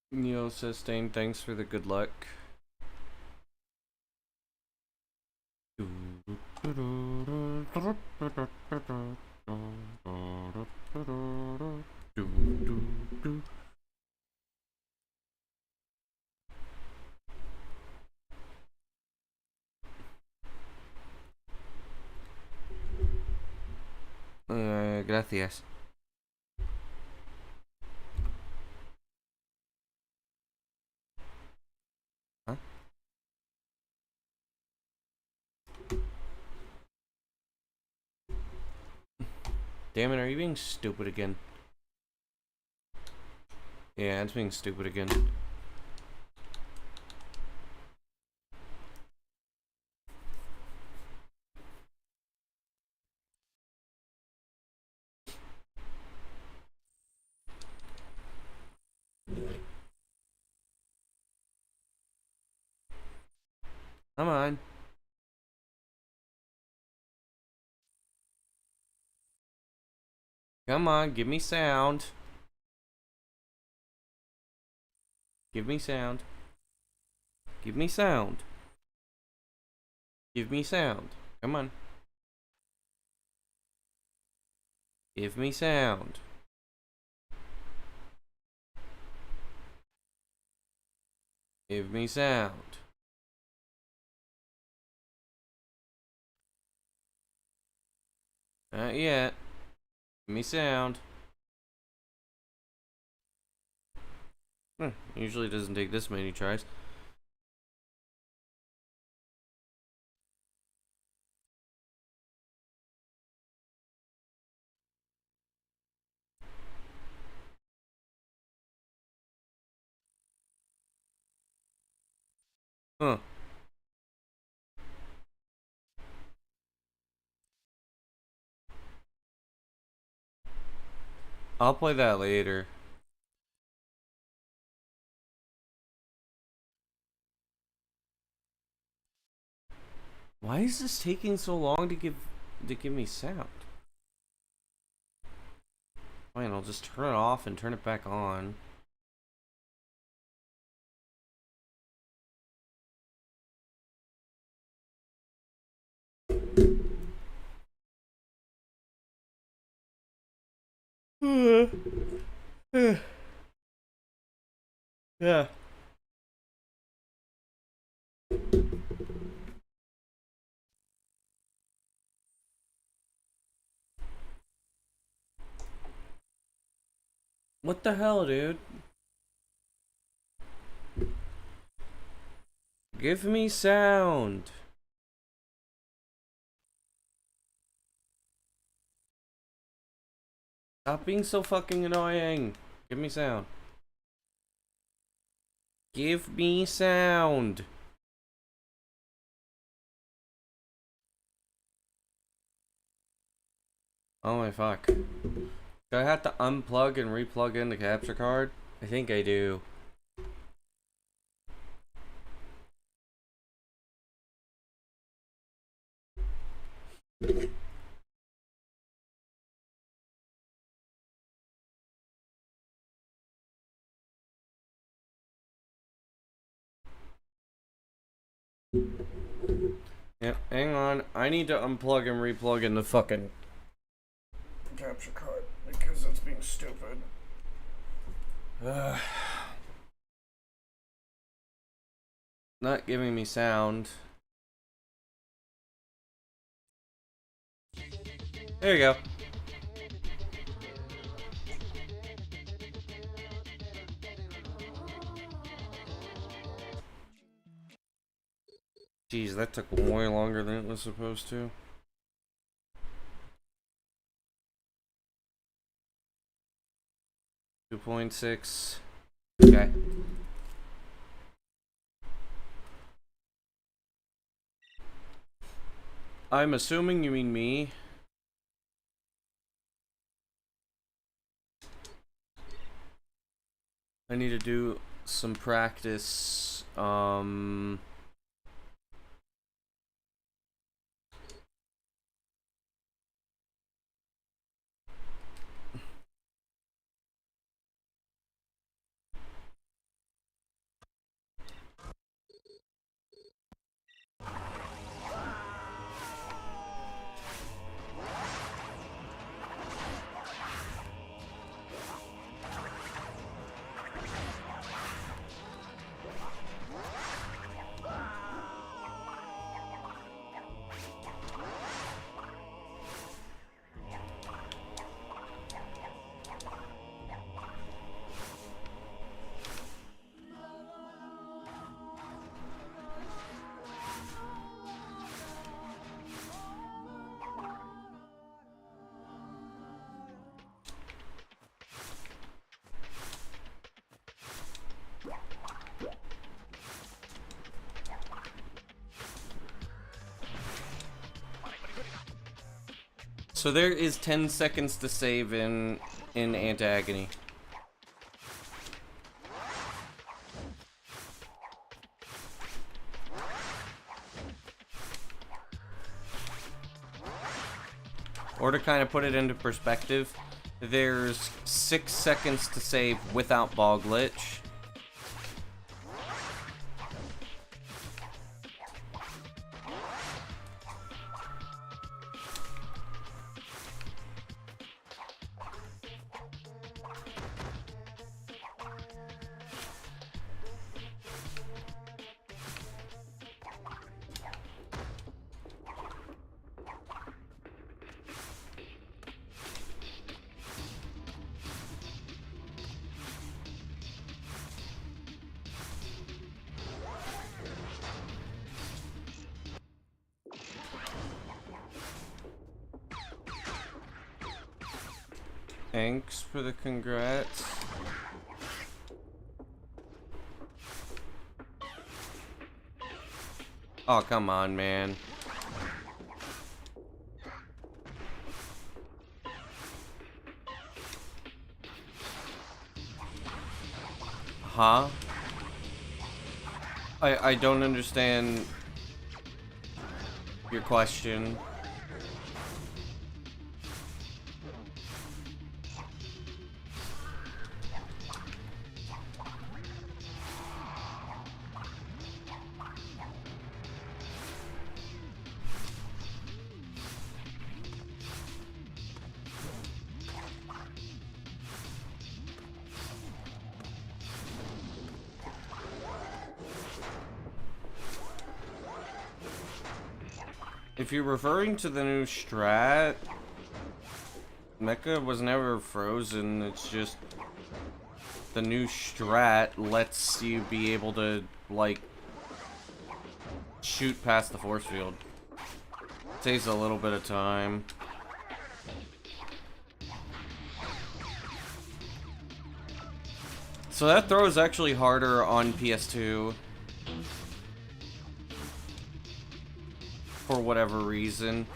Neil Sustain, thanks for the good luck. Gracias. Huh? Damn it, are you being stupid again? Yeah, it's being stupid again. Come on. Come on, give me sound. Give me sound. Give me sound. Give me sound. Come on. Give me sound. Give me sound. Not yet. Give me sound. Usually doesn't take this many tries. Huh. I'll play that later. Why is this taking so long to give me sound? Fine, I'll just turn it off and turn it back on. Yeah. What the hell, dude? Give me sound. Stop being so fucking annoying. Give me sound. Give me sound. Oh my fuck. Do I have to unplug and replug in the capture card? I think I do. Yep, hang on. I need to unplug and replug in the fucking capture card because it's being stupid. Not giving me sound. There you go. Jeez, that took way longer than it was supposed to. .6. Okay. I'm assuming you mean me. I need to do some practice. So there is 10 seconds to save in Anti-Agony. Or to kind of put it into perspective, there's 6 seconds to save without ball glitch. Thanks for the congrats. Oh, come on, man. Huh? I don't understand your question. If you're referring to the new strat, Mecha was never frozen. It's just the new strat lets you be able to, like, shoot past the force field. Saves a little bit of time. So that throw is actually harder on PS2. For whatever reason.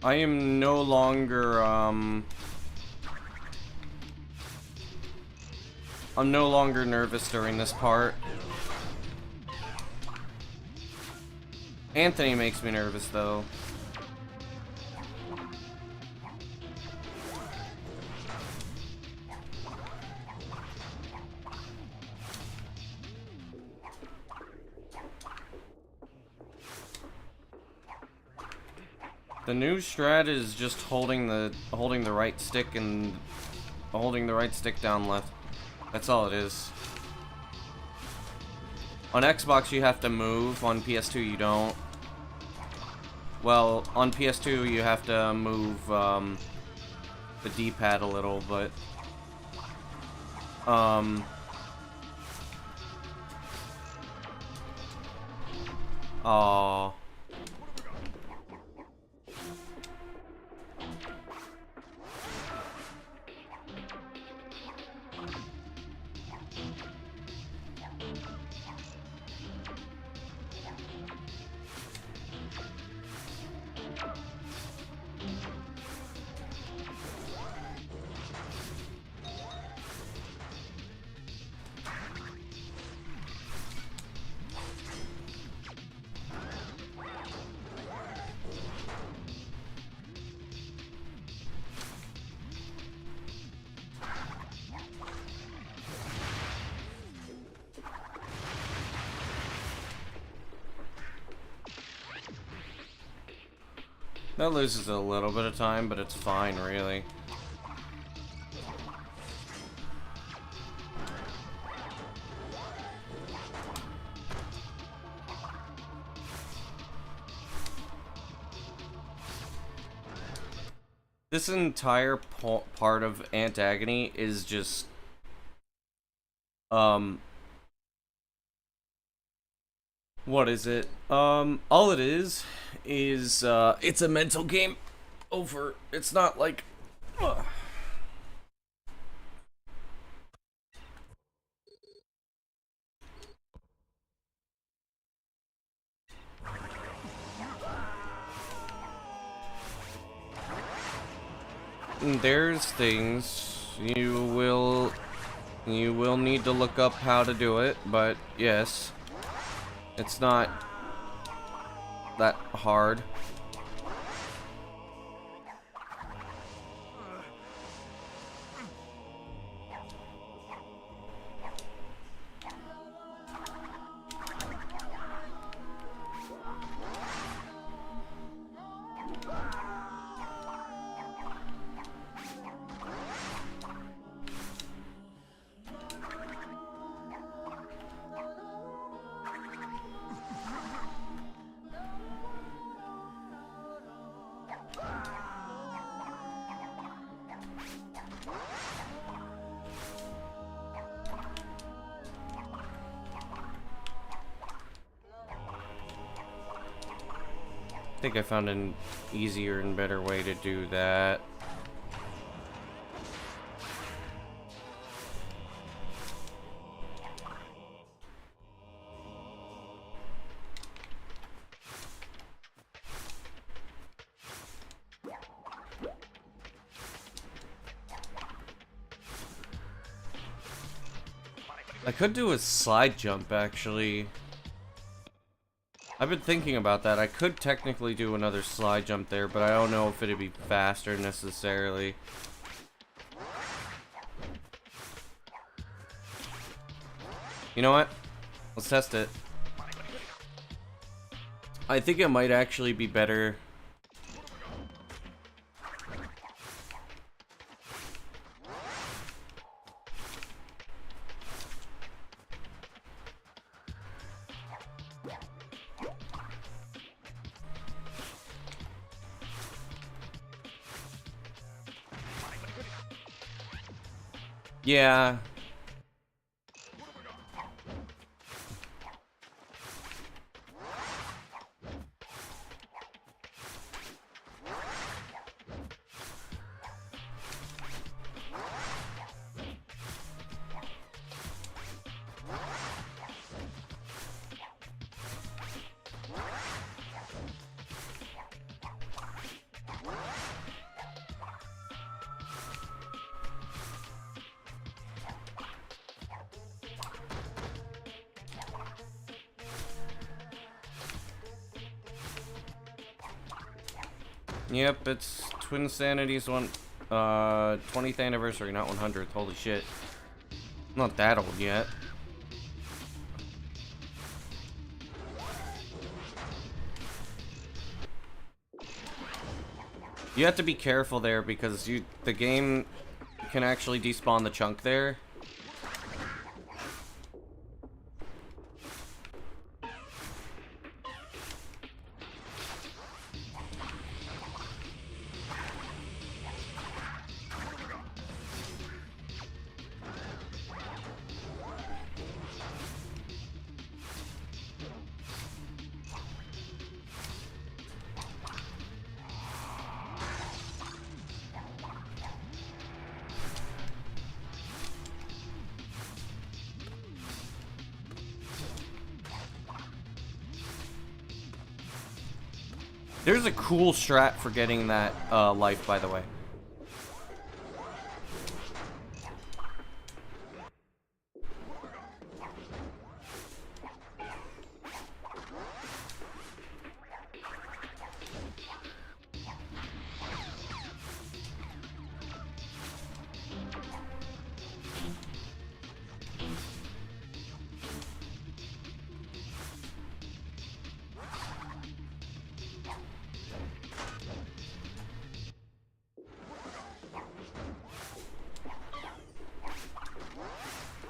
I am no longer, I'm no longer nervous during this part. Anthony makes me nervous, though. The new strat is just holding the right stick and holding the right stick down left. That's all it is. On Xbox you have to move, on PS2 you don't. Well, on PS2 you have to move the D-pad a little, but aww. That loses a little bit of time, but it's fine, really. This entire part of Antagony is just, what is it? All it is, it's a mental game over. It's not like, there's things you will need to look up how to do it, but yes, it's not that hard. I think I found an easier and better way to do that. I could do a slide jump, actually. I've been thinking about that. I could technically do another slide jump there, but I don't know if it'd be faster necessarily. You know what? Let's test it. I think it might actually be better. Yeah. Yep, it's Twinsanity's 20th anniversary, not 100th. Holy shit. I'm not that old yet. You have to be careful there because the game can actually despawn the chunk there. There's a cool strat for getting that life, by the way.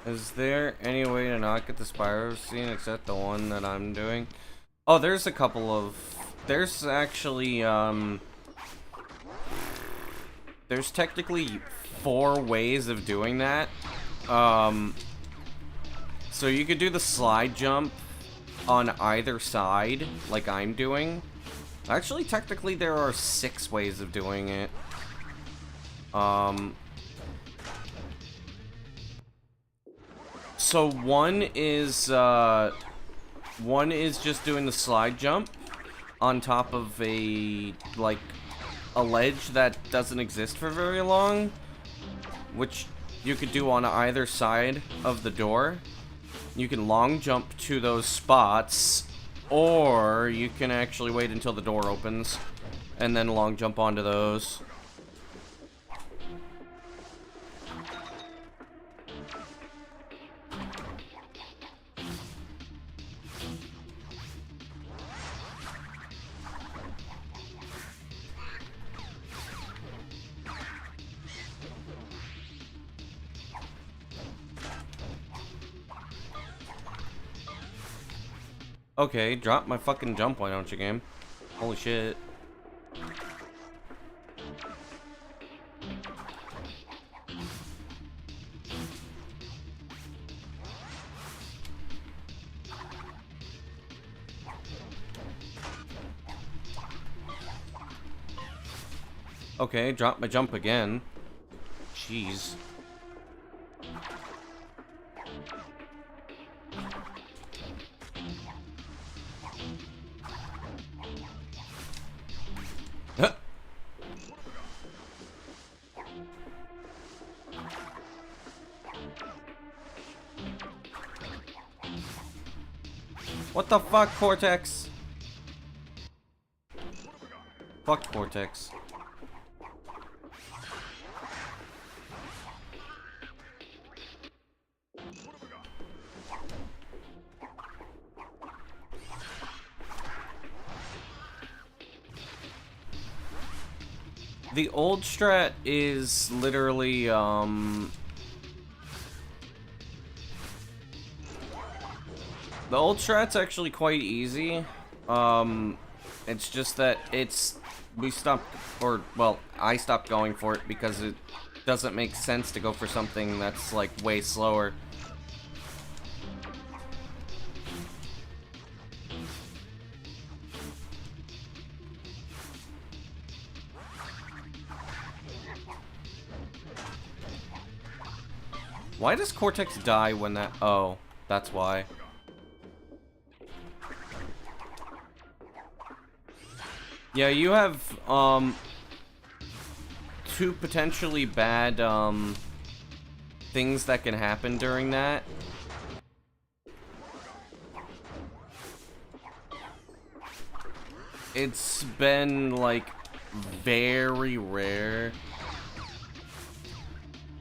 Is there any way to not get the Spyro scene except the one that I'm doing? Oh, there's a couple of... There's actually, there's technically 4 ways of doing that. So you could do the slide jump on either side, like I'm doing. Actually, technically, there are 6 ways of doing it. So one is just doing the slide jump on top of a ledge that doesn't exist for very long, which you could do on either side of the door. You can long jump to those spots, or you can actually wait until the door opens and then long jump onto those. Okay, drop my fucking jump, why don't you, game? Holy shit. Okay, drop my jump again. Jeez. What the fuck, Cortex? Fuck Cortex. The old strat is literally, the old strat's actually quite easy. It's just that we stopped, or, well, I stopped going for it because it doesn't make sense to go for something that's, like, way slower. Why does Cortex die when that... Oh, that's why. Yeah, you have, 2 potentially bad, things that can happen during that. It's been, like, very rare.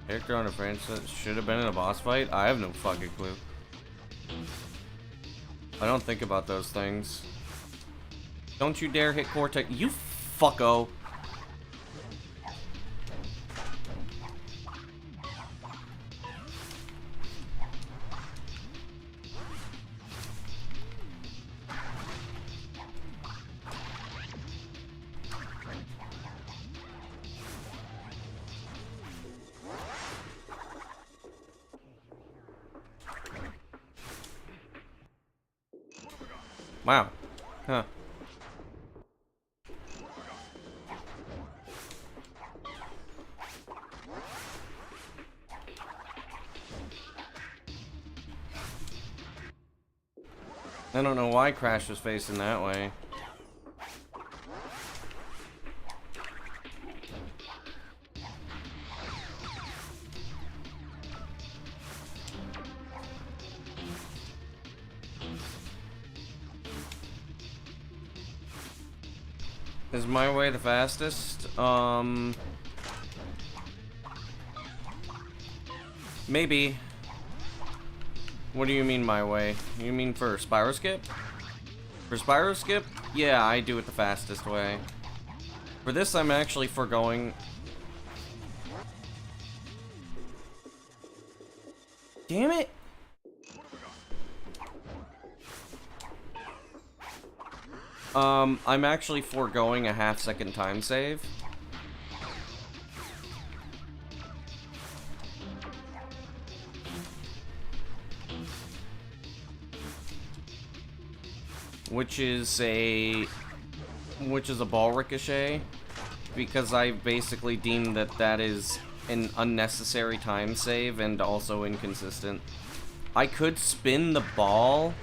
Character on a franchise should have been in a boss fight? I have no fucking clue. I don't think about those things. Don't you dare hit Cortex. You fucko. Wow. Huh. I don't know why Crash was facing that way. Is my way the fastest? Maybe. What do you mean my way? You mean for Spyro Skip? For Spyro Skip? Yeah, I do it the fastest way. For this, I'm actually foregoing... Damn it! I'm actually foregoing a half-second time save. Which is a ball ricochet, because I basically deem that that is an unnecessary time save and also inconsistent. I could spin the ball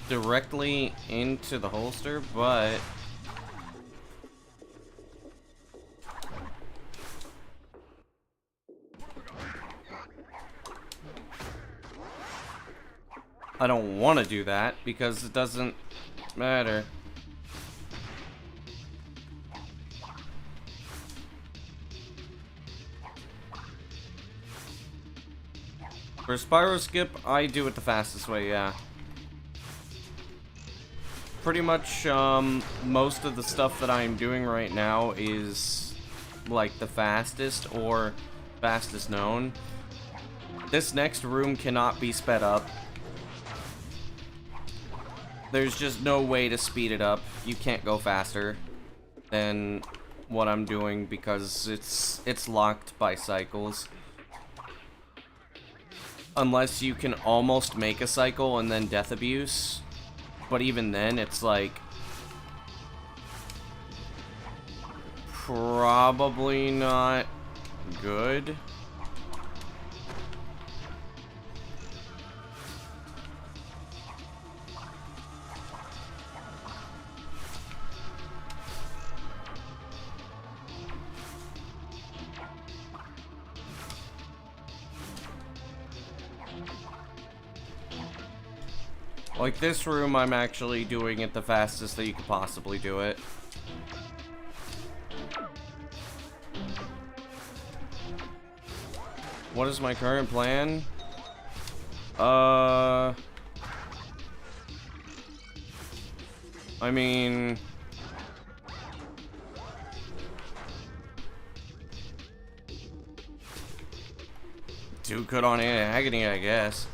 directly into the holster, but I don't want to do that because it doesn't matter. For Spyro Skip, I do it the fastest way, yeah. Pretty much, most of the stuff that I'm doing right now is, like, the fastest or fastest known. This next room cannot be sped up. There's just no way to speed it up. You can't go faster than what I'm doing because it's locked by cycles. Unless you can almost make a cycle and then death abuse. But even then, it's like... probably not good. Like this room, I'm actually doing it the fastest that you could possibly do it. What is my current plan? I mean... do good on Agony, I guess.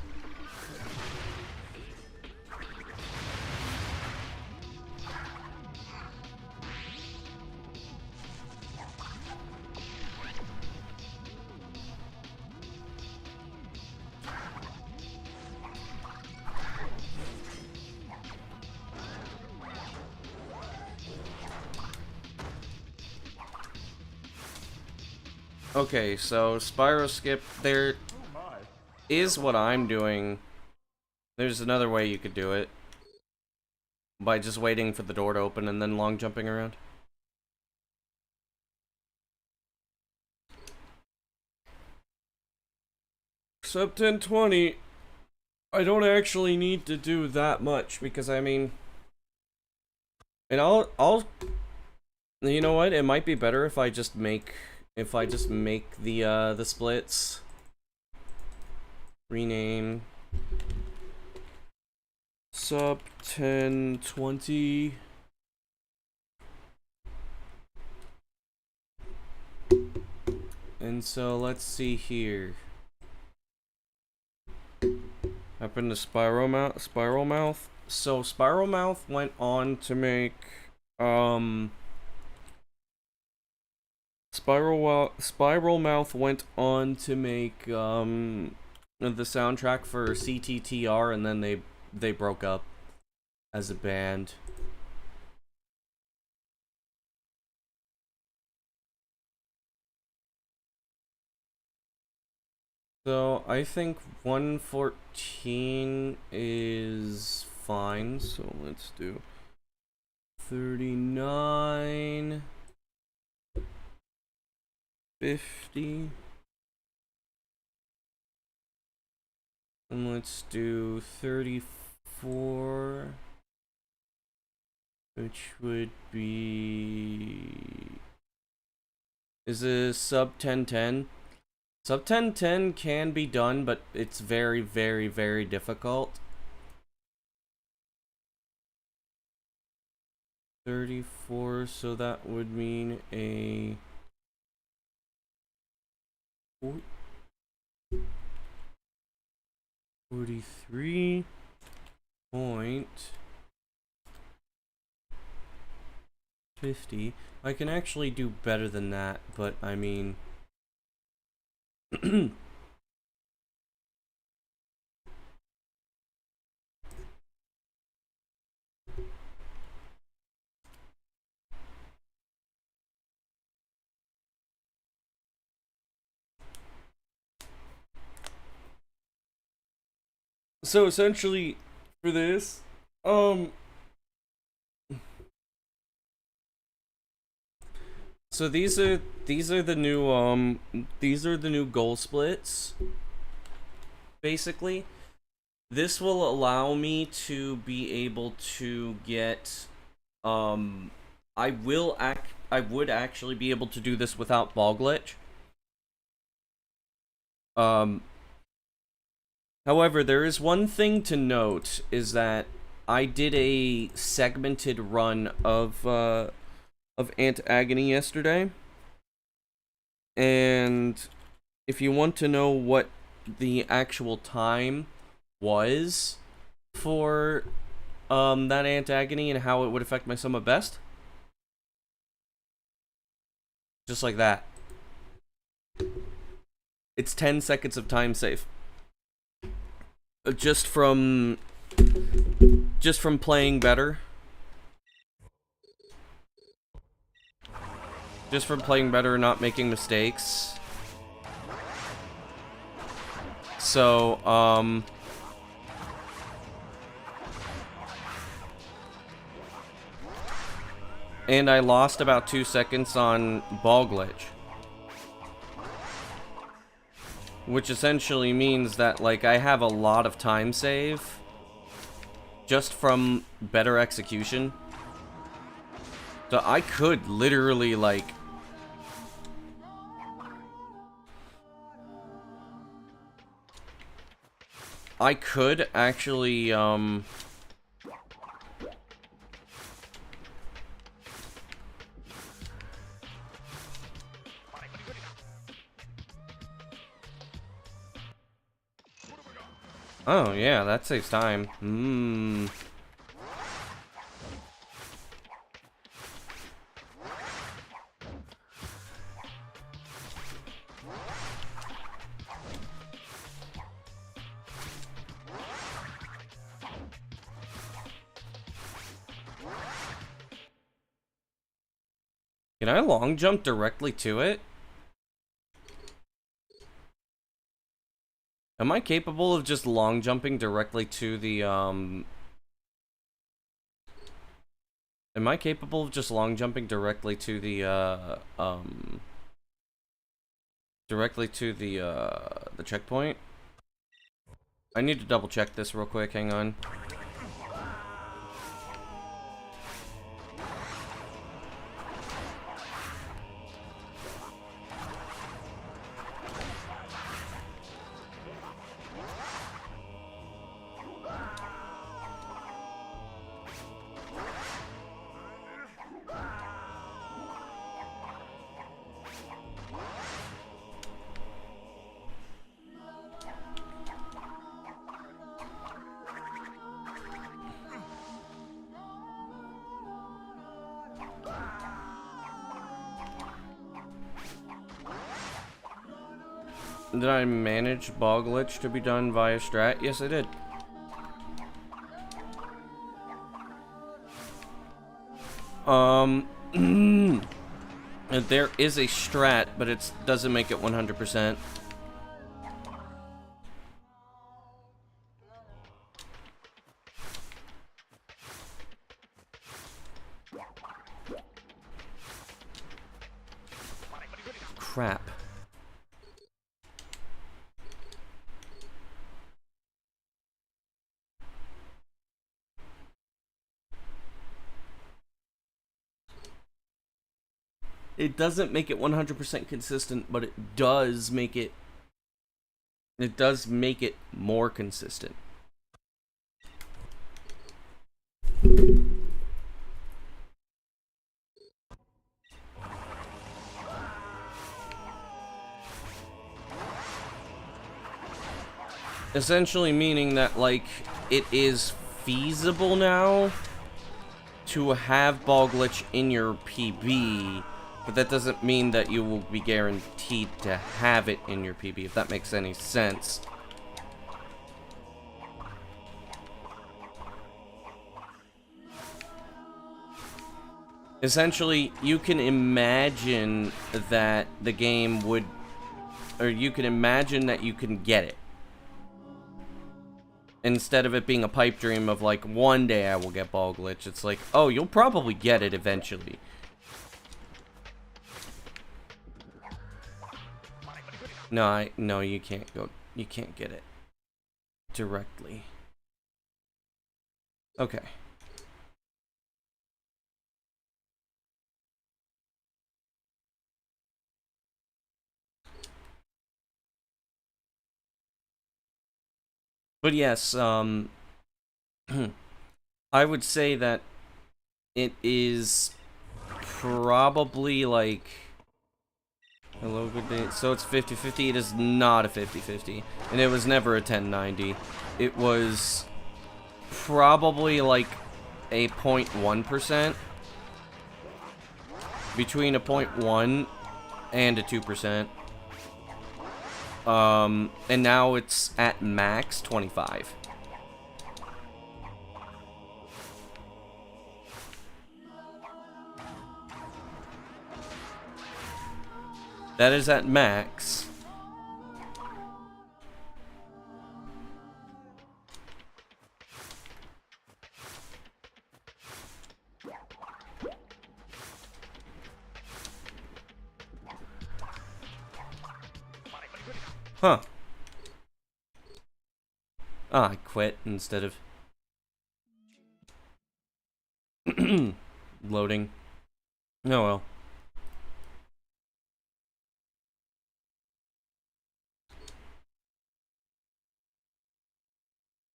Okay, so Spyro Skip, there is what I'm doing. There's another way you could do it. By just waiting for the door to open and then long jumping around. Except in 20, I don't actually need to do that much because I mean, and I'll, you know what? It might be better if I just make the splits. Rename. Sub 1020. And so let's see here. Happened to Spiral Mouth. So Spiral Mouth went on to make Spiral Mouth went on to make the soundtrack for CTTR, and then they broke up as a band. So I think 114 is fine. So let's do 39, 50, and let's do 34, which would be, is a sub 1010. Sub 1010 can be done, but it's very, very, very difficult. 34, so that would mean a 43.50. I can actually do better than that, but I mean... So essentially, for this, so these are the new goal splits. Basically, this will allow me to be able to get, I would actually be able to do this without ball glitch. However, there is one thing to note, is that I did a segmented run of Ant Agony yesterday. And if you want to know what the actual time was for that Ant Agony and how it would affect my sum of best, just like that. It's 10 seconds of time save. Just from playing better. Just from playing better and not making mistakes. So, and I lost about 2 seconds on ball glitch. Which essentially means that, like, I have a lot of time save just from better execution. So I could literally, like... I could actually, Oh, yeah, that saves time. Can I long jump directly to it? Am I capable of just long jumping directly to the, Am I capable of just long jumping directly to the, directly to the checkpoint? I need to double check this real quick, hang on. Did I manage ball glitch to be done via strat? Yes, I did. There is a strat, but it doesn't make it 100%. Crap. It doesn't make it 100% consistent, but it does make it more consistent. Essentially meaning that, like, it is feasible now to have ball glitch in your PB, but that doesn't mean that you will be guaranteed to have it in your PB, if that makes any sense. Essentially, you can imagine that the game would, or you can imagine that you can get it. Instead of it being a pipe dream of, like, one day I will get ball glitch, it's like, oh, you'll probably get it eventually. No, you can't get it directly. Okay. But yes, I would say that it is probably like, hello, good day. So it's 50-50. It is not a 50-50, and it was never a 1090. It was probably like a 0.1%, between a 0.1 and a 2%. And now it's at max 25. That is at max. Huh. Ah, I quit instead of loading. Oh well.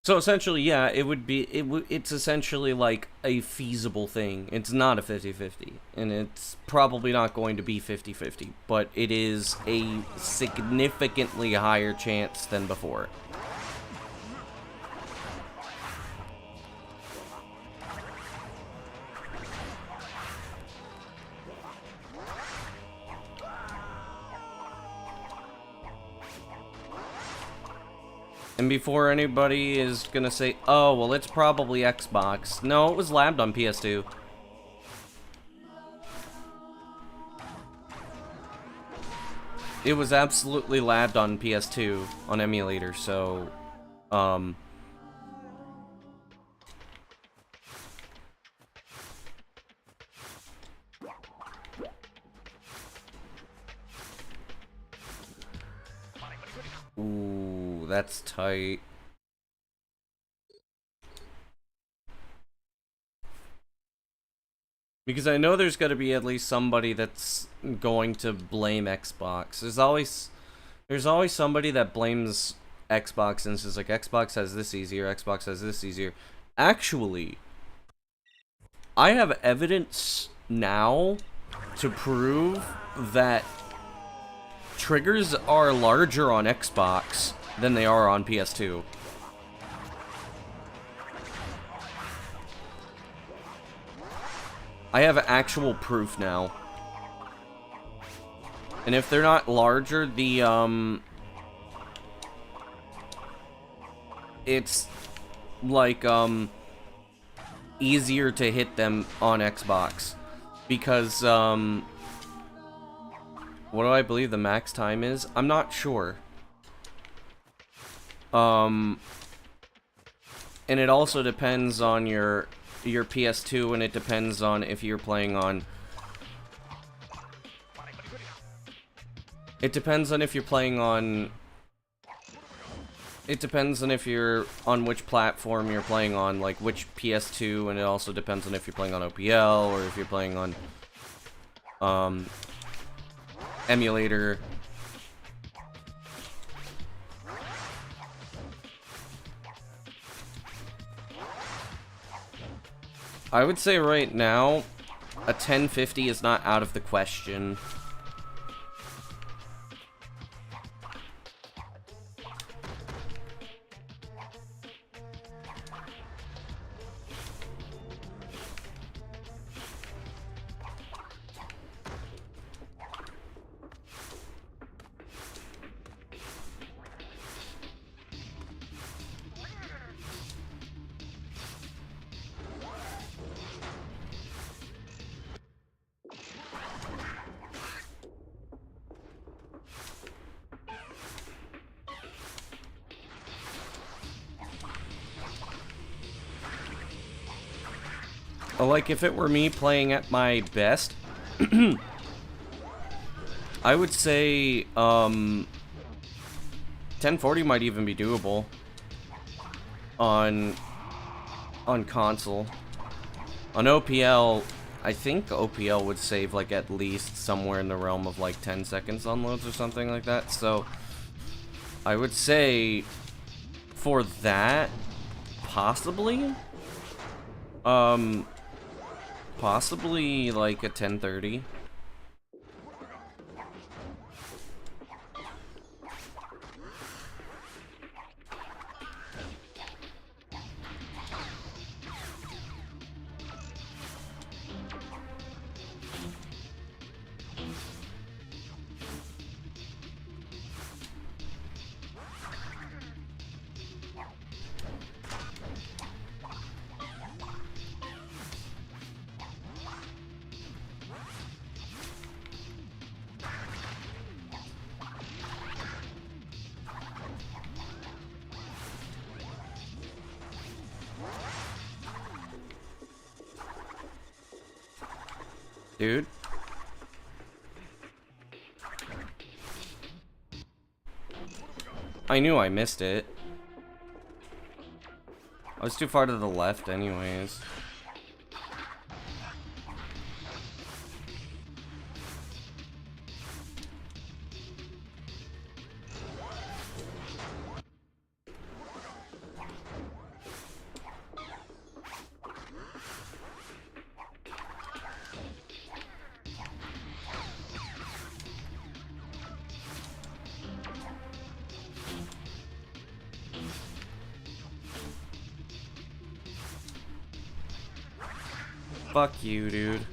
So essentially, yeah, it would be, it's essentially like a feasible thing. It's not a 50-50, and it's probably not going to be 50-50, but it is a significantly higher chance than before. And before anybody is gonna say, oh, well, it's probably Xbox. No, it was labbed on PS2. It was absolutely labbed on PS2 on emulator, so, Ooh, that's tight. Because I know there's got to be at least somebody that's going to blame Xbox. There's always somebody that blames Xbox and says, like, Xbox has this easier, Xbox has this easier. Actually, I have evidence now to prove that triggers are larger on Xbox than they are on PS2. I have actual proof now. And if they're not larger, the it's like easier to hit them on Xbox because what do I believe the max time is? I'm not sure. And it also depends on your PS2, and it depends on if you're playing on... It depends on if you're playing on... It depends on if you're on which platform you're playing on, like which PS2, and it also depends on if you're playing on OPL or if you're playing on emulator. I would say right now, a 1050 is not out of the question. Like, if it were me playing at my best, I would say, 1040 might even be doable on console. On OPL, I think OPL would save, like, at least somewhere in the realm of, like, 10 seconds on loads or something like that, so I would say for that, possibly, possibly, like, a 1030. Dude. I knew I missed it. I was too far to the left anyways. Fuck you, dude.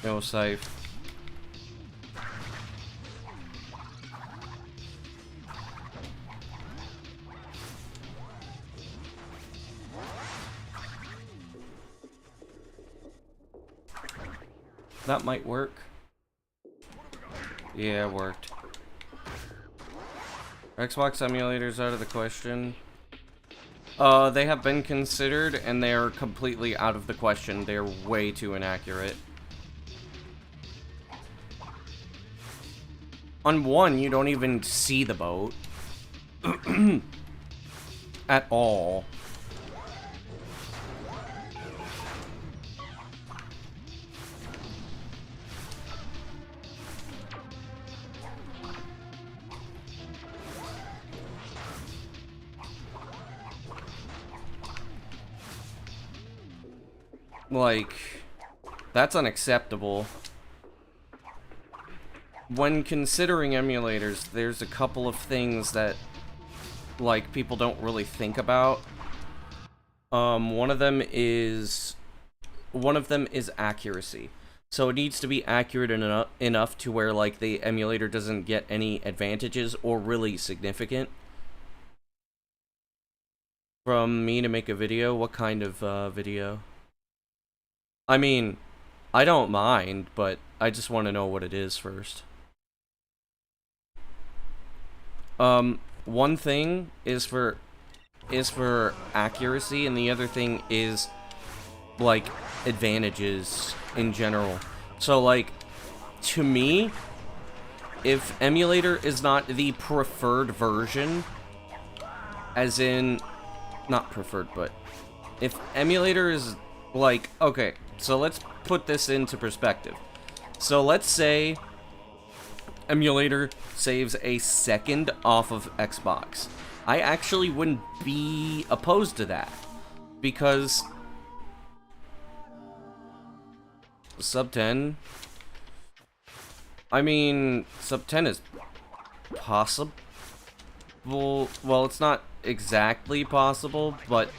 No safe. That might work. Yeah, it worked. Xbox emulators out of the question. They have been considered, and they are completely out of the question. They are way too inaccurate. On one, you don't even see the boat. At all. Like, that's unacceptable. When considering emulators, there's a couple of things that, like, people don't really think about. One of them is accuracy. So it needs to be accurate enough to where, like, the emulator doesn't get any advantages or really significant from me to make a video. What kind of video? I mean, I don't mind, but I just want to know what it is first. One thing is for accuracy, and the other thing is, like, advantages in general. So, like, to me, if emulator is not the preferred version, as in, not preferred, but if emulator is, like, okay, so let's put this into perspective. So let's say emulator saves a second off of Xbox. I actually wouldn't be opposed to that, because sub 10, I mean, sub 10 is possible. Well, it's not exactly possible, but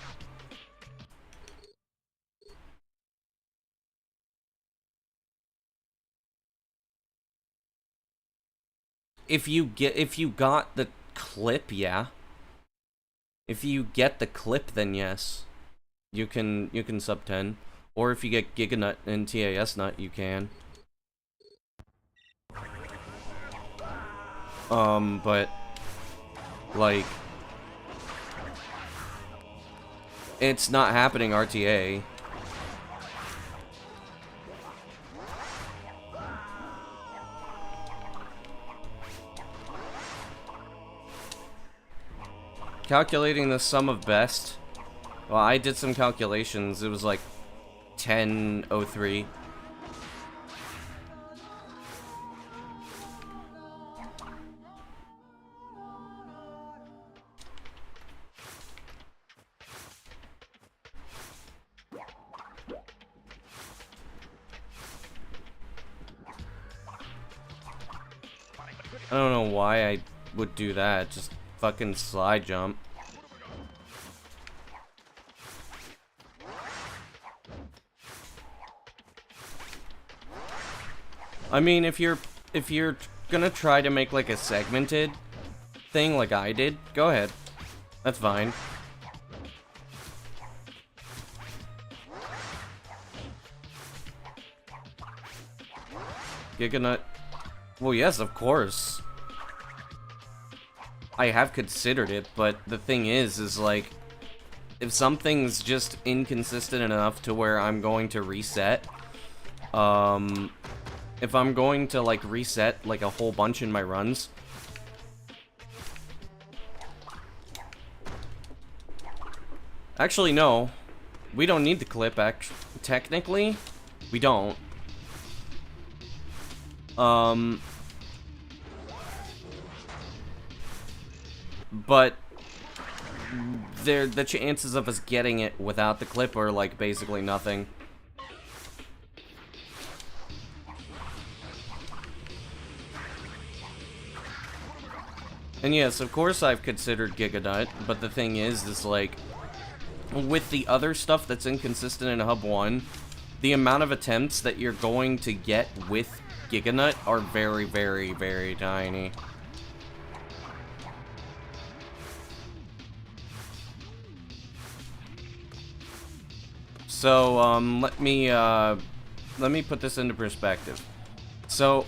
if you got the clip, yeah. If you get the clip, then yes, you can sub 10. Or if you get Giganut and TAS Nut, you can. But like, it's not happening RTA. Calculating the sum of best. Well, I did some calculations. It was like 1003. I don't know why I would do that. Just fucking slide jump. I mean, if you're gonna try to make like a segmented thing like I did, go ahead. That's fine. Giganut. Well, yes, of course. I have considered it, but the thing is like, if something's just inconsistent enough to where I'm going to reset, if I'm going to, like, reset, like, a whole bunch in my runs, actually, no. We don't need the clip, technically. We don't. But the chances of us getting it without the clip are, like, basically nothing. And yes, of course I've considered Giganut, but the thing is like, with the other stuff that's inconsistent in Hub 1, the amount of attempts that you're going to get with Giganut are very, very, very tiny. So, let me put this into perspective. So,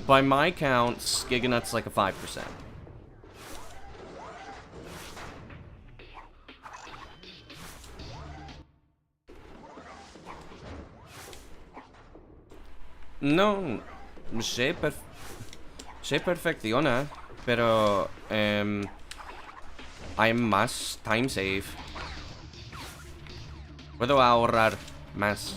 by my counts, Giganut's like a 5%. No, se perfecciona, pero hay más time save. Puedo ahorrar más.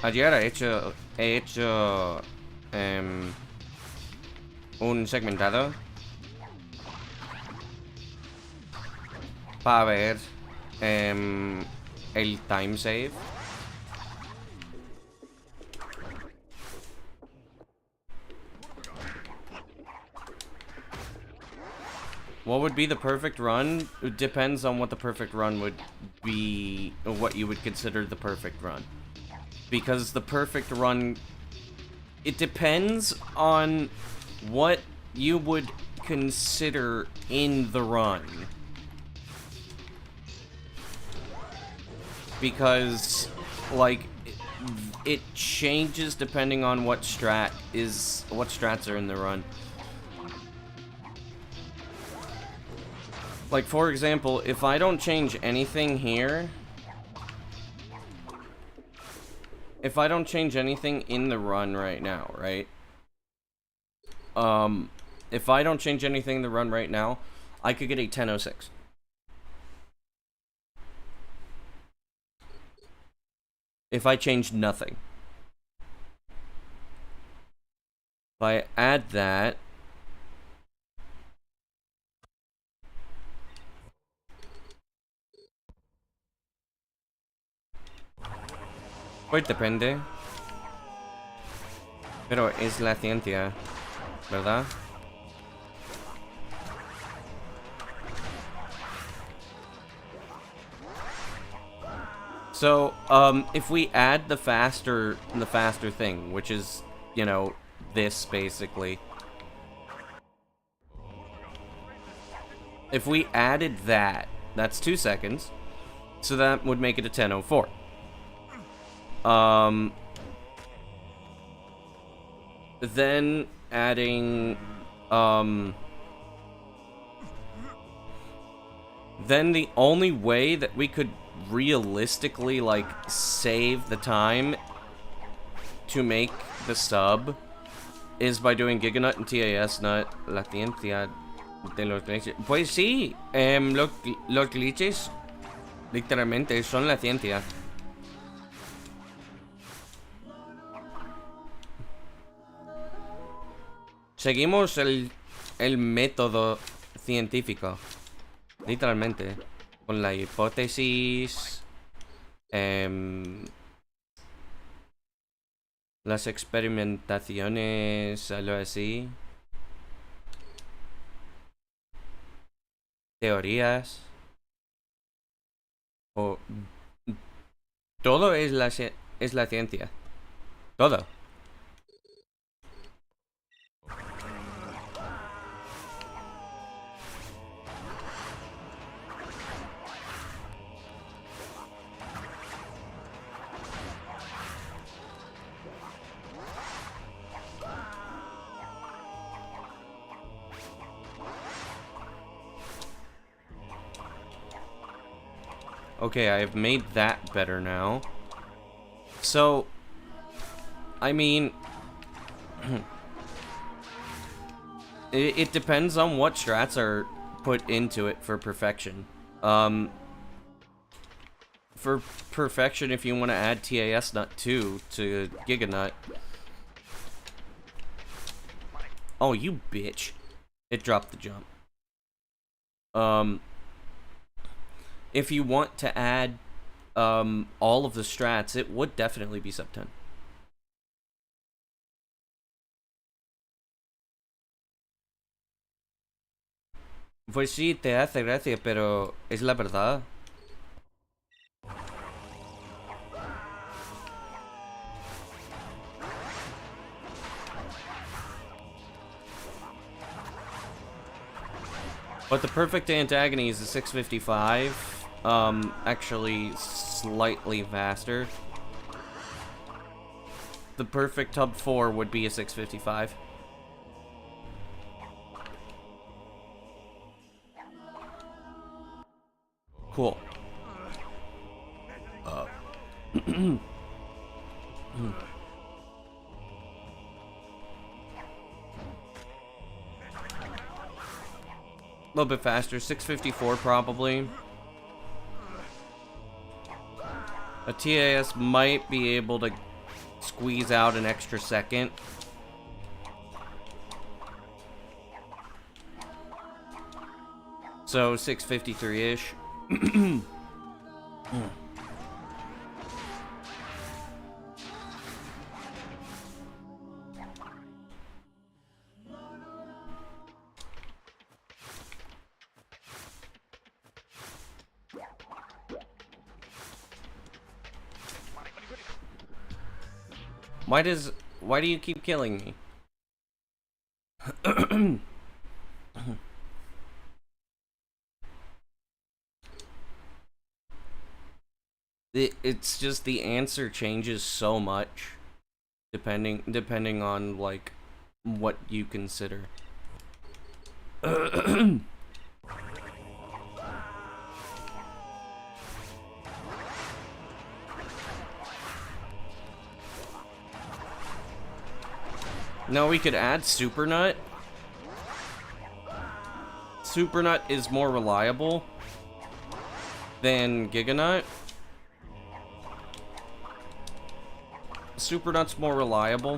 Ayer he hecho un segmentado para ver el time save. What would be the perfect run? It depends on what the perfect run would be, or what you would consider the perfect run. Because the perfect run, it depends on what you would consider in the run. Because, like, it changes depending on what strats are in the run. Like, for example, if I don't change anything here, if I don't change anything in the run right now, right? If I don't change anything in the run right now, I could get a 10:06. If I change nothing. If I add that, pues depende. Pero es la ciencia, ¿verdad? So, if we add the faster thing, which is, you know, this basically. If we added that, that's 2 seconds. So that would make it a 10:04. Then adding, then the only way that we could realistically, like, save the time to make the sub is by doing Giganut and TAS Nut, la ciencia de los glitches. Pues sí, los glitches literalmente son la ciencia. Seguimos el método científico, literalmente, con la hipótesis, las experimentaciones, algo así, teorías, o todo es la ciencia, todo. Okay, I've made that better now. So, I mean, it depends on what strats are put into it for perfection. For perfection, if you want to add TAS Nut 2 to Giganut. Oh, you bitch. It dropped the jump. If you want to add all of the strats, it would definitely be sub 10. Pues sí, te hace gracia, pero es la verdad. But the perfect antagony is a 655. Actually slightly faster. The perfect hub 4 would be a 655. Cool. A little bit faster, 654 probably. A TAS might be able to squeeze out an extra second. So 653-ish. Why do you keep killing me? It's just the answer changes so much depending on like what you consider. No, we could add Super Nut. Super Nut is more reliable than Giga Nut. Super Nut's more reliable,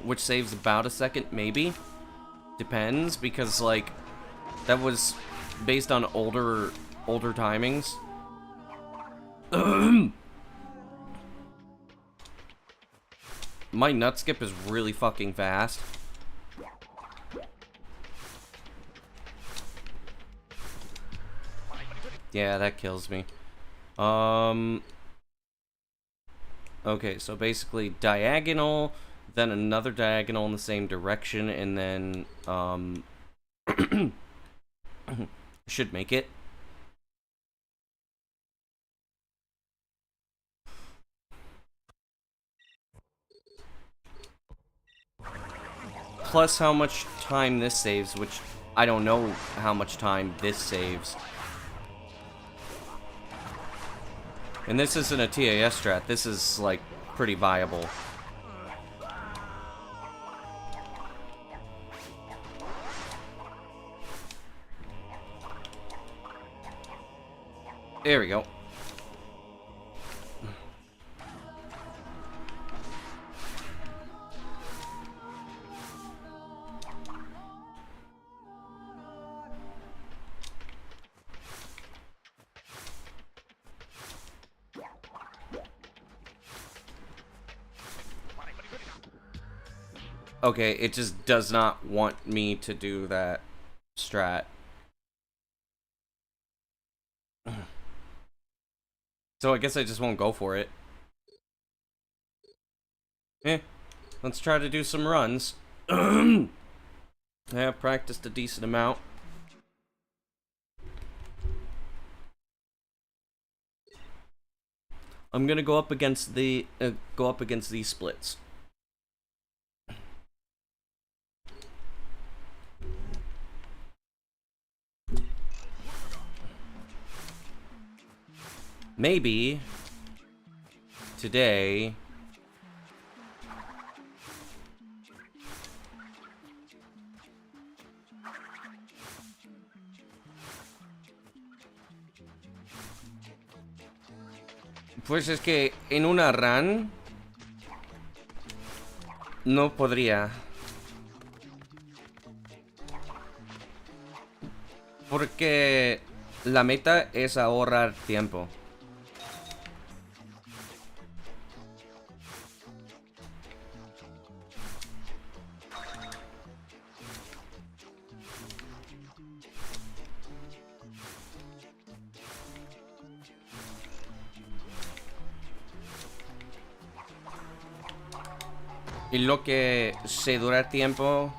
which saves about a second, maybe. Depends, because like that was based on older timings. My nut skip is really fucking fast. Yeah, that kills me. Okay, so basically diagonal, then another diagonal in the same direction, and then should make it. Plus how much time this saves, which I don't know how much time this saves. And this isn't a TAS strat, this is like pretty viable. There we go. Okay, it just does not want me to do that strat. So I guess I just won't go for it. Let's try to do some runs. I have practiced a decent amount. I'm gonna go up against these splits. Maybe today pues es que en una run no podría, porque la meta es ahorrar tiempo. Y lo que se dura tiempo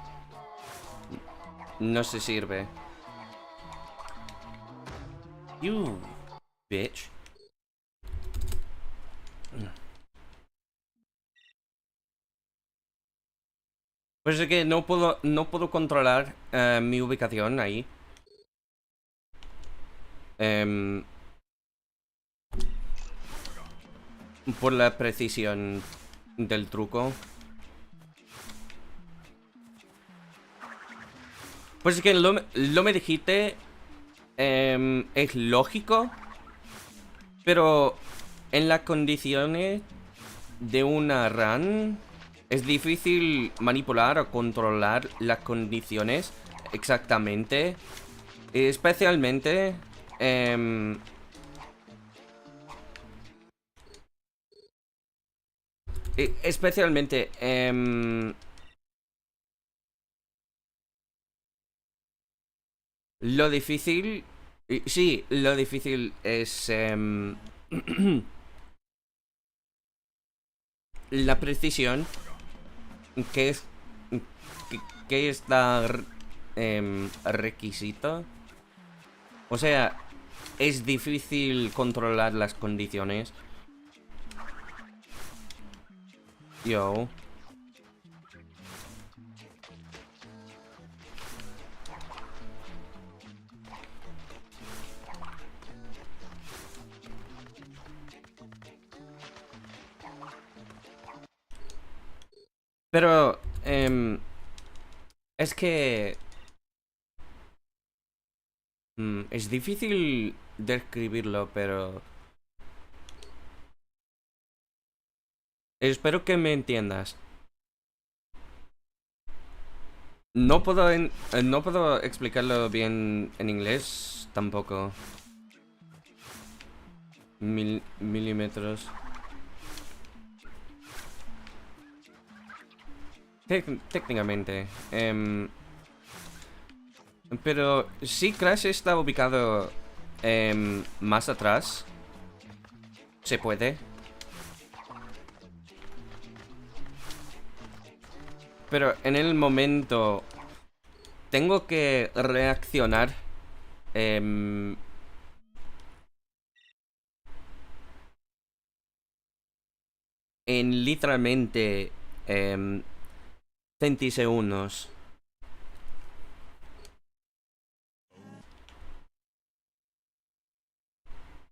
no se sirve. You bitch. Pues es que no puedo controlar mi ubicación ahí. Por la precisión del truco. Pues es que lo me dijiste, es lógico, pero en las condiciones de una run es difícil manipular o controlar las condiciones exactamente, especialmente lo difícil... Sí, lo difícil es... la precisión, ¿qué es, qué es la requisito? O sea, es difícil controlar las condiciones. Yo. Pero, es que... es difícil describirlo, pero... Espero que me entiendas. No puedo, no puedo explicarlo bien en inglés tampoco. Milímetros. Técnicamente. Pero si Crash está ubicado más atrás, se puede. Pero en el momento tengo que reaccionar en literalmente centisegundos.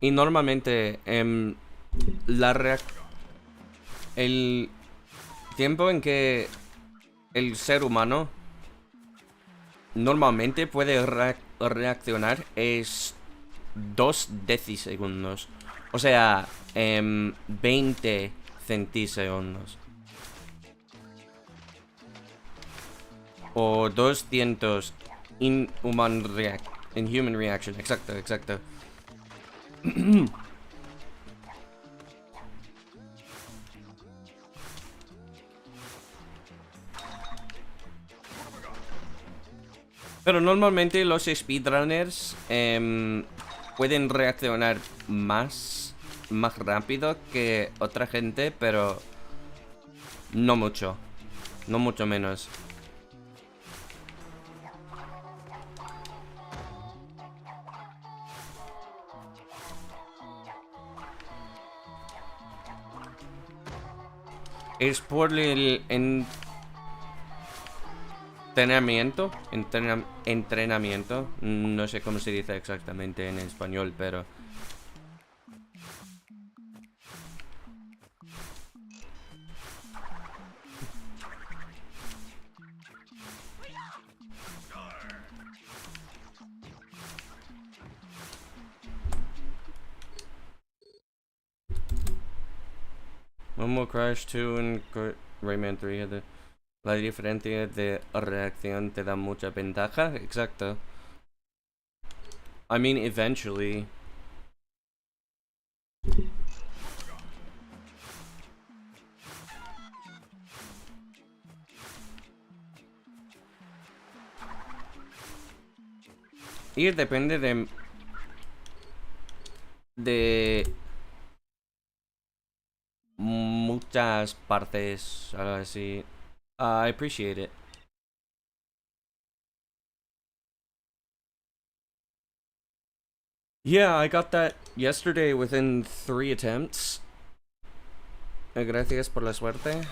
Y normalmente el tiempo en que el ser humano normalmente puede reaccionar es 2 decisegundos. O sea, 20 centisegundos. O 200 in human reaction. Exacto, exacto. Pero normalmente los speedrunners pueden reaccionar más rápido que otra gente, pero no mucho. No mucho menos. Es por el entrenamiento. No sé cómo se dice exactamente en español, pero... Momo Crash 2 en Rayman 3. La diferencia de reacción te da mucha ventaja. Exacto. I mean, eventually. Y depende de muchas partes, algo así. I appreciate it. Yeah, I got that yesterday within 3 attempts. Gracias por la suerte.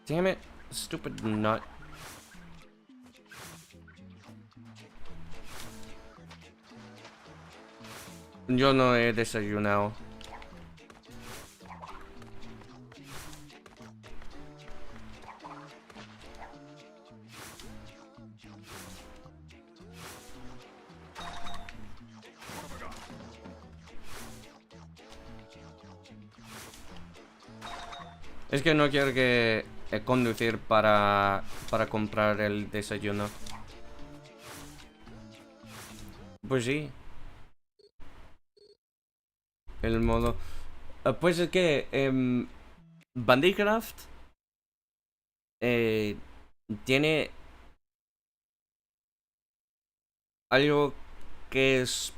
Damn it, stupid nut. Yo no he desayunado. Es que no quiero que conducir para comprar el desayuno. Pues sí. El modo... pues es que... Bandycraft... tiene algo que es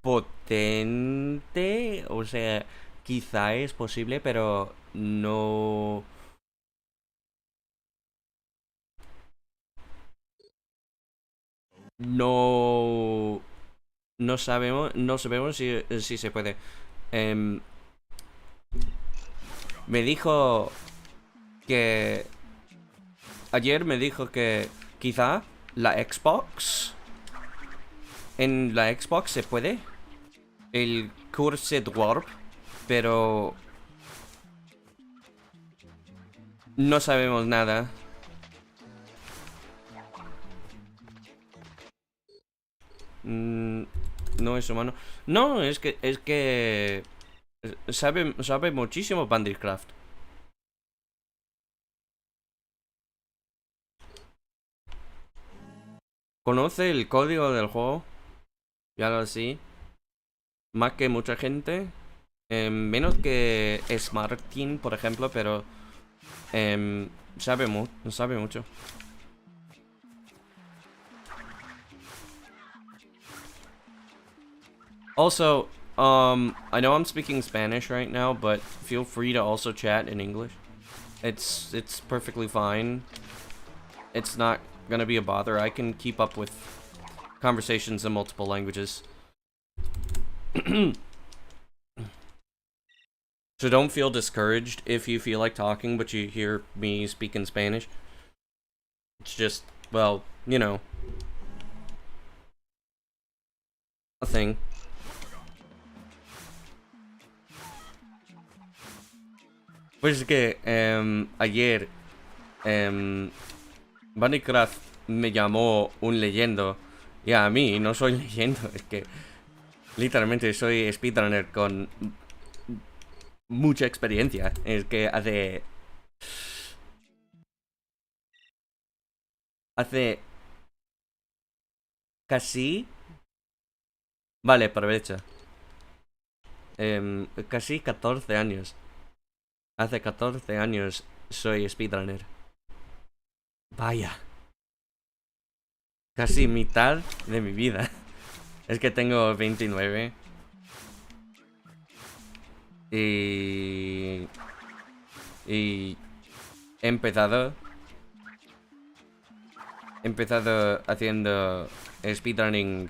potente, o sea, quizá es posible, pero no... No... No sabemos si se puede. Em, me dijo que... Ayer me dijo que quizá la Xbox... En la Xbox se puede. El Cursed Warp. Pero... No sabemos nada. No es humano. No, es que sabe muchísimo Bandycraft. Conoce el código del juego. Y algo así. Más que mucha gente. Menos que Smartin, por ejemplo, pero sabe mucho. Also, I know I'm speaking Spanish right now, but feel free to also chat in English. It's perfectly fine. It's not gonna be a bother. I can keep up with conversations in multiple languages. So don't feel discouraged if you feel like talking, but you hear me speak in Spanish. It's just, well, you know, a thing. Pues es que ayer Minecraft me llamó un leyendo y a mí no soy leyendo, es que literalmente soy speedrunner con mucha experiencia. Es que hace casi... Vale, aprovecha. Casi 14 años. Hace 14 años soy speedrunner. Vaya. Casi mitad de mi vida. Es que tengo 29. Y he empezado haciendo speedrunning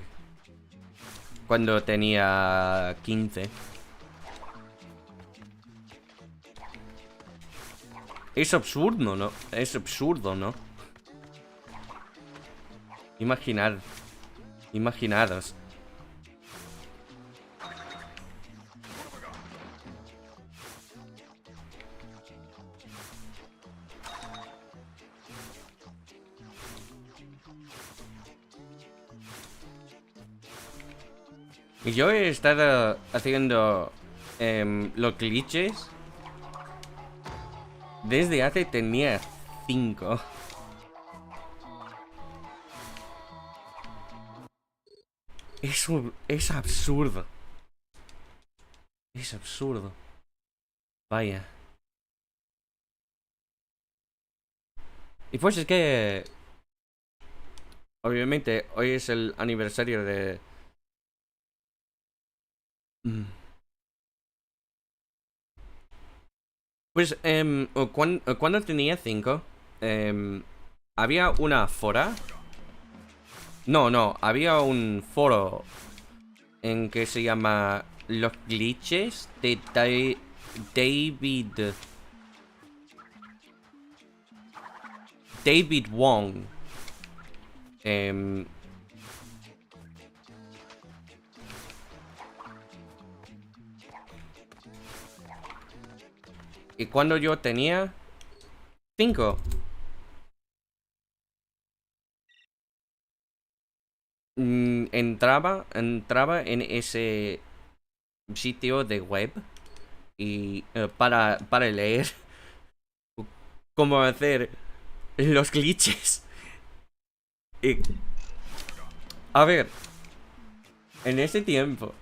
cuando tenía 15. Es absurdo, ¿no? Es absurdo, ¿no? Imaginaros. Y yo he estado haciendo los glitches desde hace tenía 5. Es absurdo. Es absurdo. Vaya. Y pues es que... Obviamente, hoy es el aniversario de... Pues, cuando tenía 5, había una fora. No, había un foro en que se llama Los glitches de David Wong. Y cuando yo tenía 5, entraba en ese sitio de web y para leer cómo hacer los glitches. Y, a ver, en ese tiempo,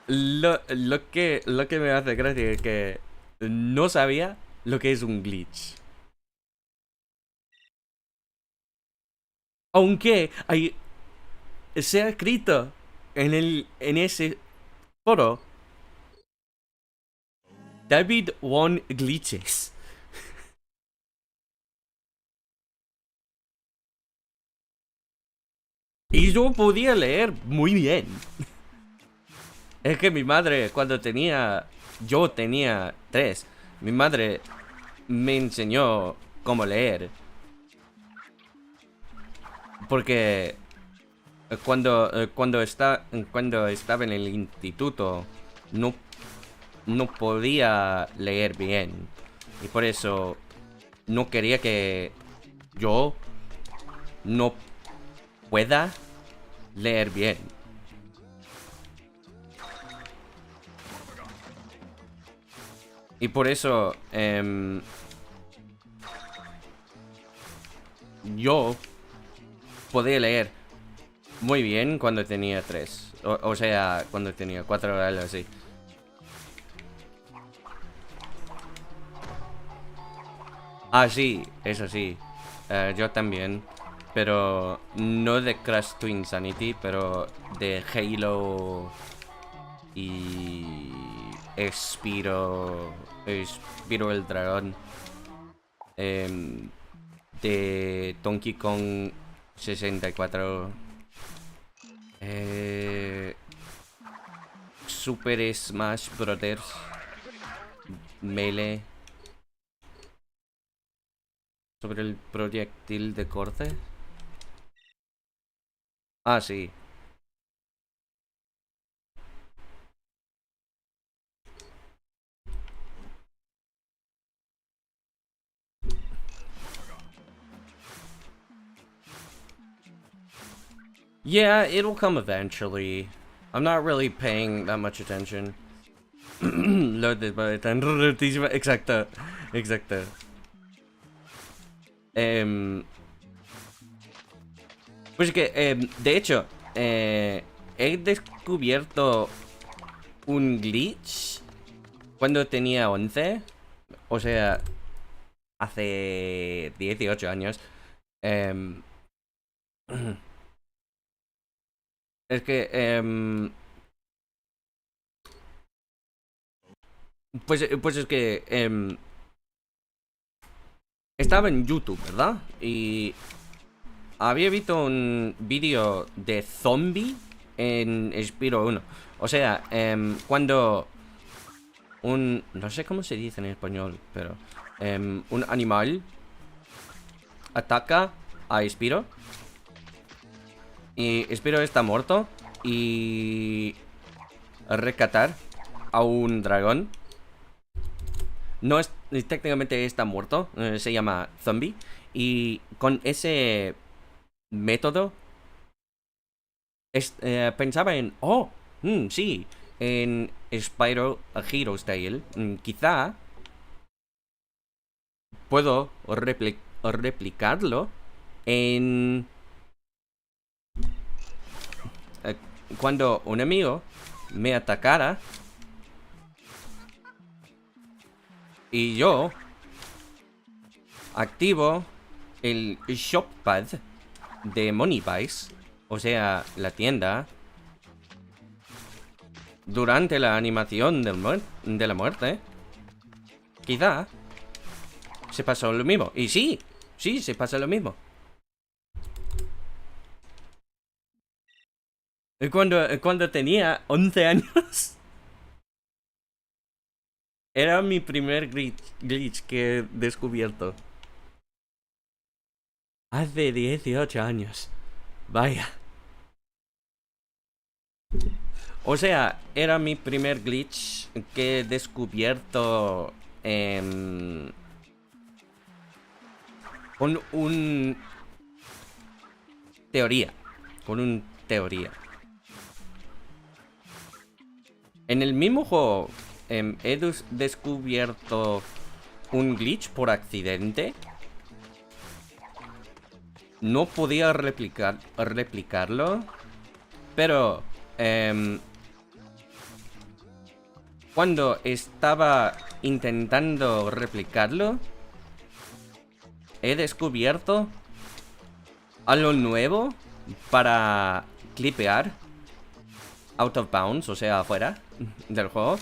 lo que me hace gracia es que no sabía lo que es un glitch. Aunque se ha escrito en ese foro, David won glitches. Y yo podía leer muy bien. Es que mi madre, yo tenía 3, mi madre me enseñó cómo leer. Porque cuando estaba en el instituto, no podía leer bien. Y por eso no quería que yo no pueda leer bien. Y por eso yo podía leer muy bien cuando tenía 3. O sea, cuando tenía 4 o algo así. Ah, sí, eso sí. Yo también. Pero no de Crash Twinsanity, pero de Halo y Spiro el dragón. De Donkey Kong 64. Super Smash Brothers Melee. Sobre el proyectil de corte. Ah, sí. Yeah, it'll come eventually. I'm not really paying that much attention. Loaded by tan rotísima. Exacto. Exacto. Pues que, de hecho, he descubierto un glitch cuando tenía 11. O sea, hace 18 años. Es que, pues es que estaba en YouTube, ¿verdad? Y había visto un vídeo de zombie en Spiro 1. O sea, cuando no sé cómo se dice en español, pero un animal ataca a Spiro y Spiro está muerto y rescatar a un dragón. No es técnicamente está muerto, se llama zombie. Y con ese método pensaba en, sí, en Spyro Hero Style, quizá puedo replicarlo en cuando un amigo me atacara y yo activo el shoppad de Moneybuys, o sea, la tienda, durante la animación de la muerte. Quizá se pasó lo mismo. Y sí, se pasa lo mismo. Cuando tenía 11 años, era mi primer glitch que he descubierto. Hace 18 años. Vaya. O sea, era mi primer glitch que he descubierto con un teoría. En el mismo juego he descubierto un glitch por accidente. No podía replicarlo. Pero cuando estaba intentando replicarlo, he descubierto algo nuevo para clipear out of bounds, o sea, afuera del juego.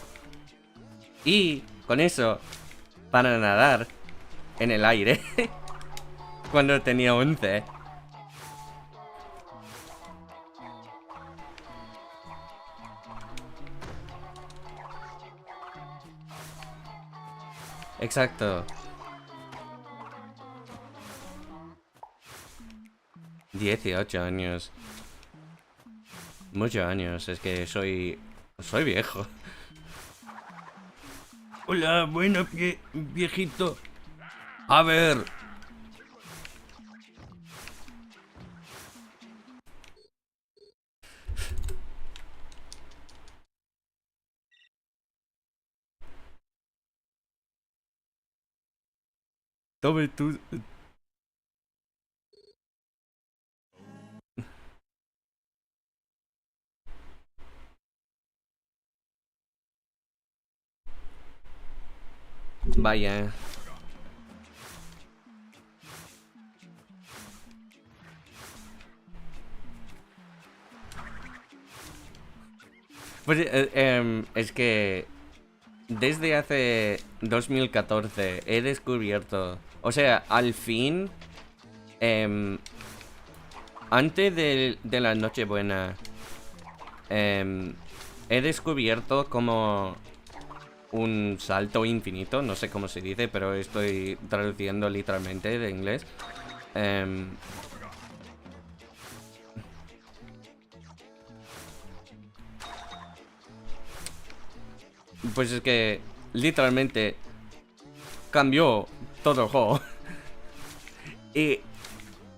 Y con eso, para nadar en el aire, cuando tenía 11. Exacto. 18 años. Muchos años, es que soy viejo. Hola, bueno, viejito. A ver. Tome tú. Vaya. Pues es que desde hace 2014 he descubierto, o sea, al fin, antes de la Nochebuena, he descubierto como un salto infinito, no sé cómo se dice, pero estoy traduciendo literalmente de inglés. Pues es que literalmente cambió todo el juego. Y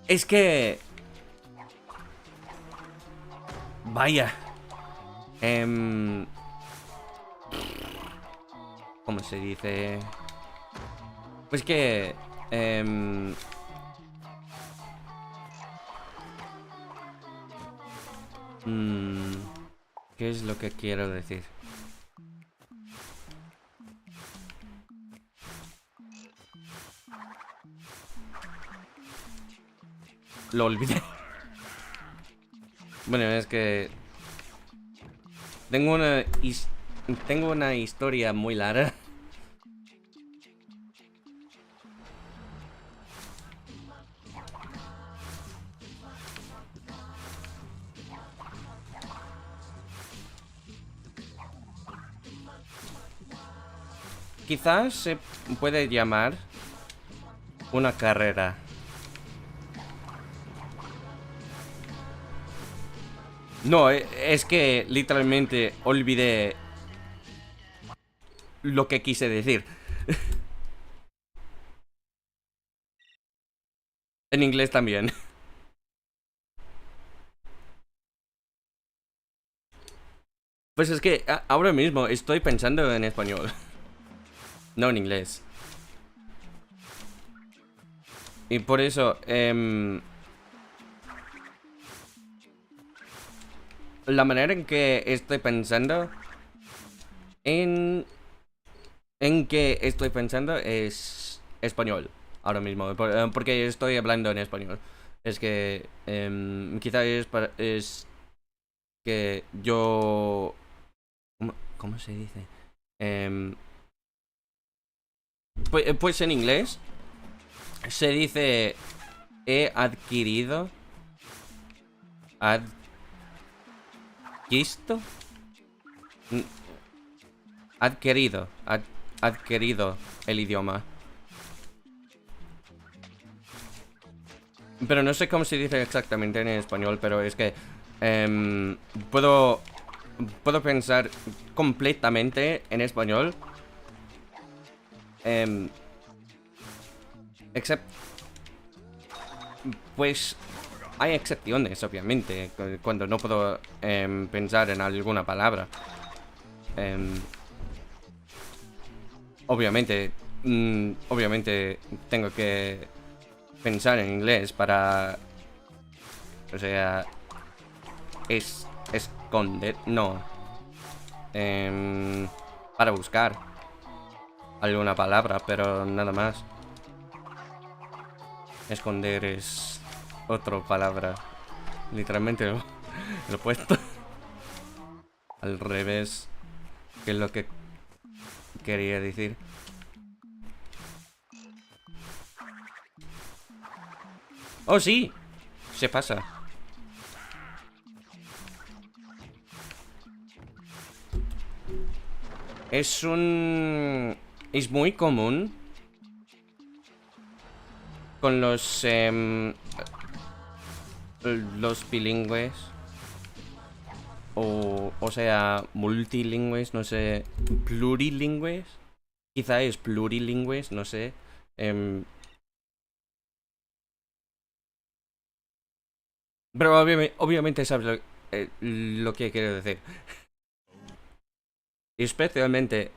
es que... Vaya. ¿Cómo se dice? Pues que... ¿qué es lo que quiero decir? Lo olvidé. Bueno, es que... Tengo una historia muy larga. Quizás se puede llamar una carrera. No, es que literalmente olvidé lo que quise decir. En inglés también. Pues es que ahora mismo estoy pensando en español. No en inglés. Y por eso, la manera en que estoy pensando en que estoy pensando es español ahora mismo, porque estoy hablando en español. Es que quizá es que yo... ¿Cómo se dice? Pues en inglés se dice he adquirido. ¿Adquisto? Adquirido el idioma. Pero no sé cómo se dice exactamente en español, pero es que puedo pensar completamente en español. Pues hay excepciones, obviamente, cuando no puedo pensar en alguna palabra. Obviamente tengo que pensar en inglés para... O sea... esconder... No. Para buscar. alguna palabra, pero nada más. Esconder es otra palabra. Literalmente lo he puesto al revés, que es lo que quería decir. ¡Oh, sí! Se pasa. Es un... Es muy común con los bilingües. O sea, multilingües, no sé. Plurilingües. Quizá es plurilingües, no sé. Pero obviamente sabes lo que quiero decir. Especialmente,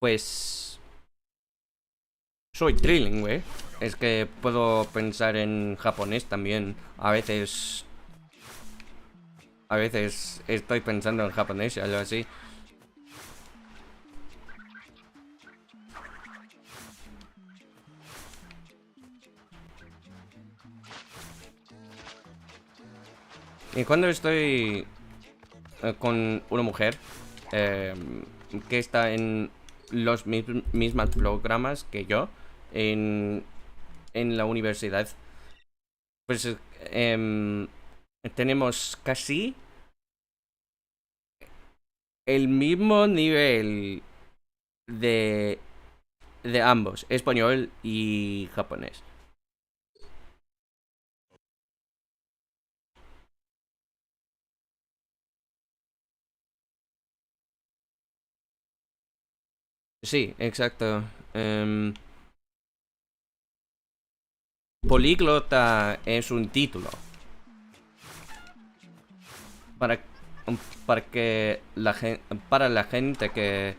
pues... Soy trilingüe. Es que puedo pensar en japonés también. A veces estoy pensando en japonés, algo así. Y cuando estoy con una mujer que está en los mismos programas que yo en la universidad, pues tenemos casi el mismo nivel de, de ambos, español y japonés. Sí, exacto. Políglota es un título para, para que para la gente que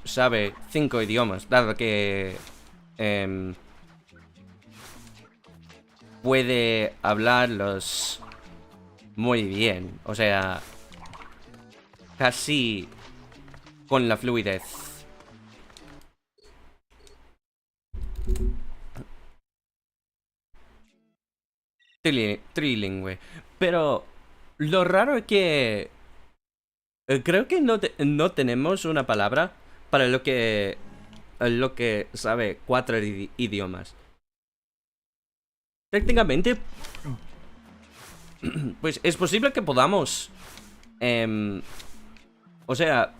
sabe 5 idiomas, dado que em, puede hablarlos muy bien, o sea, casi con la fluidez. Trilingüe. Pero lo raro es que creo que no tenemos una palabra para lo que sabe 4 idiomas. Técnicamente, pues es posible que podamos, o sea,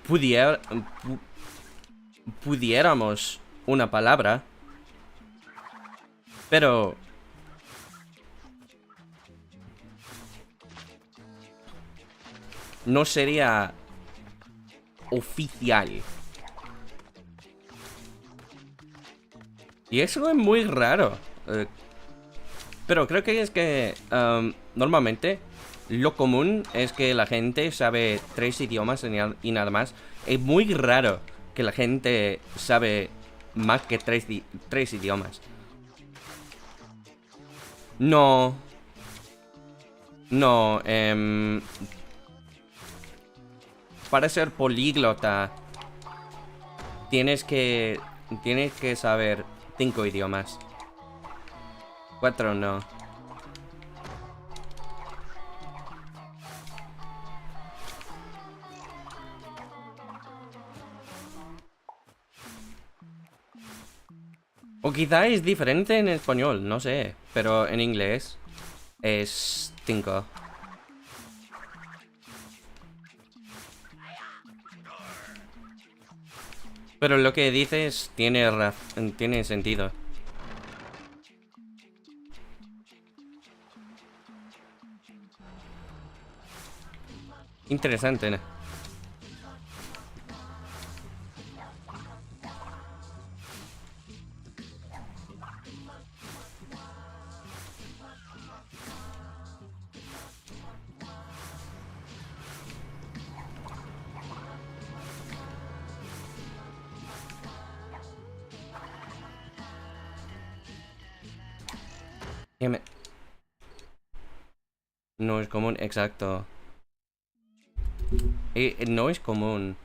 pudiera, pudiéramos una palabra, pero no sería oficial. Y eso es muy raro. Pero creo que es que normalmente lo común es que la gente sabe 3 idiomas y nada más. Es muy raro que la gente sabe más que 3 idiomas. No. No, para ser políglota tienes que tienes que saber 5 idiomas. 4 no. O quizá es diferente en español, no sé. Pero en inglés es 5. Pero lo que dices tiene sentido. Interesante, ¿no? No es común, exacto. No es común.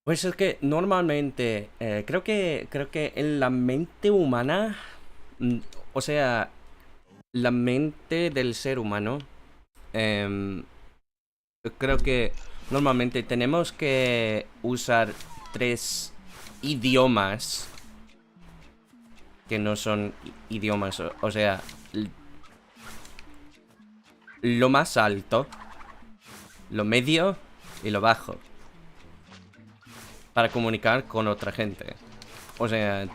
Pues es que normalmente creo que en la mente humana, mm, o sea, la mente del ser humano, em, creo que normalmente tenemos que usar 3 idiomas que no son idiomas, o sea, lo más alto, lo medio y lo bajo, para comunicar con otra gente. O sea,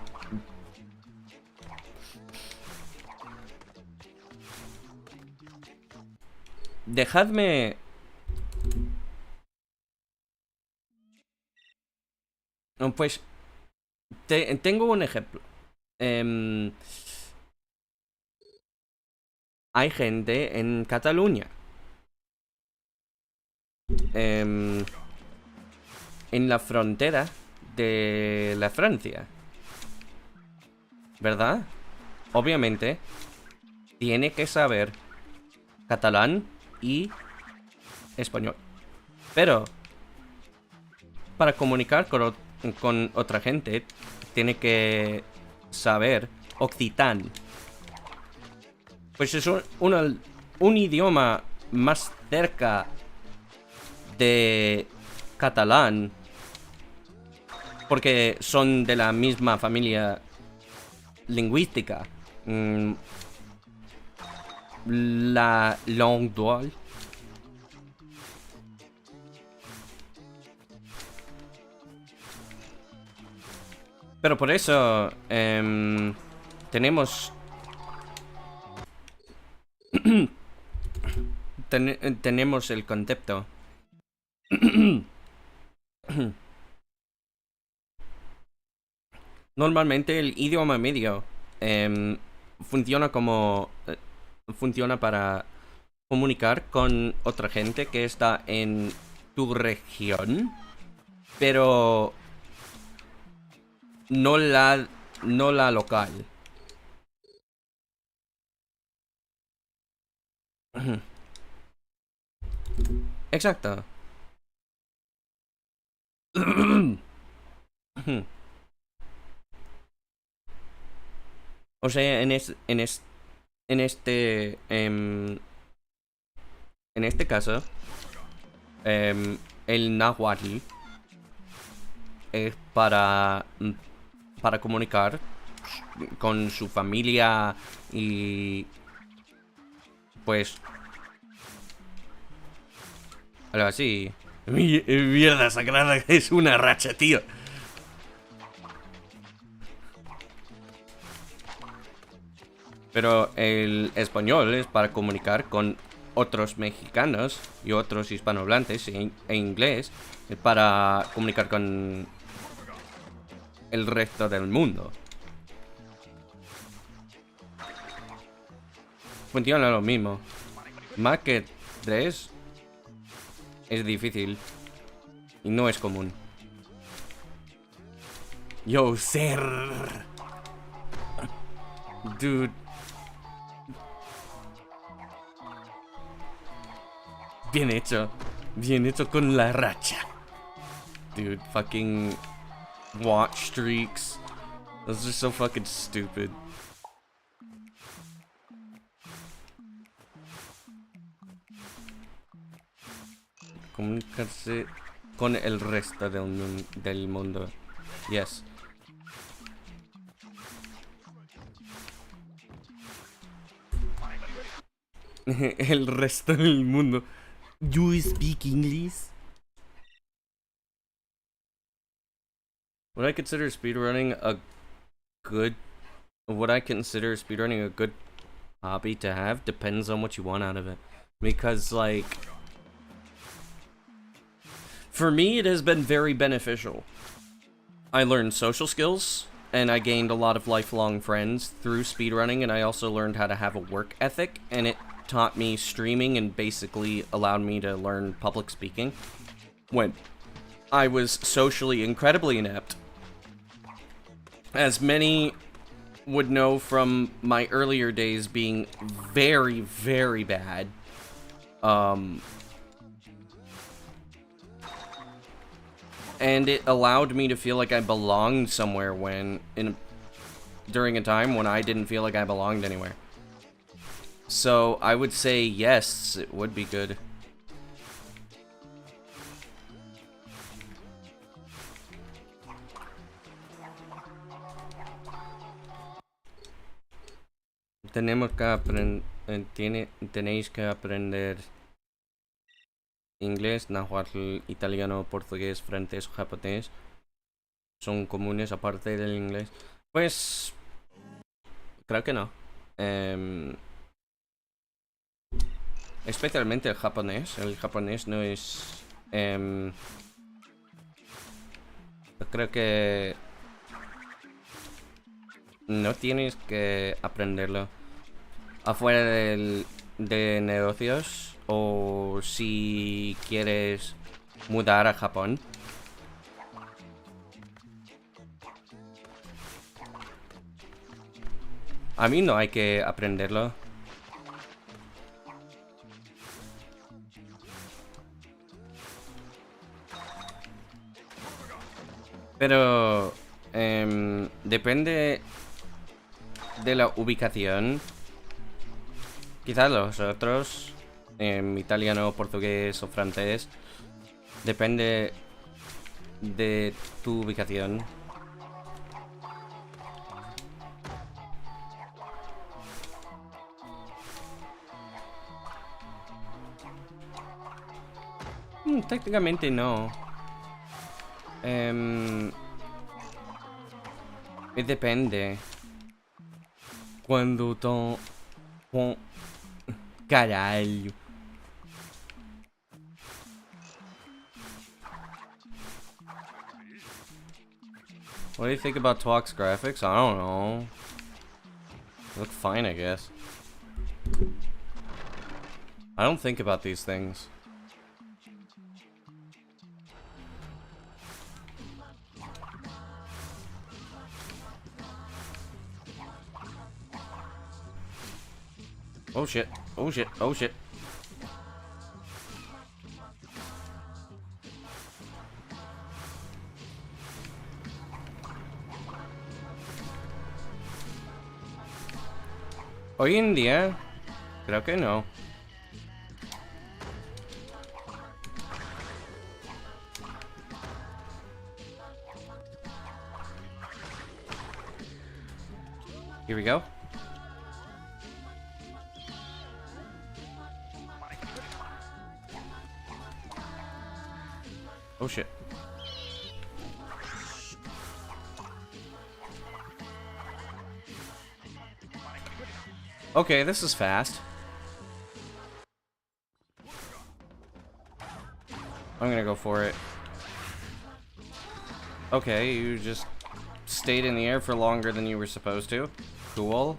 dejadme... Pues tengo un ejemplo. Em, Hay gente en Cataluña, em, en la frontera de la Francia, ¿verdad? Obviamente, tiene que saber catalán y español. Pero, para comunicar con otra gente, tiene que saber occitán. Pues es un idioma más cerca de catalán, porque son de la misma familia lingüística. La langue dual. Pero por eso tenemos tenemos el concepto. Normalmente el idioma medio funciona como... funciona para comunicar con otra gente que está en tu región, pero no la local. Exacto. O sea, en este caso, el náhuatl es para comunicar con su familia y pues algo así. Mierda sagrada, es una racha, tío. Pero el español es para comunicar con otros mexicanos y otros hispanohablantes e inglés es para comunicar con el resto del mundo. Funciona lo mismo. Más que 3 es difícil y no es común. Yo, ser. Dude. Bien hecho. Bien hecho con la racha. Dude, fucking watch streaks. Those are so fucking stupid. Comunicarse con el resto del mundo. Yes. El resto del mundo. You speak English? Would I consider speedrunning a good hobby to have? Depends on what you want out of it. Because, like, for me, it has been very beneficial. I learned social skills, and I gained a lot of lifelong friends through speedrunning, and I also learned how to have a work ethic, and it taught me streaming and basically allowed me to learn public speaking when I was socially incredibly inept. As many would know from my earlier days being very, very bad. And it allowed me to feel like I belonged somewhere during a time when I didn't feel like I belonged anywhere. So I would say yes, it would be good. Tenéis que aprender inglés, náhuatl, italiano, portugués, francés o japonés. Son comunes aparte del inglés. Pues creo que no. Especialmente el japonés. El japonés no es... creo que... no tienes que aprenderlo afuera de negocios o si quieres mudar a Japón. A mí no hay que aprenderlo. Pero depende de la ubicación. Quizás los otros, italiano, portugués o francés, depende de tu ubicación. Técnicamente no. Depende. Cuando caralho. What do you think about Twok's graphics? I don't know. They look fine, I guess. I don't think about these things. Oh shit. Oh shit. Oh shit. Hoy en día, creo que no. Here we go. Oh shit. Okay, this is fast. I'm gonna go for it. Okay, you just stayed in the air for longer than you were supposed to. Cool.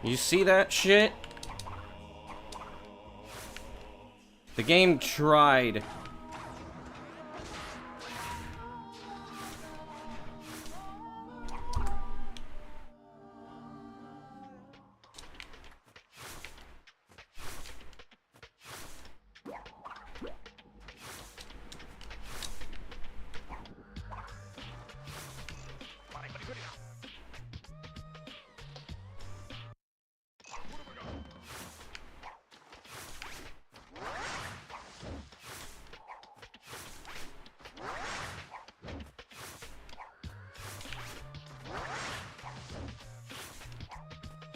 You see that shit? The game tried.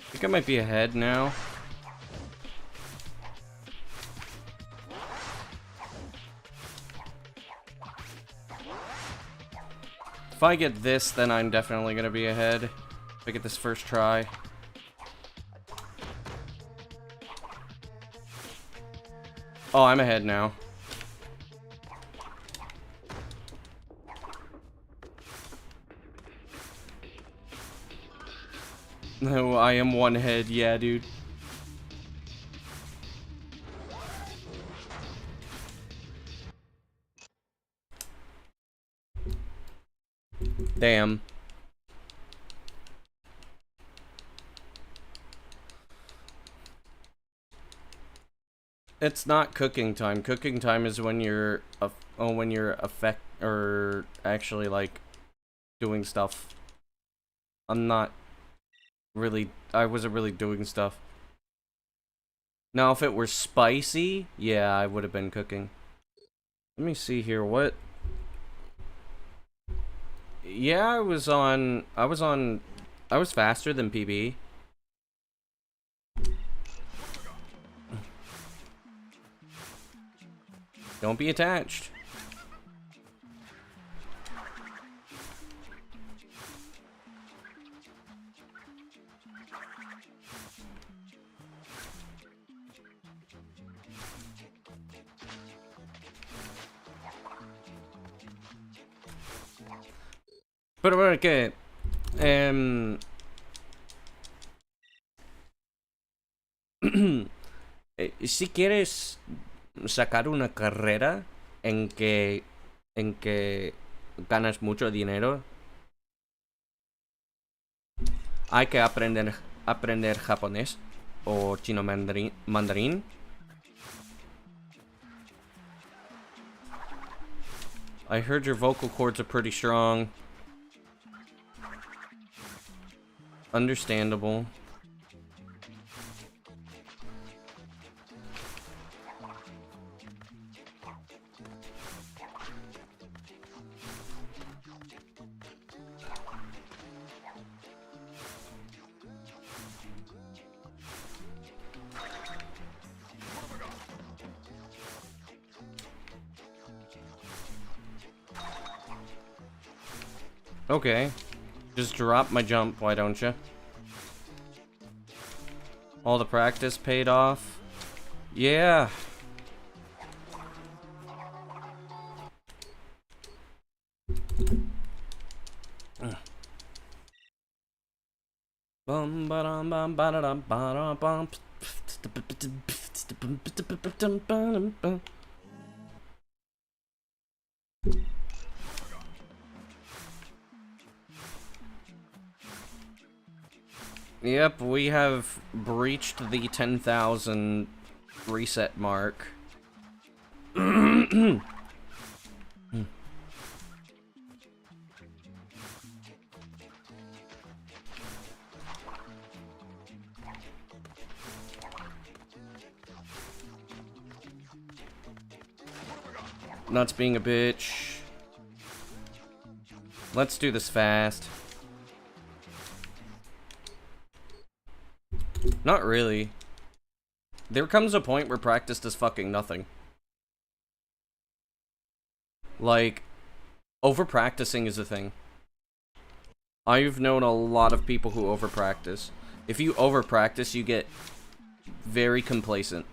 I think I might be ahead now. If I get this, then I'm definitely gonna be ahead. If I get this first try. Oh, I'm ahead now. No, I am one head, yeah, dude. Damn. It's not cooking time. Cooking time is when you're actually like doing stuff. I'm not really. I wasn't really doing stuff. Now, if it were spicy, yeah, I would have been cooking. Let me see here. What? Yeah, I was faster than PB. Don't be attached. Pero bueno, que si quieres sacar una carrera en que ganas mucho dinero, hay que aprender japonés o chino mandarín. I heard your vocal cords are pretty strong. Understandable. Okay. Just drop my jump, why don't you? All the practice paid off. Yeah. Bum ba dum bum ba da dum ba da bum. Yep, we have breached the 10,000 reset mark. Nuts being a bitch. Let's do this fast. Not really. There comes a point where practice does fucking nothing. Like, over-practicing is a thing. I've known a lot of people who over-practice. If you over-practice, you get very complacent.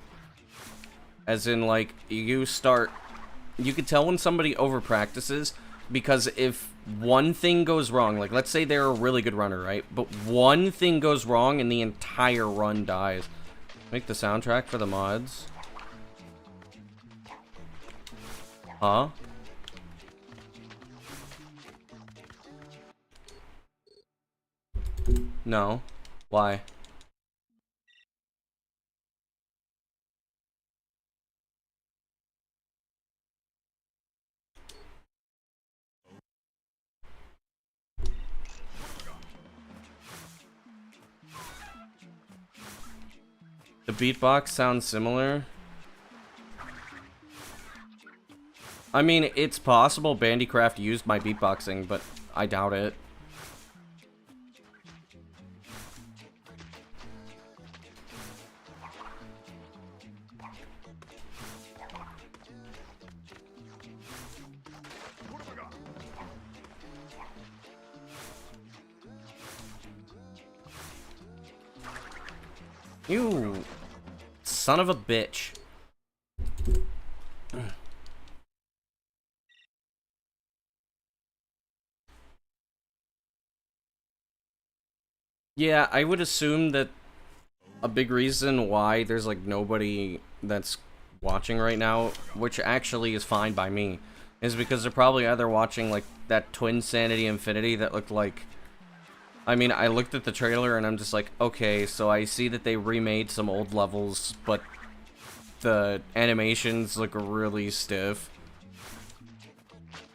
As in, like, you can tell when somebody over-practices, because if one thing goes wrong, like, let's say they're a really good runner, right? But one thing goes wrong and the entire run dies. Make the soundtrack for the mods. Huh? No. Why? The beatbox sounds similar. I mean, it's possible Bandycraft used my beatboxing, but I doubt it. You son of a bitch. Yeah, I would assume that a big reason why there's like nobody that's watching right now, which actually is fine by me, is because they're probably either watching like that Twinsanity Infinity that looked like, I mean, I looked at the trailer and I'm just like, okay, so I see that they remade some old levels, but the animations look really stiff.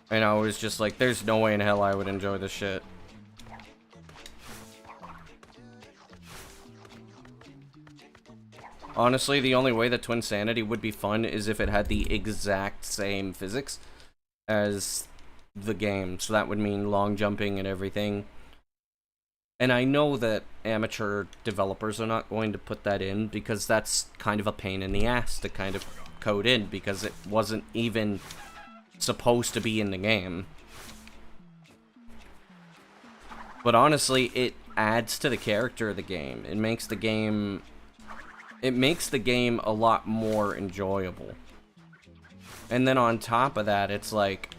And I was just like, there's no way in hell I would enjoy this shit. Honestly, the only way that Twinsanity would be fun is if it had the exact same physics as the game. So that would mean long jumping and everything. And I know that amateur developers are not going to put that in because that's kind of a pain in the ass to kind of code in because it wasn't even supposed to be in the game. But honestly, it adds to the character of the game. It makes the game a lot more enjoyable. And then on top of that, it's like,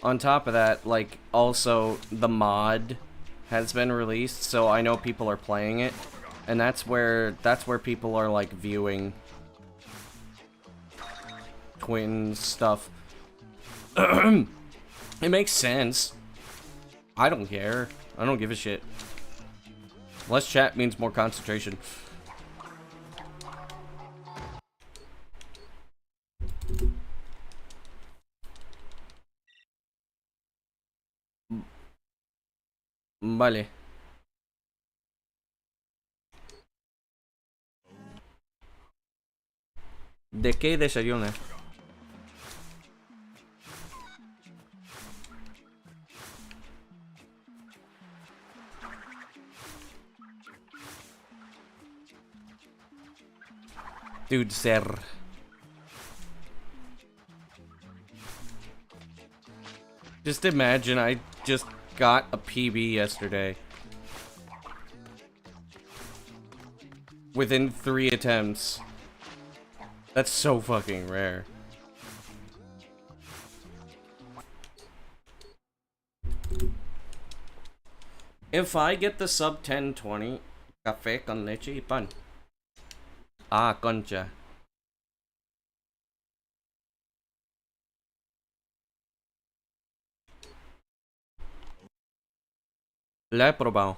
on top of that, like, also the mod has been released, so I know people are playing it, and that's where people are like viewing Twin stuff. It makes sense. I don't care. I don't give a shit. Less chat means more concentration. Vale. ¿De qué desayunas? Dude, sir. Just imagine I just got a PB yesterday. Within 3 attempts. That's so fucking rare. If I get the sub 1020, café con leche y pan. Ah, concha. La he probado.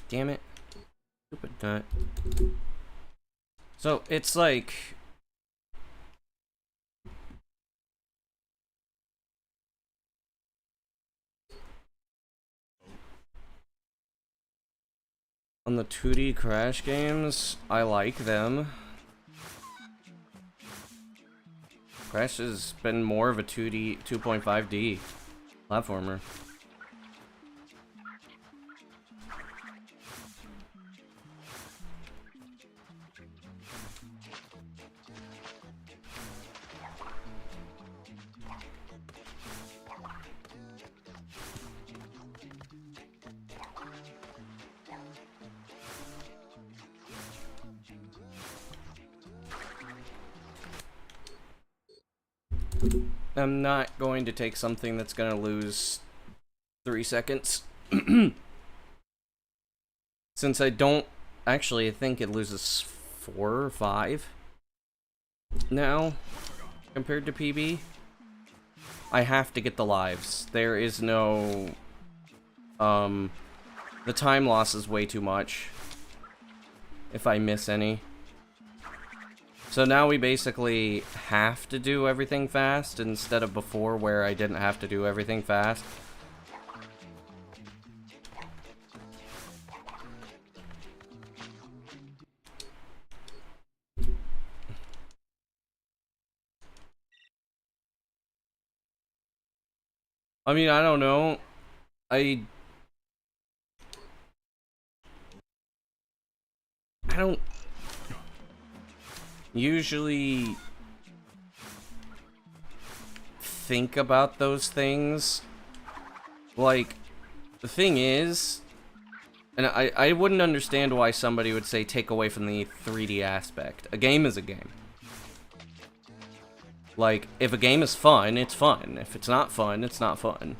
Damn it. Stupid nut. So, it's like... on the 2D Crash games, I like them. Crash has been more of a 2D, 2.5D platformer. I'm not going to take something that's gonna lose 3 seconds. Since I don't... Actually, I think it loses 4 or 5 now, compared to PB. I have to get the lives. There is no... the time loss is way too much if I miss any. So now we basically have to do everything fast instead of before where I didn't have to do everything fast. I mean, I don't know. I don't usually think about those things. Like, the thing is, and I wouldn't understand why somebody would say take away from the 3D aspect. A game is a game. Like, if a game is fun, it's fun. If it's not fun, it's not fun.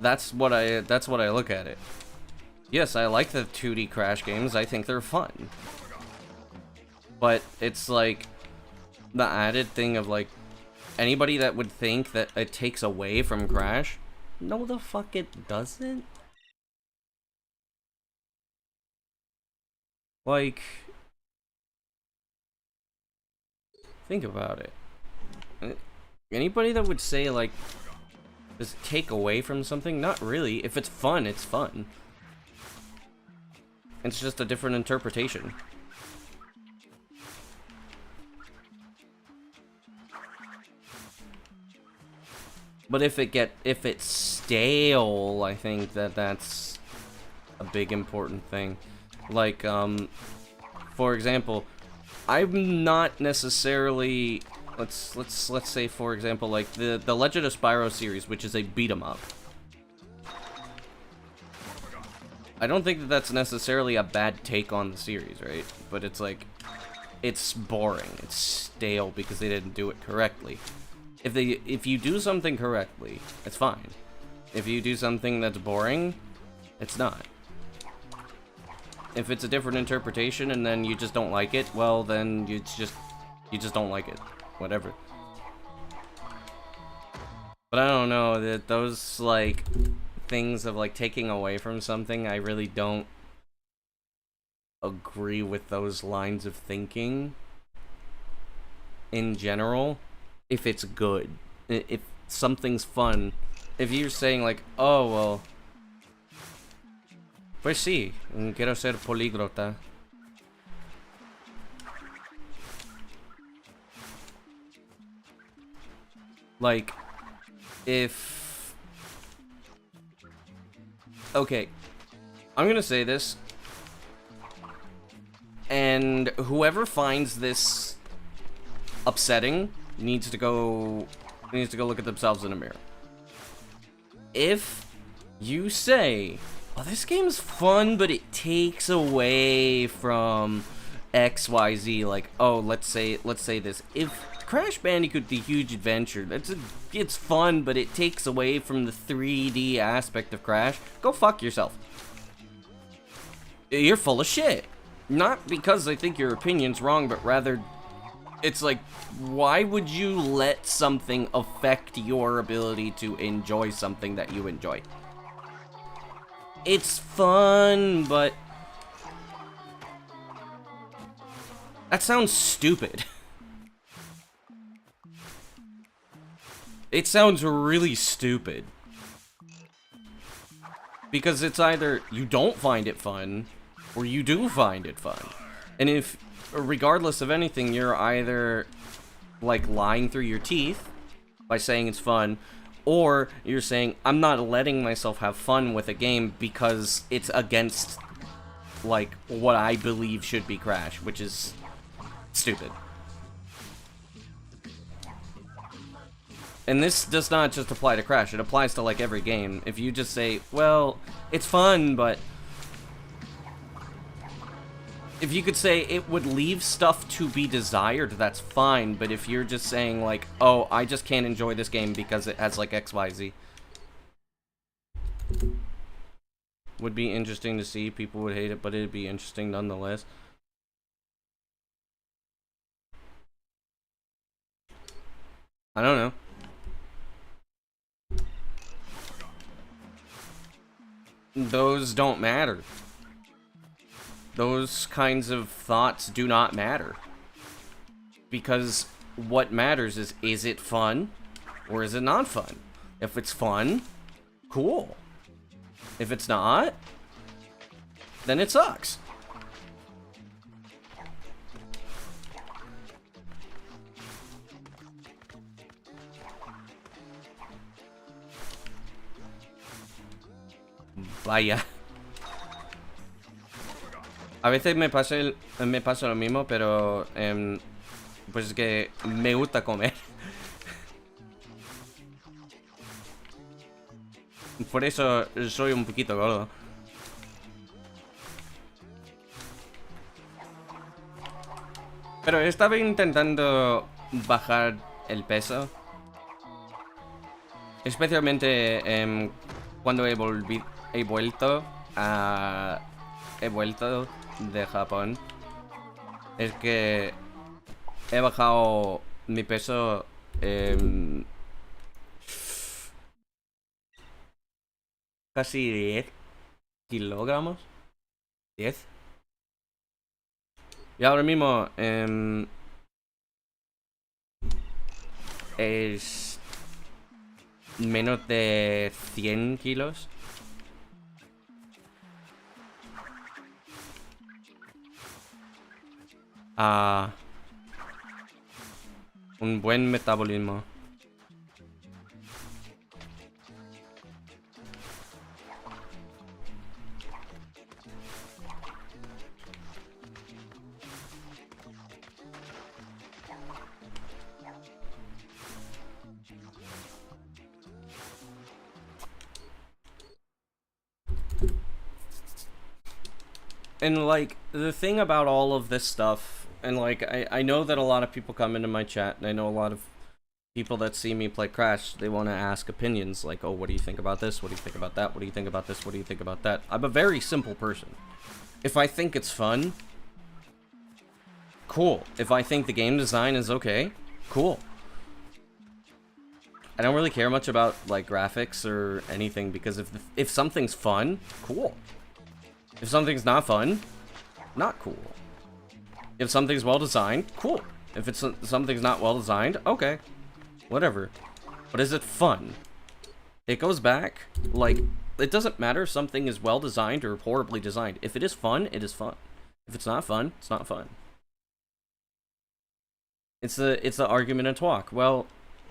That's what I look at it. Yes, I like the 2D Crash games. I think they're fun. But it's like the added thing of like anybody that would think that it takes away from Crash, no the fuck it doesn't. Like, think about it. Anybody that would say like, does it take away from something? Not really. If it's fun, it's fun. It's just a different interpretation. But if it's stale, I think that's a big important thing. Like, for example, I'm not necessarily, let's say, for example, like the Legend of Spyro series, which is a beat 'em up. I don't think that that's necessarily a bad take on the series, right? But it's like, it's boring, it's stale because they didn't do it correctly. If you do something correctly, it's fine. If you do something that's boring, it's not. If it's a different interpretation and then you just don't like it, well then you just don't like it. Whatever. But I don't know, that those like things of like taking away from something, I really don't agree with those lines of thinking in general. If it's good, if something's fun, if you're saying like, oh well, pues sí, quiero ser políglota. Like, if, okay, I'm gonna say this, and whoever finds this upsetting needs to go look at themselves in a mirror. If you say, oh, this game's fun, but it takes away from XYZ, like, oh, let's say this. If Crash Bandicoot The Huge Adventure, it's fun, but it takes away from the 3D aspect of Crash, go fuck yourself. You're full of shit. Not because I think your opinion's wrong, but rather, it's like, why would you let something affect your ability to enjoy something that you enjoy? It's fun, but that sounds stupid. It sounds really stupid. Because it's either you don't find it fun, or you do find it fun. And if, regardless of anything, you're either like lying through your teeth by saying it's fun, or you're saying I'm not letting myself have fun with a game because it's against like what I believe should be Crash, which is stupid. And this does not just apply to Crash, it applies to like every game. If you just say, well, it's fun, but if you could say it would leave stuff to be desired, that's fine. But if you're just saying like, oh, I just can't enjoy this game because it has like XYZ. Would be interesting to see. People would hate it, but it'd be interesting nonetheless. I don't know. Those don't matter. Those kinds of thoughts do not matter. Because what matters is it fun or is it not fun? If it's fun, cool. If it's not, then it sucks. Vaya. A veces me pasa lo mismo, pero pues es que me gusta comer. Por eso soy un poquito gordo. Pero estaba intentando bajar el peso. Especialmente cuando he vuelto de Japón. Es que he bajado mi peso casi 10 kilogramos. 10. Y ahora mismo es menos de 100 kilos. Un buen metabolismo. And, like, the thing about all of this stuff, and, like, I know that a lot of people come into my chat, and I know a lot of people that see me play Crash, they want to ask opinions, like, oh, what do you think about this? What do you think about that? What do you think about this? What do you think about that? I'm a very simple person. If I think it's fun, cool. If I think the game design is okay, cool. I don't really care much about, like, graphics or anything, because if something's fun, cool. If something's not fun, not cool. If something's well designed, cool. If something's not well designed, okay. Whatever. But is it fun? It goes back, like, it doesn't matter if something is well designed or horribly designed. If it is fun, it is fun. If it's not fun, it's not fun. It's the argument of talk. Well,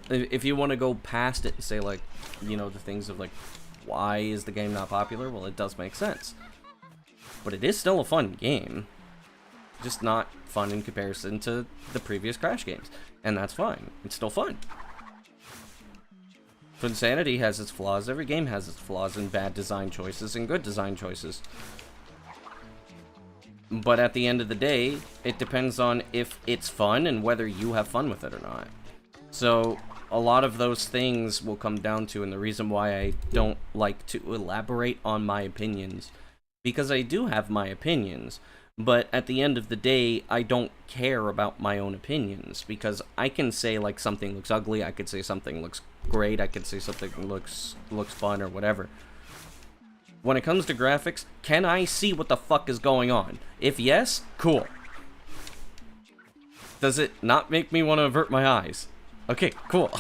if you want to go past it and say, like, you know, the things of, like, why is the game not popular? Well, it does make sense. But it is still a fun game. Just not fun in comparison to the previous Crash games. And that's fine. It's still fun. Twinsanity has its flaws. Every game has its flaws and bad design choices and good design choices. But at the end of the day, it depends on if it's fun and whether you have fun with it or not. So, a lot of those things will come down to, and the reason why I don't like to elaborate on my opinions, because I do have my opinions, but at the end of the day, I don't care about my own opinions, because I can say, like, something looks ugly, I could say something looks great, I could say something looks fun or whatever. When it comes to graphics, can I see what the fuck is going on? If yes, cool. Does it not make me want to avert my eyes? Okay, cool.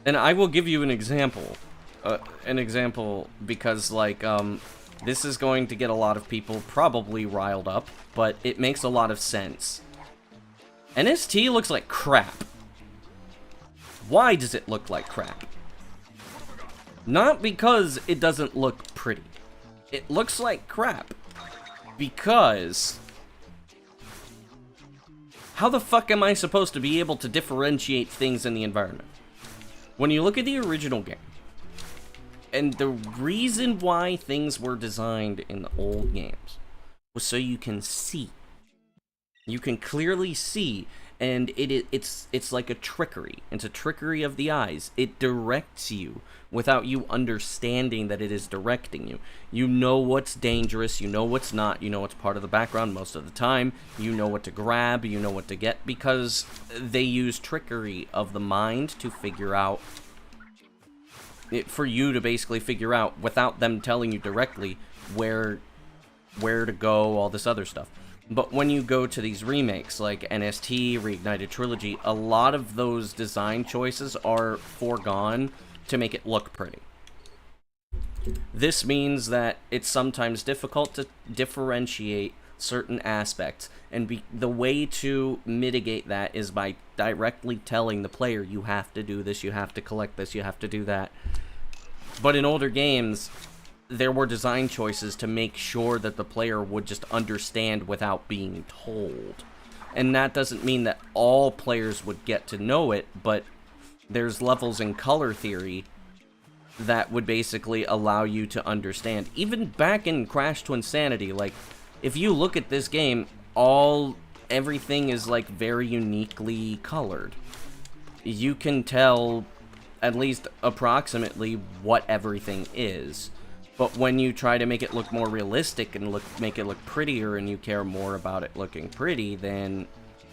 And I will give you an example. Because, like, this is going to get a lot of people probably riled up, but it makes a lot of sense. NST looks like crap. Why does it look like crap? Not because it doesn't look pretty. It looks like crap because how the fuck am I supposed to be able to differentiate things in the environment? When you look at the original game, and the reason why things were designed in the old games was so you can see. You can clearly see, and it's like a trickery. It's a trickery of the eyes. It directs you without you understanding that it is directing you. You know what's dangerous, you know what's not, you know what's part of the background most of the time, you know what to grab, you know what to get, because they use trickery of the mind to figure out, for you to basically figure out, without them telling you directly, where to go, all this other stuff. But when you go to these remakes, like NST, Reignited Trilogy, a lot of those design choices are foregone to make it look pretty. This means that it's sometimes difficult to differentiate certain aspects, and the way to mitigate that is by directly telling the player, you have to do this, you have to collect this, you have to do that. But in older games, there were design choices to make sure that the player would just understand without being told. And that doesn't mean that all players would get to know it, but there's levels in color theory that would basically allow you to understand. Even back in Crash Twinsanity, like, if you look at this game, everything is, like, very uniquely colored. You can tell, at least approximately, what everything is. But when you try to make it look more realistic and make it look prettier, and you care more about it looking pretty than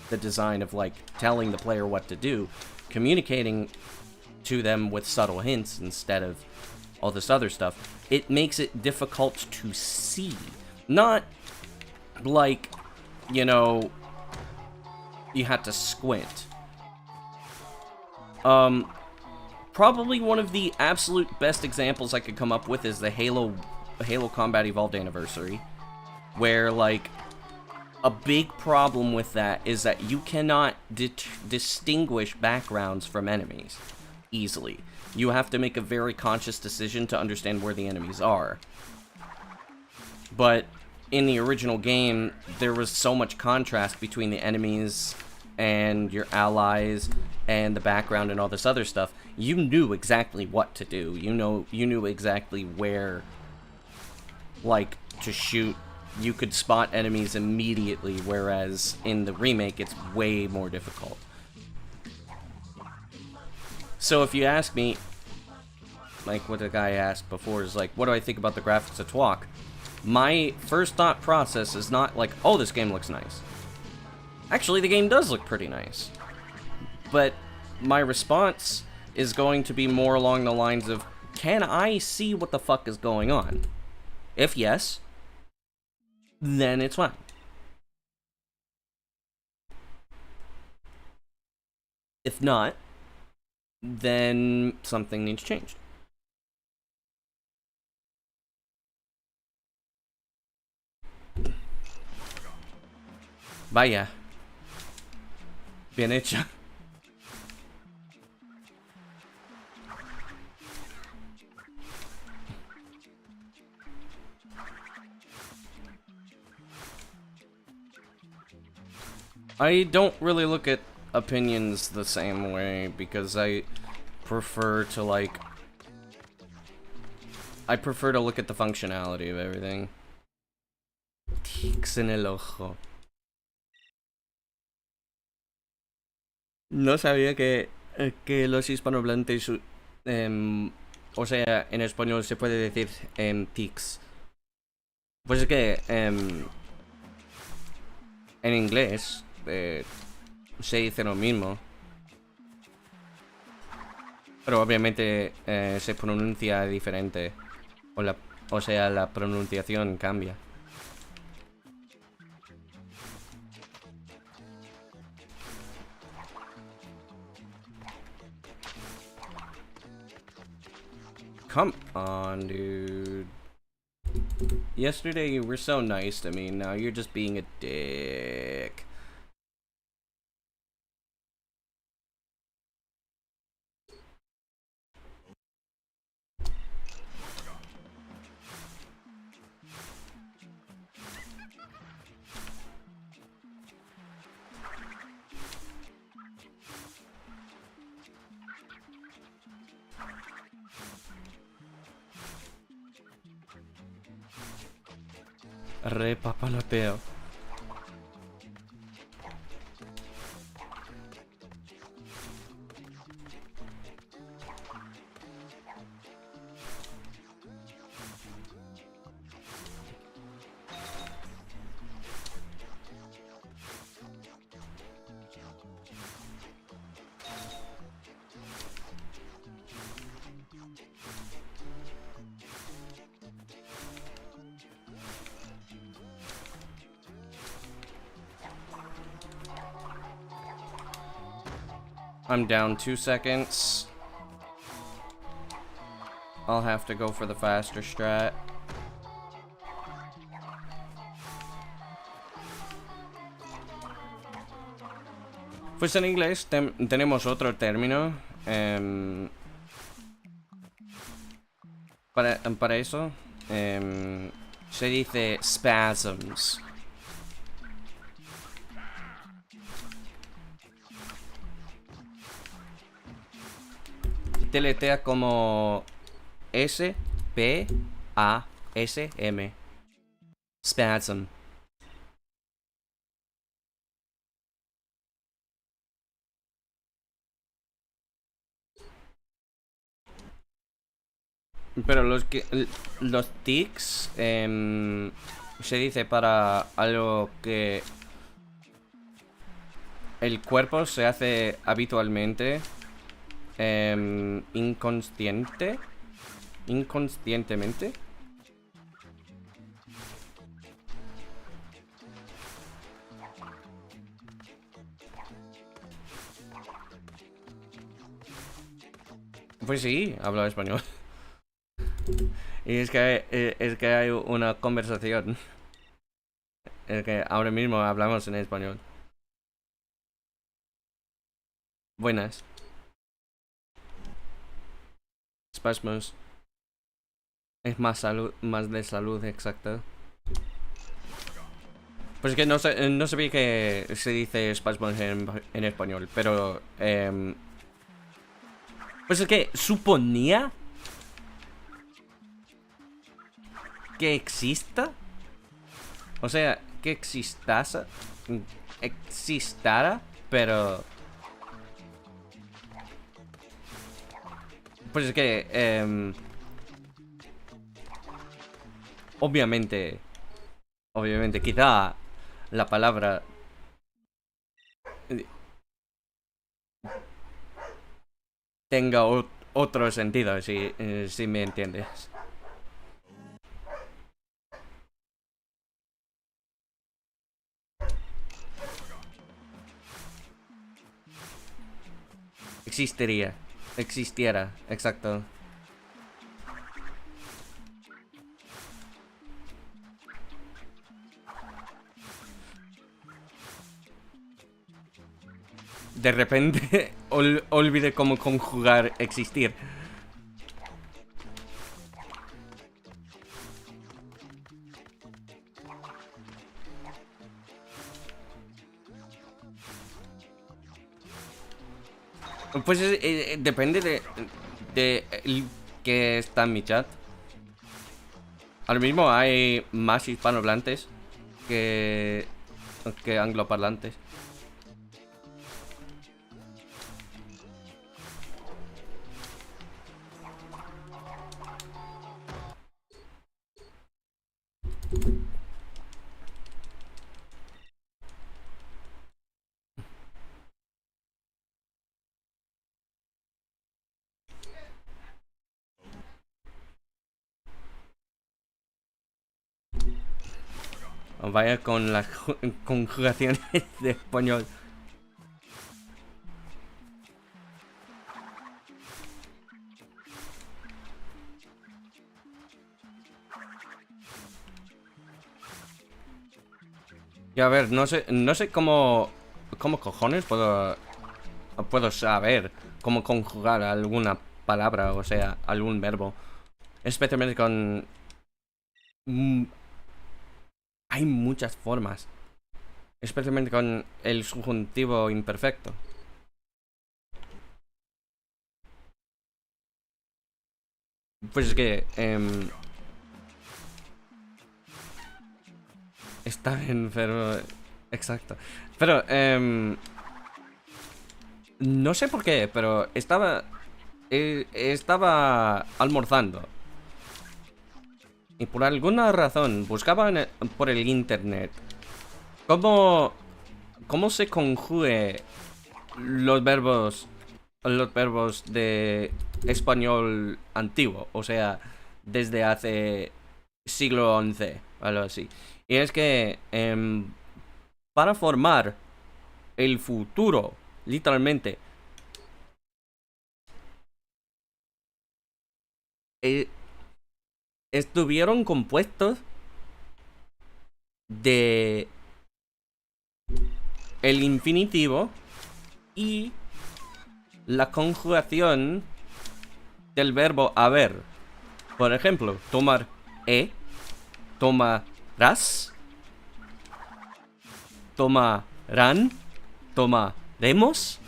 the design of, like, telling the player what to do, communicating to them with subtle hints instead of all this other stuff, it makes it difficult to see. Not like, you know, you had to squint. Probably one of the absolute best examples I could come up with is the Halo Combat Evolved Anniversary, where, like, a big problem with that is that you cannot distinguish backgrounds from enemies easily. You have to make a very conscious decision to understand where the enemies are. But in the original game, there was so much contrast between the enemies and your allies and the background and all this other stuff. You knew exactly what to do. You knew exactly where, like, to shoot. You could spot enemies immediately, whereas in the remake, it's way more difficult. So if you ask me, like what the guy asked before, is like, what do I think about the graphics of TWAC? My first thought process is not like, oh, this game looks nice. Actually, the game does look pretty nice. But my response is going to be more along the lines of, can I see what the fuck is going on? If yes, then it's fine. If not, then something needs changed. Vaya. Bien hecha. I don't really look at opinions the same way, because I prefer to, like, look at the functionality of everything. Tics en el ojo. No sabía que los hispanohablantes, o sea, en español se puede decir tics. Pues es que en inglés se dice lo mismo, pero obviamente se pronuncia diferente, o sea, la pronunciación cambia. Come on, dude. Yesterday you were so nice to me, now you're just being a dick. Re papaloteo. I'm down 2 seconds. I'll have to go for the faster strat. Pues en inglés tenemos otro término para eso. Se dice spasms. Teletea como S-P-A-S-M. Spasm. Pero los tics se dice para algo que el cuerpo se hace habitualmente inconscientemente. Pues sí, hablo español. Y es que hay una conversación. Es que ahora mismo hablamos en español. Buenas. Spasmos. Es más salud, más de salud, exacto. Pues es que no sabía que se dice spasmos en español, pero pues es que suponía que exista. O sea, que existara, pero pues es que obviamente, quizá la palabra tenga otro sentido, si me entiendes. Existiera, exacto. De repente olvidé cómo conjugar existir. Pues depende de que está en mi chat. Ahora mismo hay más hispanohablantes que angloparlantes. Vaya con las conjugaciones de español. Y a ver, no sé cómo cojones puedo saber cómo conjugar alguna palabra, o sea, algún verbo. Especialmente con hay muchas formas. Especialmente con el subjuntivo imperfecto. Pues es que está enfermo. Exacto. Pero no sé por qué, pero estaba almorzando. Y por alguna razón buscaba por el internet cómo se conjugue los verbos de español antiguo, o sea, desde hace siglo XI, algo así. Y es que para formar el futuro, literalmente, estuvieron compuestos de el infinitivo y la conjugación del verbo haber. Por ejemplo, tomar tomarás, tomarán, tomaremos.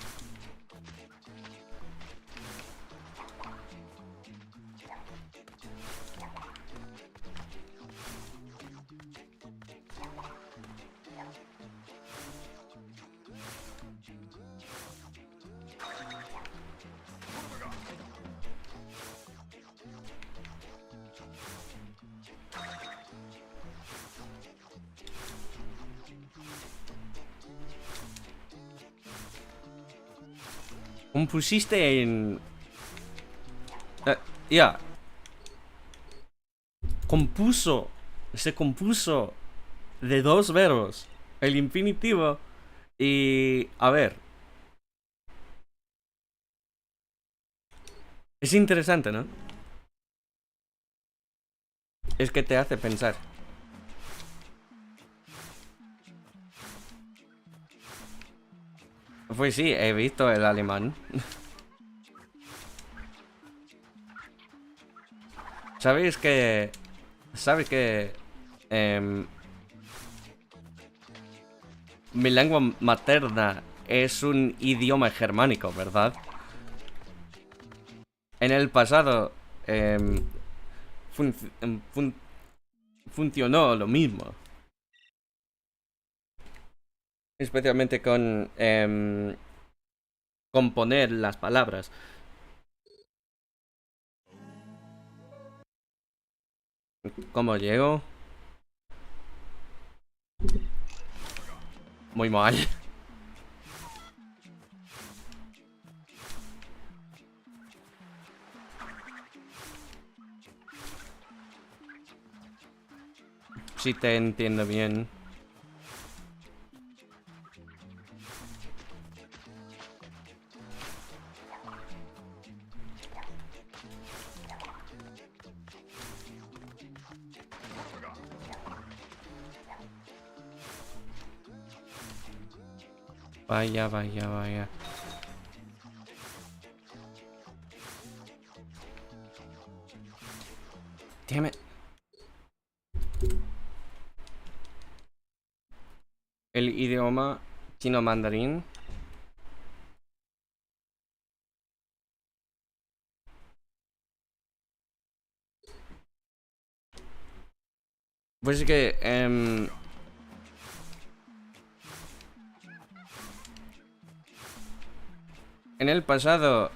Compusiste en... ya. Se compuso de dos verbos. El infinitivo y... A ver. Es interesante, ¿no? Es que te hace pensar. Pues sí, he visto el alemán. ¿Sabéis que... ¿Sabes que... mi lengua materna es un idioma germánico, ¿verdad? En el pasado... funcionó lo mismo. Especialmente con... componer las palabras. ¿Cómo llego? Muy mal. Si te entiendo bien. Vaya, vaya, vaya. Damn it. El idioma chino mandarín. Pues es que en el pasado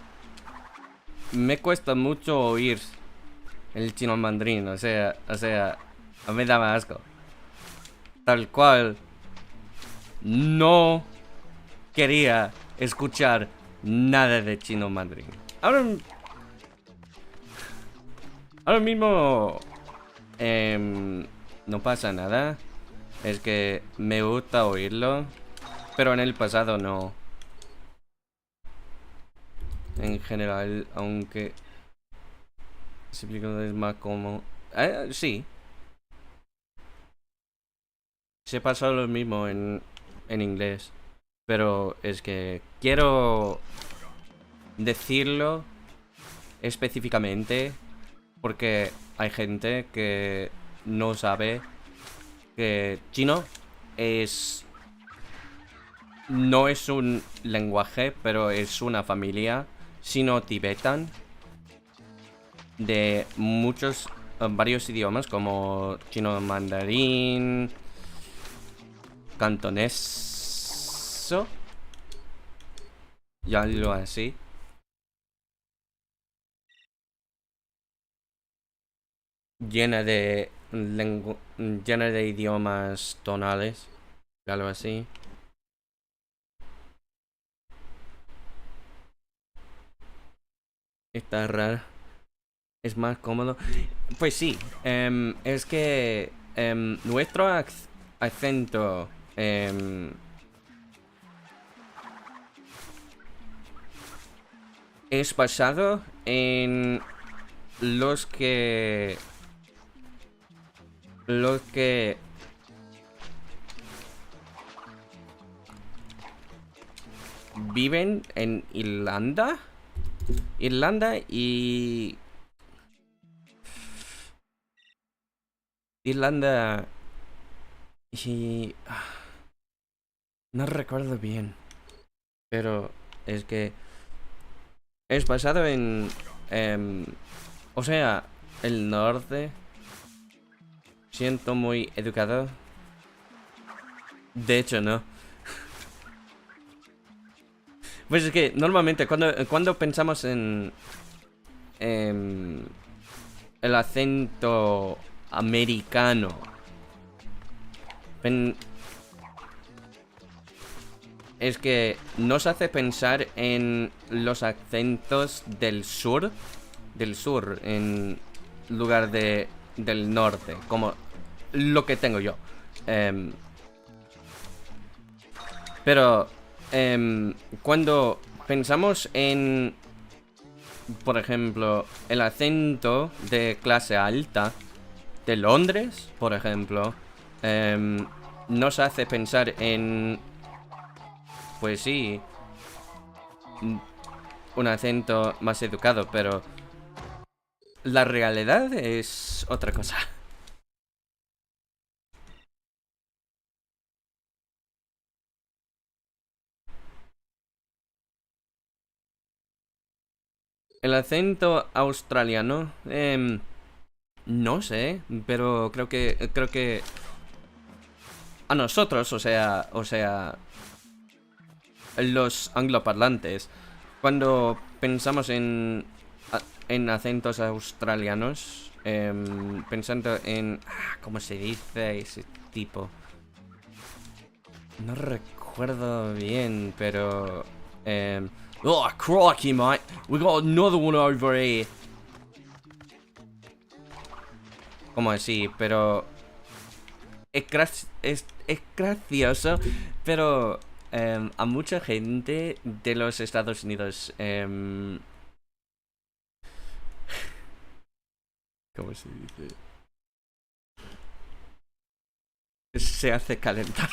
me cuesta mucho oír el chino mandarín, o sea, a mí me daba asco. Tal cual, no quería escuchar nada de chino mandarín. Ahora mismo no pasa nada. Es que me gusta oírlo, pero en el pasado no. En general, aunque es más como... sí. Se pasa lo mismo en inglés. Pero es que quiero decirlo específicamente porque hay gente que no sabe que chino no es un lenguaje, pero es una familia sino-tibetan de varios idiomas como chino mandarín, cantoneso y algo así. Llena de idiomas tonales, algo así. Está raro. Es más cómodo. Pues sí, es que nuestro acento es basado en los que viven en Irlanda. Irlanda y... Irlanda... Y... No recuerdo bien. Pero es que... Es basado en... o sea, el norte. Siento muy educado. De hecho, no. Pues es que normalmente cuando pensamos en... el acento americano. Es que nos hace pensar en los acentos del sur. En lugar del norte. Como lo que tengo yo. Pero cuando pensamos en, por ejemplo, el acento de clase alta de Londres, por ejemplo, nos hace pensar en, pues sí, un acento más educado, pero la realidad es otra cosa. El acento australiano, no sé, pero creo que a nosotros, o sea, los angloparlantes, cuando pensamos en acentos australianos, pensando en, ¿cómo se dice ese tipo? No recuerdo bien, pero oh, crikey, mate. We got another one over here. Como así, pero es gracioso, pero a mucha gente de los Estados Unidos, ¿cómo se dice? Se hace calentar.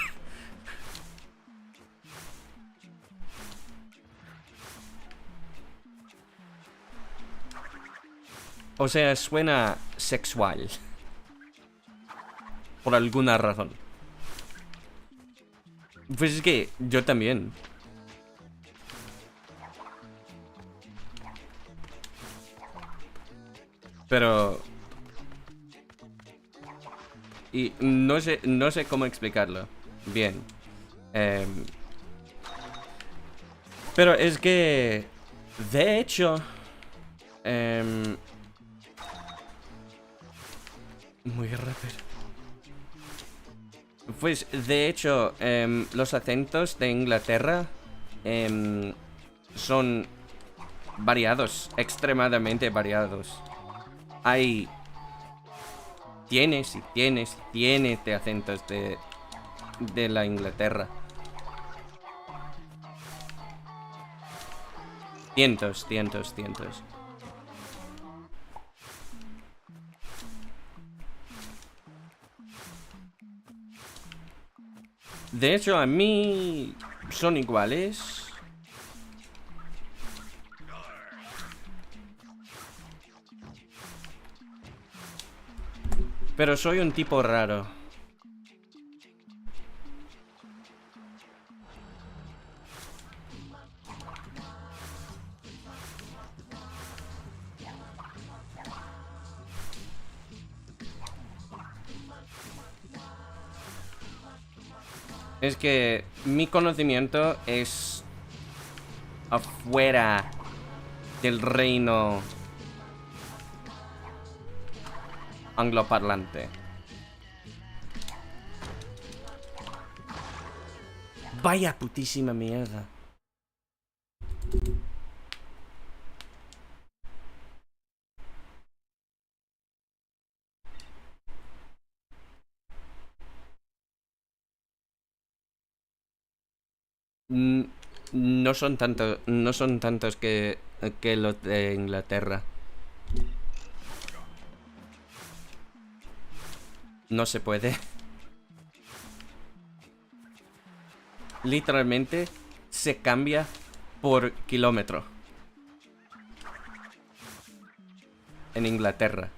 O sea, suena sexual. Por alguna razón. Pues es que yo también. Pero... Y no sé cómo explicarlo. Bien. Pero es que... De hecho... muy rápido. Pues de hecho, los acentos de Inglaterra son variados, extremadamente variados. Hay tienes de acentos de la Inglaterra. Cientos. De hecho, a mí son iguales. Pero soy un tipo raro. Es que mi conocimiento es afuera del reino angloparlante. Vaya putísima mierda. No son tantos que los de Inglaterra. No se puede. Literalmente se cambia por kilómetro. En Inglaterra.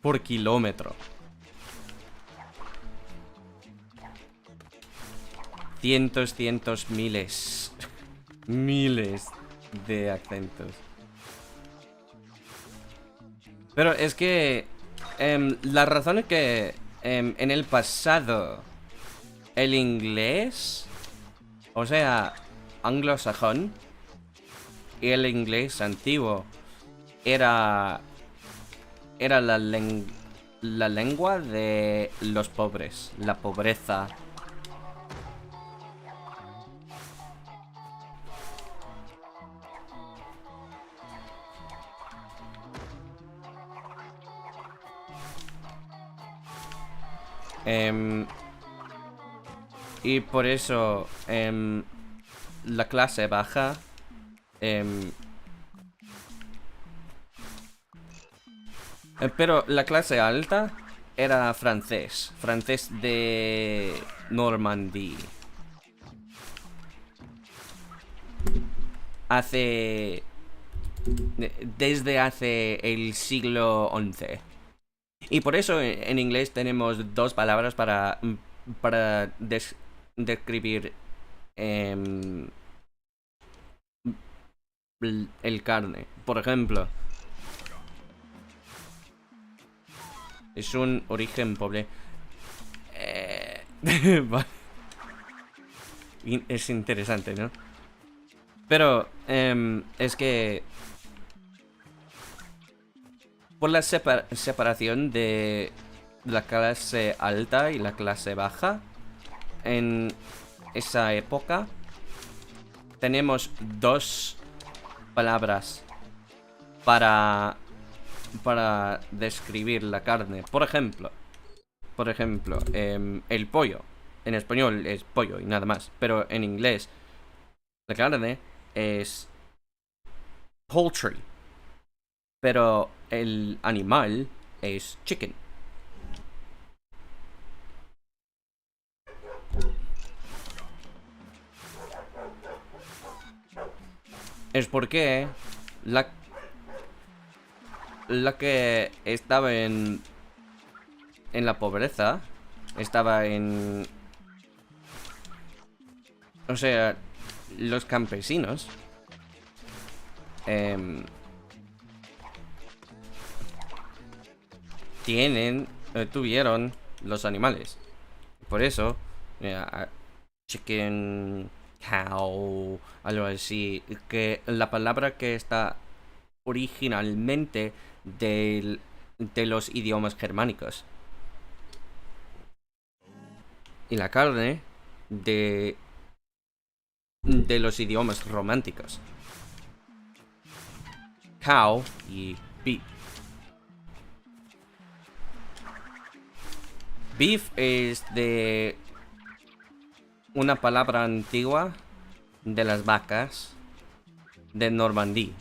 Por kilómetro. Cientos, miles. Miles de acentos. Pero es que la razón es que en el pasado el inglés, o sea, anglosajón, y el inglés antiguo era la lengua de los pobres, la pobreza. Y por eso la clase baja pero la clase alta era francés de Normandía. Desde hace el siglo XI. Y por eso en inglés tenemos dos palabras para describir el carne. Por ejemplo, es un origen pobre. Es interesante, ¿no? Pero es que por la separación de la clase alta y la clase baja en esa época, tenemos dos palabras para describir la carne. Por ejemplo, el pollo. En español es pollo y nada más. Pero en inglés, la carne es poultry. Pero el animal es chicken. Es porque la que estaba en la pobreza, estaba en... O sea, los campesinos tuvieron los animales. Por eso, chicken, cow, algo así, que la palabra que está originalmente de los idiomas germánicos. Y la carne de los idiomas románticos. Cow y beef. Beef es de una palabra antigua de las vacas de Normandía.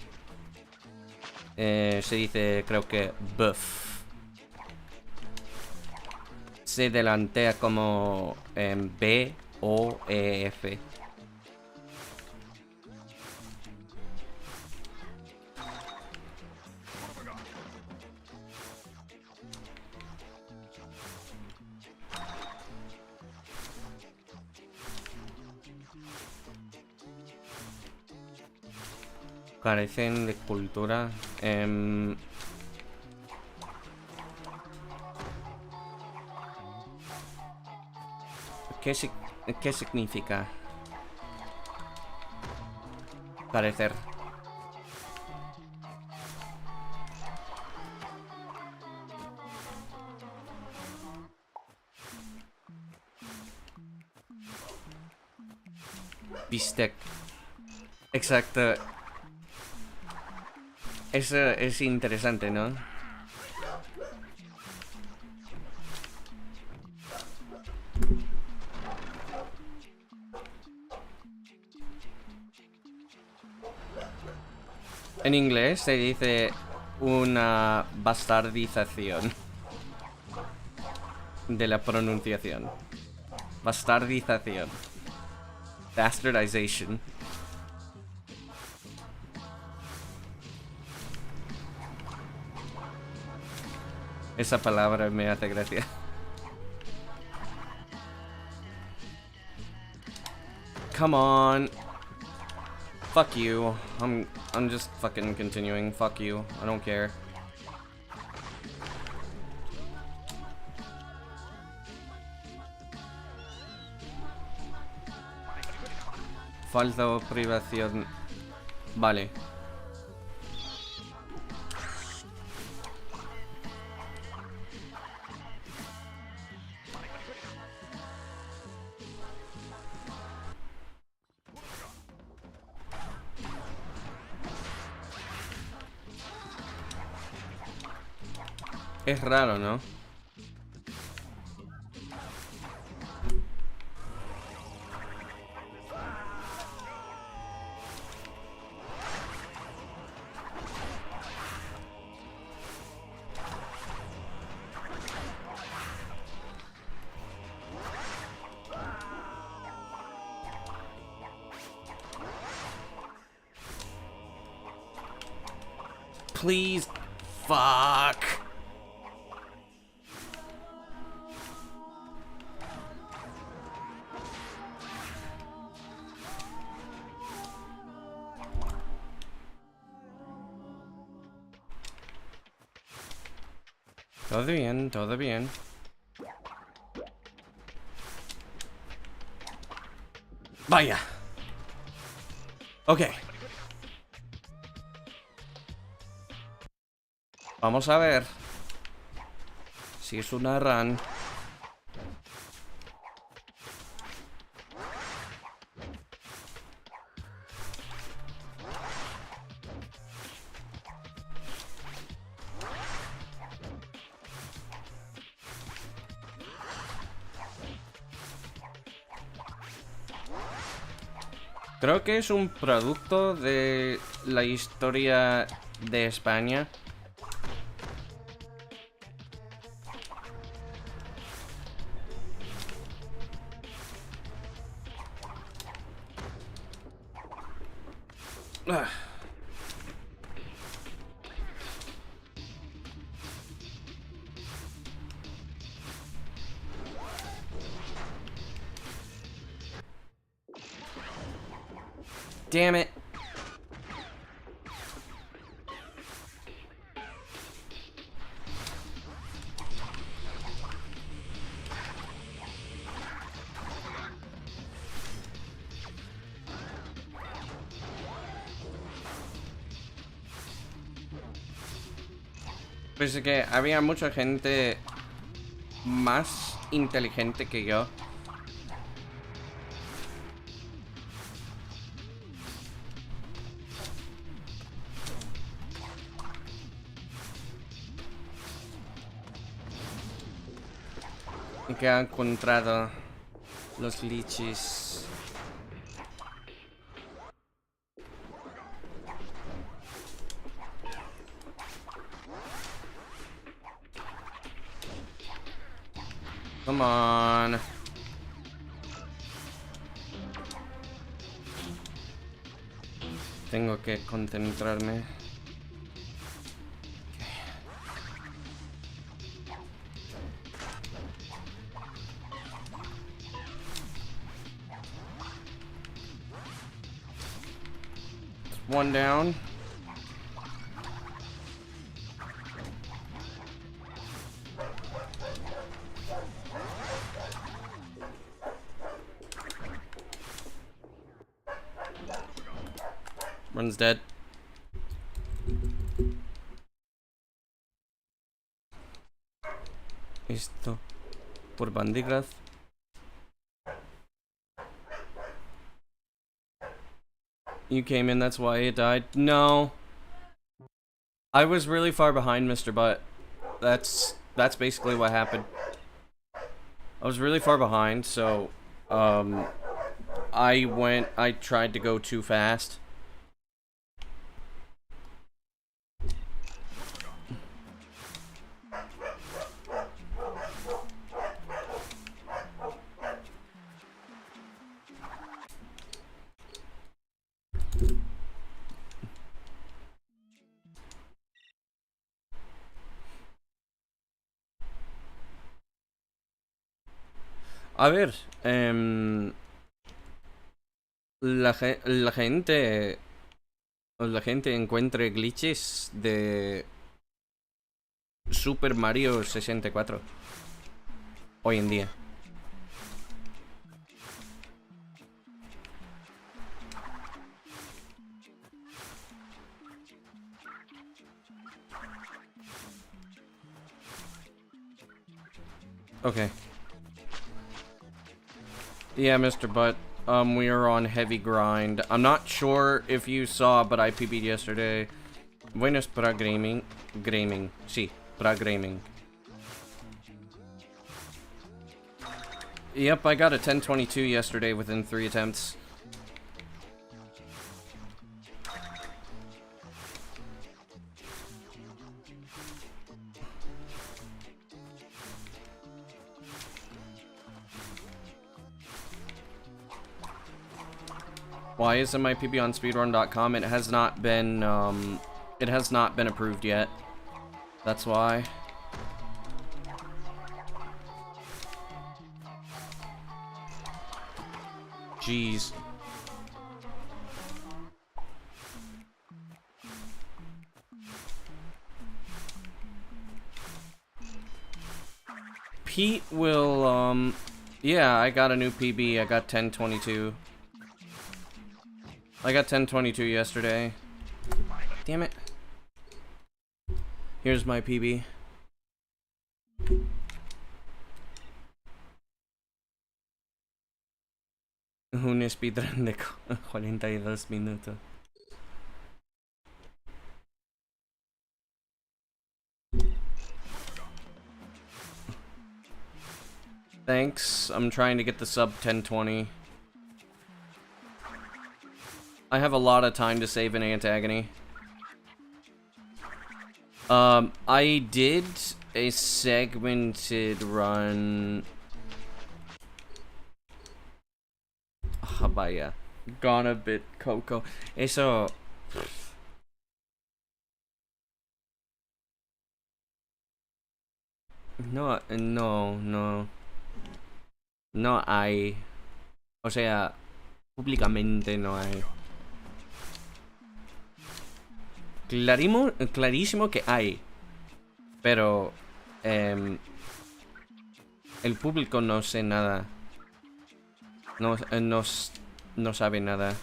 Se dice, creo que, buff. Se delantea como B-O-E-F. Carecen de cultura. ¿Qué significa carecer? Bistec. Exacto. Eso es interesante, ¿no? En inglés se dice una bastardización de la pronunciación. Bastardización. Bastardization. Esa palabra me hace gracia. Come on. Fuck you. I'm just fucking continuing. Fuck you. I don't care. Falta o privación. Vale. Es raro, ¿no? Please. Fuck. Todo bien, todo bien. Vaya. Ok. Vamos a ver si es una run. Creo que es un producto de la historia de España. Ah. Damn it. Pensé que había mucha gente más inteligente que yo. Y que ha encontrado los lichis. Come on. Tengo que concentrarme. One down. One's dead. Esto por bandigas. You came in, that's why it died. No. I was really far behind, Mr. Butt. That's basically what happened. I was really far behind, so I tried to go too fast. A ver, la gente... La gente encuentre glitches de Super Mario 64 hoy en día. Okay. Yeah, Mr. Butt. We are on heavy grind. I'm not sure if you saw, but I PB'd yesterday. Buenos para gaming. Gaming. Sí, para gaming. Yep, I got a 1022 yesterday within 3 attempts. Why isn't my PB on speedrun.com? It has not been approved yet. That's why. Jeez. Pete will, yeah, I got a new PB. I got 1022. I got 1022 yesterday. Damn it. Here's my PB. Un speedrun de 42 minutos. Thanks. I'm trying to get the sub 1020. I have a lot of time to save in Antagony. I did a segmented run. Vaya. Gonna bit Coco. Eso. No, no. No hay. O sea, públicamente no hay. Clarísimo que hay. Pero el público no sé nada. No sabe nada.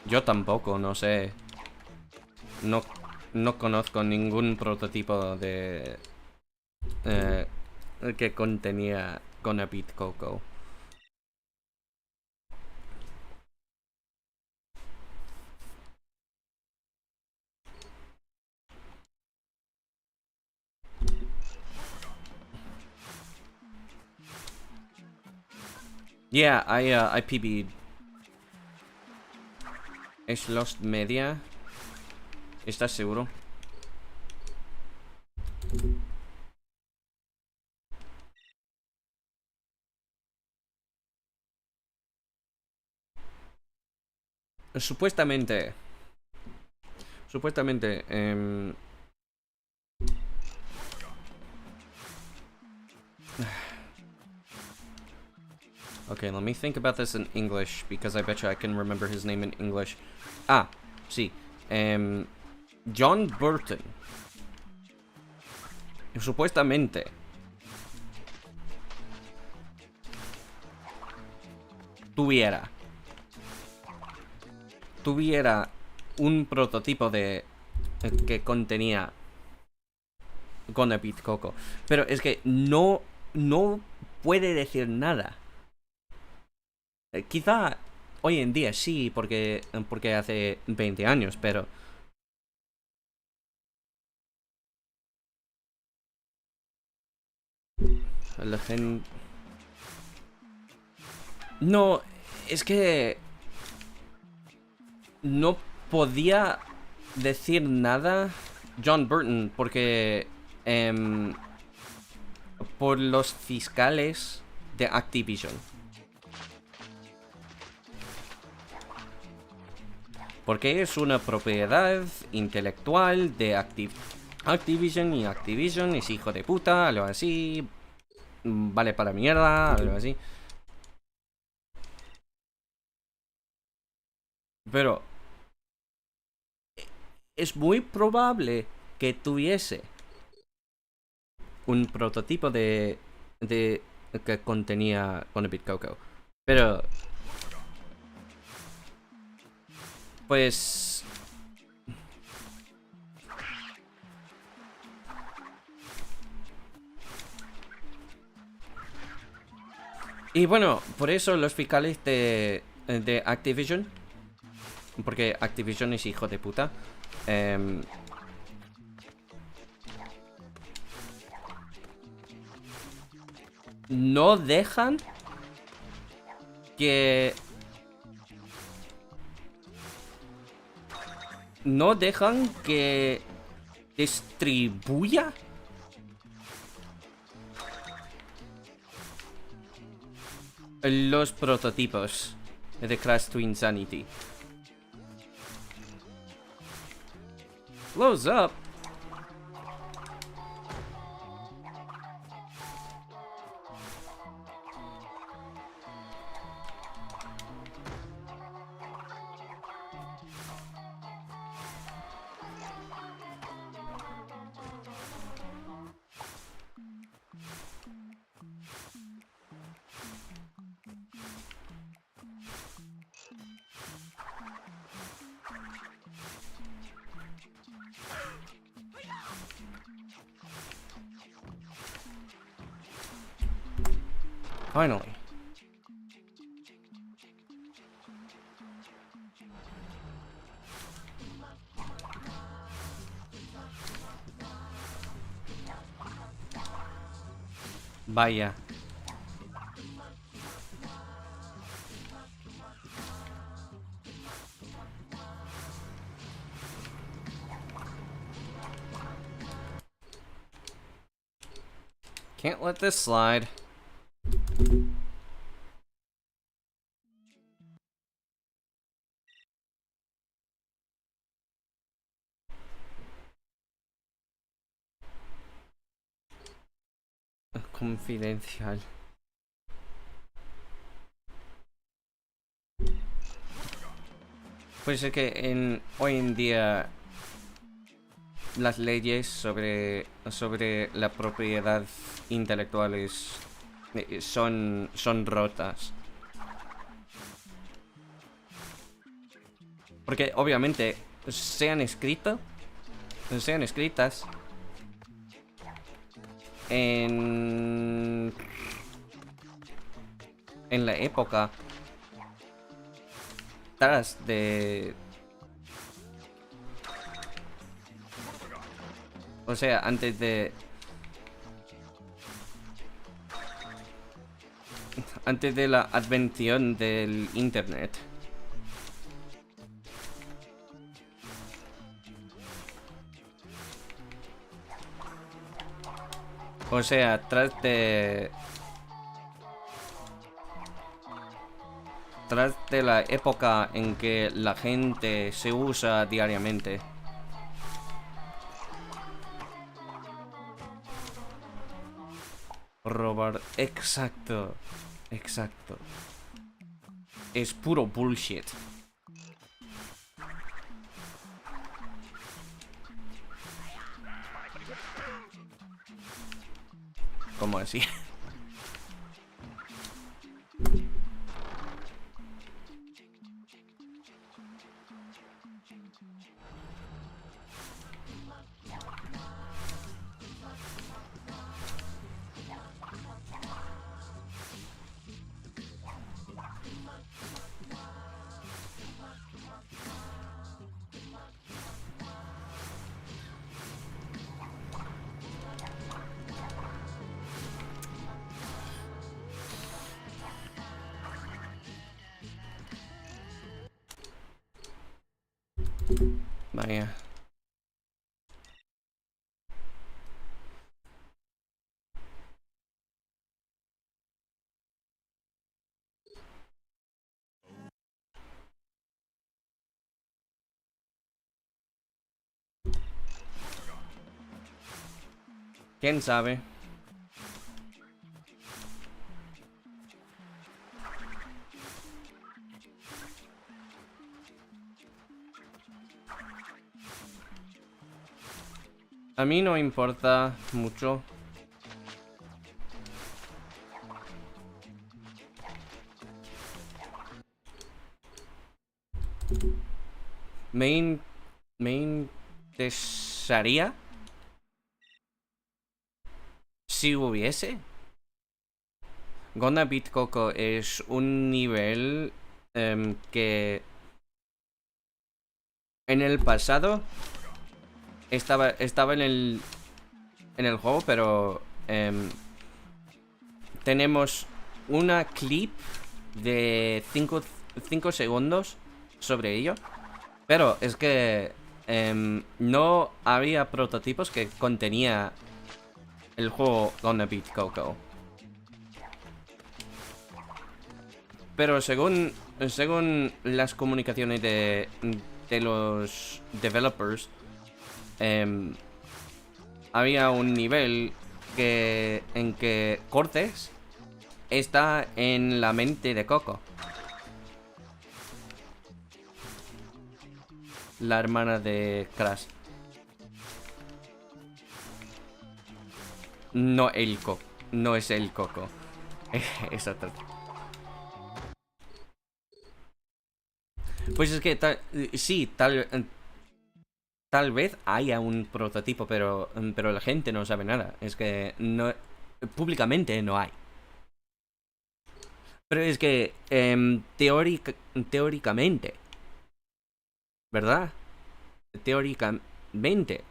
Yo tampoco, no sé. No conozco ningún prototipo de que contenía Gonna Beat Coco. Yeah, I PB'd. ¿Es Lost Media? ¿Estás seguro? Supuestamente. Okay, let me think about this in English, because I bet you I can remember his name in English. Ah, sí. John Burton. Supuestamente. Tuviera un prototipo de que contenía Gonna Beat Coco. Pero es que no puede decir nada. Quizá hoy en día sí, porque hace 20 años, pero... La gente... No, es que... No podía decir nada John Burton, porque... por los fiscales de Activision. Porque es una propiedad intelectual de Activision y Activision es hijo de puta, algo así. Vale para mierda, algo así. Pero es muy probable que tuviese un prototipo de que contenía Bit Coco. Pero pues y bueno, por eso los fiscales de Activision, porque Activision es hijo de puta, no dejan que... No dejan que distribuya los prototipos de Crash Twinsanity. Blows up. Finally. Vaya. Can't let this slide. Confidencial. Pues es que hoy en día las leyes sobre la propiedad intelectual son rotas. Porque obviamente sean escritas en la época tras de... O sea, antes de la advención del internet. O sea, tras de la época en que la gente se usa diariamente. Robar, exacto. Es puro bullshit. ¿Cómo así? Vaya. ¿Quién sabe? A mí no importa mucho. Me interesaría si hubiese. Gonna Beat Coco es un nivel que en el pasado estaba en el juego, pero tenemos una clip de 5 segundos sobre ello. Pero es que no había prototipos que contenía el juego Gonna Beat Coco. Pero según las comunicaciones de los developers, había un nivel en que Cortex está en la mente de Coco, la hermana de Crash. No el Coco. No es el Coco. Es otro. Pues es que sí, tal vez haya un prototipo, pero la gente no sabe nada. Es que no, públicamente no hay. Pero es que teóricamente, ¿verdad? Teóricamente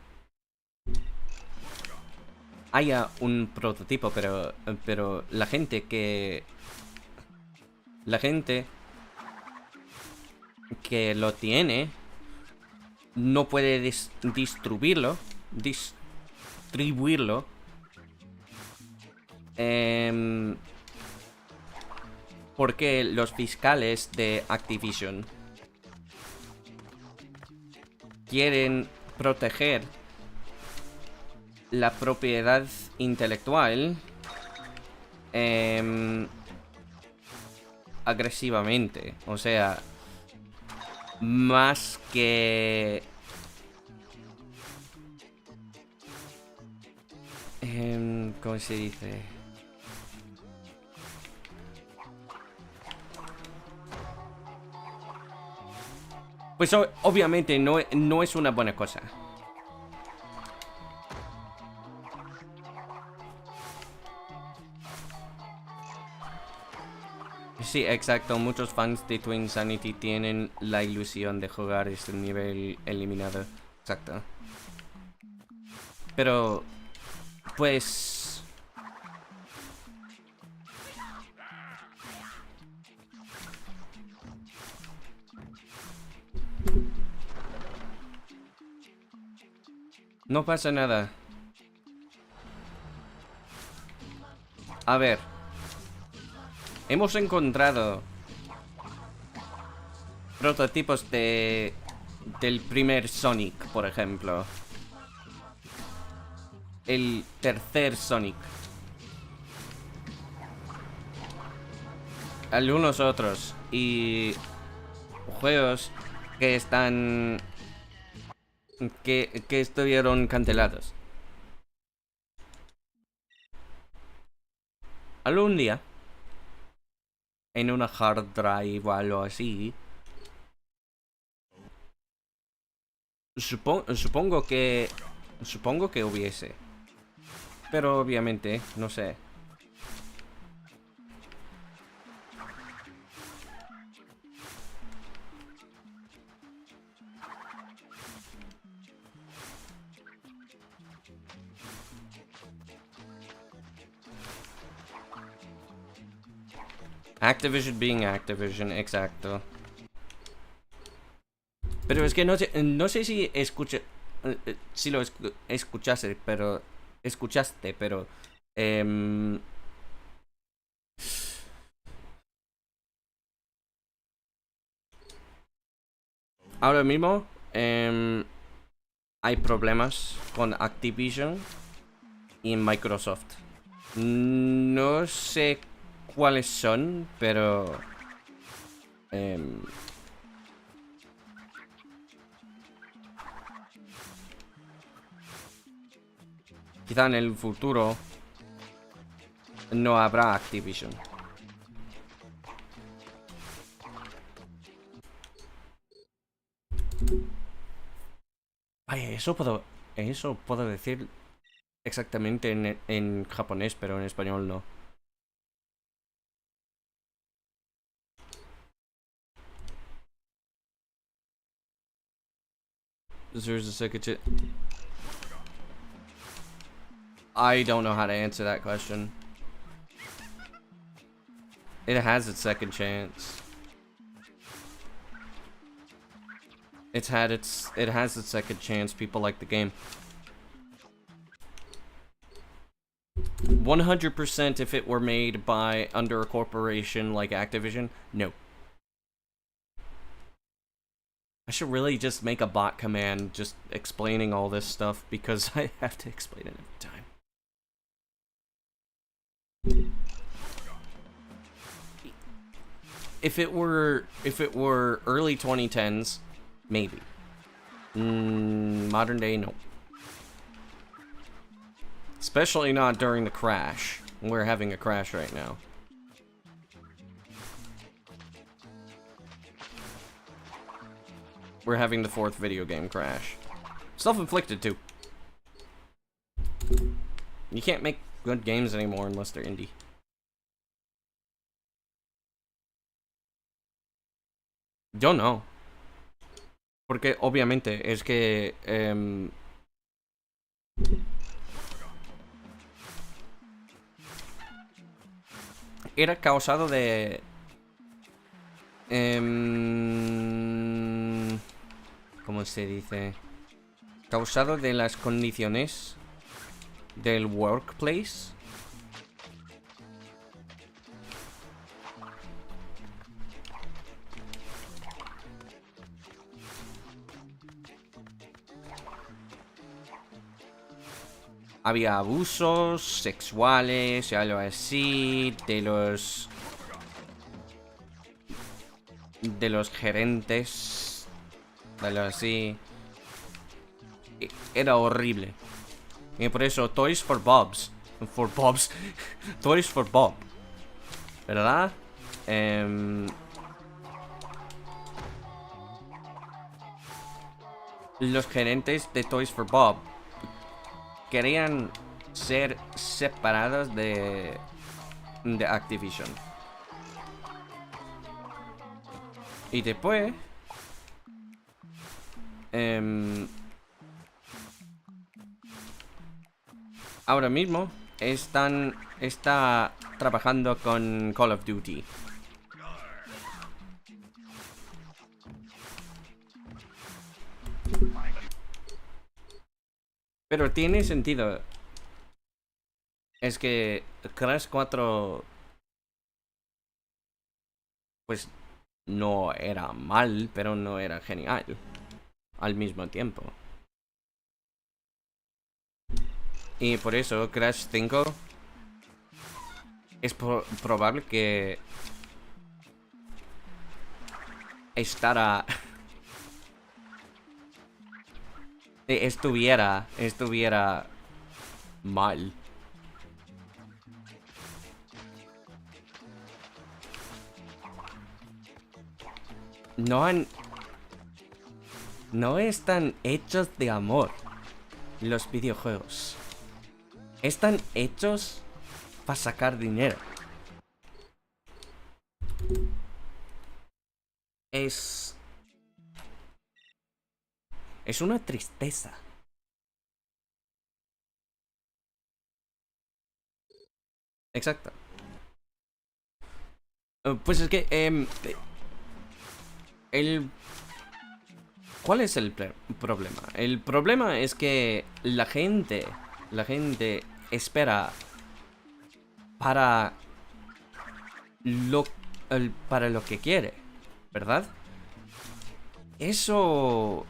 haya un prototipo, pero la gente que lo tiene no puede distribuirlo porque los fiscales de Activision quieren proteger la propiedad intelectual agresivamente. O sea, más que ¿cómo se dice? Pues obviamente no es una buena cosa. Sí, exacto. Muchos fans de Twinsanity tienen la ilusión de jugar este nivel eliminado. Exacto. Pero, pues... no pasa nada. A ver. Hemos encontrado prototipos del primer Sonic, por ejemplo. El tercer Sonic. Algunos otros. Y juegos que están... que estuvieron cancelados. Algún día, en una hard drive o algo así, supongo que hubiese. Pero obviamente, no sé. Activision being Activision, exacto. Pero es que no sé si si lo escuchaste, pero... ahora mismo hay problemas con Activision y en Microsoft. No sé cuáles son, pero... quizá en el futuro no habrá Activision. Vaya, eso puedo decir exactamente en japonés, pero en español no. There's a second chance. I don't know how to answer that question. It has its second chance. It has its second chance. People like the game. 100% if it were made by under a corporation like Activision, no. I should really just make a bot command just explaining all this stuff because I have to explain it every time. If it were early 2010s, maybe. Modern day, no. Especially not during the crash. We're having a crash right now. We're having the 4th video game crash. Self-inflicted, too. You can't make good games anymore unless they're indie. Yo no. Porque obviamente es que... era causado de... ¿cómo se dice? Causado de las condiciones del workplace. Había abusos sexuales y algo así de los gerentes, algo así. Era horrible. Y por eso Toys for Bobs. Toys for Bob, ¿verdad? Los gerentes de Toys for Bob querían ser separados de Activision. Y después... ahora mismo está trabajando con Call of Duty. Pero tiene sentido. Es que Crash 4 pues no era mal, pero no era genial al mismo tiempo. Y por eso Crash 5 es probable que estuviera mal. No están hechos de amor los videojuegos. Están hechos para sacar dinero. Es una tristeza. Exacto. Pues es que ¿cuál es el problema? El problema es que la gente espera para lo que quiere, ¿verdad? Eso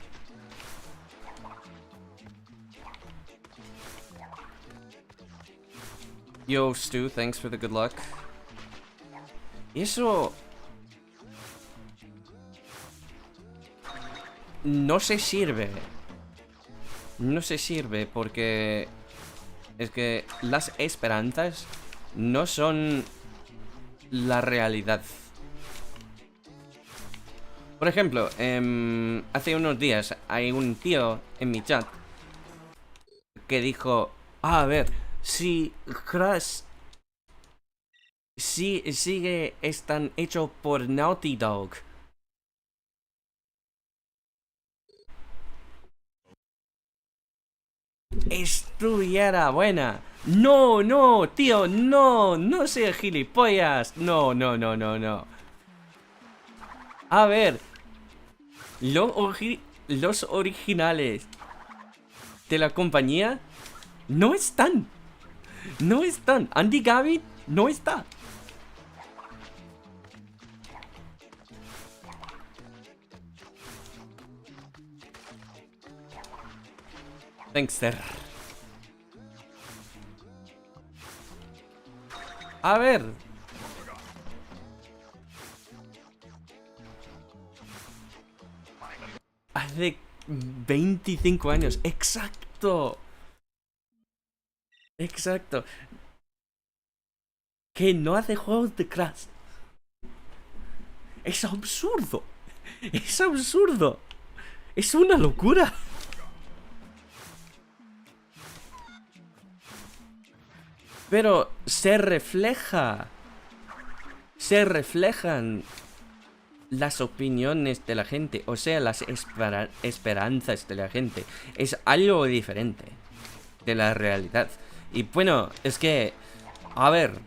Yo, Stu, thanks for the good luck. Eso... no se sirve. No se sirve porque... es que las esperanzas no son la realidad. Por ejemplo, hace unos días hay un tío en mi chat que dijo, a ver, si Crash sigue están hecho por Naughty Dog, estuviera buena. No, no, tío, no, no seas gilipollas. No, no, no, no, no. A ver, los originales de la compañía no están. No están. Andy Gavin no está. Thanks, sir. A ver. Hace 25 años. Exacto. Exacto. Que no hace juegos de Crash. Es absurdo. Es absurdo. Es una locura. Pero se reflejan las opiniones de la gente, o sea, las esperanzas de la gente. Es algo diferente de la realidad. Y bueno, es que, a ver,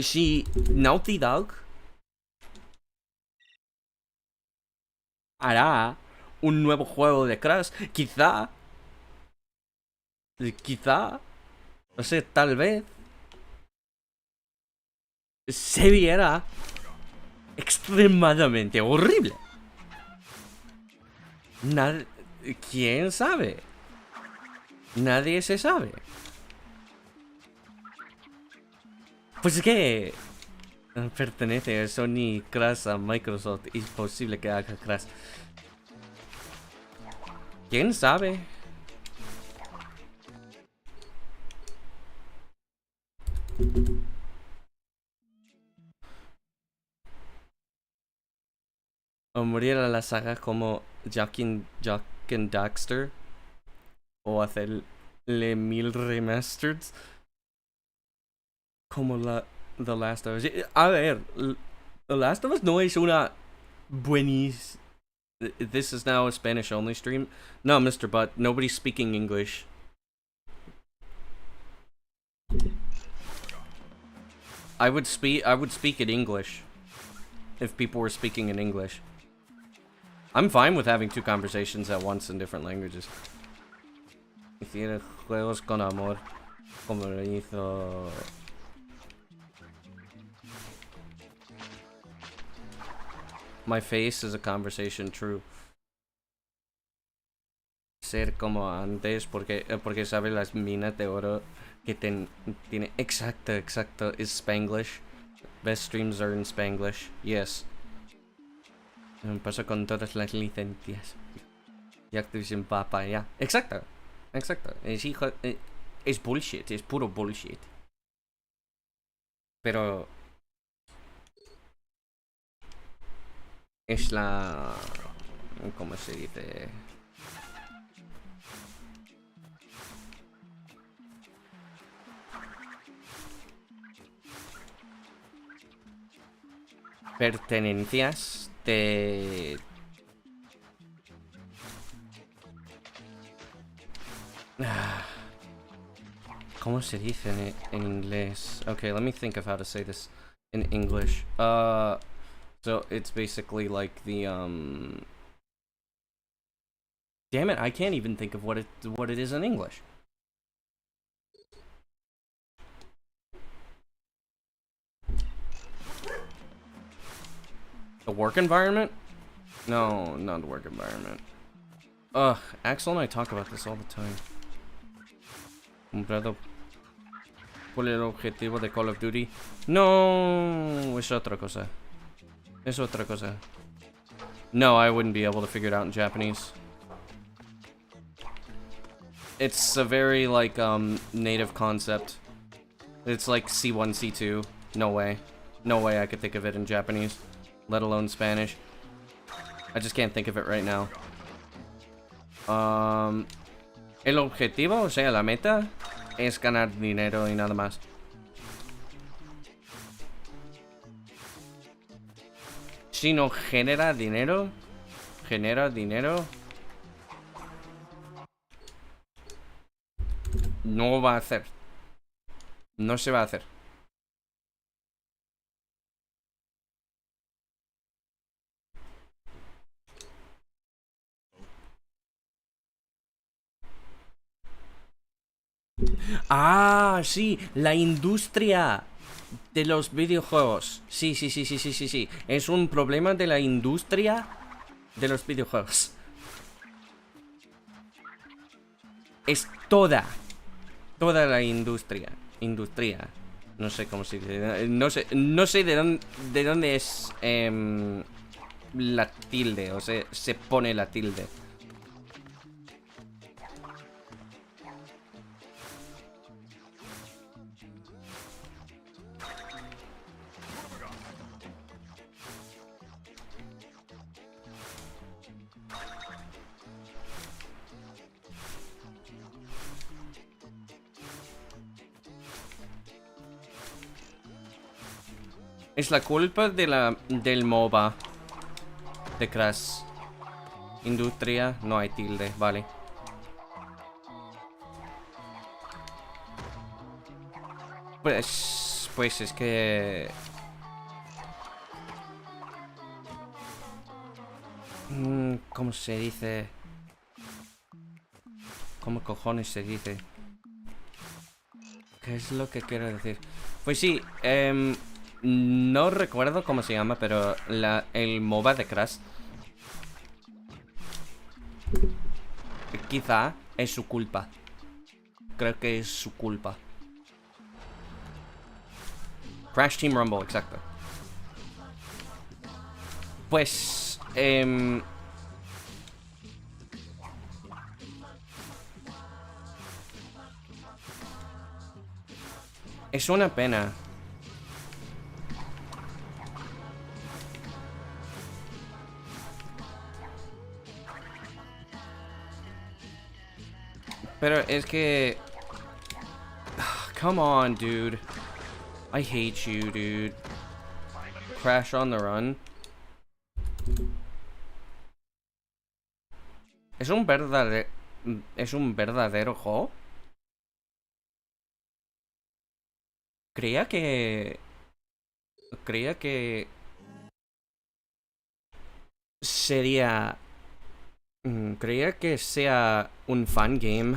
si Naughty Dog hará un nuevo juego de Crash, quizá, no sé, tal vez se viera extremadamente horrible. ¿Quién sabe? Nadie se sabe. Pues es que pertenece a Sony, Crash, a Microsoft. Es posible que haga Crash. ¿Quién sabe? O morir a la saga como Jack and Daxter. O hacerle 1000 remasters. Como The Last of Us. A ver, The Last of Us no es una buenísima. This is now a Spanish only stream. No, Mr. Butt, nobody's speaking English. I would speak in English if people were speaking in English. I'm fine with having two conversations at once in different languages. Hiciera juegos con amor, como lo hizo. My face is a conversation, true. Ser como antes, porque sabe las minas de oro que tiene. Exacto, is Spanglish. Best streams are in Spanglish, yes. Me pasa con todas las licencias. Y Activision Papa, ya. Exacto. Es hijo. Es bullshit, es puro bullshit. Pero. Es la... ¿cómo se dice? Pertenencias de... ¿Cómo se dice en inglés? Okay, let me think of how to say this in English. So it's basically like the damn it, I can't even think of what it is in English. The work environment? No, not the work environment. Ugh, Axel and I talk about this all the time. Comprado por el objetivo de Call of Duty. No, es otra cosa. Es otra cosa. No, I wouldn't be able to figure it out in Japanese. It's a very, like, native concept. It's like C1, C2. No way. No way I could think of it in Japanese. Let alone Spanish. I just can't think of it right now. El objetivo, o sea, la meta, es ganar dinero y nada más. Si no genera dinero, no va a hacer. No se va a hacer. Ah, sí, la industria de los videojuegos. Sí. Es un problema de la industria de los videojuegos. Es toda la industria. No sé cómo se dice. No sé de dónde es la tilde. O sea, se pone la tilde. Es la culpa del MOBA. De Crash. Industria, no hay tilde, vale. Pues es que... ¿Cómo se dice? ¿Cómo cojones se dice? ¿Qué es lo que quiero decir? Pues sí, no recuerdo cómo se llama, pero el MOBA de Crash quizá es su culpa. Creo que es su culpa. Crash Team Rumble, exacto. Pues es una pena. Pero es que... Come on, dude. I hate you, dude. Crash on the Run. Es un verdadero juego. Creía que sería... creía que sea un fan game.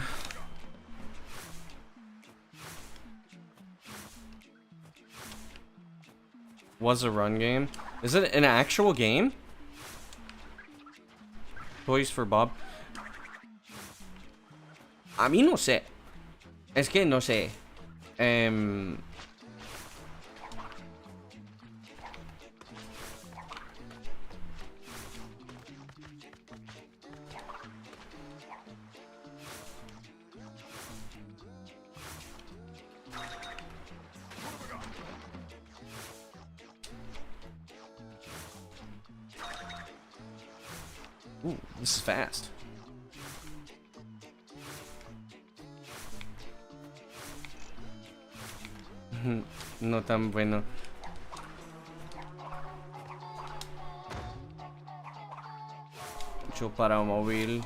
Was a run game. Is it an actual game? Toys for Bob. A mí no sé. Es que no sé. Ooh, this is fast. No tan bueno. Mucho para móvil.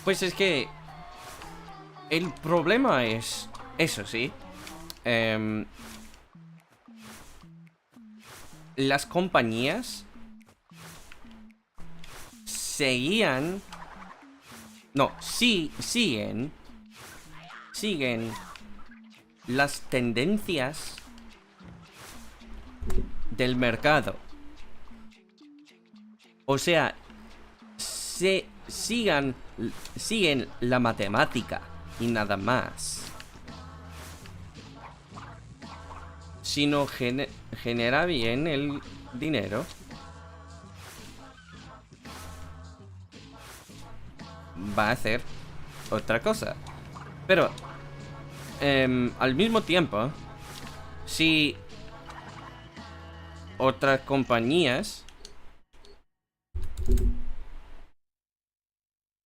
Pues es que el problema es, eso sí, las compañías siguen las tendencias del mercado. O sea, siguen la matemática y nada más. Si no genera bien el dinero, va a hacer otra cosa. Pero al mismo tiempo, si otras compañías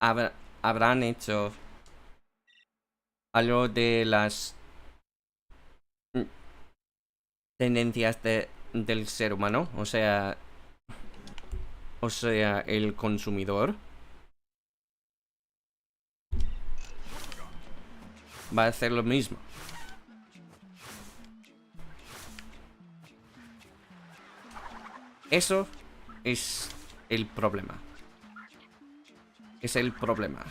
habrán hecho algo de las tendencias del ser humano, o sea, el consumidor va a hacer lo mismo. Eso es el problema. Es el problema.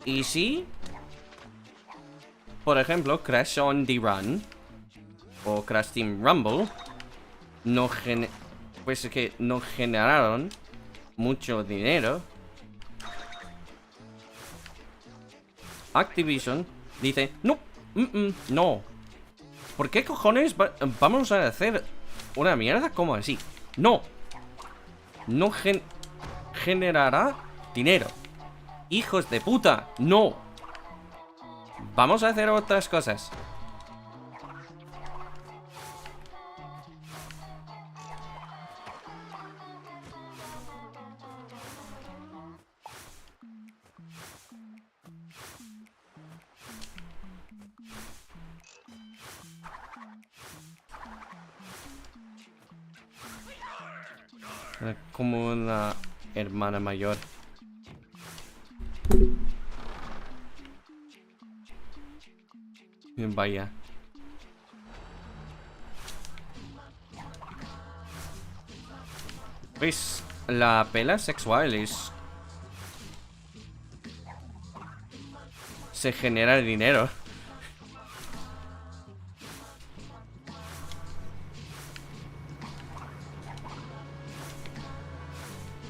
Y si, por ejemplo, Crash on the Run o Crash Team Rumble pues es que no generaron mucho dinero, Activision dice, no, no. ¿Por qué cojones vamos a hacer una mierda como así? No. No generará dinero. Hijos de puta, no. Vamos a hacer otras cosas. Como una hermana mayor. Vaya. Pues la pela sexual se genera dinero.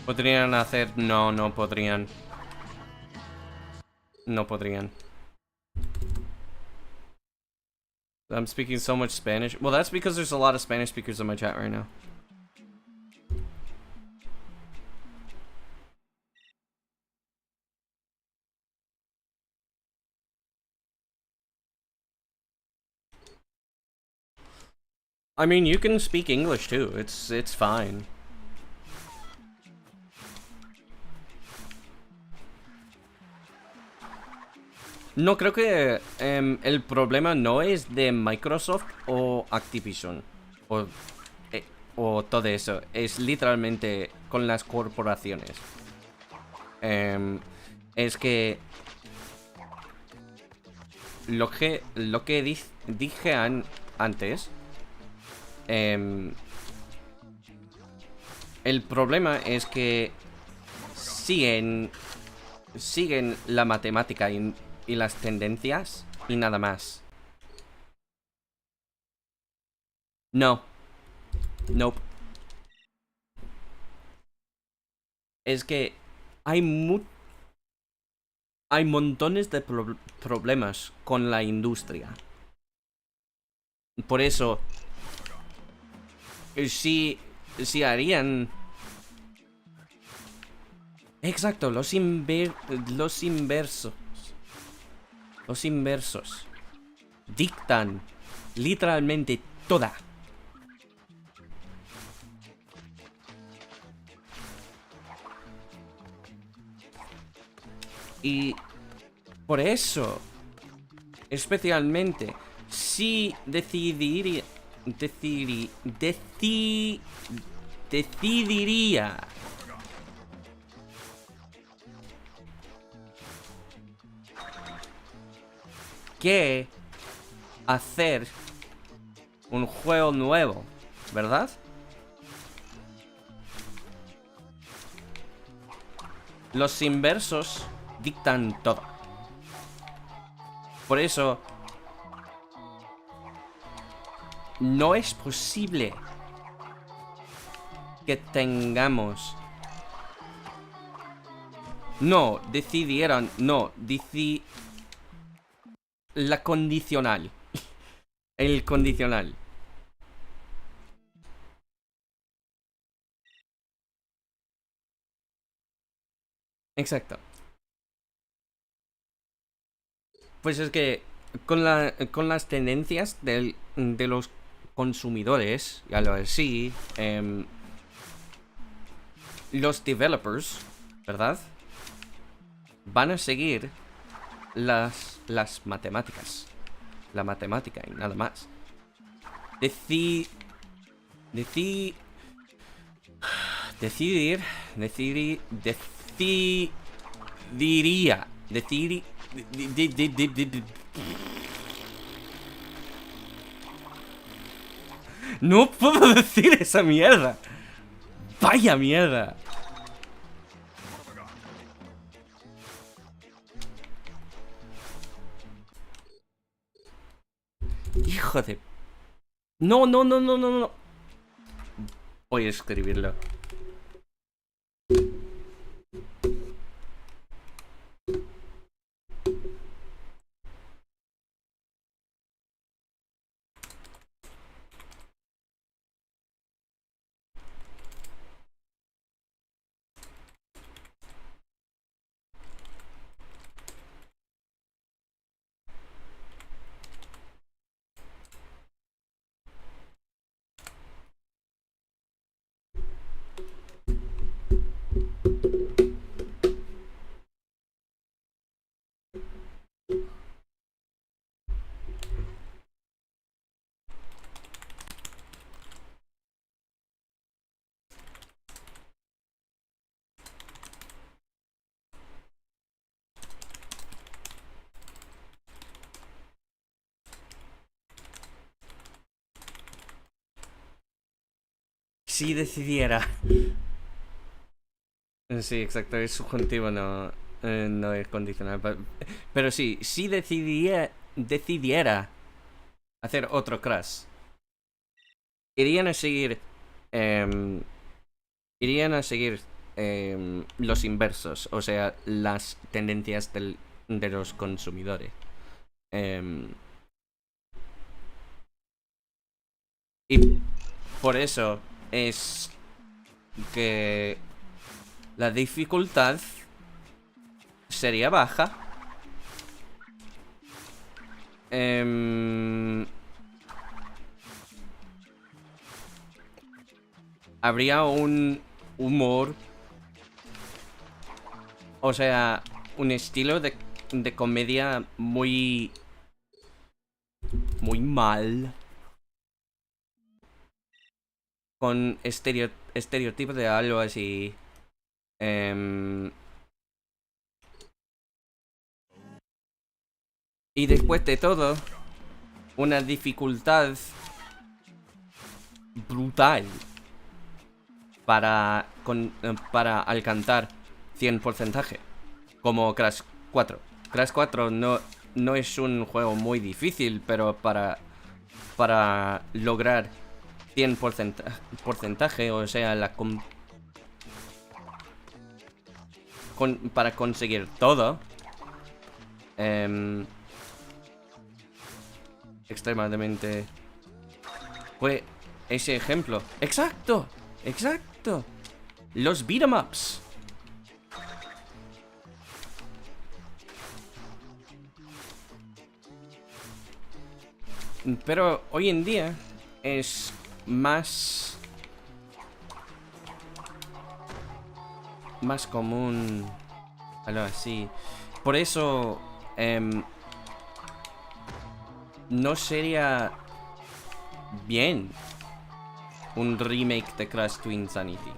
Podrían hacer... No, no podrían. No podrían. I'm speaking so much Spanish. Well, that's because there's a lot of Spanish speakers in my chat right now. I mean, you can speak English too. It's fine. No, creo que el problema no es de Microsoft o Activision o todo eso. Es literalmente con las corporaciones. Es que lo que dije antes, el problema es que siguen la matemática y las tendencias y nada más. No. Nope. Es que hay montones de problemas con la industria. Por eso, si harían... Exacto, los inversos. Los inversos dictan literalmente toda. Y por eso, especialmente, si decidiría que hacer un juego nuevo, ¿verdad? Los inversos dictan todo. Por eso no es posible que tengamos... No, decidieron... No, la condicional. El condicional. Exacto. Pues es que con las tendencias de los consumidores, ya lo así, los developers, ¿verdad? Van a seguir las matemáticas. La matemática y nada más. No puedo decir esa mierda. Vaya mierda. Hijo de... No, no, no, no, no, no. Voy a escribirlo. Si decidiera... Sí, exacto, es subjuntivo, no, no es condicional. Pero sí, si decidiera hacer otro crash, irían a seguir... irían a seguir los inversos, o sea, las tendencias de los consumidores. Y por eso es que la dificultad sería baja. Habría un humor, o sea, un estilo de comedia muy mal, con estereotipos de algo así. Y después de todo, una dificultad brutal para alcanzar 100%, como Crash 4. Crash 4 no es un juego muy difícil, pero para lograr 100%, o sea, para conseguir todo, extremadamente... Fue ese ejemplo. ¡Exacto! ¡Exacto! Los beat'em ups. Pero hoy en día es más común, algo así. Por eso no sería bien un remake de Crash Twinsanity.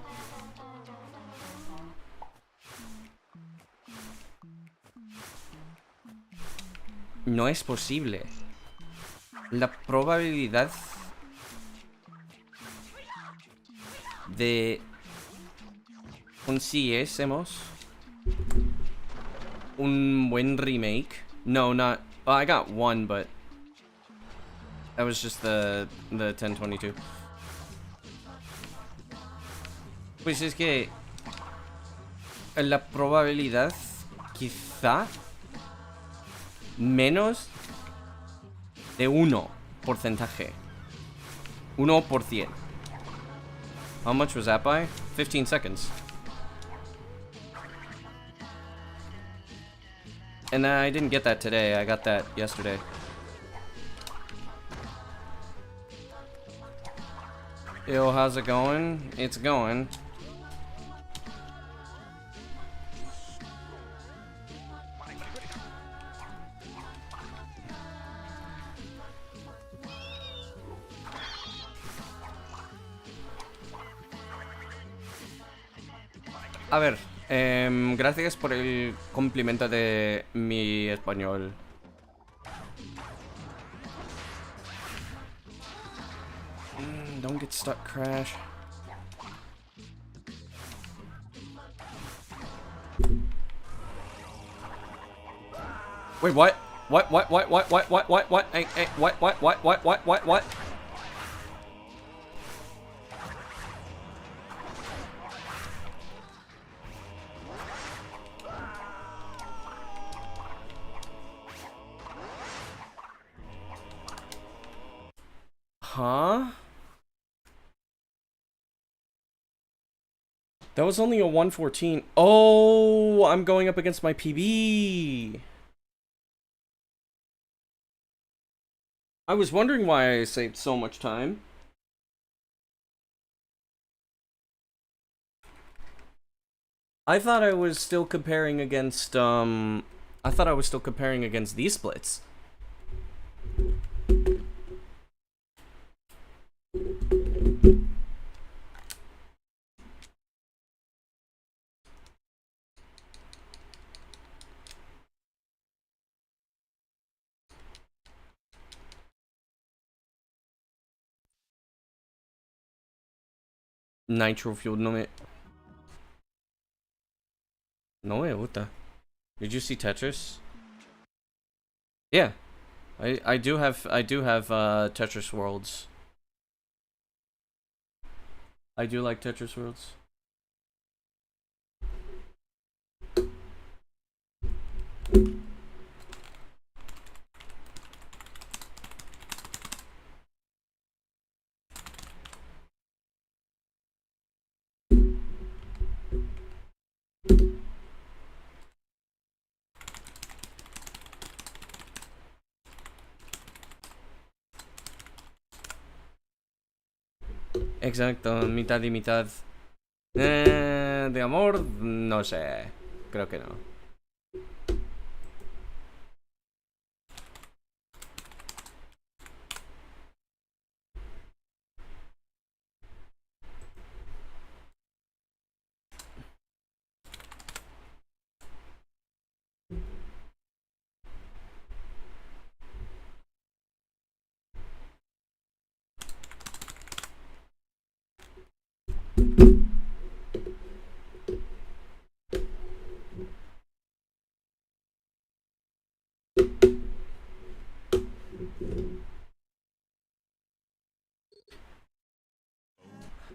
No es posible. La probabilidad de consiguiésemos un buen remake. No, Well, I got one, but that was just the 1022. Pues es que la probabilidad quizá menos de 1 porcentaje. 1%. How much was that by? 15 seconds. And I didn't get that today. I got that yesterday. Yo, how's it going? It's going. A ver, gracias por el complemento de mi español. Don't get stuck, Crash. Wait, what? What? Hey, what? Huh? That was only a 114. Oh, I'm going up against my PB. I was wondering why I saved so much time. I thought I was still comparing against, I thought I was still comparing against these splits. Nitro Fuel no me gusta. Did you see Tetris? Yeah. I do have Tetris Worlds. I do like Tetris Worlds. Exacto, mitad y mitad. De amor, no sé. Creo que no.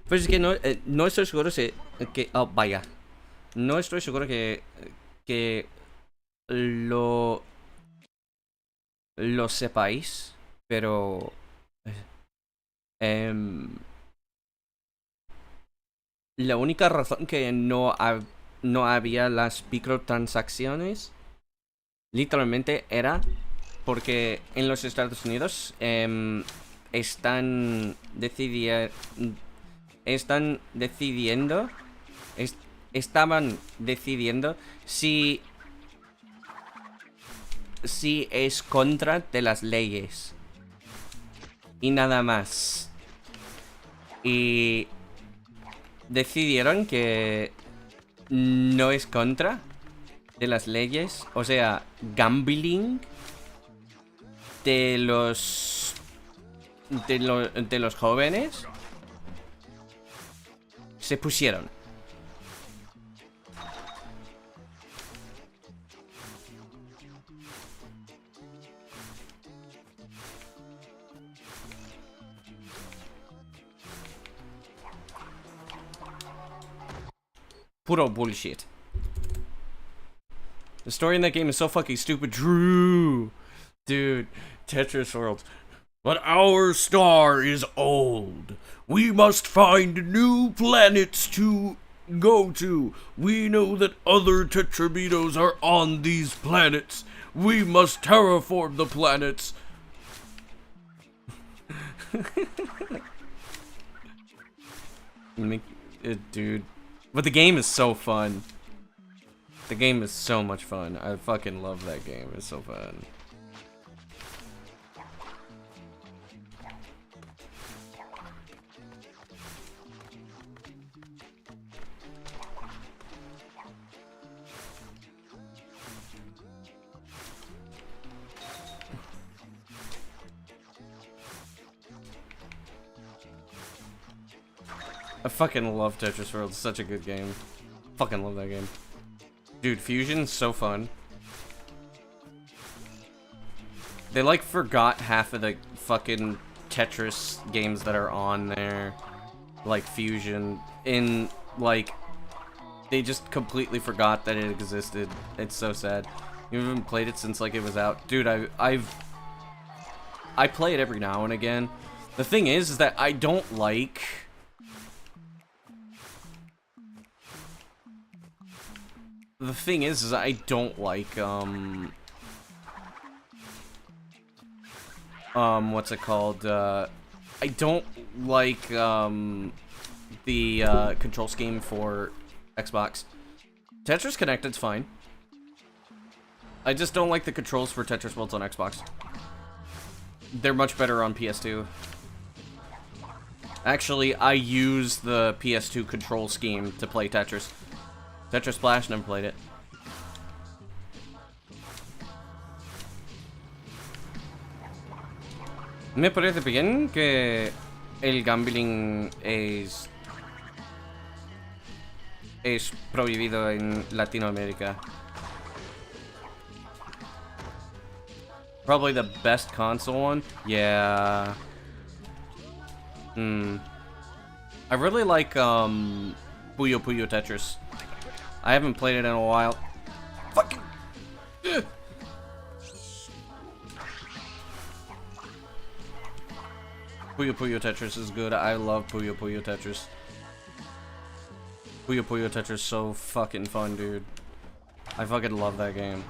Pues es que no estoy seguro si que vaya. No estoy seguro que lo sepáis, pero la única razón que no había las microtransacciones literalmente era porque en los Estados Unidos estaban decidiendo si es contra de las leyes y nada más, y decidieron que no es contra de las leyes, o sea, gambling de los jóvenes se pusieron. Puro bullshit. The story in that game is so fucking stupid. Drew. Dude, Tetris World. But our star is old. We must find new planets to go to. We know that other Tetrabitos are on these planets. We must terraform the planets. Dude. But the game is so fun. The game is so much fun. I fucking love that game. It's so fun. I fucking love Tetris World. It's such a good game. Fucking love that game. Dude, Fusion's so fun. They like forgot half of the fucking Tetris games that are on there. Like Fusion. Like, they just completely forgot that it existed. It's so sad. You haven't played it since like it was out. Dude, I play it every now and again. The thing is that I don't like... The thing is I don't like, what's it called, I don't like, the, control scheme for Xbox. Tetris Connected's fine. I just don't like the controls for Tetris Worlds on Xbox. They're much better on PS2. Actually, I use the PS2 control scheme to play Tetris. Tetris Splash, never played it. Me parece bien que el gambling es prohibido en Latinoamérica. Probably the best console one? Yeah. I really like, Puyo Puyo Tetris. I haven't played it in a while. Fucking... Ugh. Puyo Puyo Tetris is good. I love Puyo Puyo Tetris. Puyo Puyo Tetris is so fucking fun, dude. I fucking love that game.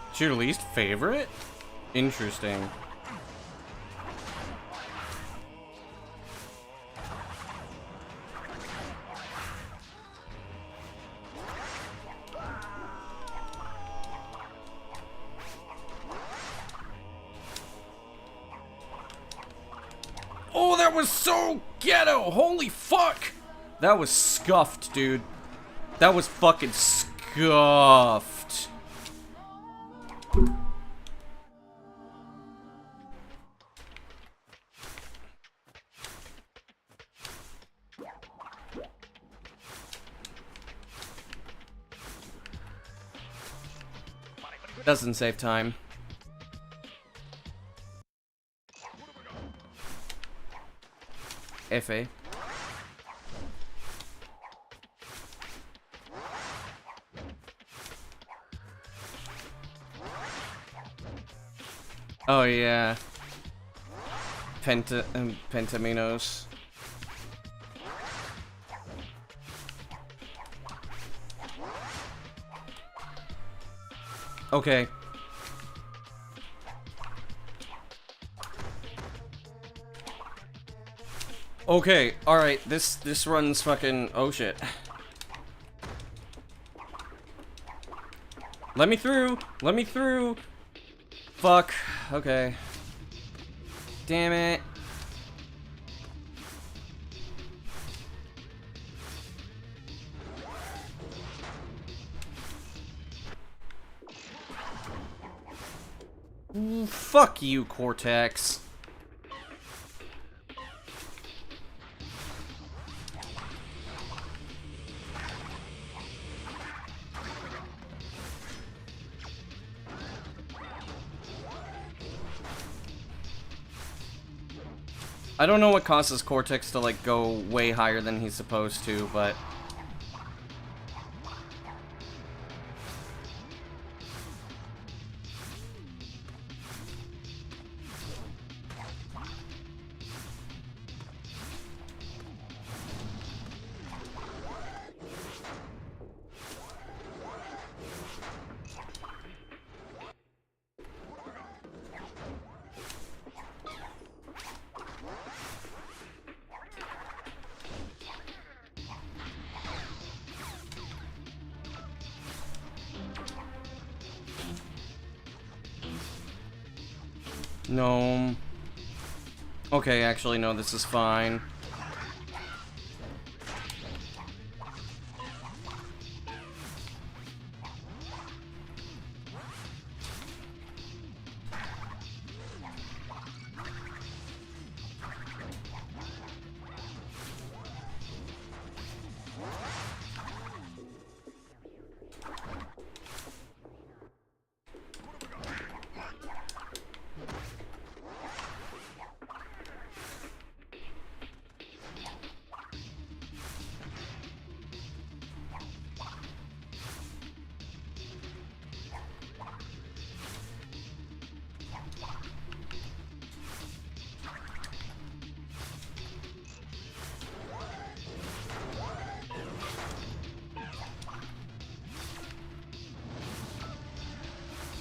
It's your least favorite? Interesting. Oh, that was so ghetto! Holy fuck! That was scuffed, dude. That was fucking scuffed. Doesn't save time. FA. Oh yeah. Pentaminos. Okay. Okay, alright, this runs fucking... Oh shit. Let me through! Let me through! Fuck. Okay. Damn it. Ooh, fuck you, Cortex. I don't know what causes Cortex to, like, go way higher than he's supposed to, but... No. Okay, actually, no, this is fine.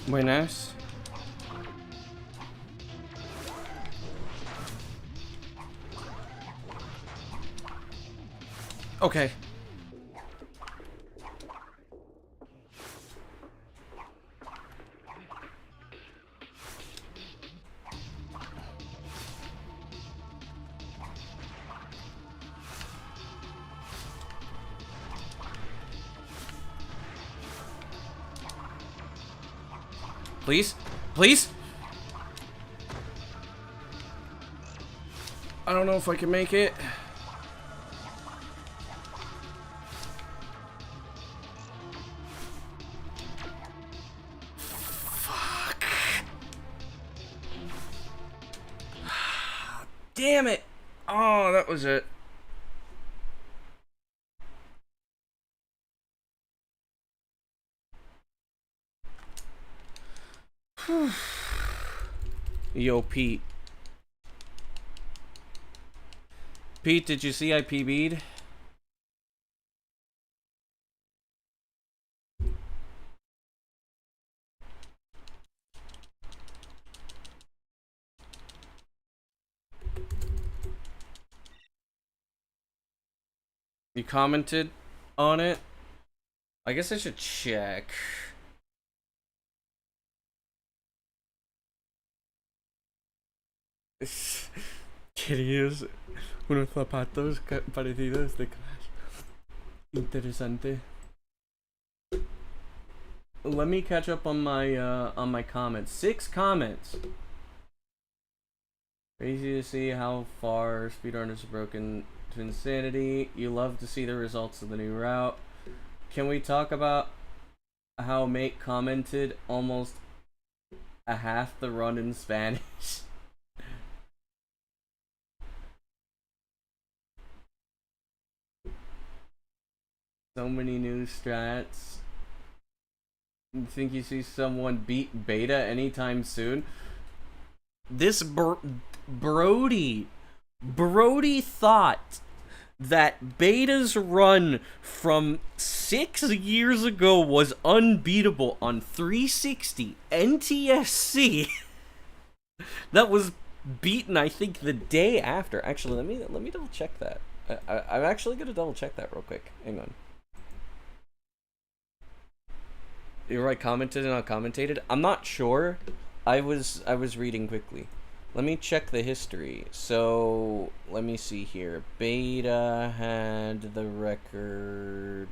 Buenas. Okay. Please? Please? I don't know if I can make it. Fuck. Damn it. Oh, that was it. Yo, Pete. Pete, did you see I PB'd? You commented on it? I guess I should check. Querías unos zapatos parecidos de Clash. Interesante. Let me catch up on my comments. 6 comments. Crazy to see how far speedrunners have broken Twinsanity. You love to see the results of the new route. Can we talk about how Mate commented almost a half the run in Spanish? So many new strats. You think you see someone beat Beta anytime soon? This Brody thought that Beta's run from 6 years ago was unbeatable on 360 NTSC. That was beaten, I think, the day after. Actually, let me double check that. I'm actually gonna double check that real quick. Hang on. You're right, commented and uncommentated. I'm not sure. I was reading quickly. Let me check the history. So let me see here. Beta had the record.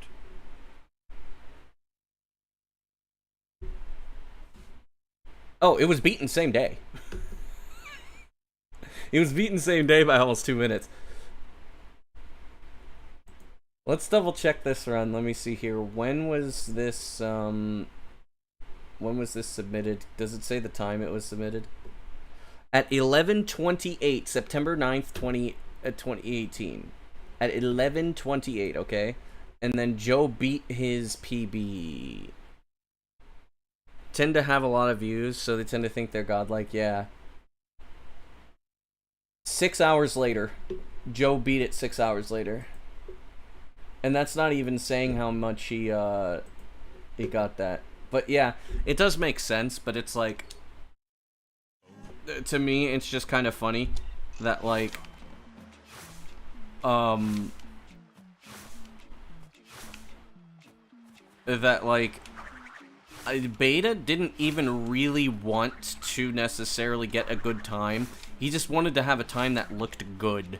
Oh, it was beaten same day. It was beaten same day by almost 2 minutes. Let's double check this run. Let me see here. When was this submitted? Does it say the time it was submitted? At 11:28, September 9th, 2018. At 11:28, okay? And then Joe beat his PB. Tend to have a lot of views, so they tend to think they're godlike, yeah. 6 hours later. Joe beat it 6 hours later. And that's not even saying how much he got that. But yeah, it does make sense, but it's like, to me, it's just kind of funny that, like, Beta didn't even really want to necessarily get a good time. He just wanted to have a time that looked good.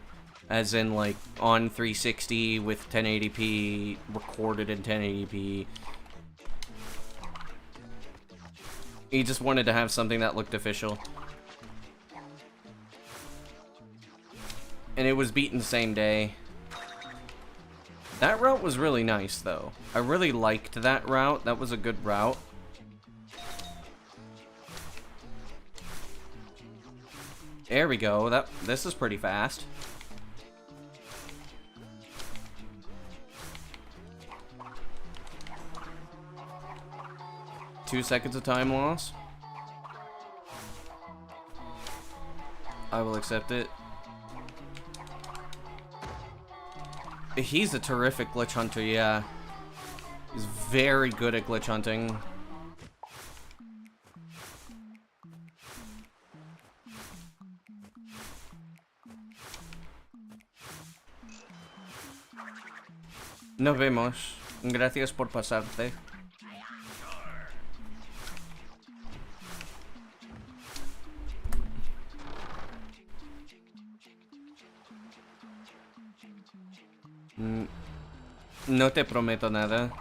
As in, like, on 360 with 1080p, recorded in 1080p. He just wanted to have something that looked official. And it was beaten the same day. That route was really nice, though. I really liked that route. That was a good route. There we go. This is pretty fast. Two seconds of time loss. I will accept it. He's a terrific glitch hunter, yeah. He's very good at glitch hunting. Nos vemos. Gracias por pasarte. No te prometo nada.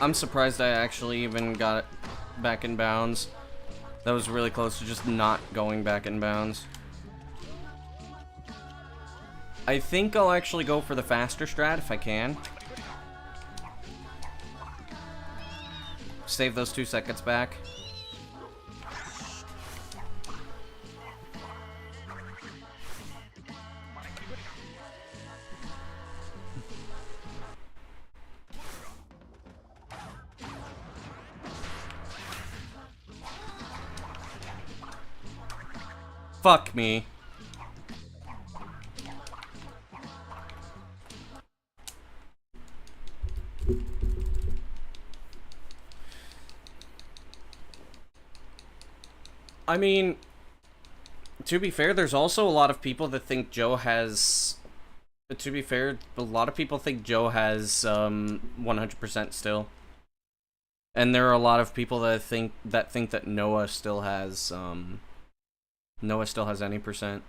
I'm surprised I actually even got it back in bounds. That was really close to just not going back in bounds. I think I'll actually go for the faster strat if I can. Save those 2 seconds back. Fuck me. I mean, to be fair, there's also a lot of people that think Joe has... To be fair, a lot of people think Joe has 100% still. And there are a lot of people that think that Noah still has any percent.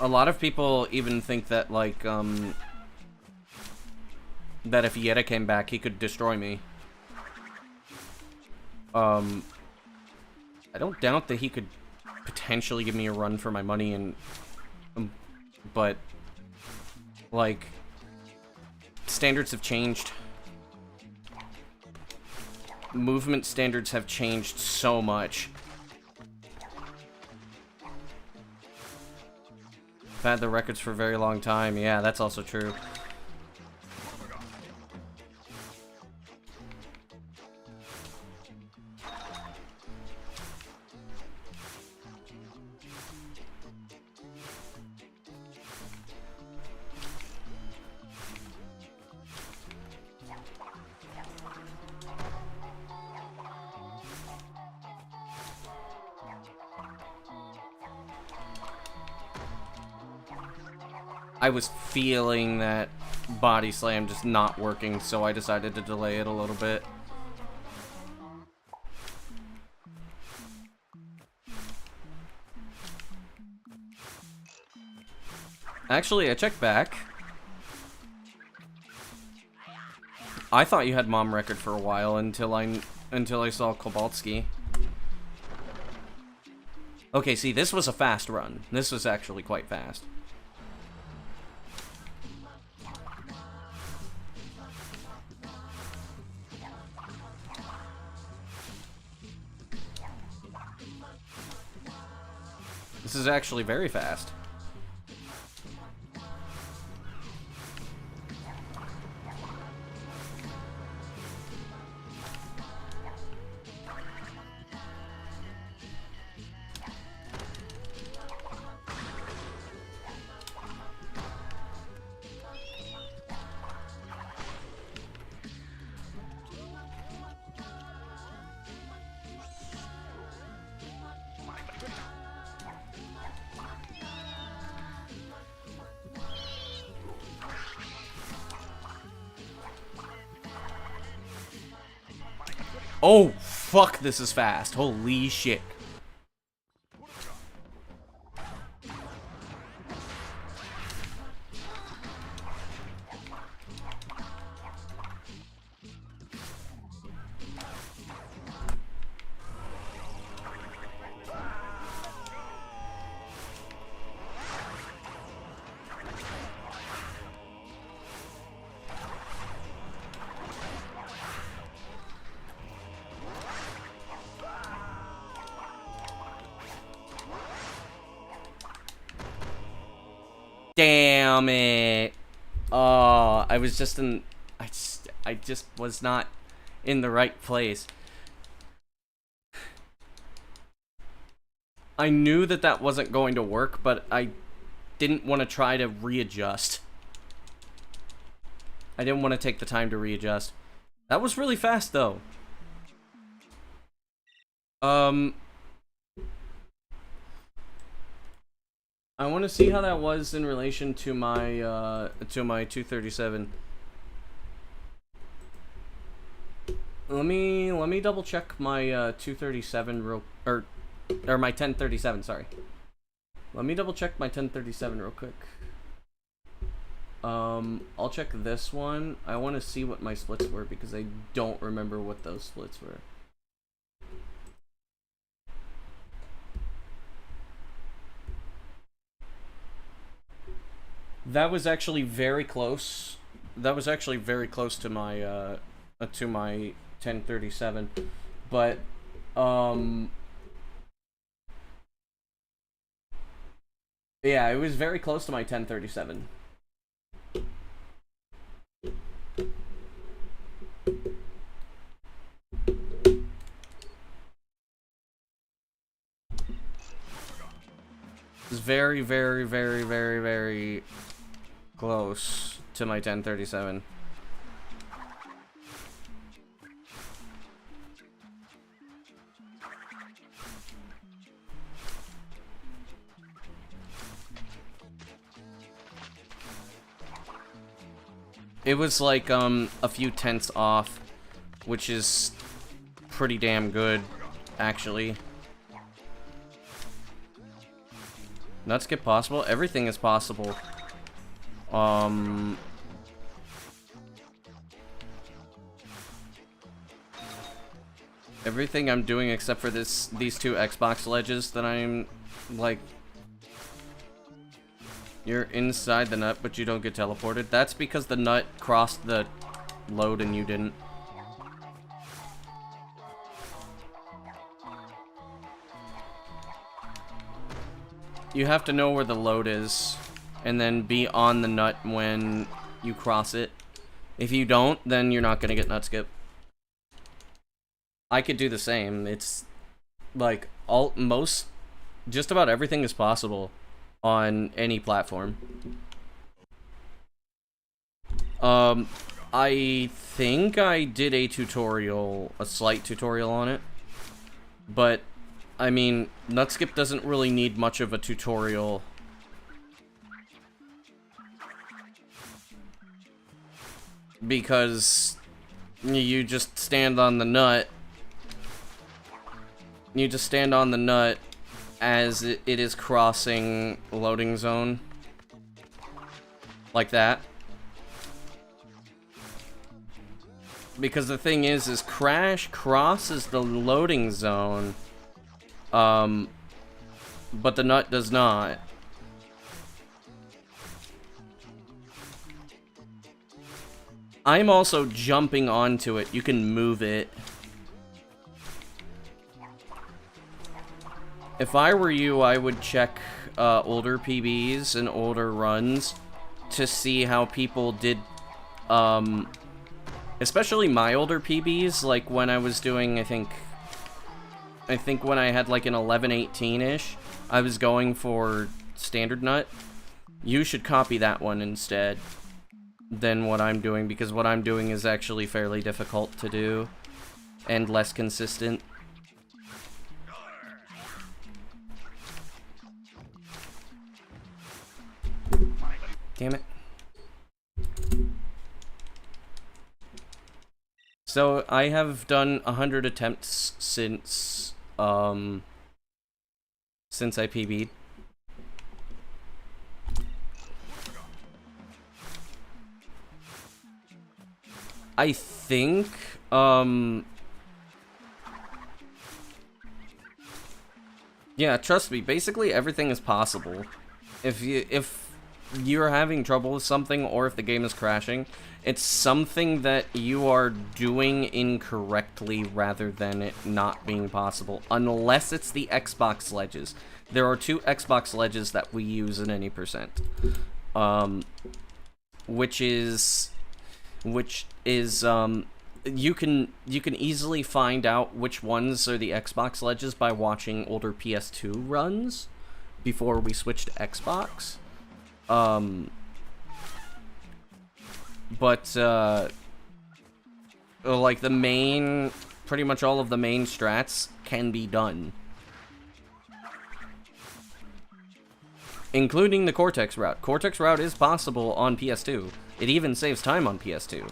A lot of people even think that, like, that if Yetta came back, he could destroy me. I don't doubt that he could potentially give me a run for my money, and but, like, standards have changed. Movement standards have changed so much. I've had the records for a very long time. Yeah, that's also true. I was feeling that body slam just not working, so I decided to delay it a little bit. Actually, I checked back. I thought you had Mom Record for a while until I saw Kobaltsky. Okay, see, this was a fast run. This was actually quite fast. This is actually very fast. Oh, fuck, this is fast. Holy shit. Damn it. Oh, I was just in... I just was not in the right place. I knew that that wasn't going to work, but I didn't want to try to readjust. I didn't want to take the time to readjust. That was really fast, though. I want to see how that was in relation to my 237. Let me double check my 237 real or my 1037. Sorry. Let me double check my 1037 real quick. I'll check this one. I want to see what my splits were because I don't remember what those splits were. That was actually very close. That was actually very close to my 1037, but yeah, it was very close to my 1037. It's very, very, very, very, very close to my 1037. It was like a few tenths off, which is pretty damn good, actually. Nut skip possible? Everything is possible. Everything I'm doing except for these two Xbox ledges that I'm like, you're inside the nut but you don't get teleported. That's because the nut crossed the load and you didn't. You have to know where the load is, and then be on the nut when you cross it. If you don't, then you're not gonna get nut skip. I could do the same. It's like just about everything is possible on any platform. I think I did a slight tutorial on it, but I mean, nut skip doesn't really need much of a tutorial. Because you just stand on the nut. You just stand on the nut as it is crossing loading zone. Like that. Because the thing is Crash crosses the loading zone, but the nut does not. I'm also jumping onto it. You can move it. If I were you, I would check older PBs and older runs to see how people did, especially my older PBs, like when I was doing, I think when I had like an 11-18-ish, I was going for standard nut. You should copy that one instead than what I'm doing, because what I'm doing is actually fairly difficult to do and less consistent. Damn it. So I have done 100 attempts since I PB'd. I think, yeah, trust me, basically everything is possible. If you're having trouble with something, or if the game is crashing, it's something that you are doing incorrectly rather than it not being possible. Unless it's the Xbox ledges. There are 2 Xbox ledges that we use in any percent. Which is you can easily find out which ones are the Xbox ledges by watching older PS2 runs before we switched to Xbox. But like the main, pretty much all of the main strats can be done, including the Cortex route. Cortex route is possible on PS2. It even saves time on PS2.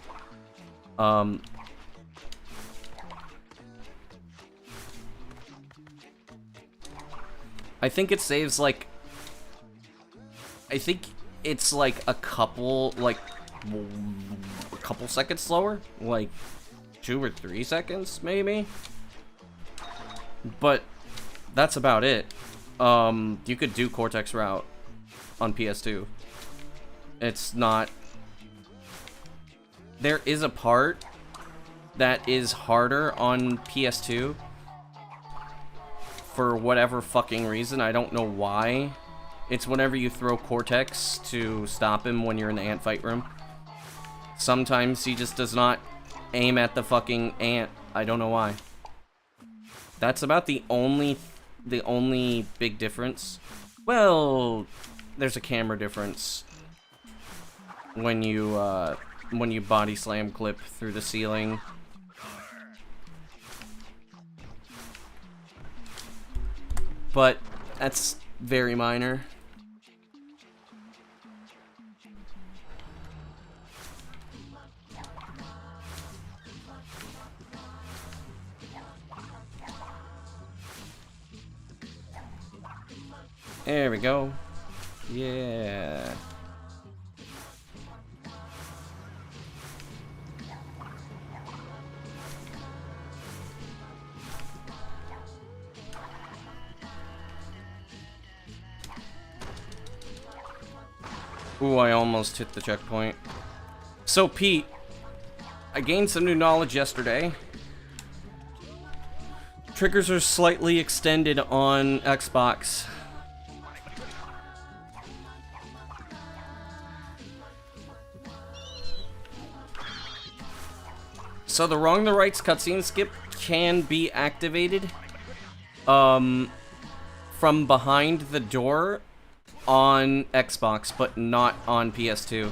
I think it saves like, I think it's like a couple seconds slower, like 2 or 3 seconds maybe, but that's about it. You could do Cortex route on PS2. It's not, there is a part that is harder on PS2 for whatever fucking reason. I don't know why. It's whenever you throw Cortex to stop him when you're in the ant fight room. Sometimes he just does not aim at the fucking ant. I don't know why. That's about the only big difference. Well, there's a camera difference when you body slam clip through the ceiling. But that's very minor. There we go. Yeah. Ooh, I almost hit the checkpoint. So, Pete, I gained some new knowledge yesterday. Triggers are slightly extended on Xbox. So the wrong to rights cutscene skip can be activated from behind the door on Xbox, but not on PS2.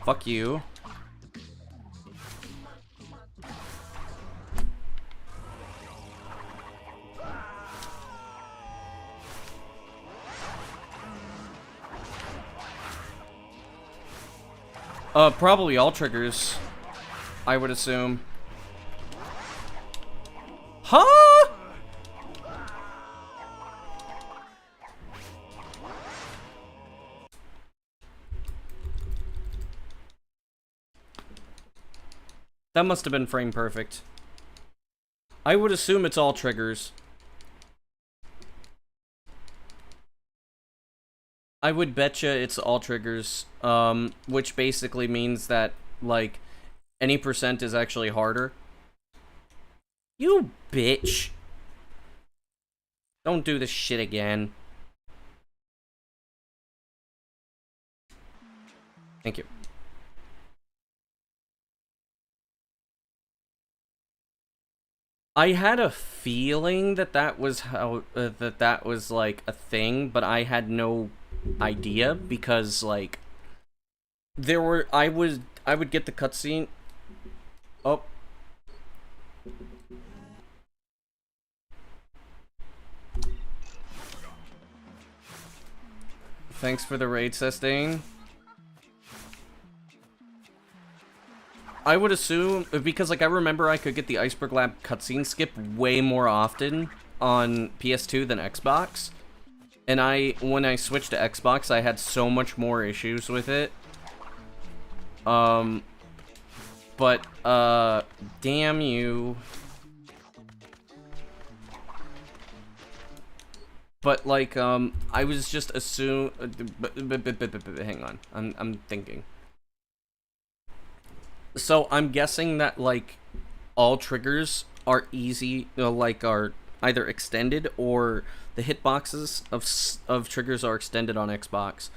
Fuck you. Probably all triggers, I would assume. Huh? That must have been frame perfect. I would assume it's all triggers. I would betcha it's all triggers, which basically means that, like, any percent is actually harder. You bitch. Don't do this shit again. Thank you. I had a feeling that that was how that was like a thing, but I had no idea because like there were I would get the cutscene. Oh. Thanks for the raid, Sustain. I would assume, because, like, I remember I could get the Iceberg Lab cutscene skip way more often on PS2 than Xbox. And when I switched to Xbox, I had so much more issues with it. But, damn you. But, like, I was just hang on, I'm thinking. So I'm guessing that like all triggers are easy, like are either extended or the hitboxes of triggers are extended on Xbox,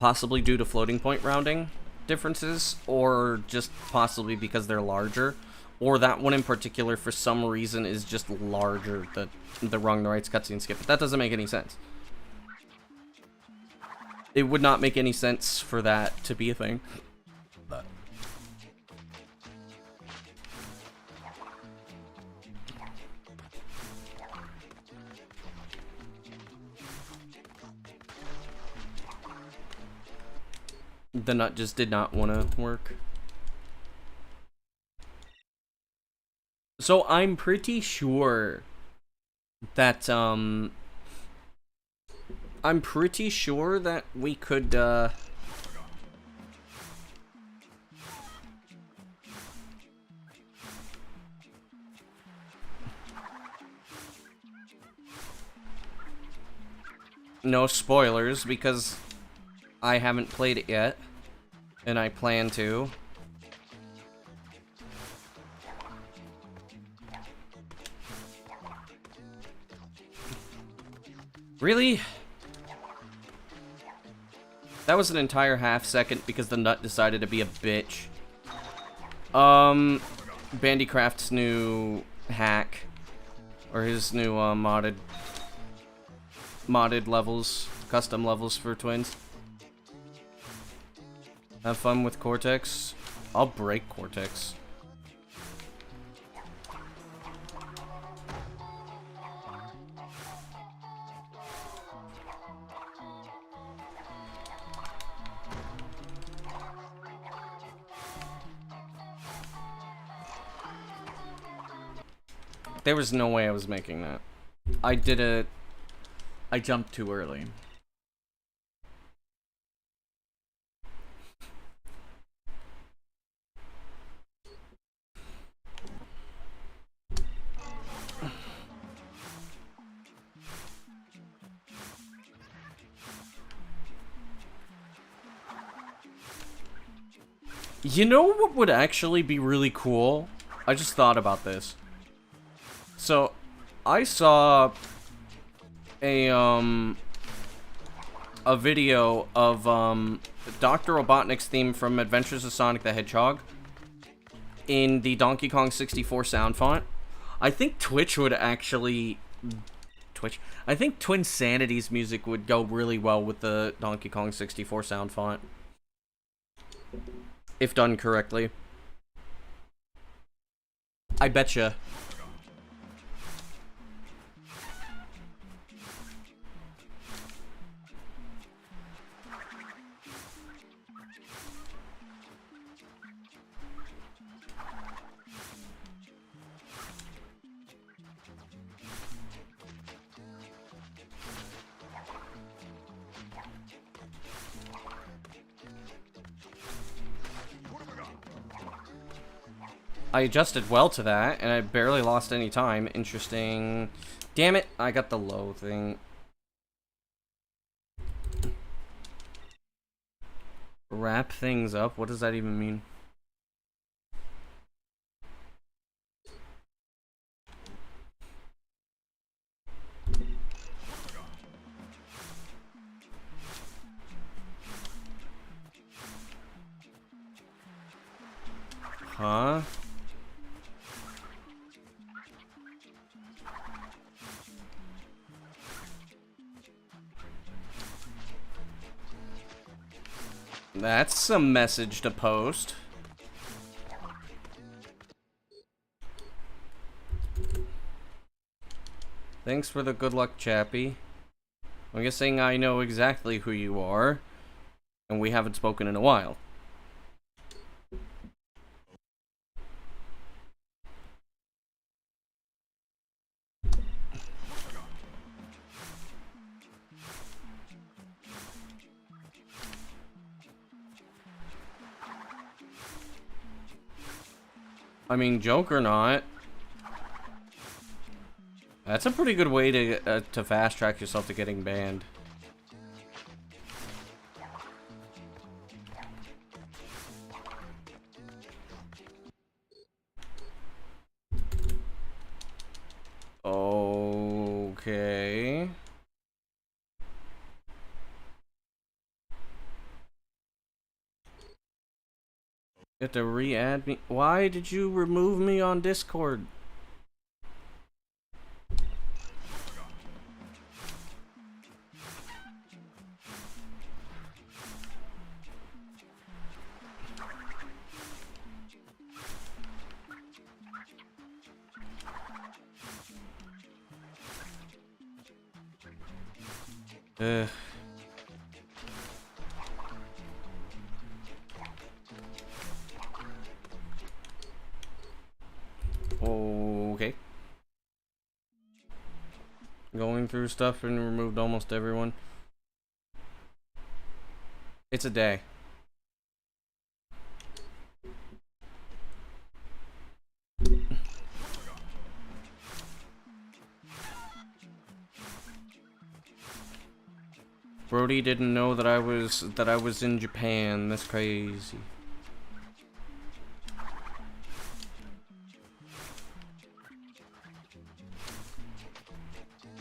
possibly due to floating point rounding differences, or just possibly because they're larger, or that one in particular for some reason is just larger. The wrong the rights cutscene skip. But that doesn't make any sense. It would not make any sense for that to be a thing. The nut just did not want to work. So I'm pretty sure that we could no spoilers because I haven't played it yet, and I plan to. Really? That was an entire half second because the nut decided to be a bitch. Bandycraft's new hack, or his new modded levels, custom levels for twins. Have fun with Cortex. I'll break Cortex. There was no way I was making that. I jumped too early. You know what would actually be really cool? I just thought about this. So, I saw a video of Dr. Robotnik's theme from Adventures of Sonic the Hedgehog in the Donkey Kong 64 sound font. I think Twitch would actually... I think Twinsanity's music would go really well with the Donkey Kong 64 sound font. If done correctly. I betcha. I adjusted well to that, and I barely lost any time. Interesting. Damn it, I got the low thing. Wrap things up? What does that even mean? Huh? That's some message to post. Thanks for the good luck, Chappie. I'm guessing I know exactly who you are, and we haven't spoken in a while. I mean, joke or not, that's a pretty good way to fast track yourself to getting banned. Okay. You have to re-add me. Why did you remove me on Discord? Ugh. Okay. Going through stuff and removed almost everyone. It's a day. Brody didn't know that I was in Japan. That's crazy.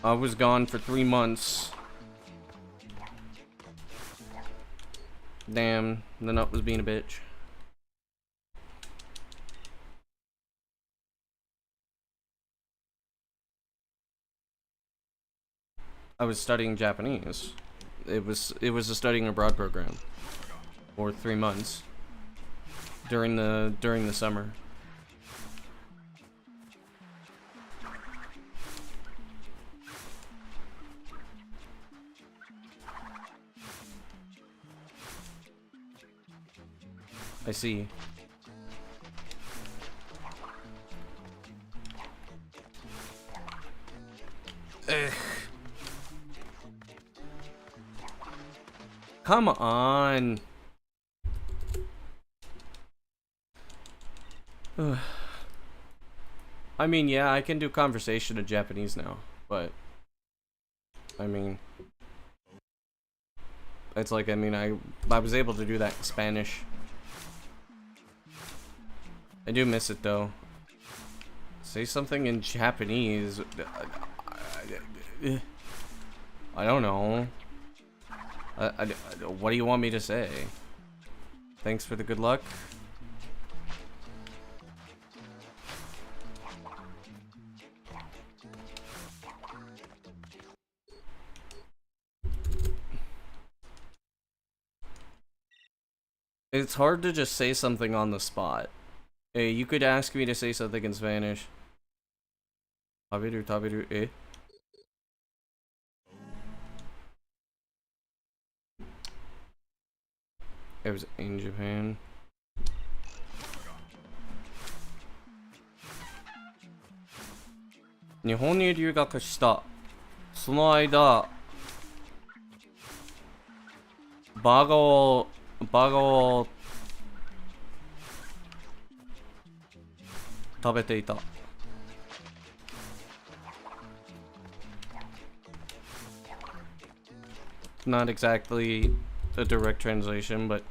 I was gone for 3 months. Damn, the nut was being a bitch. I was studying Japanese. It was a studying abroad program for 3 months during the summer. I see. Ugh. Come on. I mean, yeah, I can do conversation in Japanese now, but I mean, it's like, I mean, I was able to do that in Spanish. I do miss it though. Say something in Japanese. I don't know. What do you want me to say? Thanks for the good luck. It's hard to just say something on the spot. Hey, you could ask me to say something in Spanish. Tabiru, eh? It was in Japan. Japanに留学した。その間、バカを食べていた. Not exactly a direct translation, but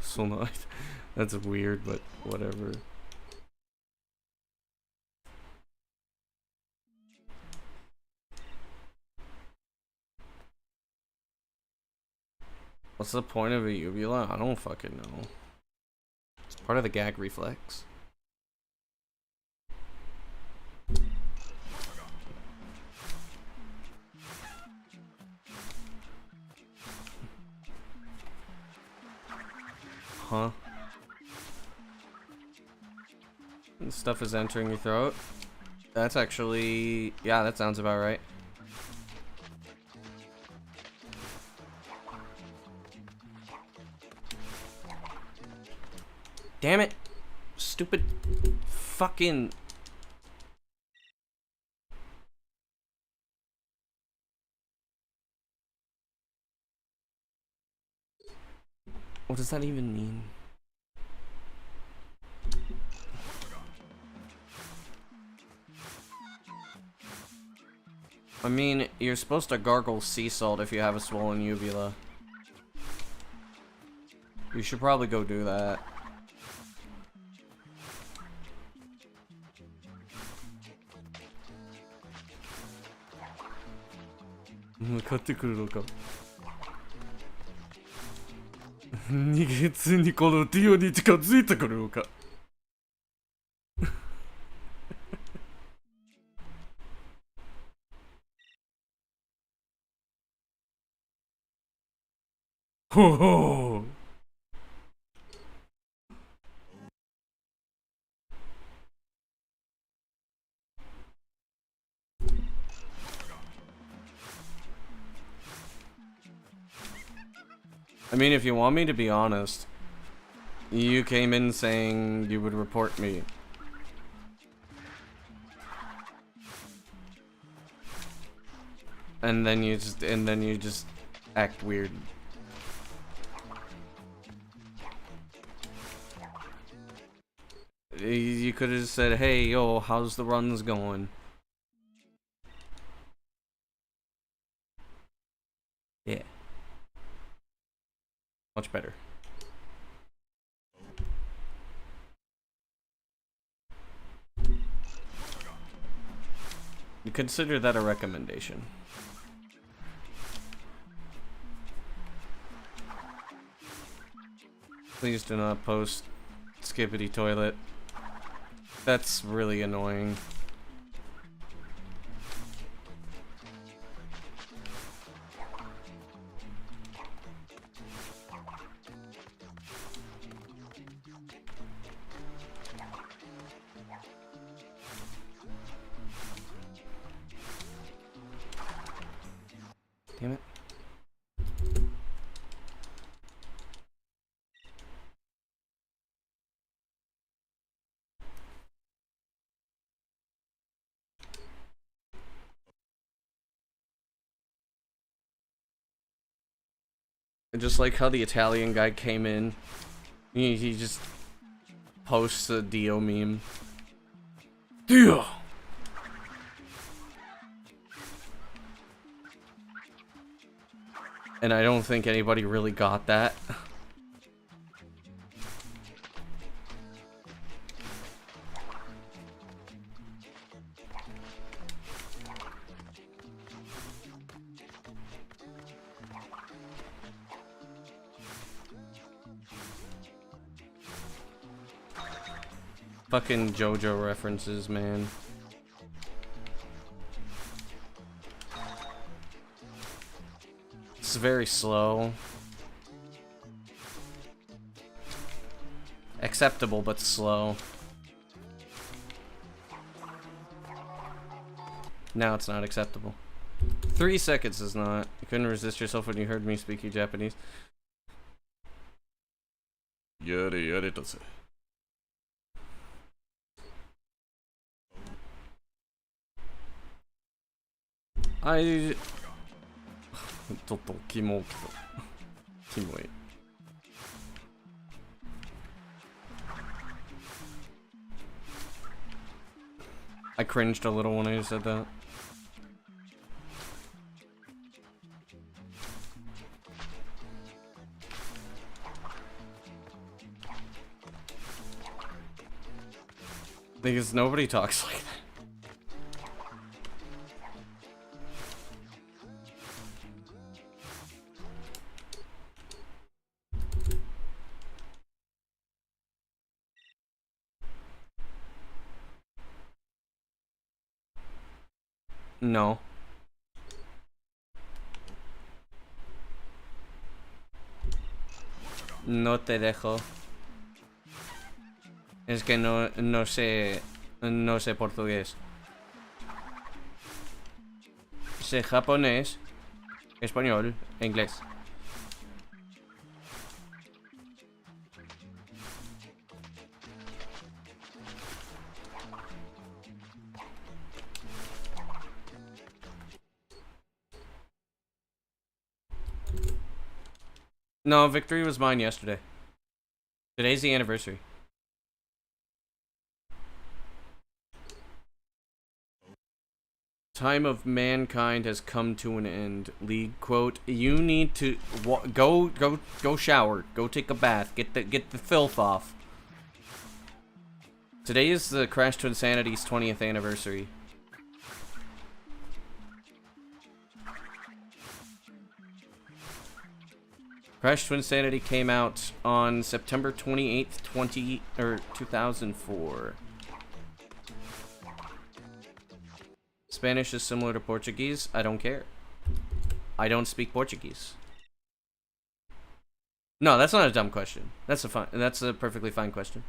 so nice. That's weird, but whatever. What's the point of a uvula? I don't fucking know. It's part of the gag reflex. Huh? And stuff is entering your throat. That's actually... yeah, that sounds about right. Damn it! Stupid fucking... What does that even mean? I mean, you're supposed to gargle sea salt if you have a swollen uvula. You should probably go do that. Ho I mean, if you want me to be honest, you came in saying you would report me. And then you just act weird. You could have said, "Hey, yo, how's the runs going?" Yeah. Much better. You consider that a recommendation. Please do not post skippity toilet. That's really annoying. Damn it. I just like how the Italian guy came in. He just posts a Dio meme. Dio! And I don't think anybody really got that. Fucking JoJo references, man. It's very slow. Acceptable, but slow. Now it's not acceptable. 3 seconds is not. You couldn't resist yourself when you heard me speaking Japanese. Yare yare tase. ちょっとキモい。I cringed a little when I said that. Because nobody talks like that. No. No te dejo. Es que no sé portugués. Sé japonés, español, e inglés. No, victory was mine yesterday. Today's the anniversary. Time of mankind has come to an end. League quote: you need to go shower, go take a bath, get the filth off. Today is the Crash Twinsanity's 20th anniversary. Crash Twinsanity came out on September 28th, 2004. Spanish is similar to Portuguese. I don't care. I don't speak Portuguese. No, that's not a dumb question. That's a perfectly fine question.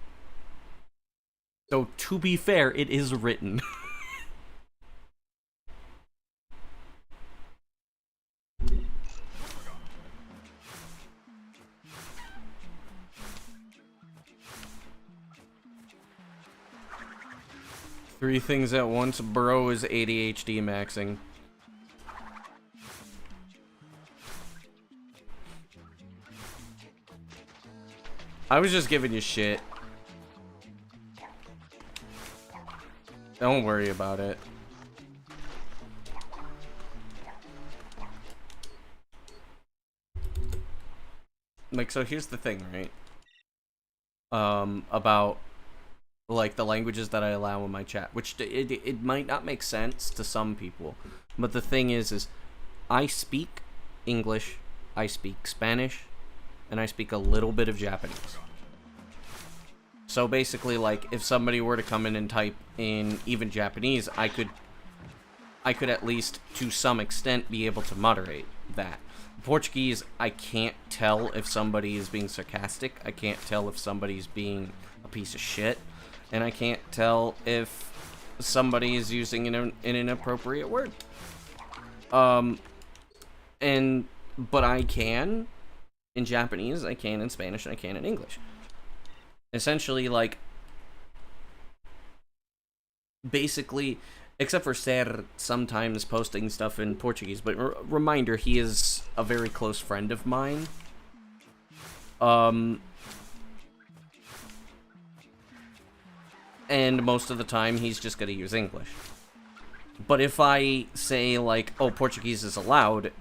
So to be fair, it is written. Three things at once, bro, is ADHD maxing. I was just giving you shit. Don't worry about it. Like, so here's the thing, right? About like the languages that I allow in my chat, which it might not make sense to some people, but the thing is I speak English, I speak Spanish, and I speak a little bit of Japanese. So basically, like, if somebody were to come in and type in even Japanese, I could at least to some extent be able to moderate that. Portuguese, I can't tell if somebody is being sarcastic, I can't tell if somebody's being a piece of shit, and I can't tell if somebody is using an inappropriate word. But I can in Japanese, I can in Spanish, and I can in English. Essentially, like, basically, except for Ser sometimes posting stuff in Portuguese, but reminder, he is a very close friend of mine. And most of the time, he's just gonna use English. But if I say, like, oh, Portuguese is allowed,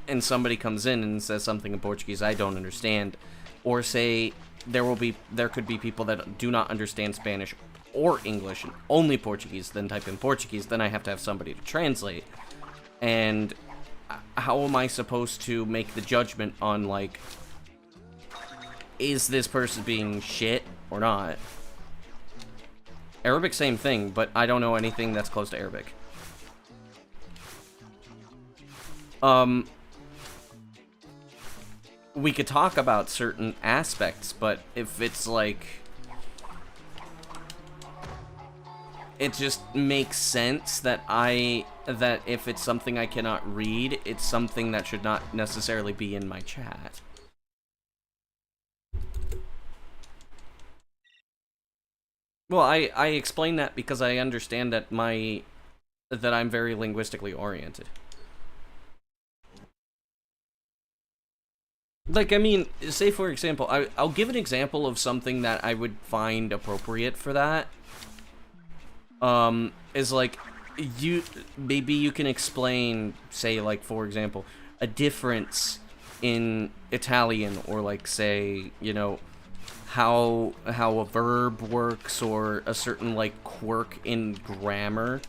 and somebody comes in and says something in Portuguese I don't understand, or say there could be people that do not understand Spanish or English and only Portuguese, then type in Portuguese, then I have to have somebody to translate. And how am I supposed to make the judgment on, like, is this person being shit or not? Arabic, same thing, but I don't know anything that's close to Arabic. We could talk about certain aspects, but if it's like, it just makes sense that if it's something I cannot read, it's something that should not necessarily be in my chat. Well, I explain that because I understand that I'm very linguistically oriented. Like, I mean, say for example, I'll give an example of something that I would find appropriate for that. Is like, maybe you can explain, say, like, for example, a difference in Italian, or like, say, you know, how a verb works, or a certain, like, quirk in grammar,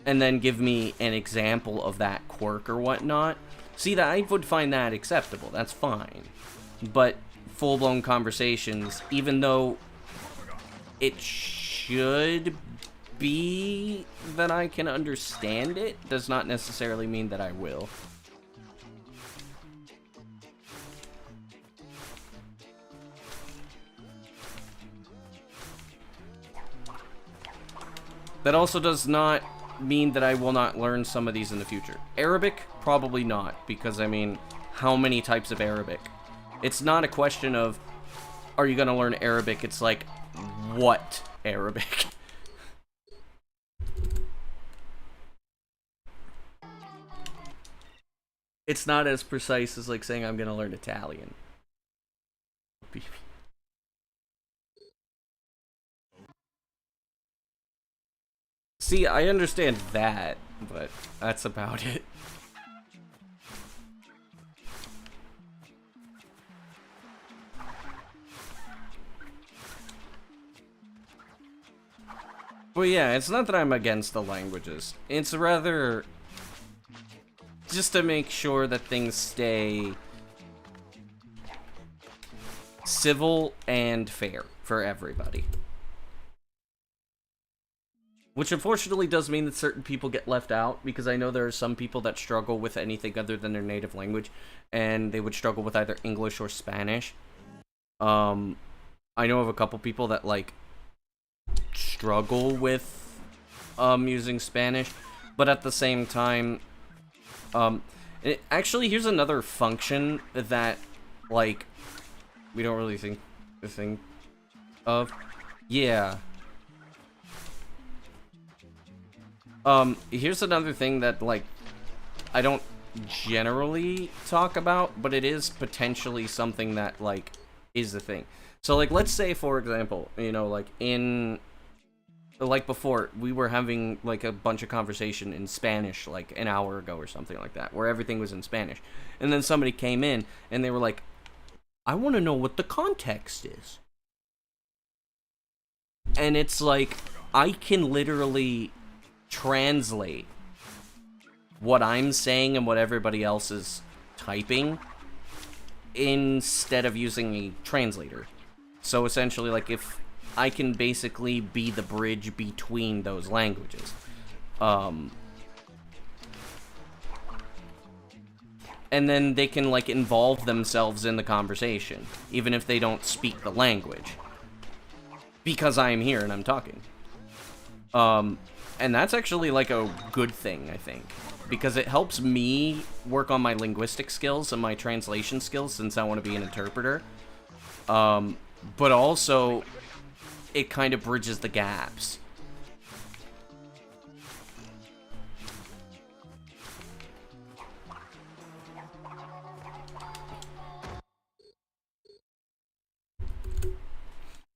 and then give me an example of that quirk or whatnot. See, that I would find that acceptable. That's fine. But full-blown conversations, even though it should be that I can understand it, does not necessarily mean that I will. That also does not mean that I will not learn some of these in the future. Arabic, probably not, because, I mean, how many types of Arabic? It's not a question of, are you gonna learn Arabic? It's like, what Arabic? It's not as precise as, like, saying I'm gonna learn Italian. See, I understand that, but that's about it. Well, yeah, it's not that I'm against the languages. It's rather just to make sure that things stay civil and fair for everybody. Which unfortunately does mean that certain people get left out, because I know there are some people that struggle with anything other than their native language, and they would struggle with either English or Spanish. I know of a couple people that, like, struggle with using Spanish, but at the same time, actually, here's another function that, like, we don't really think of. Yeah. Here's another thing that, like, I don't generally talk about, but it is potentially something that, like, is the thing. So, like, let's say, for example, you know, like, like, before, we were having, like, a bunch of conversation in Spanish, like, an hour ago or something like that, where everything was in Spanish. And then somebody came in, and they were like, I want to know what the context is. And it's like, I can literally translate what I'm saying and what everybody else is typing instead of using a translator. So essentially, like, if I can basically be the bridge between those languages. And then they can, like, involve themselves in the conversation, even if they don't speak the language. Because I'm here and I'm talking. And that's actually, like, a good thing, I think. Because it helps me work on my linguistic skills and my translation skills, since I want to be an interpreter. But also, it kind of bridges the gaps.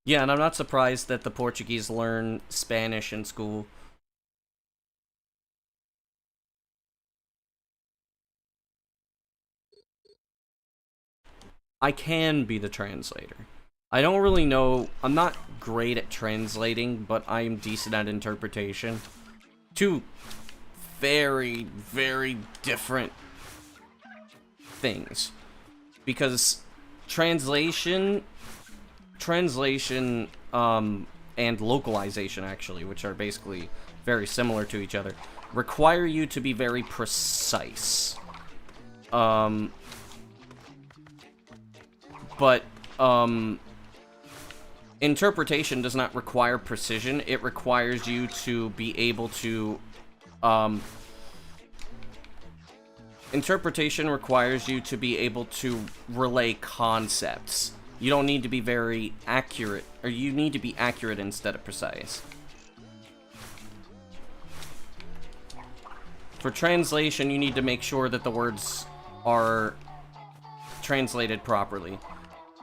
Yeah, and I'm not surprised that the Portuguese learn Spanish in school. I can be the translator. I don't really know. I'm not great at translating, but I am decent at interpretation. Two very, very different things. Because translation, and localization, actually, which are basically very similar to each other, require you to be very precise. But interpretation does not require precision. It requires you to be able to, interpretation requires you to be able to relay concepts. You don't need to be very accurate, or you need to be accurate instead of precise. For translation, you need to make sure that the words are translated properly.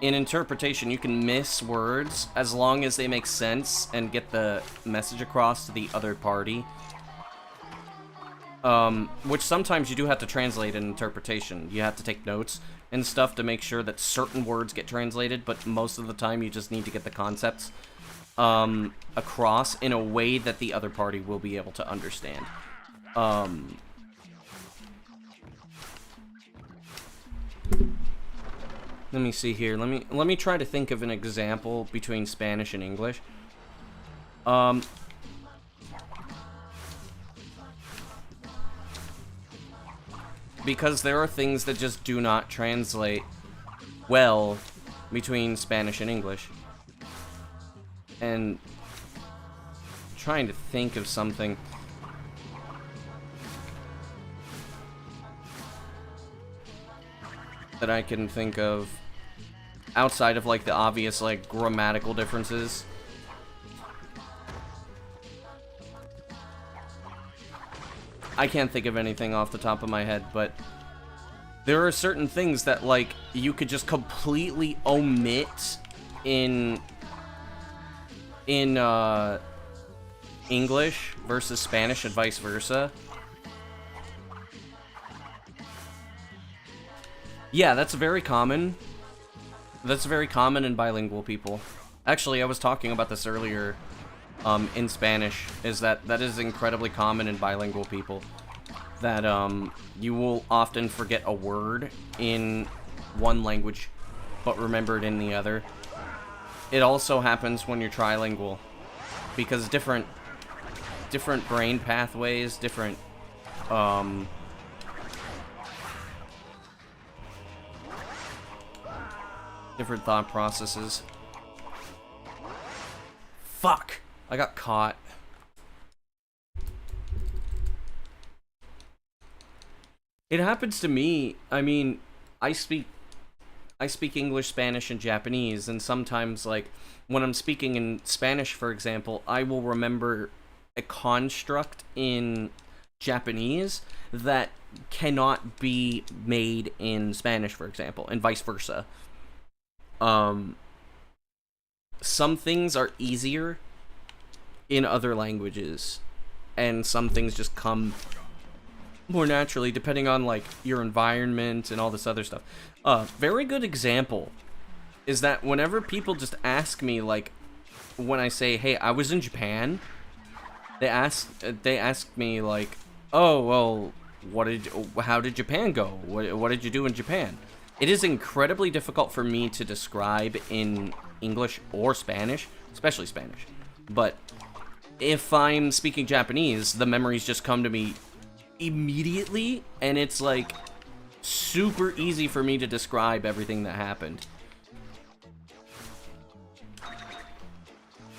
In interpretation, you can miss words as long as they make sense and get the message across to the other party. Which sometimes you do have to translate in interpretation. You have to take notes and stuff to make sure that certain words get translated, but most of the time you just need to get the concepts across in a way that the other party will be able to understand. Let me see here. Let me try to think of an example between Spanish and English. Because there are things that just do not translate well between Spanish and English. And I'm trying to think of something. That I can think of outside of like the obvious like grammatical differences. I can't think of anything off the top of my head, but there are certain things that like you could just completely omit in English versus Spanish and vice versa. Yeah, that's very common. That's very common in bilingual people. Actually, I was talking about this earlier in Spanish, is that is incredibly common in bilingual people. That you will often forget a word in one language, but remember it in the other. It also happens when you're trilingual, because different brain pathways, different thought processes. Fuck! I got caught. It happens to me. I mean, I speak English, Spanish, and Japanese, and sometimes, like, when I'm speaking in Spanish, for example, I will remember a construct in Japanese that cannot be made in Spanish, for example, and vice versa. Some things are easier in other languages, and some things just come more naturally depending on like your environment and all this other stuff. Very good example is that whenever people just ask me, like, when I say, hey, I was in Japan, they ask me like, oh, well, how did Japan go? What did you do in Japan? It is incredibly difficult for me to describe in English or Spanish, especially Spanish. But if I'm speaking Japanese, the memories just come to me immediately, and it's like super easy for me to describe everything that happened.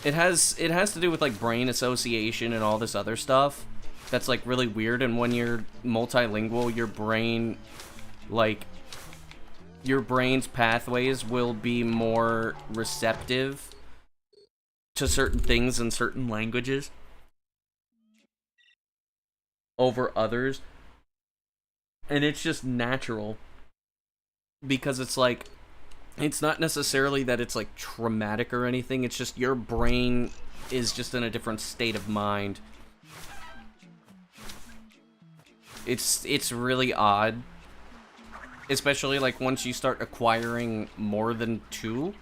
It has to do with like brain association and all this other stuff that's like really weird, and when you're multilingual, your brain's pathways will be more receptive to certain things in certain languages over others. And it's just natural, because it's like, it's not necessarily that it's like traumatic or anything, it's just your brain is just in a different state of mind. It's really odd. Especially, like, once you start acquiring more than two.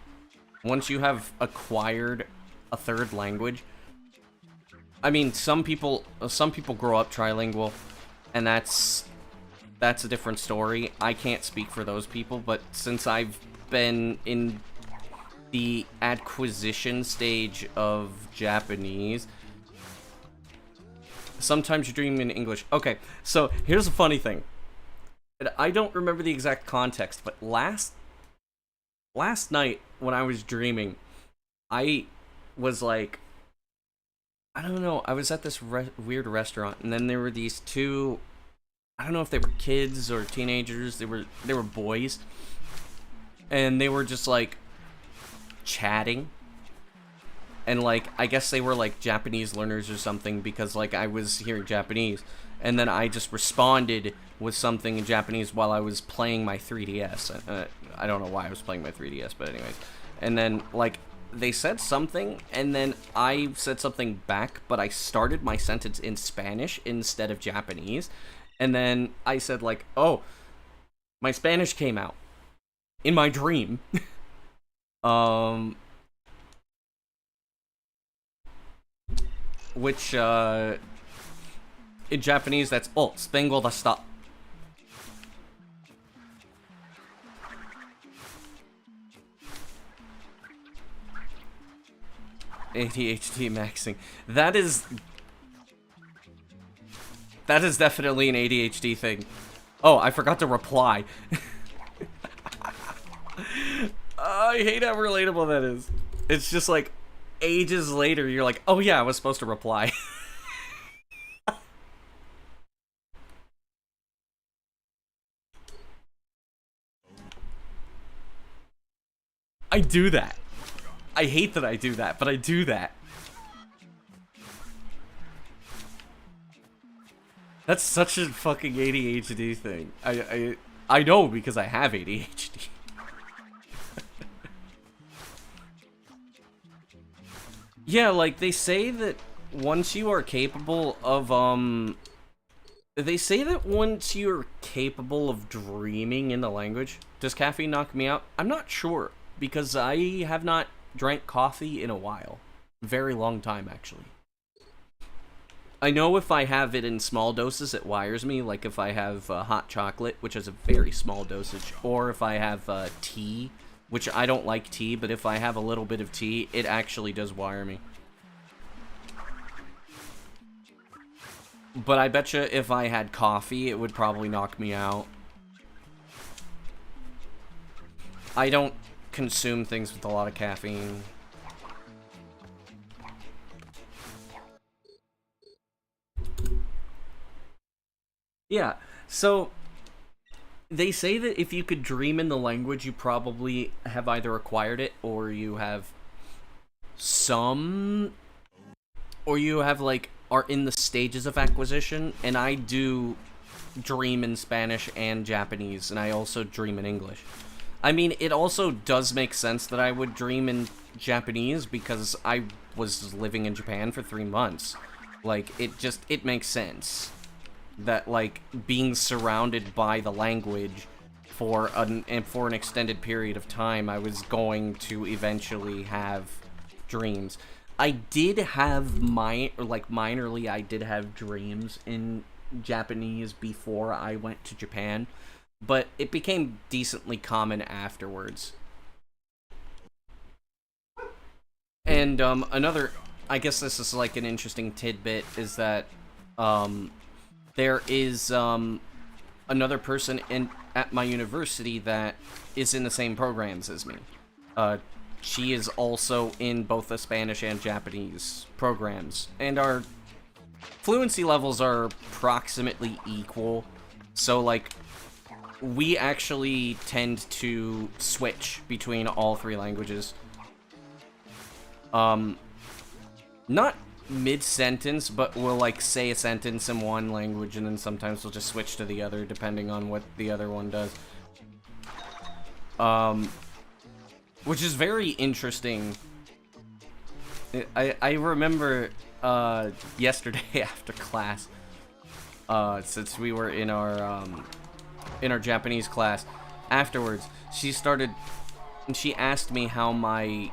Once you have acquired a third language. I mean, some people grow up trilingual, and that's a different story. I can't speak for those people, but since I've been in the acquisition stage of Japanese, sometimes you're dreaming in English. Okay, so here's a funny thing. I don't remember the exact context, but last night when I was dreaming, I was like, I don't know, I was at this weird restaurant, and then there were these two, I don't know if they were kids or teenagers, they were boys, and they were just like chatting, and like, I guess they were like Japanese learners or something, because like I was hearing Japanese, and then I just responded with something in Japanese while I was playing my 3DS. I don't know why I was playing my 3DS, but anyways. And then, like, they said something, and then I said something back, but I started my sentence in Spanish instead of Japanese. And then I said, like, oh, my Spanish came out in my dream. Which, in Japanese, that's, oh, spango dashita. ADHD maxing. That is definitely an ADHD thing. Oh, I forgot to reply. I hate how relatable that is. It's just like, ages later, you're like, oh yeah, I was supposed to reply. I do that. I hate that I do that, but I do that. That's such a fucking ADHD thing. I know because I have ADHD. Yeah, like, they say that once you are capable of, they say that once you're capable of dreaming in the language, does caffeine knock me out? I'm not sure, because I have not drank coffee in a while. Very long time, actually. I know if I have it in small doses, it wires me, like if I have hot chocolate, which is a very small dosage, or if I have tea, which I don't like tea, but if I have a little bit of tea, it actually does wire me. But I betcha if I had coffee, it would probably knock me out. I don't consume things with a lot of caffeine. Yeah, so they say that if you could dream in the language, you probably have either acquired it or you have some, or you have, like, are in the stages of acquisition, and I do dream in Spanish and Japanese, and I also dream in English. I mean, it also does make sense that I would dream in Japanese because I was living in Japan for 3 months. Like, it makes sense that, like, being surrounded by the language for an extended period of time, I was going to eventually have dreams. I did have minorly, I did have dreams in Japanese before I went to Japan, but it became decently common afterwards. And, another, I guess this is, like, an interesting tidbit, is that, there is, another person at my university that is in the same programs as me. She is also in both the Spanish and Japanese programs, and our fluency levels are approximately equal, so, like, we actually tend to switch between all 3 languages. Not mid-sentence, but we'll, like, say a sentence in one language, and then sometimes we'll just switch to the other, depending on what the other one does. Which is very interesting. I remember, yesterday after class, since we were in our Japanese class, afterwards, she asked me how my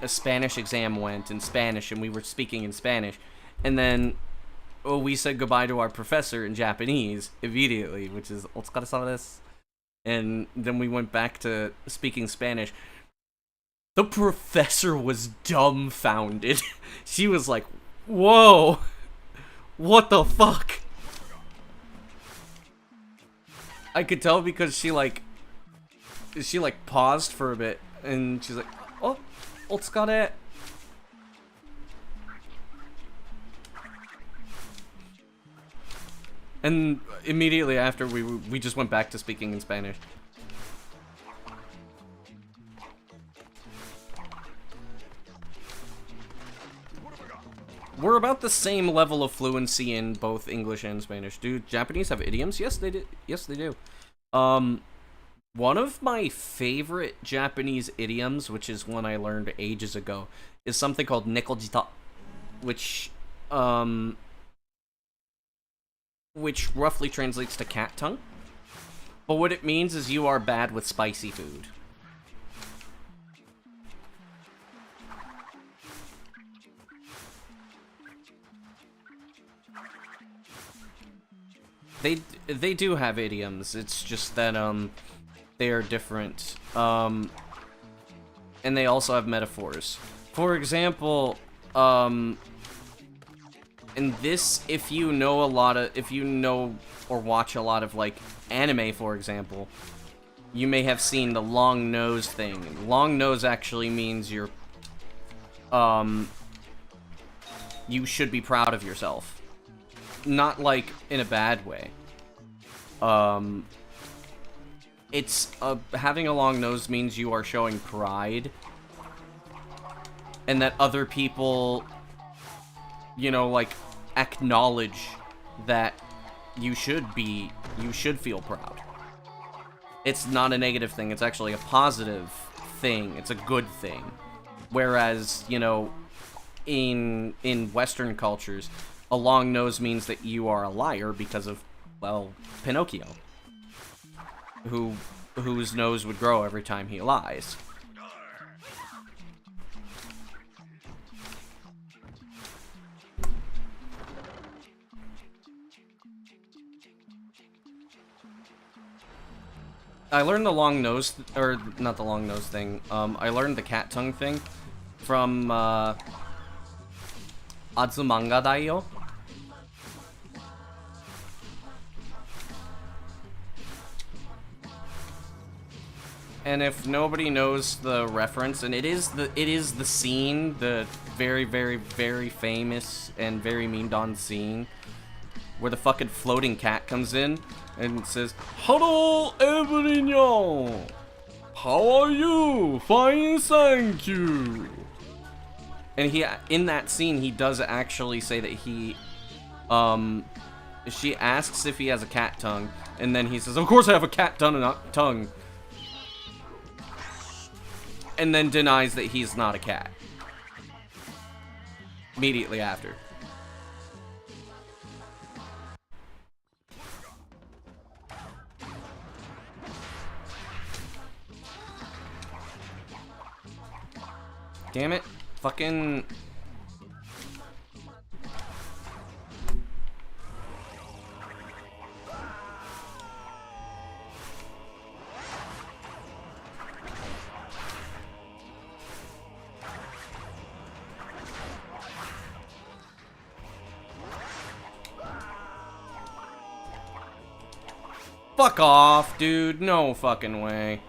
Spanish exam went in Spanish, and we were speaking in Spanish, and then we said goodbye to our professor in Japanese immediately, which is "otsukaresama desu," and then we went back to speaking Spanish. The professor was dumbfounded. She was like, whoa, what the fuck? I could tell because she paused for a bit, and she's like, oh, otsukare. And immediately after, we just went back to speaking in Spanish. we're about the same level of fluency in both English and Spanish. Do Japanese have idioms? Yes, they do. Yes, they do. One of my favorite Japanese idioms, which is one I learned ages ago, is something called nekojita, which roughly translates to cat tongue. But what it means is you are bad with spicy food. They do have idioms. It's just that they are different. And they also have metaphors. For example, in this, if you know or watch a lot of like anime, for example, you may have seen the long nose thing. Long nose actually means you should be proud of yourself. Not like in a bad way. It's having a long nose means you are showing pride, and that other people, you know, like acknowledge that you should feel proud. It's not a negative thing, it's actually a positive thing. It's a good thing. Whereas, you know, in Western cultures, a long nose means that you are a liar because of, well, Pinocchio, whose nose would grow every time he lies. I learned the long nose, or not the long nose thing, I learned the cat tongue thing from, Azumanga Daioh. And if nobody knows the reference, and it is the scene, the very, very, very famous and very memed on scene, where the fucking floating cat comes in and says, "Hello, everyone! How are you? Fine, thank you." And in that scene, he does actually say that she asks if he has a cat tongue, and then he says, "Of course I have a cat tongue." And then denies that he's not a cat. Immediately after. Damn it. Fucking... Fuck off, dude. No fucking way.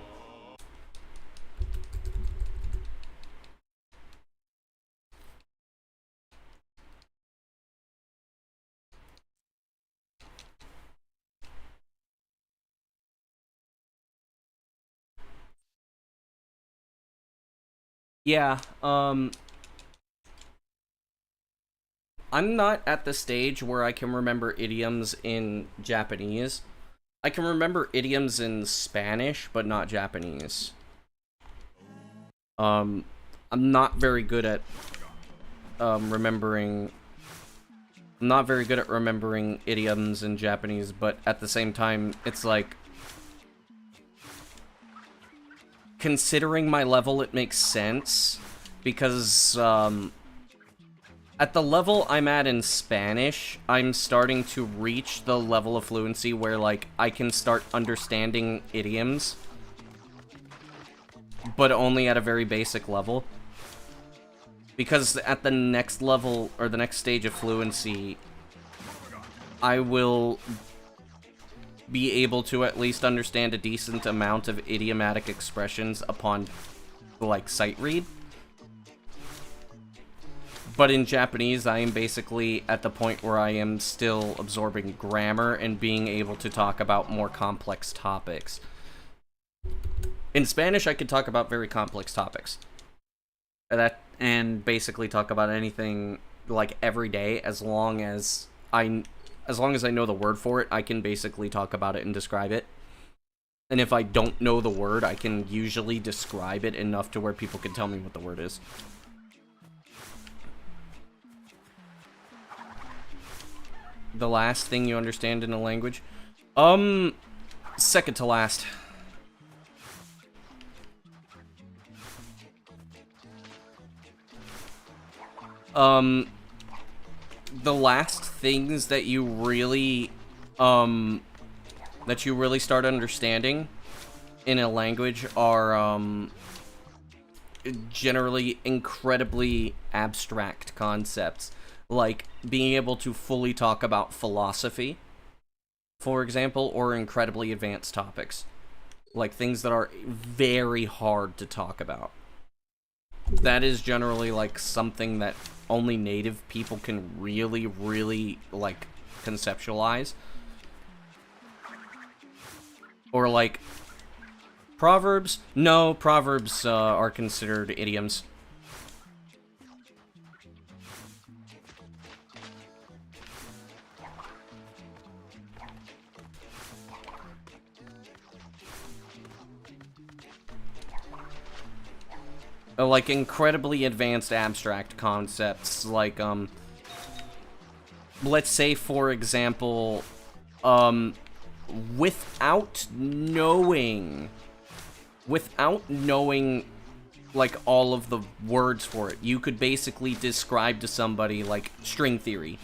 Yeah, I'm not at the stage where I can remember idioms in Japanese. I can remember idioms in Spanish, but not Japanese. I'm not very good at remembering idioms in Japanese, but at the same time, it's like, considering my level, it makes sense, because at the level I'm at in Spanish, I'm starting to reach the level of fluency where, like, I can start understanding idioms, but only at a very basic level. Because at the next level, or the next stage of fluency, I will be able to at least understand a decent amount of idiomatic expressions upon, like, sight read. But in Japanese, I am basically at the point where I am still absorbing grammar and being able to talk about more complex topics. In Spanish, I could talk about very complex topics. And basically talk about anything like every day, as long as I know the word for it, I can basically talk about it and describe it. And if I don't know the word, I can usually describe it enough to where people can tell me what the word is. The last thing you understand in a language? Second to last. The last things that you really, start understanding in a language are, generally incredibly abstract concepts. Like, being able to fully talk about philosophy, for example, or incredibly advanced topics. Like, things that are very hard to talk about. That is generally, like, something that only native people can really, really, like, conceptualize. Or, like, proverbs? No, proverbs are considered idioms. Like, incredibly advanced abstract concepts, like, let's say, for example, without knowing, like, all of the words for it, you could basically describe to somebody, like, string theory.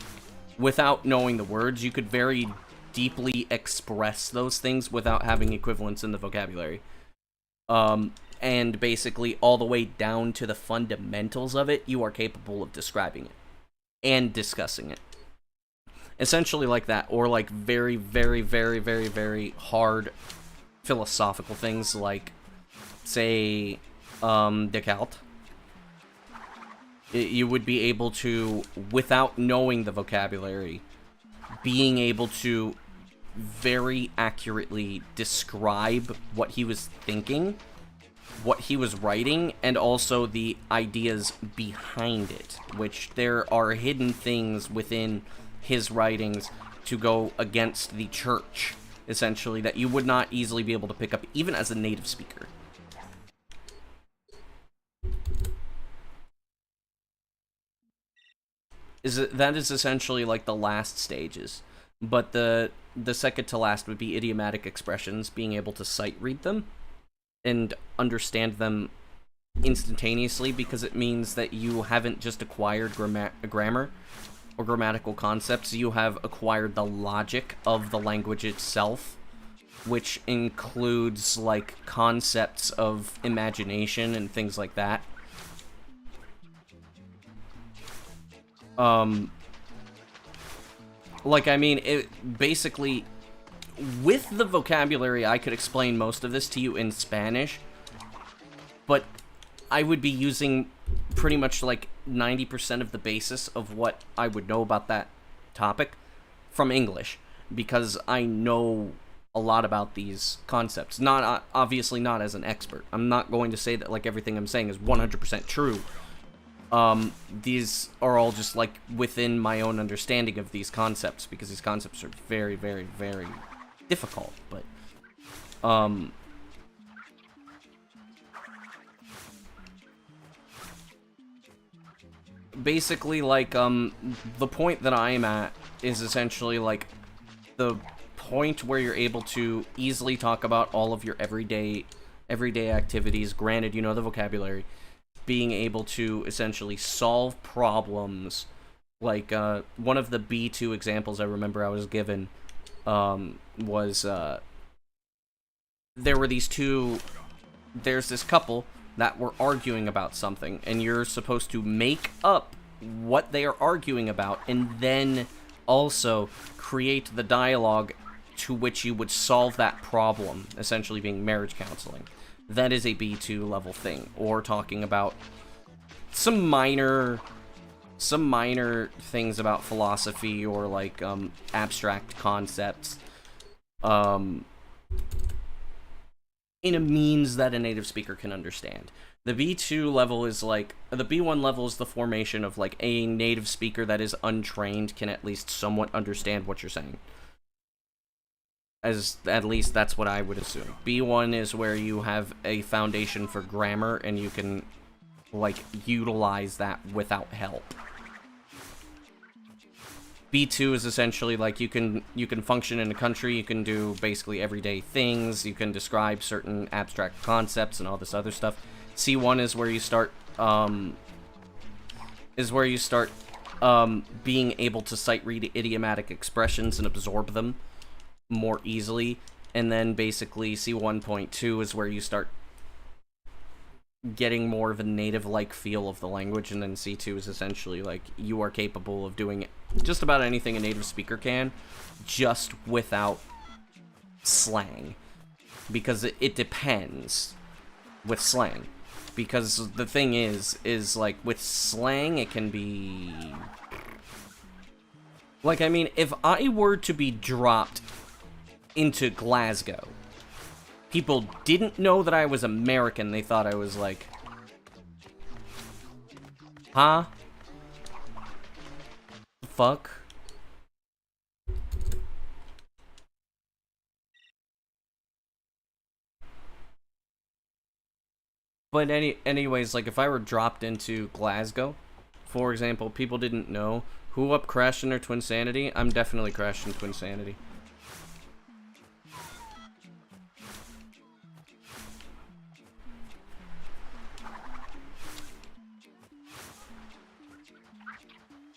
Without knowing the words, you could very deeply express those things without having equivalents in the vocabulary. And basically all the way down to the fundamentals of it, you are capable of describing it and discussing it. Essentially like that, or like very, very, very, very, very hard philosophical things like, say, Descartes. You would be able to, without knowing the vocabulary, being able to very accurately describe what he was thinking, what he was writing, and also the ideas behind it, which there are hidden things within his writings to go against the church, essentially, that you would not easily be able to pick up even as a native speaker. That is essentially like the last stages, but the second to last would be idiomatic expressions, being able to sight read them and understand them instantaneously, because it means that you haven't just acquired grammar or grammatical concepts, you have acquired the logic of the language itself, which includes, like, concepts of imagination and things like that. Like, I mean, it basically, with the vocabulary, I could explain most of this to you in Spanish, but I would be using pretty much like 90% of the basis of what I would know about that topic from English, because I know a lot about these concepts. Not obviously not as an expert. I'm not going to say that like everything I'm saying is 100% true. These are all just like within my own understanding of these concepts, because these concepts are very, very, very difficult, but basically, like, the point that I'm at is essentially like the point where you're able to easily talk about all of your everyday activities. Granted, you know the vocabulary. Being able to essentially solve problems, like, one of the B2 examples I remember I was given, was, there's this couple that were arguing about something, and you're supposed to make up what they are arguing about, and then also create the dialogue to which you would solve that problem, essentially being marriage counseling. That is a B2 level thing, or talking about some minor things about philosophy, or like abstract concepts. in a means that a native speaker can understand. The B2 level is like, the B1 level is the formation of like a native speaker that is untrained can at least somewhat understand what you're saying. At least that's what I would assume. B1 is where you have a foundation for grammar and you can like utilize that without help. B2 is essentially like you can function in a country, you can do basically everyday things, you can describe certain abstract concepts and all this other stuff. C1 is where you start being able to sight read idiomatic expressions and absorb them more easily, and then basically C1.2 is where you start getting more of a native-like feel of the language, and then C2 is essentially like you are capable of doing just about anything a native speaker can, just without slang, because it depends with slang. Because the thing is like with slang it can be like, I mean, if I were to be dropped into Glasgow, people didn't know that I was American. They thought I was like, huh? Fuck? But anyways, like if I were dropped into Glasgow, for example, people didn't know who up crashed in their Twinsanity. I'm definitely crashed in Twinsanity.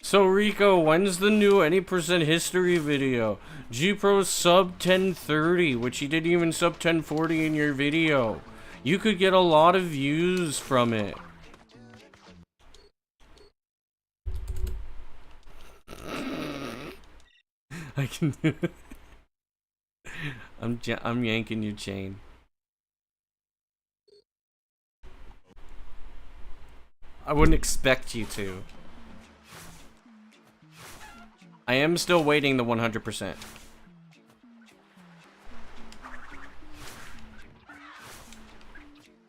So Rico, when's the new any percent history video? G-Pro sub 1030, which he didn't even sub 1040 in your video. You could get a lot of views from it. I can. I'm yanking your chain. I wouldn't expect you to. I am still waiting the 100%.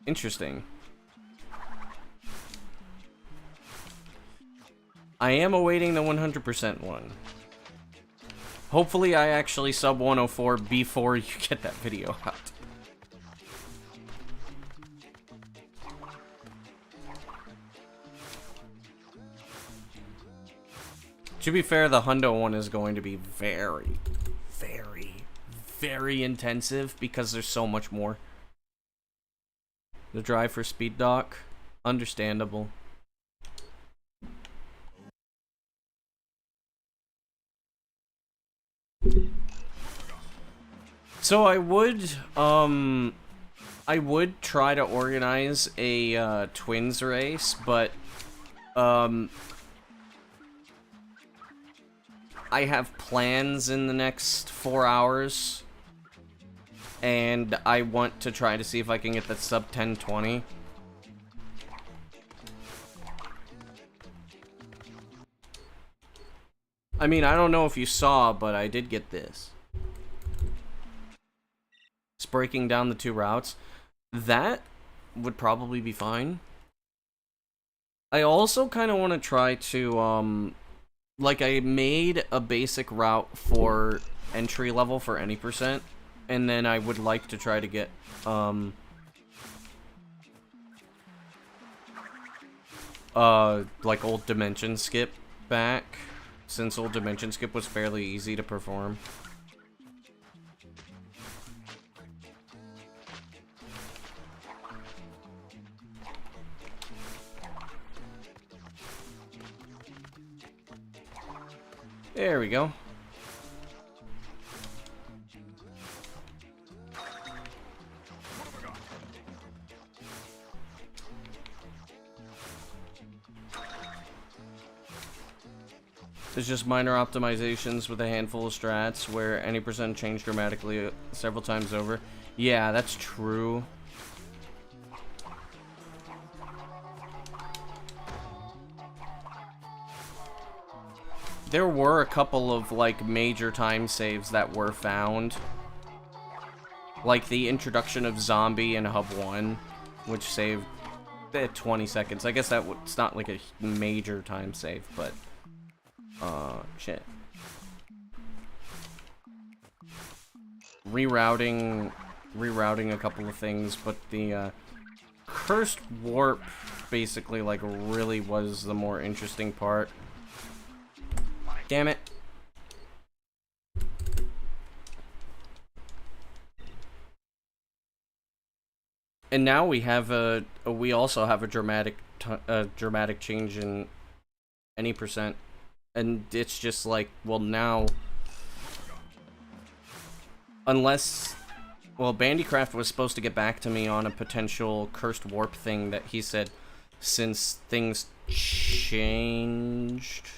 Interesting. I am awaiting the 100% one. Hopefully I actually sub 104 before you get that video out. To be fair, the Hundo one is going to be very, very, very intensive because there's so much more. The drive for speed dock, understandable. So I would try to organize a twins race, but I have plans in the next 4 hours, and I want to try to see if I can get that sub 1020. I mean, I don't know if you saw, but I did get this. It's breaking down the two routes. That would probably be fine. I also kind of want to try to, like, I made a basic route for entry level for any percent, and then I would like to try to get, like, old dimension skip back, since old dimension skip was fairly easy to perform. There we go. There's just minor optimizations with a handful of strats where any percent change dramatically several times over. Yeah, that's true. There were a couple of, like, major time saves that were found. Like the introduction of Zombie in Hub 1, which saved 20 seconds. I guess it's not like a major time save, but... shit. Rerouting a couple of things, but the, Cursed Warp basically, like, really was the more interesting part. Damn it. And now we have we also have a dramatic change in any percent. And it's just like, well, now... Unless... Well, Bandycraft was supposed to get back to me on a potential Cursed Warp thing that he said, since things changed...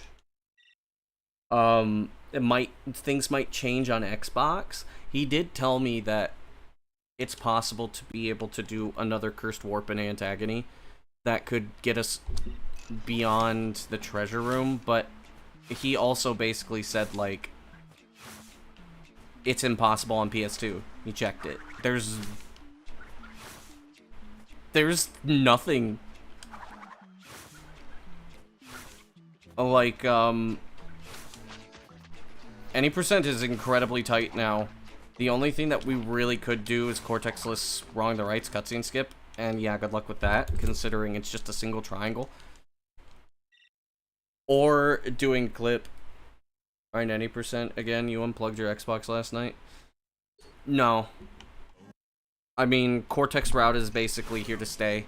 things might change on Xbox. He did tell me that it's possible to be able to do another Cursed Warp in Antagony that could get us beyond the treasure room, but he also basically said, like, it's impossible on PS2. He checked it. There's nothing. Like, any percent is incredibly tight now. The only thing that we really could do is Cortex-less Wrong the Rights cutscene skip. And yeah, good luck with that, considering it's just a single triangle. Or doing clip. Alright, 90%. Again, you unplugged your Xbox last night? No. I mean, Cortex route is basically here to stay.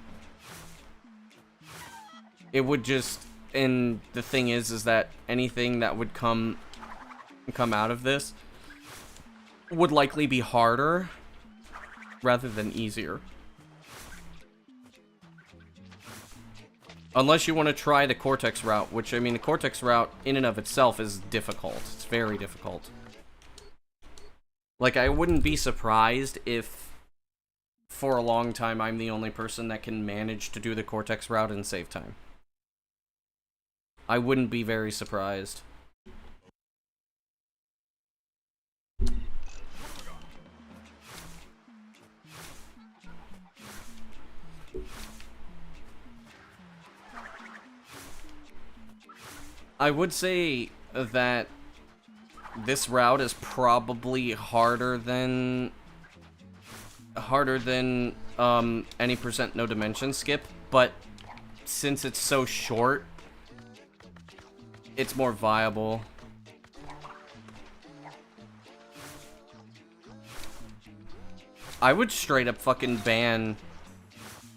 It would just... And the thing is that anything that would come out of this would likely be harder rather than easier. Unless you want to try the Cortex route, which, I mean, the Cortex route in and of itself is difficult. It's very difficult. Like, I wouldn't be surprised if, for a long time, I'm the only person that can manage to do the Cortex route and save time. I wouldn't be very surprised. I would say that this route is probably harder than any percent no dimension skip, but since it's so short, it's more viable. I would straight up fucking ban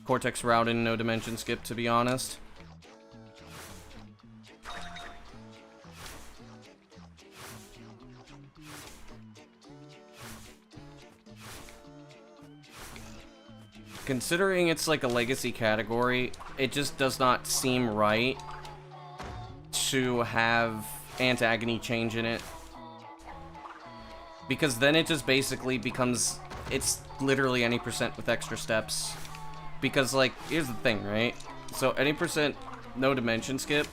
Cortex route and no dimension skip, to be honest. Considering it's like a legacy category, it just does not seem right to have Antagony change in it. Because then it just basically becomes... It's literally any percent with extra steps. Because, like, here's the thing, right? So, any percent no dimension skip,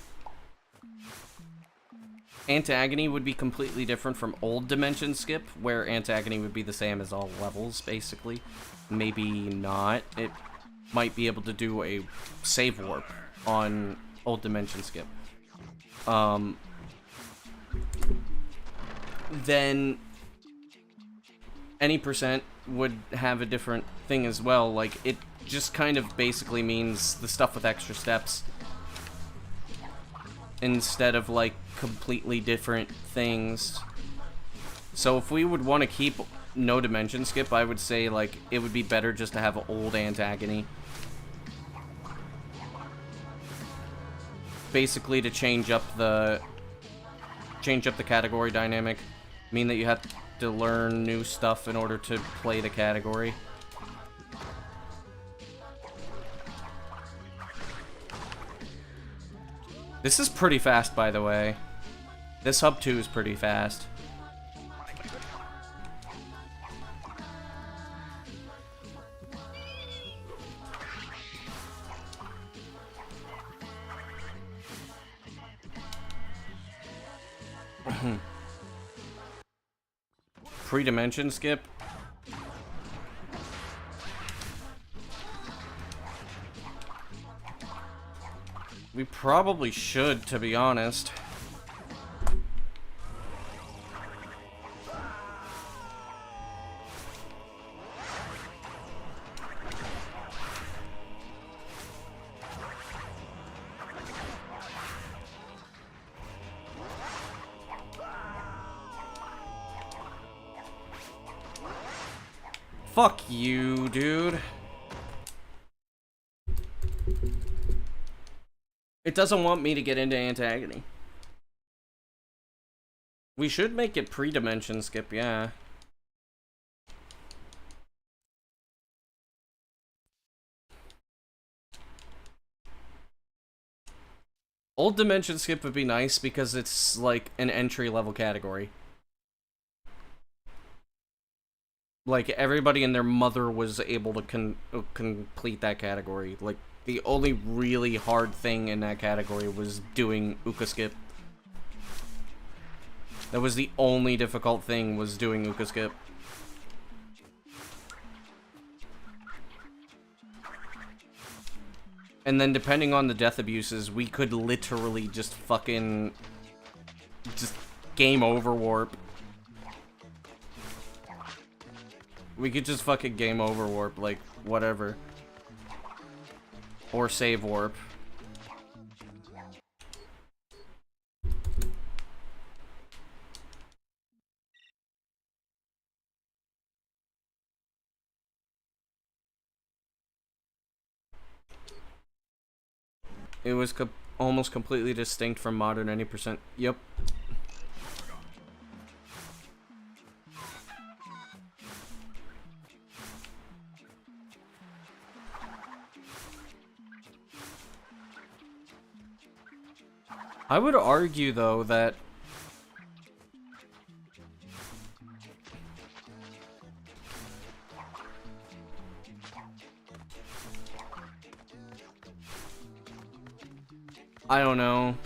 Antagony would be completely different from old dimension skip, where Antagony would be the same as all levels, basically. Maybe not. It might be able to do a save warp on old dimension skip. Then any percent would have a different thing as well. Like, it just kind of basically means the stuff with extra steps instead of, like, completely different things. So if we would want to keep no dimension skip, I would say, like, it would be better just to have an old Antagony. Basically to change up the category dynamic. Mean that you have to learn new stuff in order to play the category. This is pretty fast, by the way. This hub 2 is pretty fast. Pre-dimension skip. We probably should, to be honest. Fuck you, dude. It doesn't want me to get into antagony. We should make it pre-dimension skip, yeah. Old dimension skip would be nice because it's like an entry-level category. Like, everybody and their mother was able to complete that category. Like, the only really hard thing in that category was doing Uka skip. That was the only difficult thing, was doing Uka skip. And then depending on the death abuses, we could literally just fucking... just game over warp. We could just fucking game over warp, like, whatever. Or save warp. It was almost completely distinct from modern any percent. Yep. I would argue, though, that I don't know.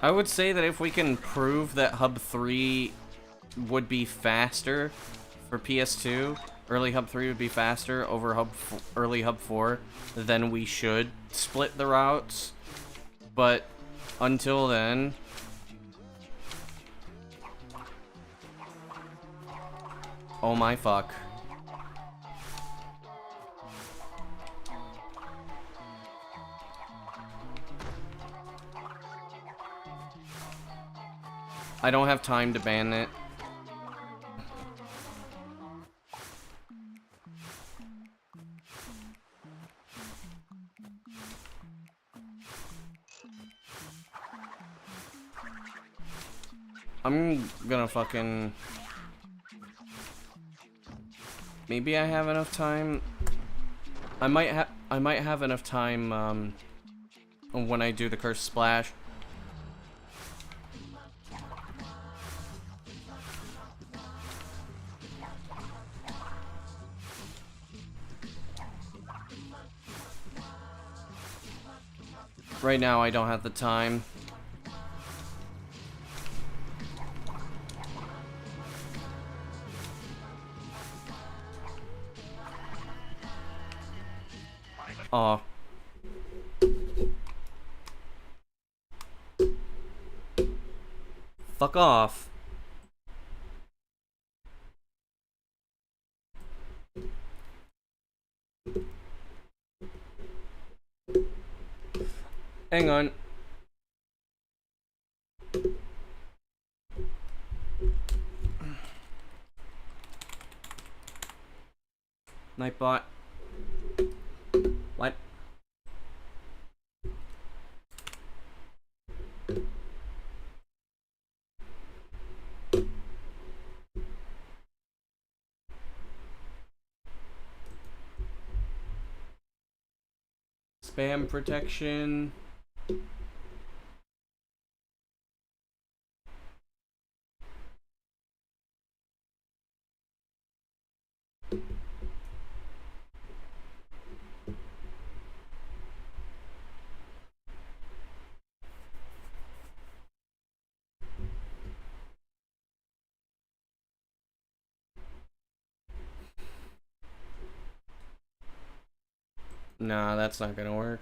I would say that if we can prove that Hub 3 would be faster for PS2, early Hub 3 would be faster over early Hub 4, then we should split the routes. But until then... Oh my fuck. I don't have time to ban it. I'm gonna fucking... Maybe I have enough time. I might have enough time when I do the Cursed Splash. Right now, I don't have the time. Aw. Fuck off. Hang on. Nightbot. What? Spam protection. Nah, that's not gonna work.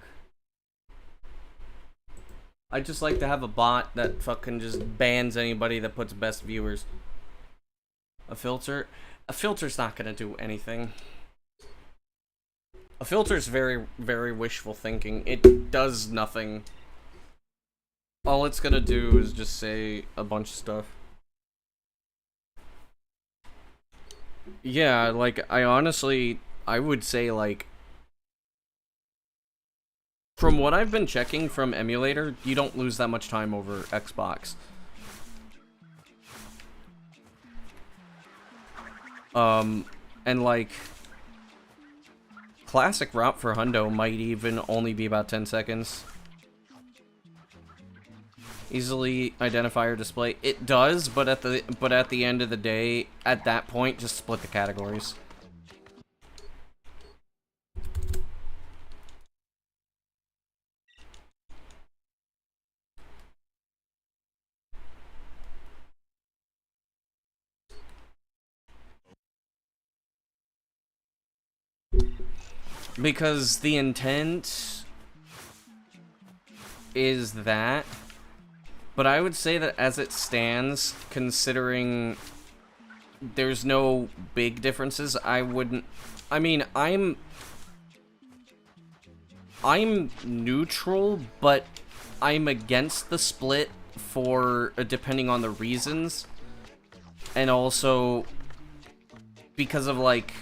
I just like to have a bot that fucking just bans anybody that puts best viewers. A filter? A filter's not gonna do anything. A filter's very, very wishful thinking. It does nothing. All it's gonna do is just say a bunch of stuff. Yeah, like, I would say, like, from what I've been checking from emulator, you don't lose that much time over Xbox. And like, classic route for Hundo might even only be about 10 seconds. Easily identify or display. It does, but at the end of the day, at that point, just split the categories. Because the intent is that, but I would say that as it stands, considering there's no big differences, I wouldn't. I mean, I'm neutral, but I'm against the split for depending on the reasons, and also because of like,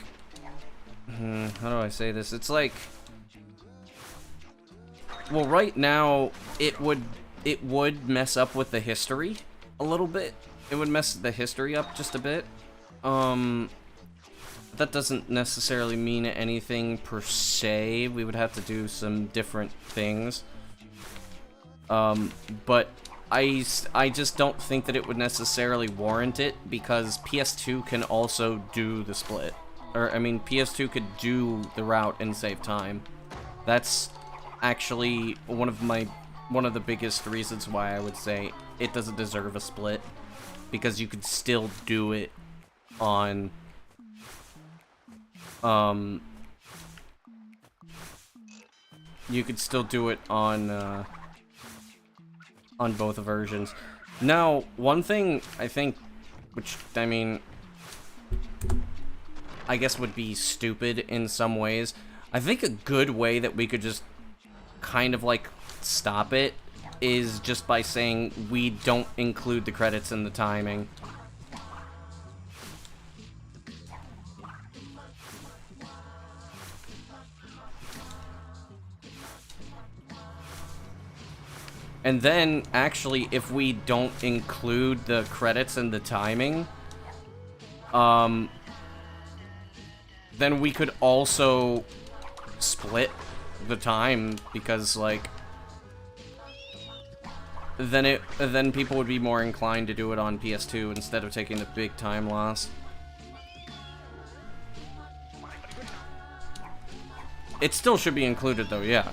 how do I say this? It's like, well, right now it would mess up with the history a little bit. It would mess the history up just a bit. That doesn't necessarily mean anything per se. We would have to do some different things. But I just don't think that it would necessarily warrant it, because PS2 can also do the split. Or, I mean, PS2 could do the route and save time. That's actually one of the biggest reasons why I would say it doesn't deserve a split, because you could still do it on you could still do it on both versions. Now, one thing I think, which, I mean, I guess would be stupid in some ways, I think a good way that we could just kind of like stop it is just by saying we don't include the credits in the timing. And then, actually, if we don't include the credits and the timing, then we could also split the time, because, like, then people would be more inclined to do it on PS2 instead of taking the big time loss. It still should be included, though, yeah.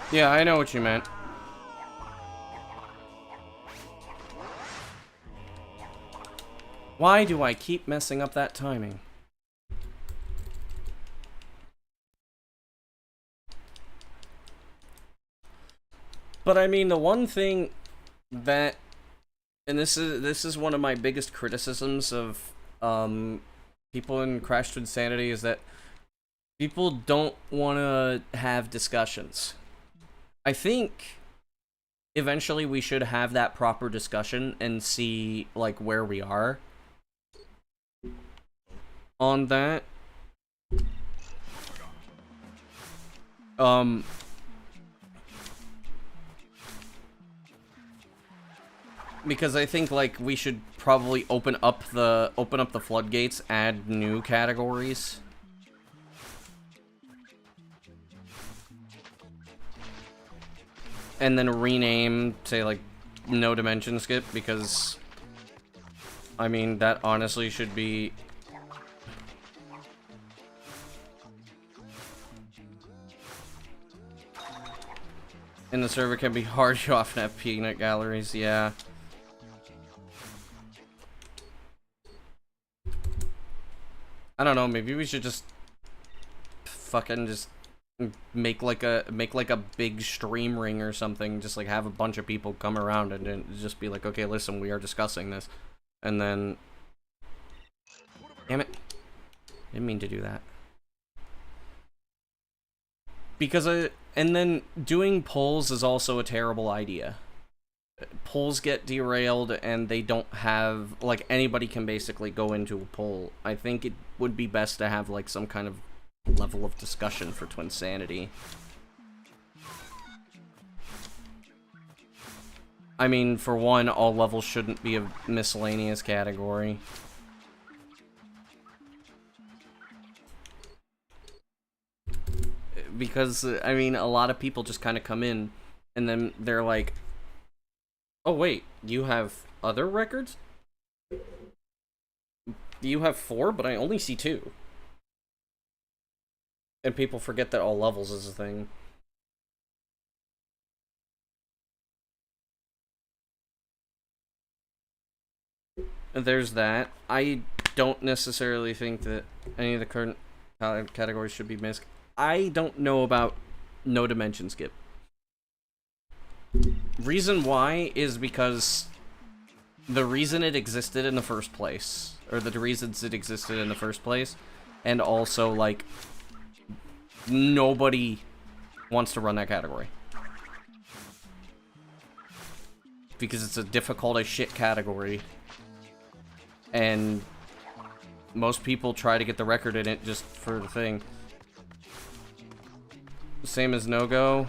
Yeah, I know what you meant. Why do I keep messing up that timing? But I mean, the one thing that, and this is one of my biggest criticisms of people in Crash Twinsanity, is that people don't want to have discussions. I think eventually we should have that proper discussion and see, like, where we are on that. Because I think, like, we should probably open up the floodgates, add new categories. And then rename, say, like, no dimension skip, because, I mean, that honestly should be... And the server can be hard, you often have peanut galleries, yeah. I don't know, maybe we should just fucking just make like a big stream ring or something, just like have a bunch of people come around and then just be like, okay, listen, we are discussing this. And then damn it. Didn't mean to do that. Because and then doing polls is also a terrible idea. Polls get derailed and they don't have, like, anybody can basically go into a poll. I think it would be best to have, like, some kind of level of discussion for Twinsanity. I mean, for one, all levels shouldn't be a miscellaneous category. Because, I mean, a lot of people just kind of come in and then they're like, oh wait, you have other records? You have 4, but I only see 2. And people forget that all levels is a thing. There's that. I don't necessarily think that any of the current categories should be missed. I don't know about no dimension skip. Reason why is because the reason it existed in the first place, or the reasons it existed in the first place, and also, like, nobody wants to run that category. Because it's a difficult as shit category. And most people try to get the record in it just for the thing. Same as no-go.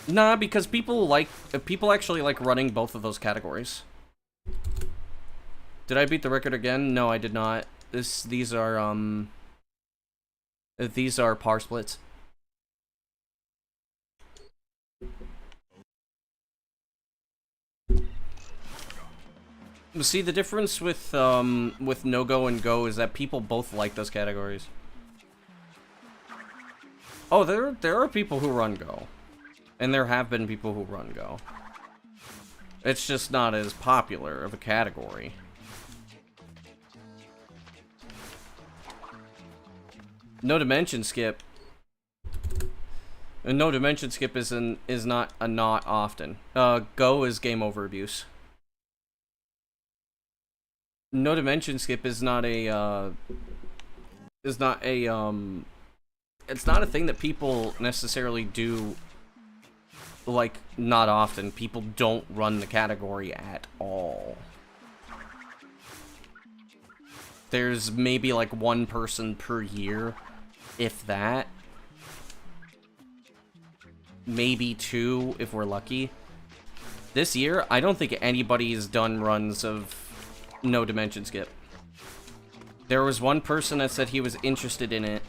Nah, because people actually like running both of those categories. Did I beat the record again? No, I did not. These are par splits. See, the difference with no-go and go is that people both like those categories. Oh, there are people who run go. And there have been people who run go. It's just not as popular of a category. No dimension skip. And no dimension skip is not often. Go is game over abuse. No dimension skip is not a it's not a thing that people necessarily do, like, not often. People don't run the category at all. There's maybe like one person per year, if that. Maybe 2 if we're lucky. This year, I don't think anybody's done runs of no dimension skip. There was one person that said he was interested in it.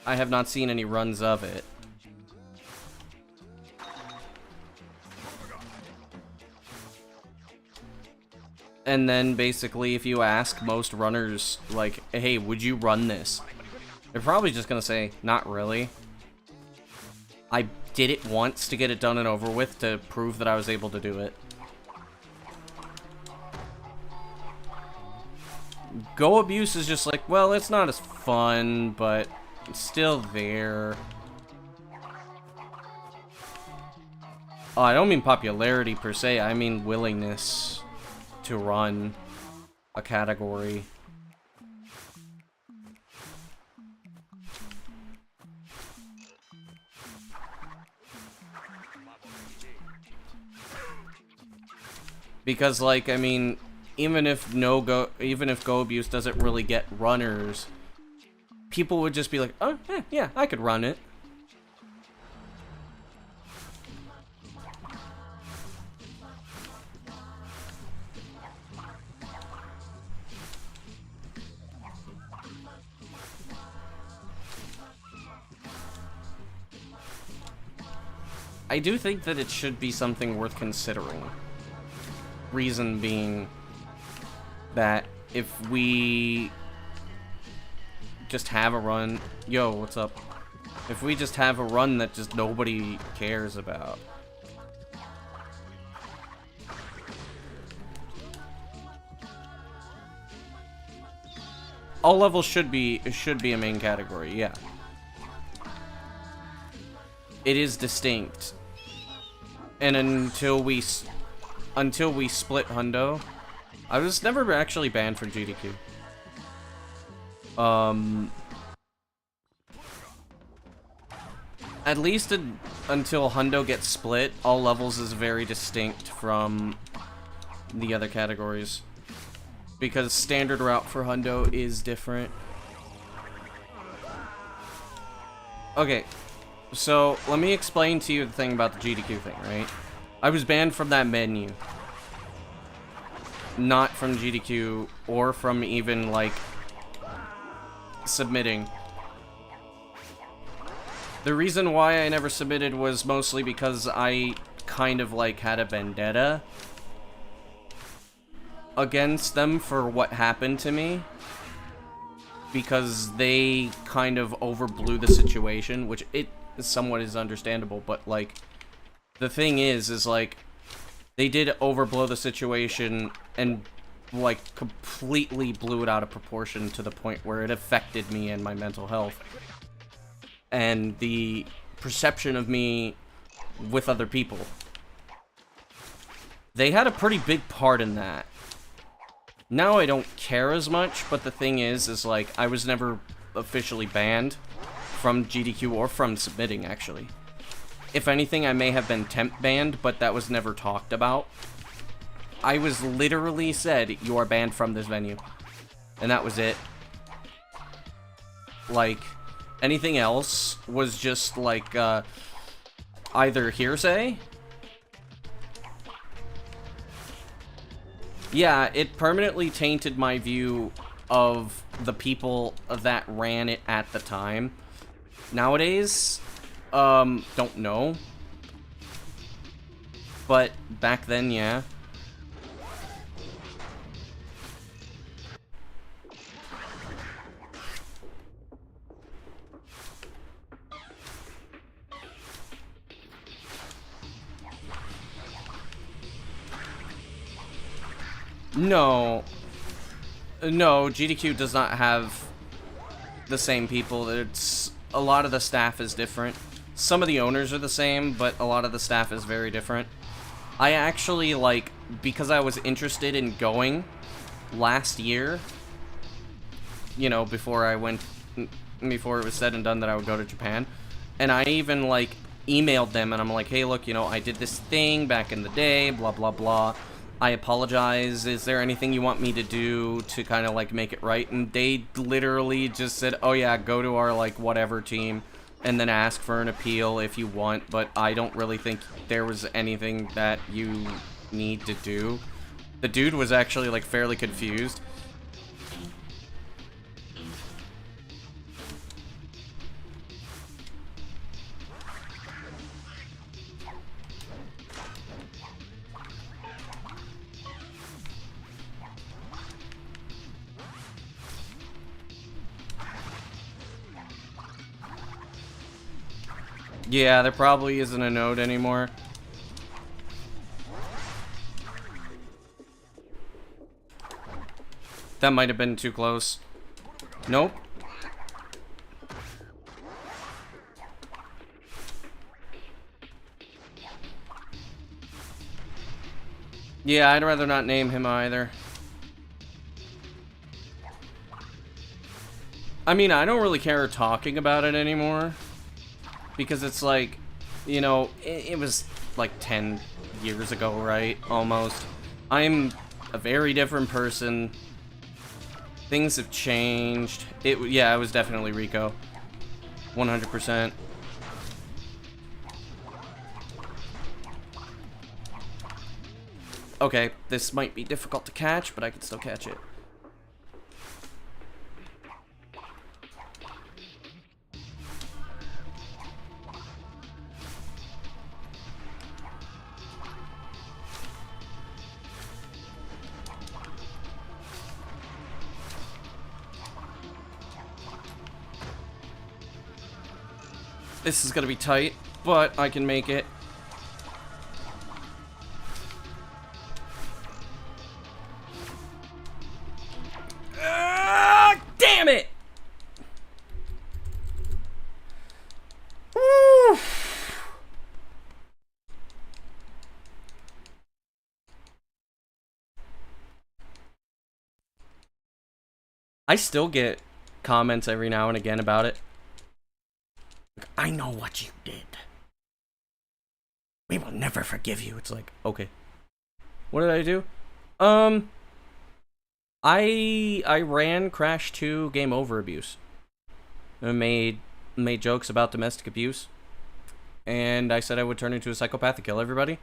I have not seen any runs of it. And then basically, if you ask most runners, like, hey, would you run this? They're probably just gonna say, not really. I did it once to get it done and over with to prove that I was able to do it. Go abuse is just like, well, it's not as fun, but it's still there. Oh, I don't mean popularity per se, I mean willingness to run a category. Because, like, I mean, even if go abuse doesn't really get runners, people would just be like, oh, yeah, I could run it. I do think that it should be something worth considering. Reason being that if we just have a run... Yo, what's up? If we just have a run that just nobody cares about. All levels should be a main category, yeah. It is distinct. And until we split Hundo, I was never actually banned from GDQ. At least until Hundo gets split, all levels is very distinct from the other categories. Because standard route for Hundo is different. Okay, so let me explain to you the thing about the GDQ thing, right? I was banned from that menu. Not from GDQ or from even, like, submitting. The reason why I never submitted was mostly because I kind of, like, had a vendetta against them for what happened to me, because they kind of overblew the situation, which it somewhat is understandable, but like the thing is like they did overblow the situation and like completely blew it out of proportion to the point where it affected me and my mental health and the perception of me with other people. They had a pretty big part in that. Now I don't care as much, but the thing is like, I was never officially banned from GDQ or from submitting, actually. If anything, I may have been temp banned, but that was never talked about. I was literally said, you are banned from this venue. And that was it. Like, anything else was just like, either hearsay. Yeah, it permanently tainted my view of the people that ran it at the time. Nowadays, don't know. But back then, yeah. No, GDQ does not have the same people. It's a lot of the staff is different. Some of the owners are the same, but a lot of the staff is very different. I actually, like, because I was interested in going last year, you know, before it was said and done that I would go to Japan, and I even, like, emailed them, and I'm like, hey, look, you know, I did this thing back in the day, blah, blah, blah. I apologize. Is there anything you want me to do to kind of, like, make it right? And they literally just said, oh, yeah, go to our, like, whatever team and then ask for an appeal if you want. But I don't really think there was anything that you need to do. The dude was actually, like, fairly confused. Yeah, there probably isn't a node anymore. That might have been too close. Nope. Yeah, I'd rather not name him either. I mean, I don't really care talking about it anymore. Because it's like, you know, it was like 10 years ago, right? Almost. I'm a very different person. Things have changed. Yeah, it was definitely Rico. 100%. Okay, this might be difficult to catch, but I can still catch it. This is gonna be tight, but I can make it. Damn it! Woo! I still get comments every now and again about it. Like, I know what you did. We will never forgive you. It's like, okay. What did I do? I ran Crash 2 Game Over abuse. I made jokes about domestic abuse. And I said I would turn into a psychopath to kill everybody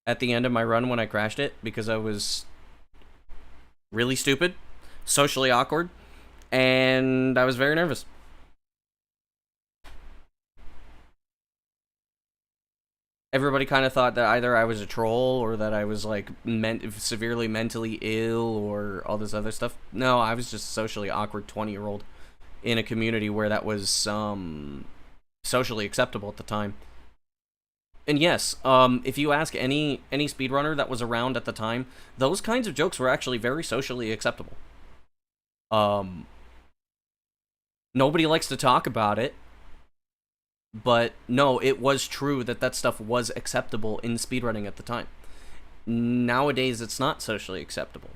at the end of my run when I crashed it because I was really stupid, socially awkward, and I was very nervous. Everybody kind of thought that either I was a troll or that I was like severely mentally ill or all this other stuff. No, I was just a socially awkward 20-year-old in a community where that was socially acceptable at the time. And yes, if you ask any speedrunner that was around at the time, those kinds of jokes were actually very socially acceptable. Nobody likes to talk about it, but no, it was true that that stuff was acceptable in speedrunning at the time. Nowadays, it's not socially acceptable.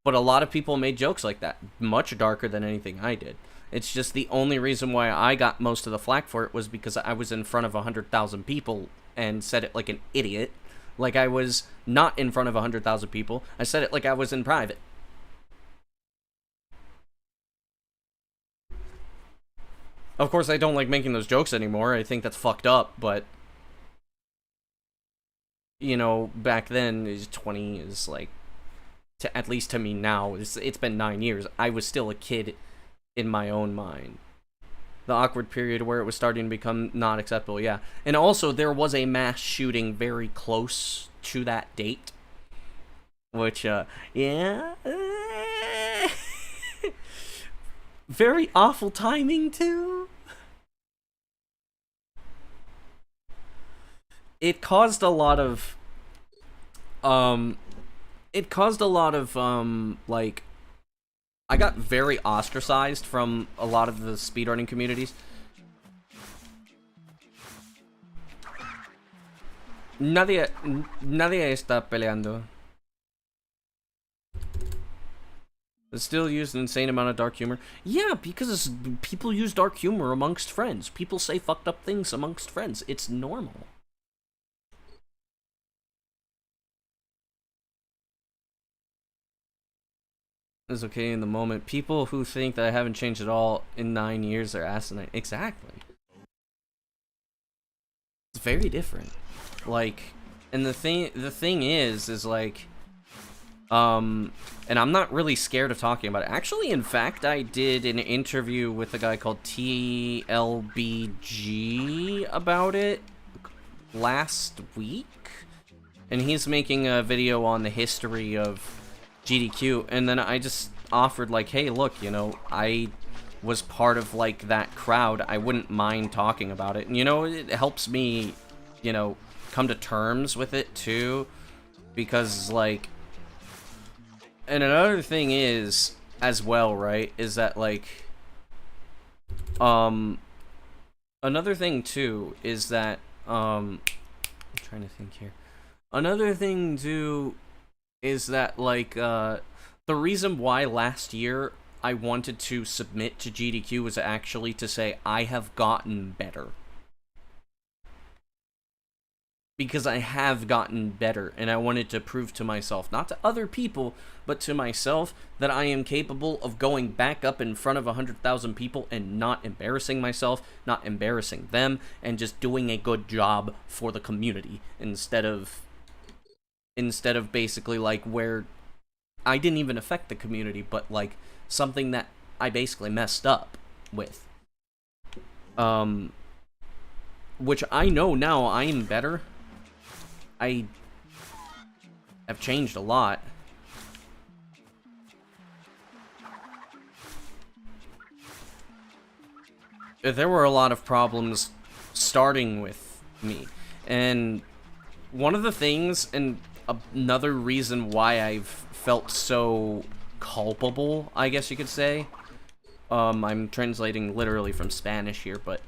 But a lot of people made jokes like that, much darker than anything I did. It's just the only reason why I got most of the flack for it was because I was in front of 100,000 people and said it like an idiot. Like I was not in front of 100,000 people. I said it like I was in private. Of course, I don't like making those jokes anymore. I think that's fucked up, but... You know, back then, 20 is like... at least to me now, it's been 9 years. I was still a kid in my own mind. The awkward period where it was starting to become not acceptable, yeah. And also, there was a mass shooting very close to that date. Which, yeah... very awful timing, too. It caused a lot of... like... I got very ostracized from a lot of the speedrunning communities. Nadie está peleando. It still used an insane amount of dark humor. Yeah, because people use dark humor amongst friends. People say fucked up things amongst friends. It's normal. It's okay in the moment. People who think that I haven't changed at all in 9 years are asinine. Exactly. It's very different. Like, and the thing is like, and I'm not really scared of talking about it. Actually, in fact, I did an interview with a guy called TLBG about it last week, and he's making a video on the history of GDQ, and then I just offered, like, hey, look, you know, I was part of, like, that crowd. I wouldn't mind talking about it. And, you know, it helps me, you know, come to terms with it, too, because, like... And another thing is, as well, right, is that, like... Another thing, too, is that, I'm trying to think here. Another thing, too... is that, like, the reason why last year I wanted to submit to GDQ was actually to say I have gotten better. Because I have gotten better, and I wanted to prove to myself, not to other people, but to myself, that I am capable of going back up in front of 100,000 people and not embarrassing myself, not embarrassing them, and just doing a good job for the community, instead of basically, like, where I didn't even affect the community, but, like, something that I basically messed up with. Which I know now I am better. I have changed a lot. there were a lot of problems starting with me. And one of the things, and another reason why I've felt so culpable, I guess you could say. I'm translating literally from Spanish here, but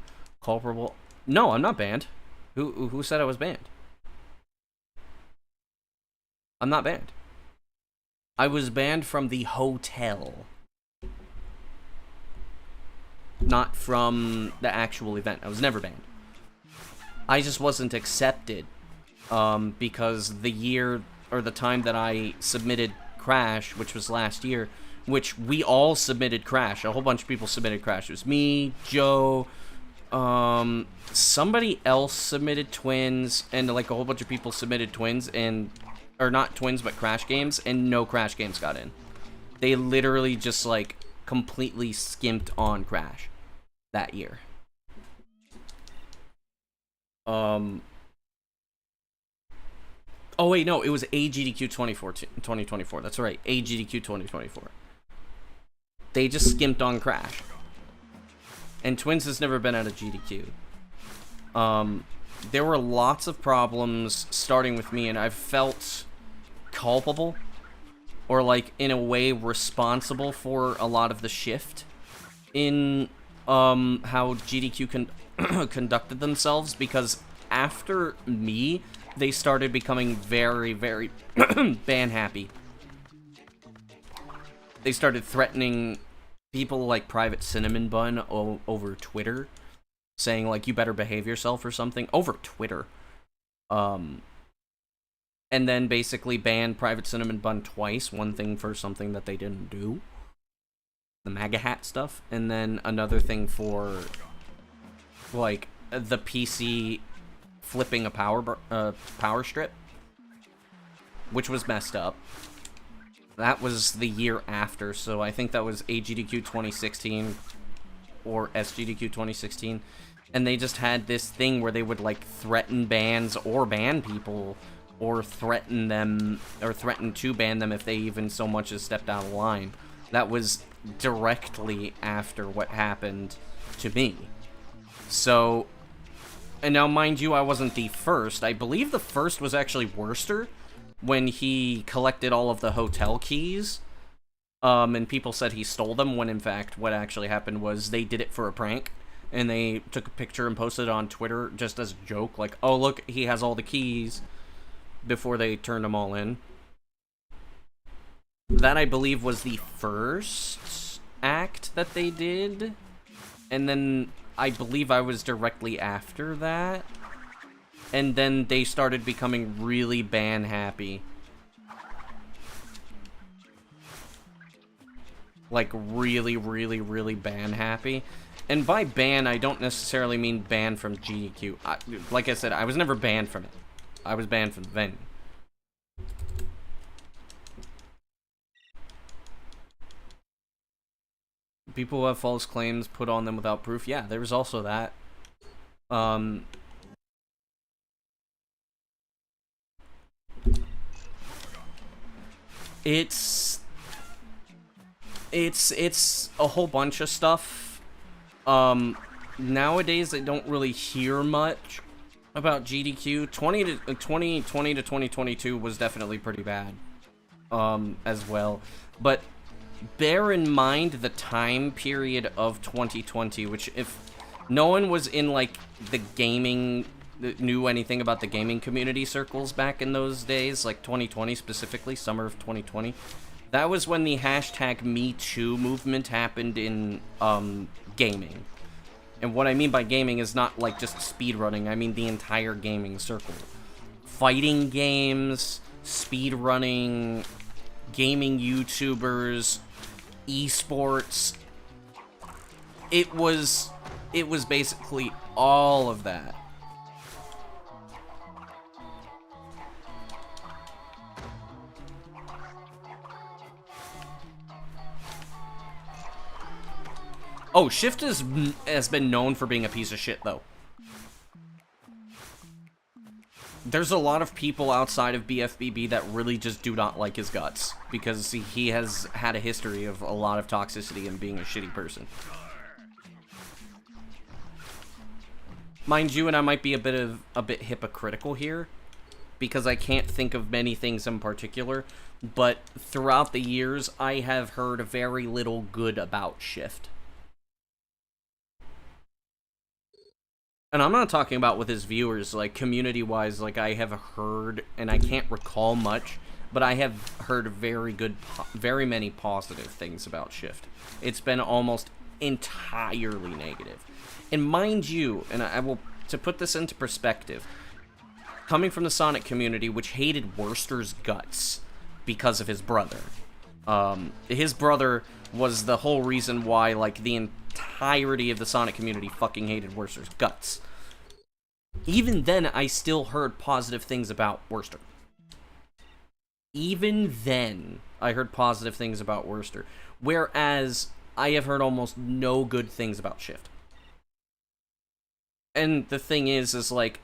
culpable. No, I'm not banned. Who said I was banned? I'm not banned. I was banned from the hotel. Not from the actual event. I was never banned. I just wasn't accepted. Because the year, or the time that I submitted Crash, which was last year, which we all submitted Crash. A whole bunch of people submitted Crash. It was me, Joe, somebody else submitted Twins, and like a whole bunch of people submitted Twins, and, or not Twins, but Crash games, and no Crash games got in. They literally just, like, completely skimped on Crash that year. Oh wait, no, it was AGDQ 2024. That's right, AGDQ 2024. They just skimped on Crash. And Twins has never been out of GDQ. There were lots of problems starting with me, and I've felt culpable, or like in a way responsible for a lot of the shift in how GDQ conducted themselves, because after me, they started becoming very, very ban happy. They started threatening people like Private Cinnamon Bun over Twitter, saying like, you better behave yourself or something, over Twitter. And then basically banned Private Cinnamon Bun twice, one thing for something that they didn't do, the MAGA hat stuff, and then another thing for like the PC flipping a power strip, which was messed up. That was the year after, so I think that was AGDQ 2016 or SGDQ 2016, and they just had this thing where they would like threaten bans or ban people, or threaten them, or threaten to ban them if they even so much as stepped out of line. That was directly after what happened to me. So, and now mind you, I wasn't the first. I believe the first was actually Worcester, when he collected all of the hotel keys, and people said he stole them, when in fact what actually happened was they did it for a prank, and they took a picture and posted it on Twitter just as a joke, like, oh look, he has all the keys, before they turned them all in. That, I believe, was the first act that they did, and then I believe I was directly after that. And then they started becoming really ban happy. Like, really, really, really ban happy. And by ban, I don't necessarily mean ban from GDQ. Like I said, I was never banned from it. I was banned from the venue. People who have false claims put on them without proof. Yeah, there was also that. It's a whole bunch of stuff. Nowadays I don't really hear much about GDQ. 2020 to 2022 was definitely pretty bad, as well. But bear in mind the time period of 2020, which, if no one was in like the gaming, knew anything about the gaming community circles back in those days, like 2020 specifically, summer of 2020, that was when the hashtag #MeToo movement happened in gaming. And what I mean by gaming is not like just speedrunning, I mean the entire gaming circle. Fighting games, speedrunning, gaming YouTubers, esports. It was basically all of that. Oh, Shift has been known for being a piece of shit, though. There's a lot of people outside of BFBB that really just do not like his guts, because he has had a history of a lot of toxicity and being a shitty person. Mind you, and I might be a bit hypocritical here, because I can't think of many things in particular, but throughout the years, I have heard very little good about Shift. And I'm not talking about with his viewers, like, community-wise, like, I have heard, and I can't recall much, but I have heard very many positive things about Shift. It's been almost entirely negative. And mind you, and I will, to put this into perspective, coming from the Sonic community, which hated Worcester's guts because of his brother. His brother was the whole reason why, like, the entirety of the Sonic community fucking hated Worcester's guts. Even then, I still heard positive things about Worcester. Even then, I heard positive things about Worcester. Whereas, I have heard almost no good things about Shift. And the thing is like,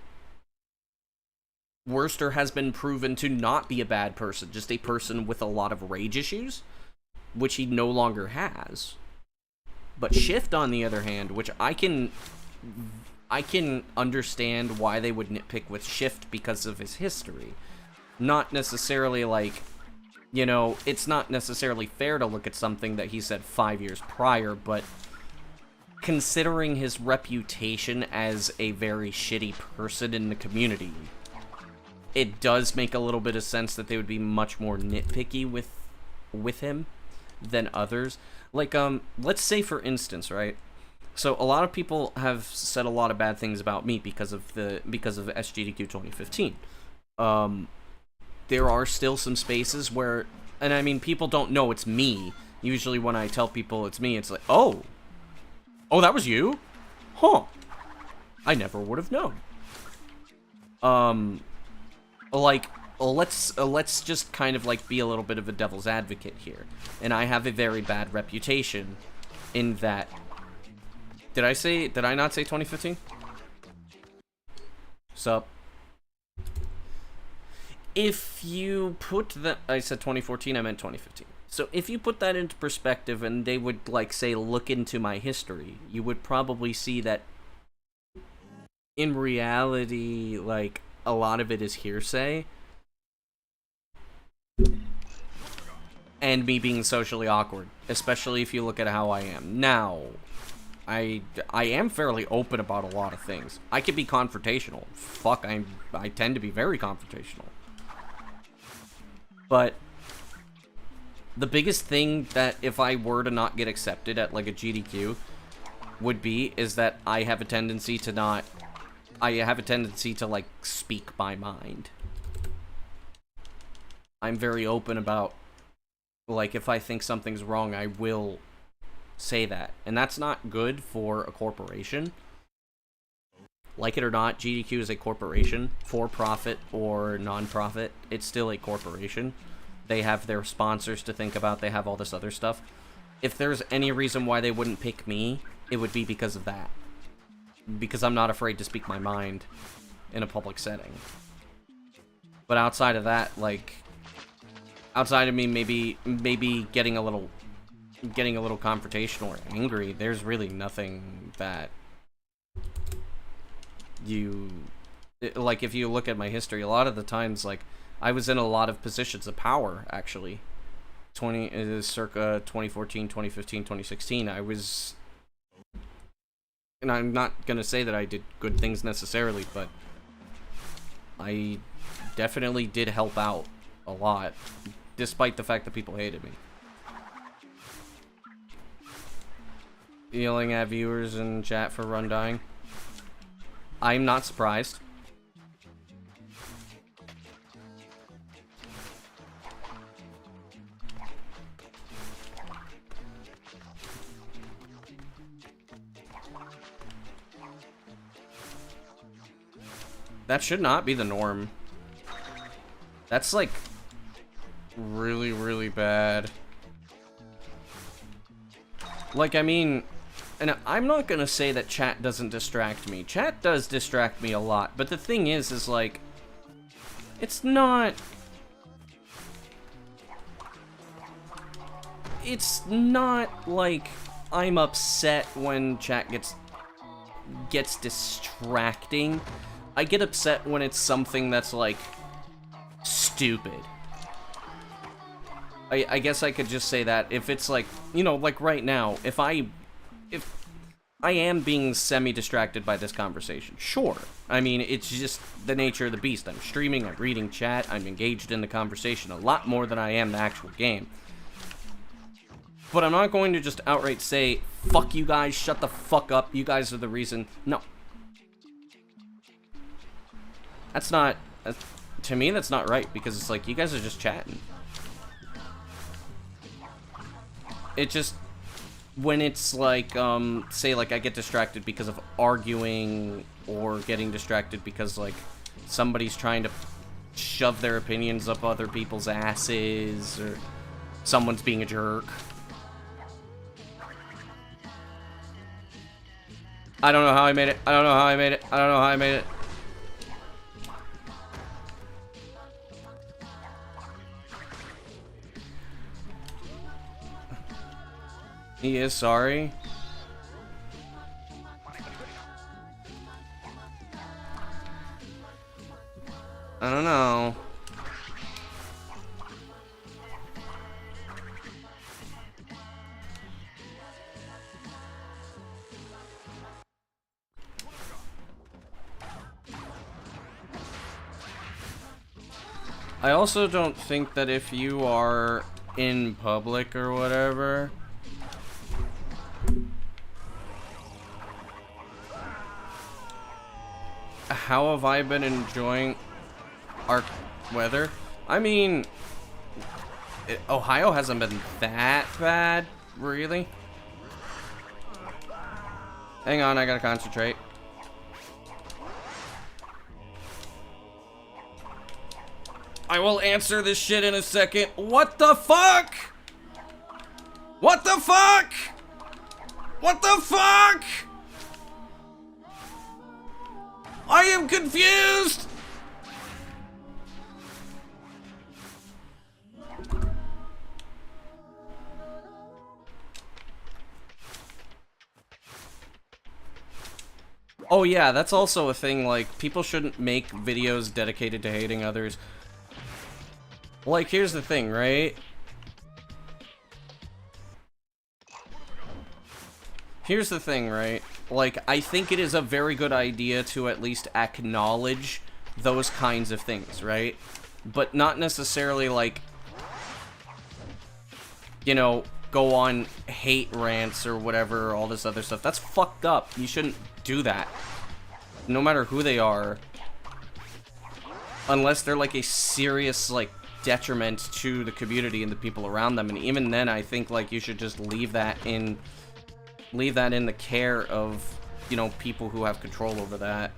Worcester has been proven to not be a bad person, just a person with a lot of rage issues, which he no longer has. But Shift, on the other hand, which I can understand why they would nitpick with Shift because of his history. Not necessarily like, you know, it's not necessarily fair to look at something that he said 5 years prior, but considering his reputation as a very shitty person in the community, it does make a little bit of sense that they would be much more nitpicky with him than others. Like, let's say for instance, right? So a lot of people have said a lot of bad things about me because of SGDQ 2015. There are still some spaces where, and I mean, people don't know it's me. Usually when I tell people it's me, it's like, oh, that was you? Huh. I never would have known. Like, let's just kind of, like, be a little bit of a devil's advocate here. And I have a very bad reputation in that... Did I not say 2015? Sup? If you put that... I said 2014, I meant 2015. So if you put that into perspective and they would, like, say, look into my history, you would probably see that in reality, like, a lot of it is hearsay. And me being socially awkward, especially if you look at how I am. Now, I am fairly open about a lot of things. I can be confrontational. Fuck, I tend to be very confrontational. But the biggest thing that if I were to not get accepted at, like, a GDQ is that I have a tendency to like, speak my mind. I'm very open about, like, if I think something's wrong, I will say that. And that's not good for a corporation. Like it or not, GDQ is a corporation, for profit or non-profit. It's still a corporation. They have their sponsors to think about, they have all this other stuff. If there's any reason why they wouldn't pick me, it would be because of that. Because I'm not afraid to speak my mind in a public setting. But outside of that, like, outside of me maybe getting a little confrontational or angry, there's really nothing that like, if you look at my history, a lot of the times, like, I was in a lot of positions of power, actually. Circa 2014, 2015, 2016, I was... And I'm not gonna say that I did good things necessarily, but I definitely did help out a lot, despite the fact that people hated me. Yelling at viewers in chat for run dying. I'm not surprised. That should not be the norm. That's, like, really, really bad. Like, I mean, and I'm not gonna say that chat doesn't distract me. Chat does distract me a lot, but the thing is like, it's not like I'm upset when chat gets gets distracting. I get upset when it's something that's, like, stupid. I guess I could just say that if it's, like, you know, like right now, if I am being semi-distracted by this conversation, sure. I mean, it's just the nature of the beast. I'm streaming, I'm reading chat, I'm engaged in the conversation a lot more than I am the actual game. But I'm not going to just outright say, fuck you guys, shut the fuck up, you guys are the reason. No. That's not, to me, that's not right, because it's like, you guys are just chatting. It just, when it's like, say, like, I get distracted because of arguing, or getting distracted because, like, somebody's trying to shove their opinions up other people's asses, or someone's being a jerk. I don't know how I made it. I don't know how I made it. I don't know how I made it. He is sorry. I don't know. I also don't think that if you are in public or whatever, how have I been enjoying our weather? I mean, Ohio hasn't been that bad, really. Hang on, I gotta concentrate. I will answer this shit in a second. What the fuck? What the fuck? What the fuck? I am confused! Oh yeah, that's also a thing, like, people shouldn't make videos dedicated to hating others. Like, here's the thing, right? Here's the thing, right? Like, I think it is a very good idea to at least acknowledge those kinds of things, right? But not necessarily, like, you know, go on hate rants or whatever, all this other stuff. That's fucked up. You shouldn't do that. No matter who they are. Unless they're, like, a serious, like, detriment to the community and the people around them. And even then, I think, like, you should just leave that in the care of, you know, people who have control over that.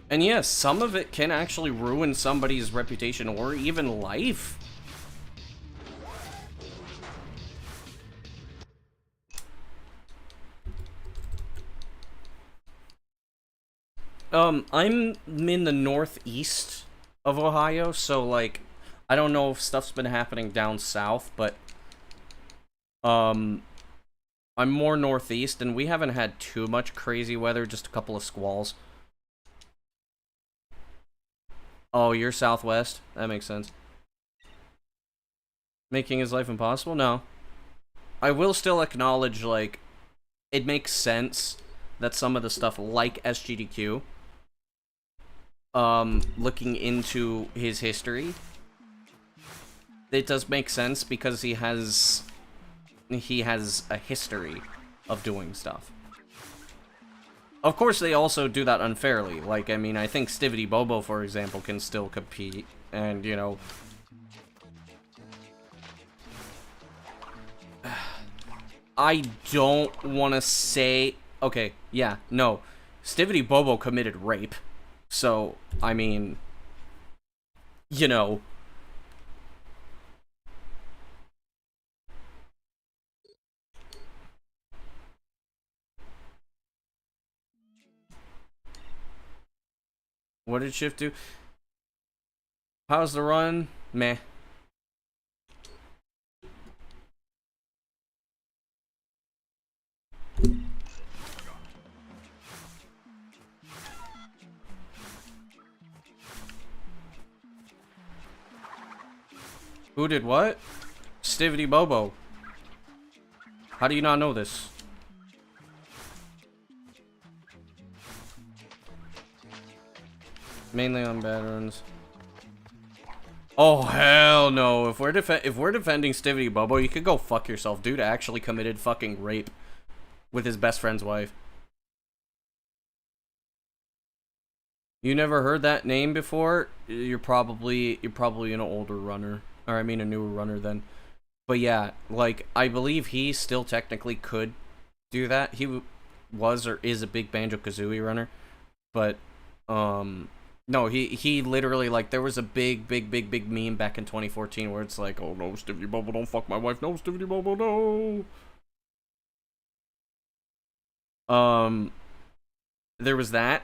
And yes, some of it can actually ruin somebody's reputation or even life. I'm in the northeast of Ohio, so, like, I don't know if stuff's been happening down south, but, I'm more northeast, and we haven't had too much crazy weather, just a couple of squalls. Oh, you're southwest? That makes sense. Making his life impossible? No. I will still acknowledge, like, it makes sense that some of the stuff, like SGDQ, looking into his history, it does make sense because he has a history of doing stuff. Of course, they also do that unfairly. Like, I mean, I think Stivity Bobo, for example, can still compete, and, you know, I don't want to say, okay, yeah, no, Stivity Bobo committed rape, so, I mean, you know, what did Shift do? How's the run? Meh. Who did what? Stivity Bobo. How do you not know this? Mainly on veterans. Oh hell no! If we're defending Stivity Bobo, you could go fuck yourself. Dude actually committed fucking rape with his best friend's wife. You never heard that name before? You're probably an older runner, or I mean a newer runner then. But yeah, like I believe he still technically could do that. He was or is a big Banjo-Kazooie runner, but no, he literally, like, there was a big meme back in 2014 where it's like, oh no, Stivity Bobo, don't fuck my wife, no, Stivity Bobo, no. There was that,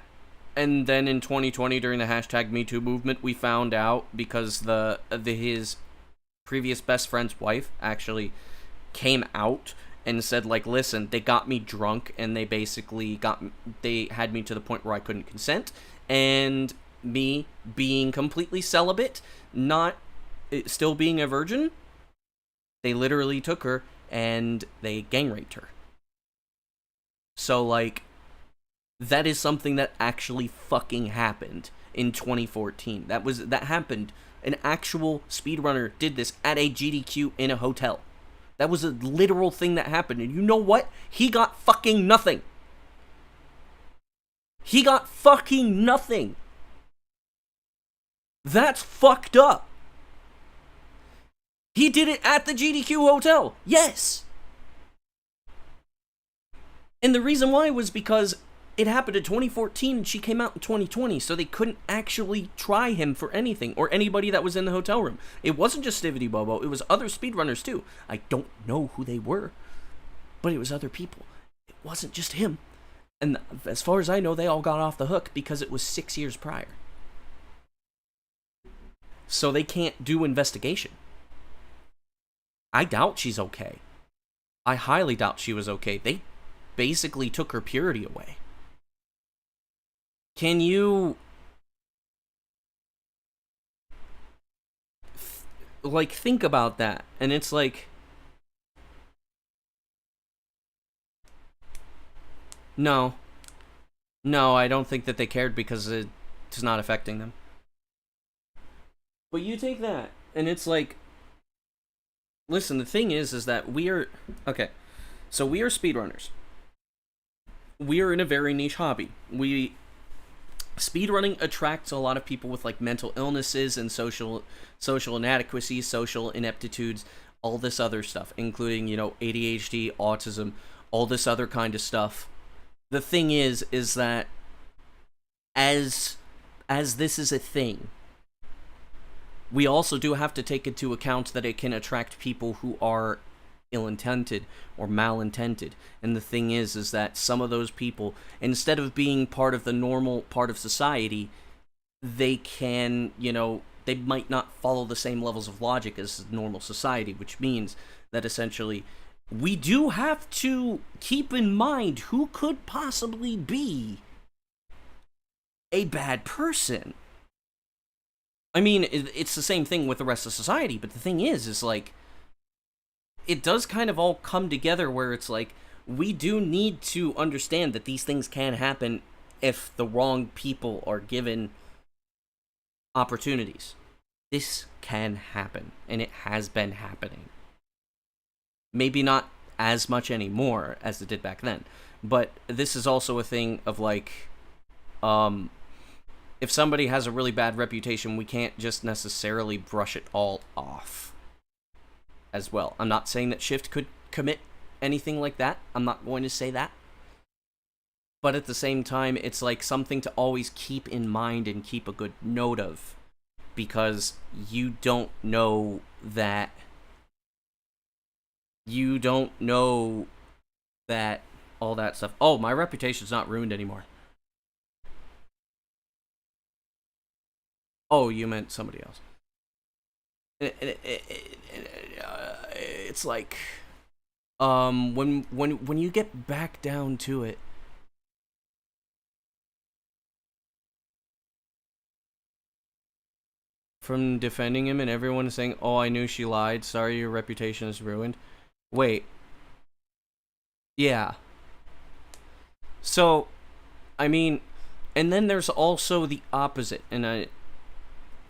and then in 2020 during the hashtag #MeToo movement, we found out because his previous best friend's wife actually came out and said, like, listen, they got me drunk, and they basically they had me to the point where I couldn't consent, and me being completely celibate, not still being a virgin, they literally took her and they gang raped her. So, like, that is something that actually fucking happened in 2014. That happened. An actual speedrunner did this at a GDQ in a hotel. That was a literal thing that happened. And you know what? He got fucking nothing. He got fucking nothing. That's fucked up. He did it at the GDQ hotel. Yes. And the reason why was because it happened in 2014 and she came out in 2020, so they couldn't actually try him for anything, or anybody that was in the hotel room. It wasn't just Stivity Bobo, it was other speedrunners too. I don't know who they were, but it was other people. It wasn't just him. And as far as I know, they all got off the hook because it was 6 years prior. So they can't do investigation. I doubt she's okay. I highly doubt she was okay. They basically took her purity away. Can you like think about that? And it's like, no, I don't think that they cared because it's not affecting them. But you take that, and it's like, listen, the thing is that we are, okay, so we are speedrunners. We are in a very niche hobby. Speedrunning attracts a lot of people with, like, mental illnesses and social inadequacies, social ineptitudes, all this other stuff, including, you know, ADHD, autism, all this other kind of stuff. The thing is that as this is a thing, we also do have to take into account that it can attract people who are ill-intended or malintended. And the thing is that some of those people, instead of being part of the normal part of society, they can, you know, they might not follow the same levels of logic as normal society, which means that essentially we do have to keep in mind who could possibly be a bad person. I mean, it's the same thing with the rest of society, but the thing is like, it does kind of all come together where it's like, we do need to understand that these things can happen if the wrong people are given opportunities. This can happen, and it has been happening. Maybe not as much anymore as it did back then, but this is also a thing of, like, if somebody has a really bad reputation, we can't just necessarily brush it all off as well. I'm not saying that Shift could commit anything like that. I'm not going to say that. But at the same time, it's like something to always keep in mind and keep a good note of, because you don't know that all that stuff. Oh, my reputation's not ruined anymore. Oh, you meant somebody else. It's like, when you get back down to it, from defending him, and everyone is saying, "Oh, I knew she lied. Sorry, your reputation is ruined." Wait. Yeah. So, I mean, and then there's also the opposite, and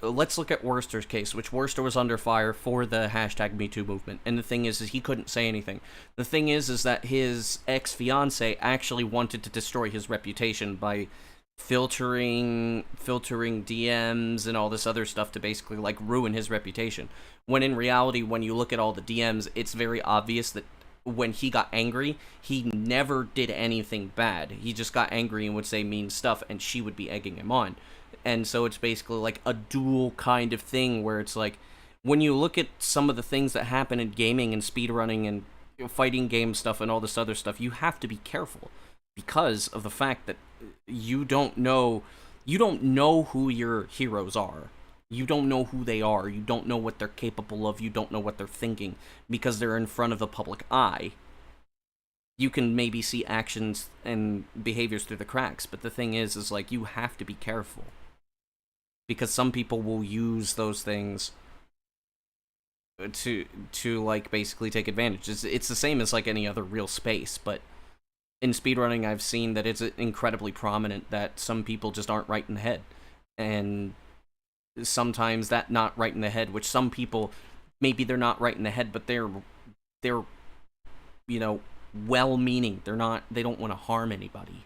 let's look at Worcester's case, which Worcester was under fire for the hashtag MeToo movement. And the thing is he couldn't say anything. The thing is that his ex-fiance actually wanted to destroy his reputation by filtering DMs and all this other stuff to basically, like, ruin his reputation. When in reality, when you look at all the DMs, it's very obvious that when he got angry, he never did anything bad. He just got angry and would say mean stuff, and she would be egging him on. And so it's basically like a dual kind of thing where it's like, when you look at some of the things that happen in gaming and speedrunning and fighting game stuff and all this other stuff, you have to be careful because of the fact that you don't know who your heroes are. You don't know who they are. You don't know what they're capable of. You don't know what they're thinking because they're in front of the public eye. You can maybe see actions and behaviors through the cracks, but the thing is like, you have to be careful. Because some people will use those things to like, basically take advantage. It's the same as, like, any other real space, but in speedrunning, I've seen that it's incredibly prominent that some people just aren't right in the head. And sometimes that not right in the head, which some people, maybe they're not right in the head, but they're you know, well-meaning. They don't want to harm anybody.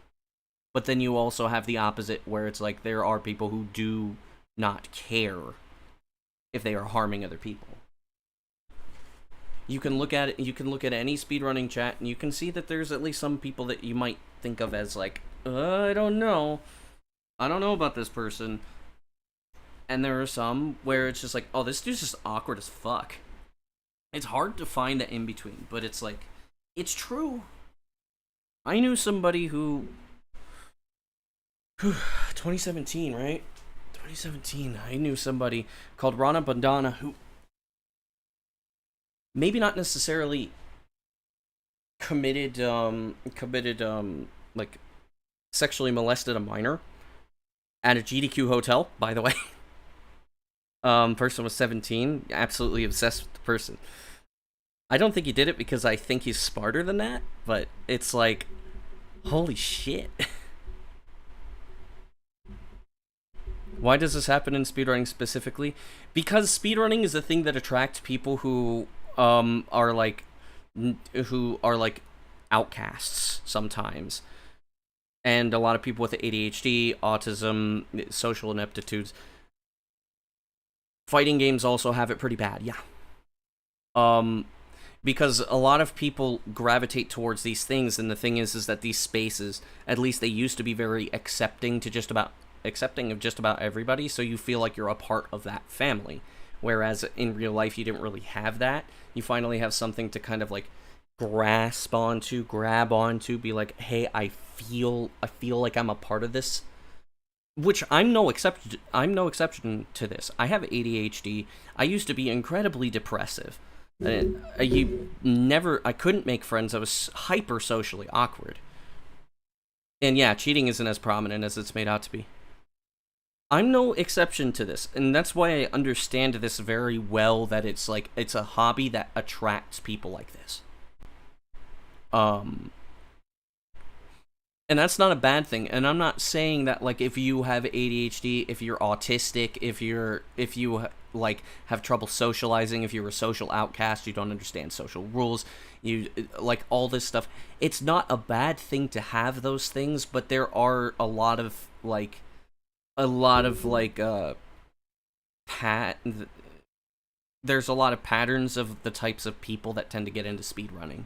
But then you also have the opposite, where it's like, there are people who do not care if they are harming other people. You can look at it. You can look at any speedrunning chat, and you can see that there's at least some people that you might think of as like, I don't know about this person. And there are some where it's just like, oh, this dude's just awkward as fuck. It's hard to find the in between, but it's like, it's true. I knew somebody who 2017, right? 2017. I knew somebody called Rana Bandana who maybe not necessarily committed like, sexually molested a minor at a GDQ hotel, by the way. Person was 17, absolutely obsessed with the person. I don't think he did it because I think he's smarter than that, but it's like, holy shit. Why does this happen in speedrunning specifically? Because speedrunning is a thing that attracts people who are like outcasts sometimes. And a lot of people with ADHD, autism, social ineptitudes. Fighting games also have it pretty bad, yeah. Because a lot of people gravitate towards these things, and the thing is that these spaces, at least they used to be very accepting of just about everybody, so you feel like you're a part of that family. Whereas in real life, you didn't really have that. You finally have something to kind of like grab onto, be like, hey, I feel like I'm a part of this. Which I'm no exception to this. I have ADHD. I used to be incredibly depressive. I couldn't make friends. I was hyper socially awkward. And yeah, cheating isn't as prominent as it's made out to be. I'm no exception to this, and that's why I understand this very well, that it's like, it's a hobby that attracts people like this. And that's not a bad thing, and I'm not saying that, like, if you have ADHD, if you're autistic, if you like have trouble socializing, if you're a social outcast, you don't understand social rules, you like all this stuff, it's not a bad thing to have those things, but there are a lot of there's a lot of patterns of the types of people that tend to get into speedrunning.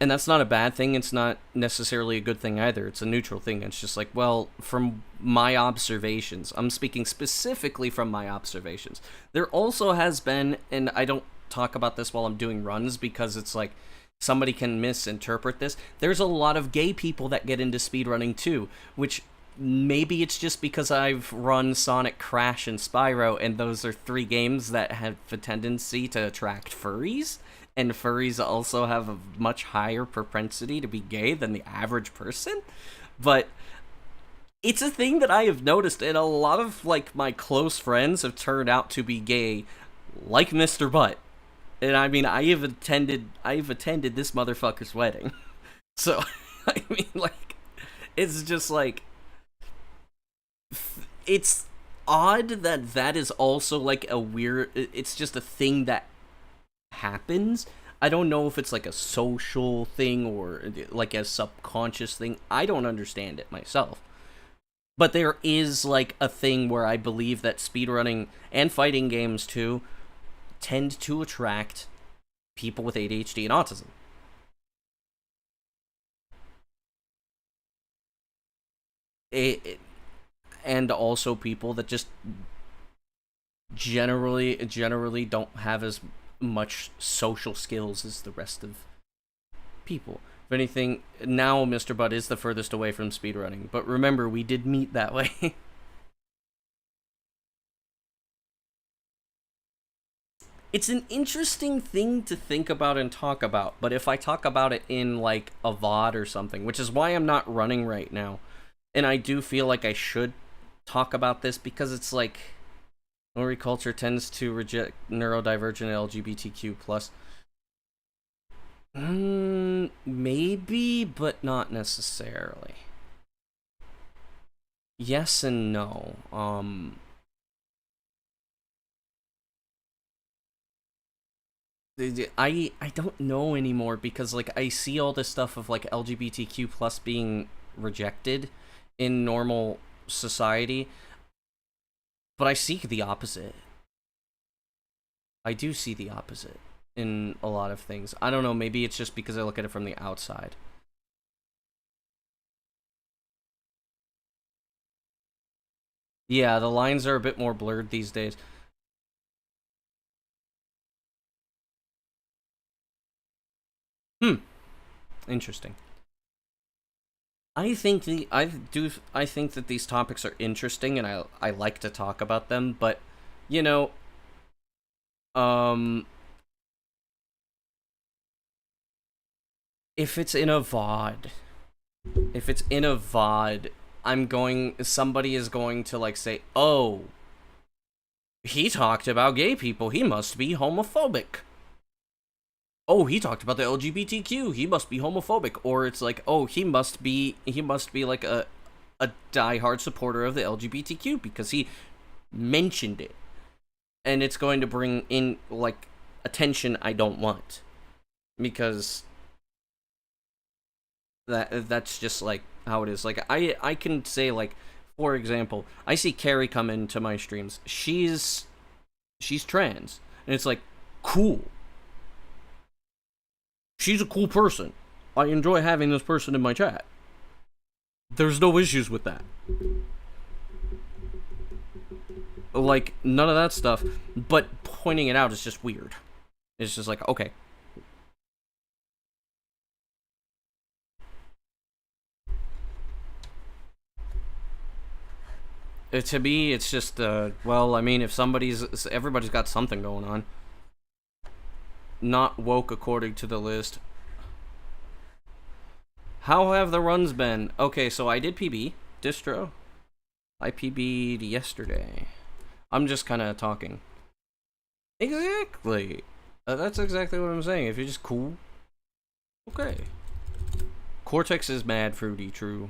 And that's not a bad thing. It's not necessarily a good thing either. It's a neutral thing. It's just like, well, from my observations, I'm speaking specifically from my observations. There also has been, and I don't talk about this while I'm doing runs because it's like, somebody can misinterpret this. There's a lot of gay people that get into speedrunning too, which maybe it's just because I've run Sonic, Crash, and Spyro, and those are 3 games that have a tendency to attract furries. And furries also have a much higher propensity to be gay than the average person. But it's a thing that I have noticed, and a lot of, like, my close friends have turned out to be gay, like Mr. Butt. And I mean, I've attended this motherfucker's wedding. So, I mean, like, it's just like, it's odd that that is also, like, a weird, it's just a thing that happens. I don't know if it's, like, a social thing or, like, a subconscious thing. I don't understand it myself. But there is, like, a thing where I believe that speedrunning and fighting games, too, tend to attract people with ADHD and autism. And also people that just generally don't have as much social skills as the rest of people. If anything, now Mr. Butt is the furthest away from speedrunning, but remember, we did meet that way. It's an interesting thing to think about and talk about, but if I talk about it in, like, a VOD or something, which is why I'm not running right now, and I do feel like I should talk about this, because it's like, Nori culture tends to reject neurodivergent LGBTQ+. Maybe, but not necessarily. Yes and no. I don't know anymore, because, like, I see all this stuff of, like, LGBTQ plus being rejected in normal society, but I see the opposite. I do see the opposite in a lot of things. I don't know, maybe it's just because I look at it from the outside. Yeah, the lines are a bit more blurred these days. Interesting. I think that these topics are interesting, and I like to talk about them, but you know, if it's in a VOD, somebody is going to, like, say, "Oh, he talked about gay people, he must be homophobic." Oh, he talked about the LGBTQ, he must be homophobic. Or it's like, oh, he must be like a diehard supporter of the LGBTQ because he mentioned it. And it's going to bring in, like, attention I don't want. Because that's just, like, how it is. Like, I can say, like, for example, I see Carrie come into my streams. She's trans. And it's like, cool. She's a cool person. I enjoy having this person in my chat. There's no issues with that. Like, none of that stuff. But pointing it out is just weird. It's just like, okay. To me, it's just, well, I mean, if everybody's got something going on. Not woke according to the list. How have the runs been? Okay, so I did PB. Distro. I PB'd yesterday. I'm just kind of talking. Exactly. That's exactly what I'm saying. If you're just cool. Okay. Cortex is mad fruity, true.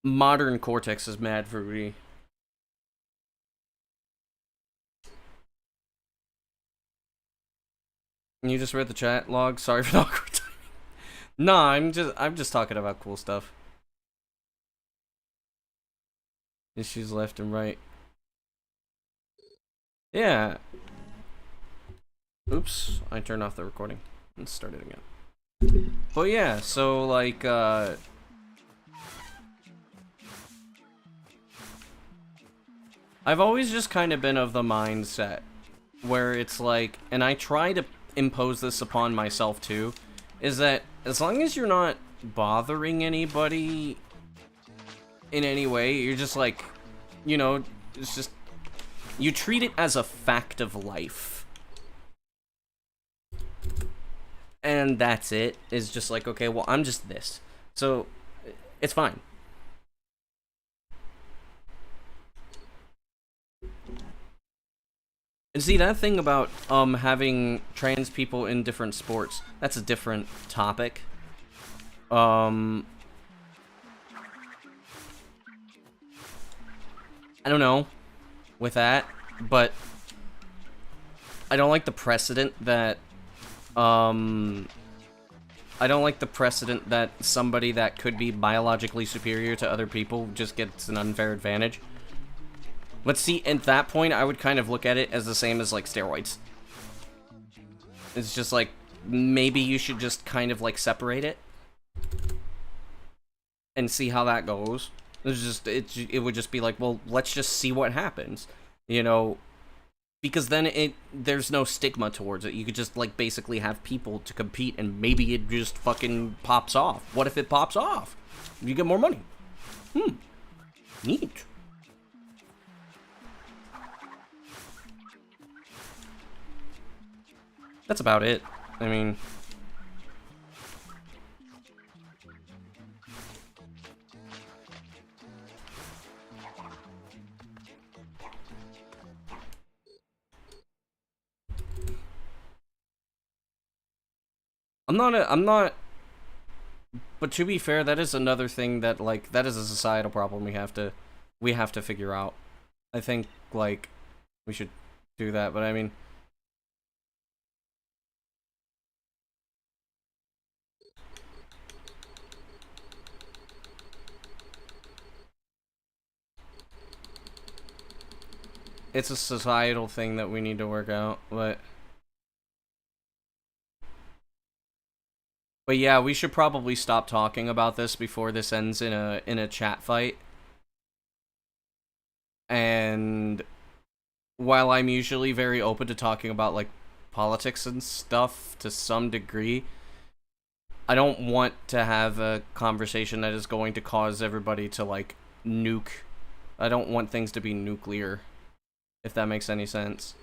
Modern Cortex is mad fruity. You just read the chat log? Sorry for the awkward timing. No, I'm just talking about cool stuff. Issues left and right. Yeah. Oops, I turned off the recording. Let's start it again. But yeah, so, like, I've always just kind of been of the mindset where it's like, and I try to impose this upon myself too, is that as long as you're not bothering anybody in any way, you're just like, you know, it's just, you treat it as a fact of life. and that's it. Is just like, okay, well, I'm just this, so it's fine. And see, that thing about having trans people in different sports, that's a different topic. I don't know with that, but I don't like the precedent that I don't like the precedent that somebody that could be biologically superior to other people just gets an unfair advantage. But see, at that point, I would kind of look at it as the same as, like, steroids. It's just like, maybe you should just kind of, like, separate it. And see how that goes. It would just be like, well, let's just see what happens. You know, because then there's no stigma towards it. You could just, like, basically have people to compete, and maybe it just fucking pops off. What if it pops off? You get more money. Neat. That's about it. I mean... I'm not... But to be fair, that is another thing that, like, that is a societal problem we have to figure out. I think, like, we should do that, but I mean... It's a societal thing that we need to work out, but... But yeah, we should probably stop talking about this before this ends in a chat fight. And while I'm usually very open to talking about, like, politics and stuff to some degree, I don't want to have a conversation that is going to cause everybody to, like, nuke. I don't want things to be nuclear, if that makes any sense.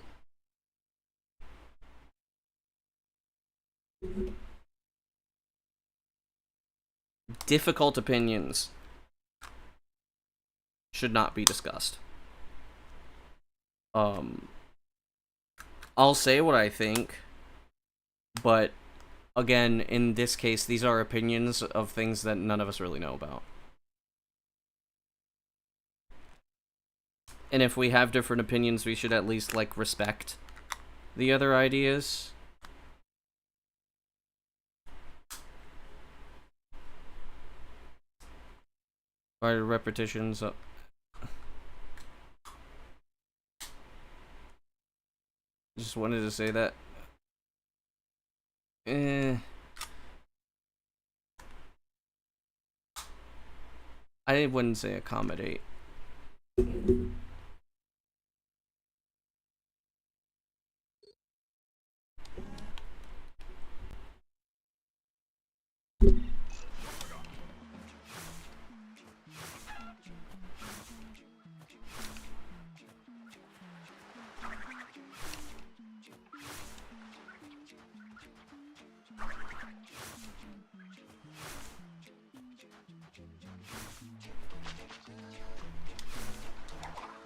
Difficult opinions should not be discussed. I'll say what I think, but again, in this case, these are opinions of things that none of us really know about. And if we have different opinions, we should at least, like, respect the other ideas. Repetitions. Just wanted to say that. I wouldn't say accommodate.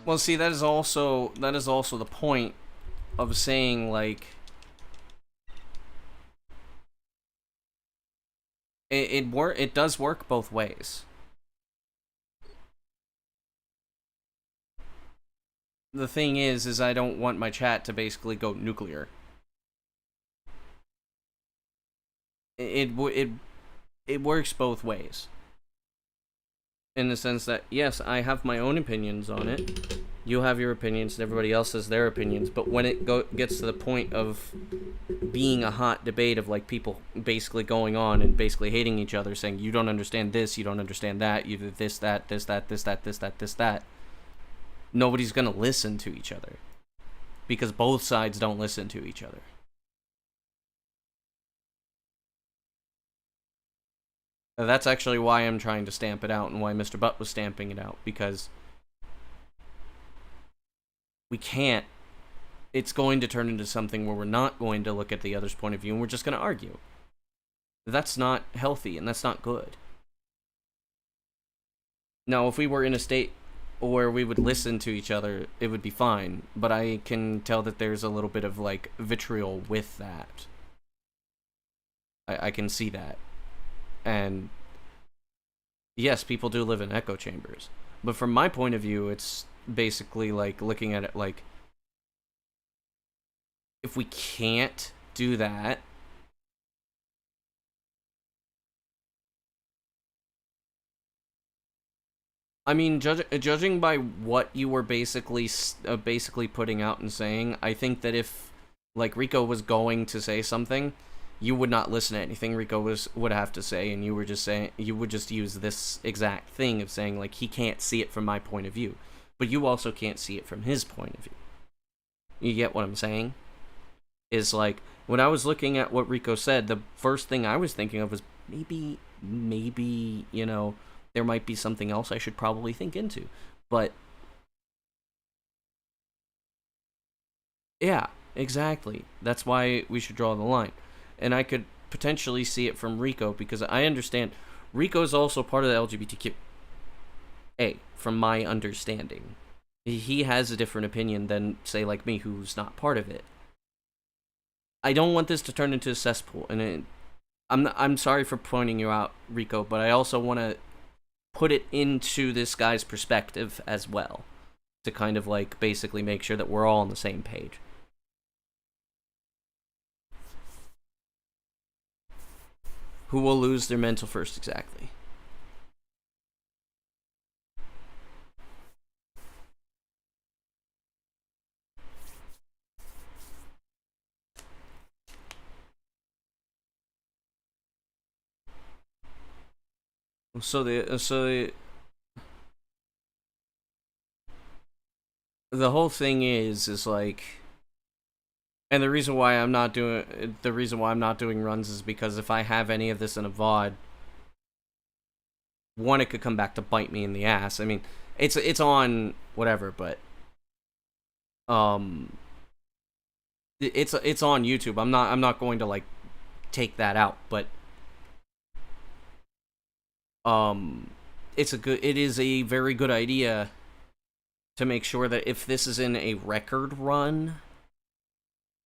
Well, see, that is also the point of saying, like, it does work both ways. The thing is I don't want my chat to basically go nuclear. It works both ways. In the sense that, yes, I have my own opinions on it. You have your opinions, and everybody else has their opinions. But when it gets to the point of being a hot debate of, like, people basically going on and basically hating each other, saying, you don't understand this, you don't understand that, you do this, that, this, that, this, that, this, that, this, that, nobody's gonna listen to each other. Because both sides don't listen to each other. That's actually why I'm trying to stamp it out, and why Mr. Butt was stamping it out, because we can't. It's going to turn into something where we're not going to look at the other's point of view, and we're just going to argue. That's not healthy, and that's not good. Now, if we were in a state where we would listen to each other, it would be fine. But I can tell that there's a little bit of, like, vitriol with that. I can see that. And yes, people do live in echo chambers. But from my point of view, it's basically like looking at it like, if we can't do that, I mean, judging by what you were basically putting out and saying, I think that if, like, Rico was going to say something, you would not listen to anything Rico would have to say, and you would just use this exact thing of saying, like, he can't see it from my point of view, but you also can't see it from his point of view. You get what I'm saying? Is like, when I was looking at what Rico said, the first thing I was thinking of was maybe, you know, there might be something else I should probably think into. But yeah, exactly. That's why we should draw the line. And I could potentially see it from Rico, because I understand Rico is also part of the LGBTQ. From my understanding. He has a different opinion than, say, like me, who's not part of it. I don't want this to turn into a cesspool, and I'm sorry for pointing you out, Rico, but I also want to put it into this guy's perspective as well, to kind of, like, basically make sure that we're all on the same page. Who will lose their mental first, exactly? So the whole thing is like, and the reason why I'm not doing runs is because if I have any of this in a VOD, one, it could come back to bite me in the ass. I mean, it's on whatever, but it's on YouTube. I'm not going to, like, take that out, but it is a very good idea to make sure that if this is in a record run,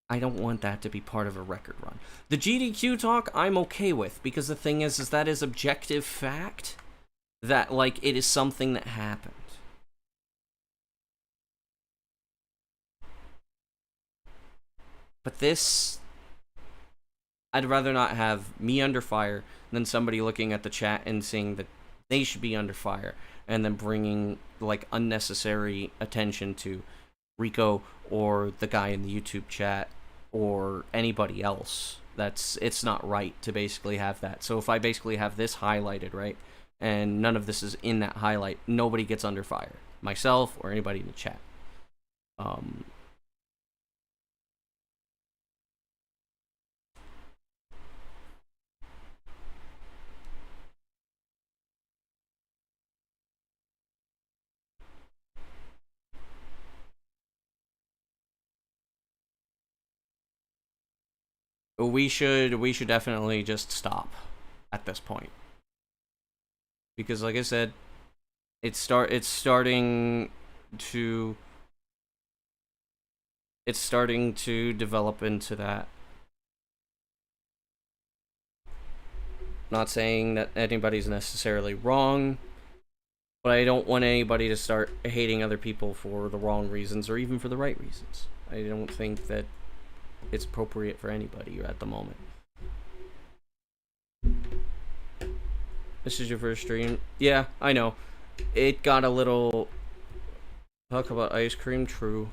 I don't want that to be part of a record run. The GDQ talk, I'm okay with, because the thing is that is objective fact, that, like, it is something that happened. But this, I'd rather not have me under fire than somebody looking at the chat and saying that they should be under fire, and then bringing, like, unnecessary attention to Rico or the guy in the YouTube chat or anybody else. It's not right to basically have that. So if I basically have this highlighted, right, and none of this is in that highlight, nobody gets under fire. Myself or anybody in the chat. We should definitely just stop at this point, because, like I said, it's starting to develop into that. Not saying that anybody's necessarily wrong, but I don't want anybody to start hating other people for the wrong reasons or even for the right reasons. I don't think that it's appropriate for anybody at the moment. This is your first stream? Yeah, I know. It got a little... Talk about ice cream, true.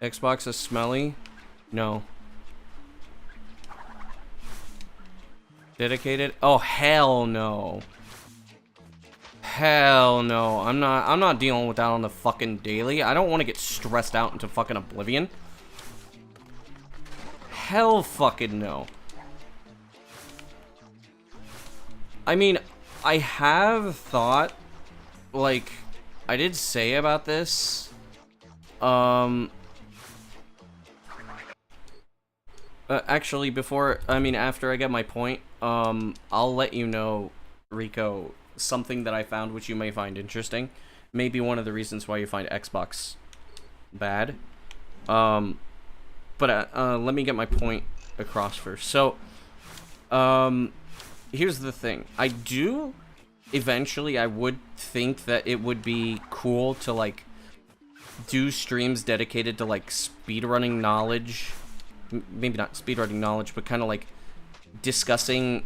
Xbox is smelly? No. Dedicated? Oh, hell no. Hell no. I'm not dealing with that on the fucking daily. I don't want to get stressed out into fucking oblivion. Hell fucking no. I mean, I have thought, like, I did say about this, actually, after I get my point, I'll let you know, Rico, something that I found which you may find interesting. Maybe one of the reasons why you find Xbox bad. But let me get my point across first. So, here's the thing. Eventually, I would think that it would be cool to, like, do streams dedicated to, like, speedrunning knowledge. Maybe not speedrunning knowledge, but kind of, like, discussing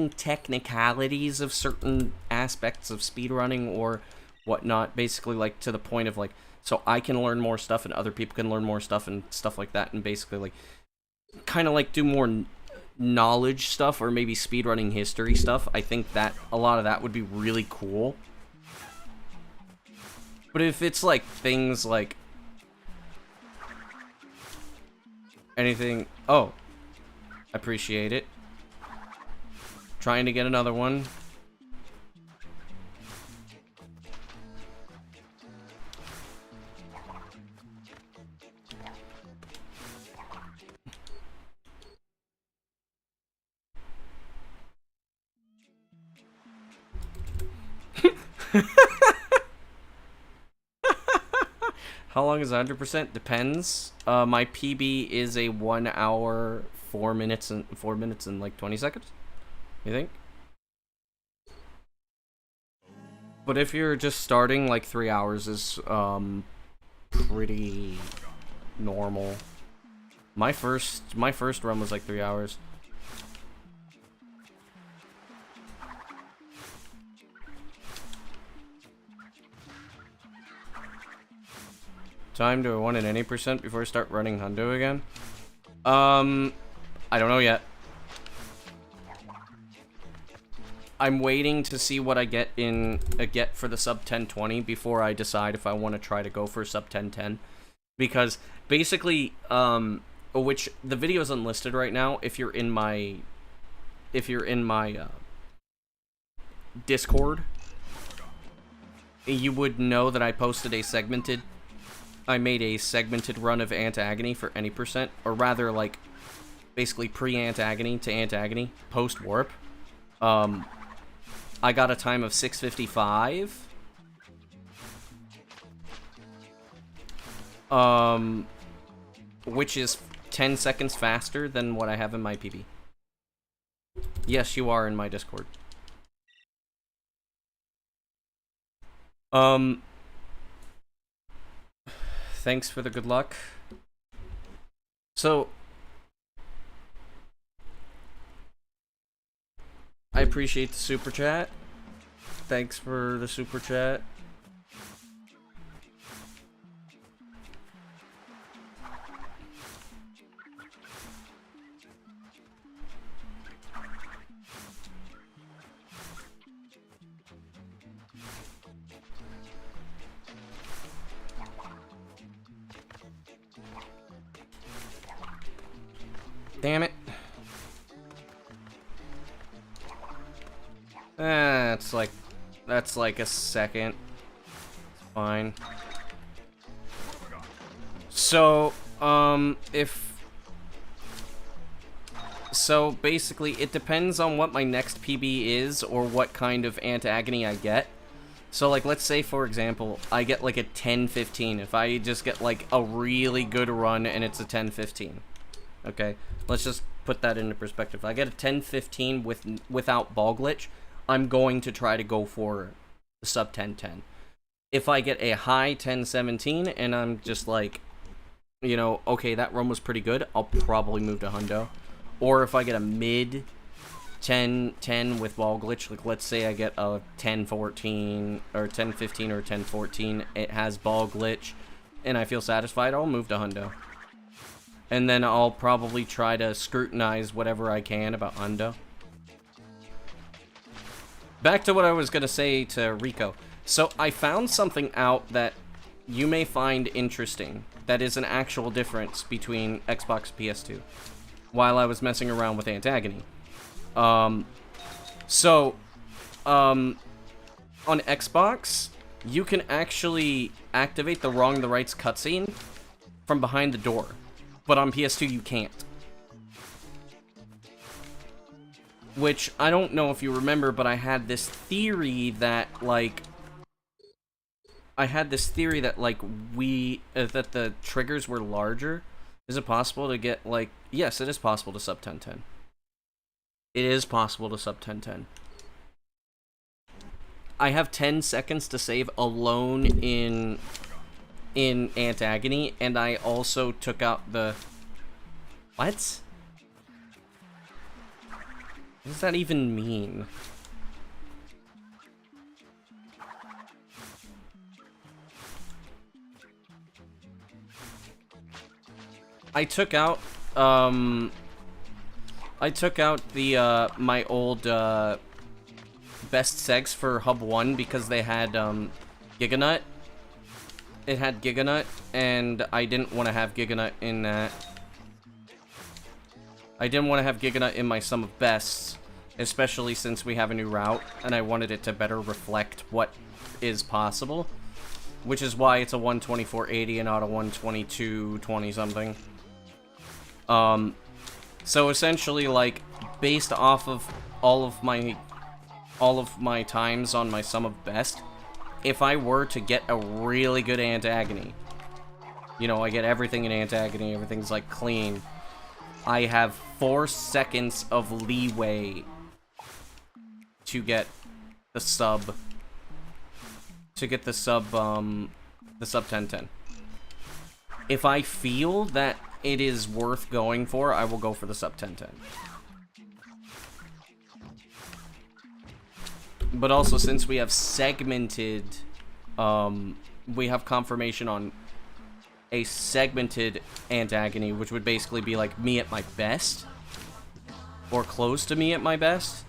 technicalities of certain aspects of speedrunning or whatnot. Basically, like, to the point of, like, so I can learn more stuff and other people can learn more stuff and stuff like that. And basically, like, kind of, like, do more knowledge stuff or maybe speedrunning history stuff. I think that a lot of that would be really cool. But if it's, like, things like anything... Oh. Appreciate it. Trying to get another one. How long is 100%? Depends. My PB is a 1 hour, 4 minutes and like 20 seconds. You think? But if you're just starting, like 3 hours is pretty normal. My first run was like 3 hours. Time to 1 in any percent before I start running hundo again? I don't know yet. I'm waiting to see what I get for the sub 1020 before I decide if I want to try to go for sub 1010. Because basically, which the video is unlisted right now. If you're in my Discord, you would know that I made a segmented run of Ant-Agony for any percent, or rather, like, basically pre-Ant-Agony to Ant-Agony, post-warp. I got a time of 6:55. Which is 10 seconds faster than what I have in my PB. Yes, you are in my Discord. Thanks for the good luck. So, I appreciate the super chat. Thanks for the super chat. Damn it. That's like a second. Fine. So, so basically it depends on what my next PB is or what kind of Ant-Agony I get. So, like, let's say, for example, I get like a 10-15. If I just get like a really good run and it's a 10-15. Okay, let's just put that into perspective. If I get a 10-15 without ball glitch, I'm going to try to go for the sub 10-10. If I get a high 10-17 and I'm just like, you know, okay, that run was pretty good, I'll probably move to hundo. Or if I get a mid 10-10 with ball glitch, like let's say I get a 10-14 or 10-15 or 10-14, it has ball glitch, and I feel satisfied, I'll move to hundo. And then I'll probably try to scrutinize whatever I can about hundo. Back to what I was gonna say to Rico. So I found something out that you may find interesting. That is an actual difference between Xbox and PS2. While I was messing around with Antagony. On Xbox, you can actually activate the Wrong the Rights cutscene from behind the door. But on PS2, you can't. Which, I don't know if you remember, but I had this theory that, like... that the triggers were larger. Is it possible to get, like... Yes, it is possible to sub 1010. It is possible to sub 1010. I have 10 seconds to save alone in Antagony, and I also took out the... What? What does that even mean? I took out the, my old, best segs for Hub 1 because they had, Giganut. It had Giganut, and I didn't want to have Giganut in that. I didn't want to have Giganut in my sum of bests, especially since we have a new route, and I wanted it to better reflect what is possible. Which is why it's a 124.80 and not a 122.20 something. So essentially, like, based off of all of my times on my sum of best, if I were to get a really good Antagony, you know, I get everything in Antagony, everything's like clean, I have 4 seconds of leeway to get the sub 1010. If I feel that it is worth going for, I will go for the sub 1010. But also, since we have segmented, we have confirmation on a segmented Antagony, which would basically be like me at my best, or close to me at my best.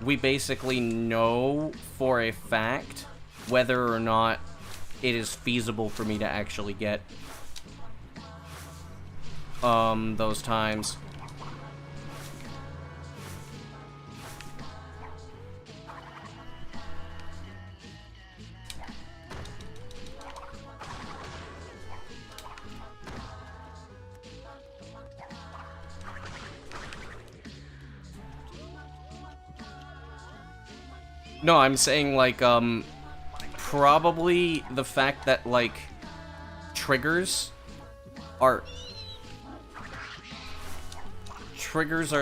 We basically know for a fact whether or not it is feasible for me to actually get those times. No, I'm saying, like, probably the fact that, like, triggers are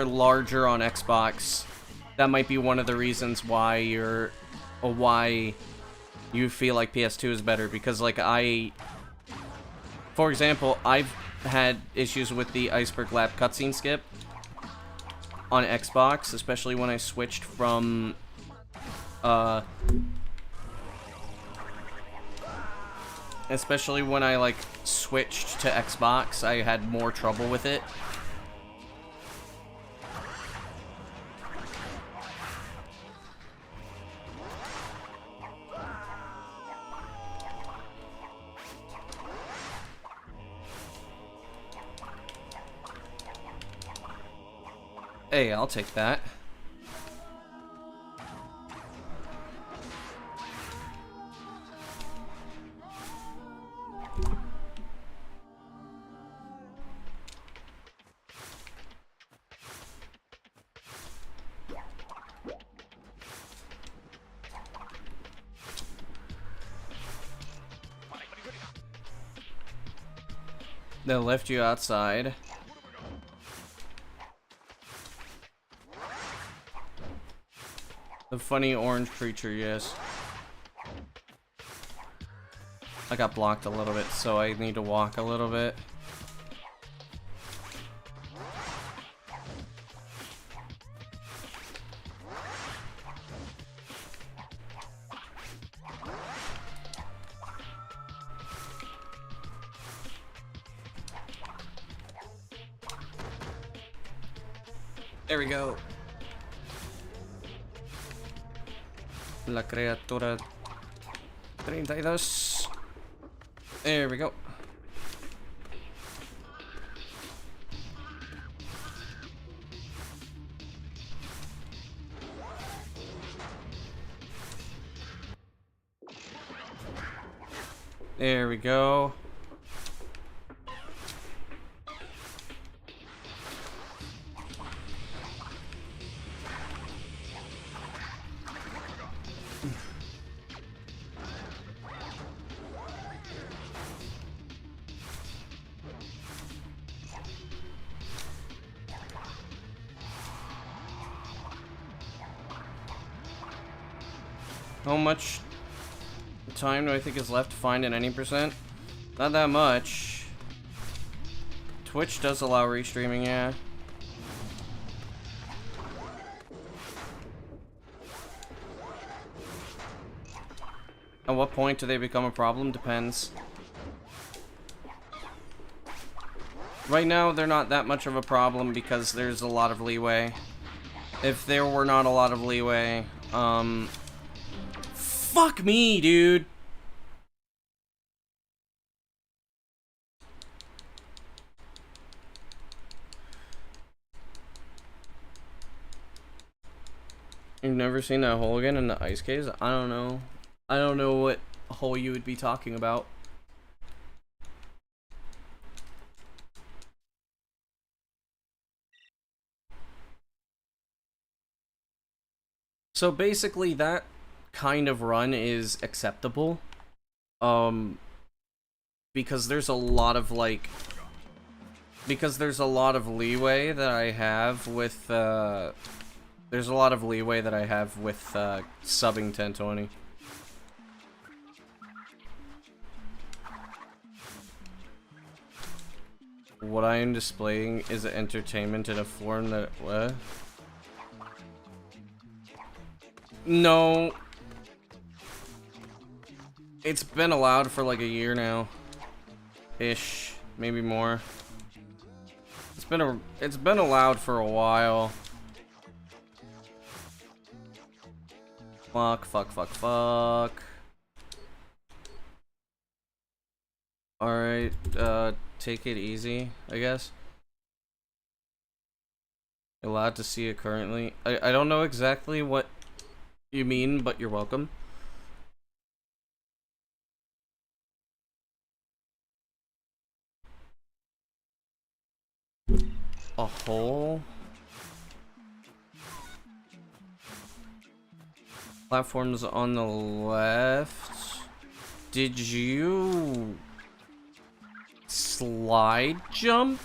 larger on Xbox. That might be one of the reasons why why you feel like PS2 is better, because, like, for example, I've had issues with the Iceberg Lab cutscene skip on Xbox, especially when I switched from especially when I, like, switched to Xbox, I had more trouble with it. Hey, I'll take that. They'll lift you outside. The funny orange creature, yes. I got blocked a little bit, so I need to walk a little bit. There we go. La criatura 32. There we go. There we go. How much time do I think is left to find an any percent? Not that much. Twitch does allow restreaming, yeah. At what point do they become a problem? Depends. Right now, they're not that much of a problem because there's a lot of leeway. If there were not a lot of leeway, fuck me, dude! You've never seen that hole again in the ice caves? I don't know. I don't know what hole you would be talking about. So basically that kind of run is acceptable. Because there's a lot of like... Because there's a lot of leeway that I have with, there's a lot of leeway that I have with, subbing 1020. What I am displaying is entertainment in a form that... What? No. It's been allowed for like a year now. Ish. Maybe more. It's been allowed for a while. Fuck. Alright, take it easy, I guess. Allowed to see it currently. I don't know exactly what you mean, but you're welcome. A hole? Platforms on the left. Did you slide jump?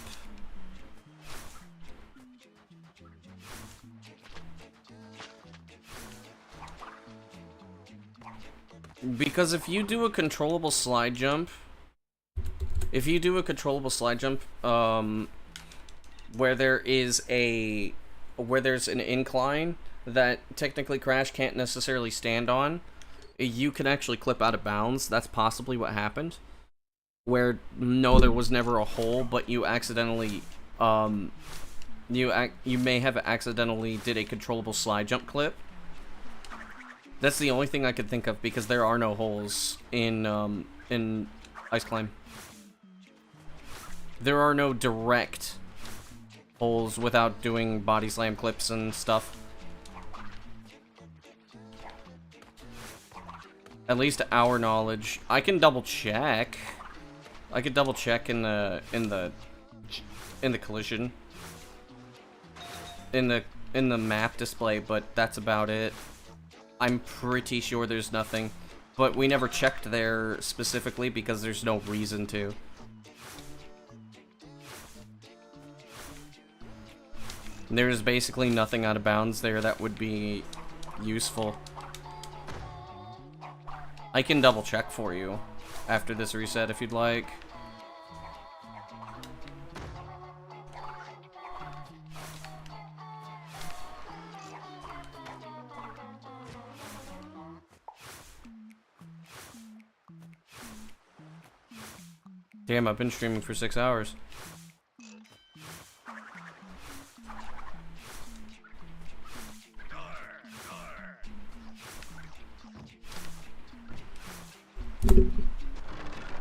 Because if you do a controllable slide jump, where there's an incline that technically Crash can't necessarily stand on, you can actually clip out of bounds. That's possibly what happened. Where, no, there was never a hole, but you accidentally, you may have accidentally did a controllable slide jump clip. That's the only thing I could think of, because there are no holes in Ice Climb. There are no direct holes without doing body slam clips and stuff. At least to our knowledge. I can double check. I could double check in the collision. In the map display, but that's about it. I'm pretty sure there's nothing. But we never checked there specifically because there's no reason to. There's basically nothing out of bounds there that would be useful. I can double check for you after this reset if you'd like. Damn, I've been streaming for 6 hours.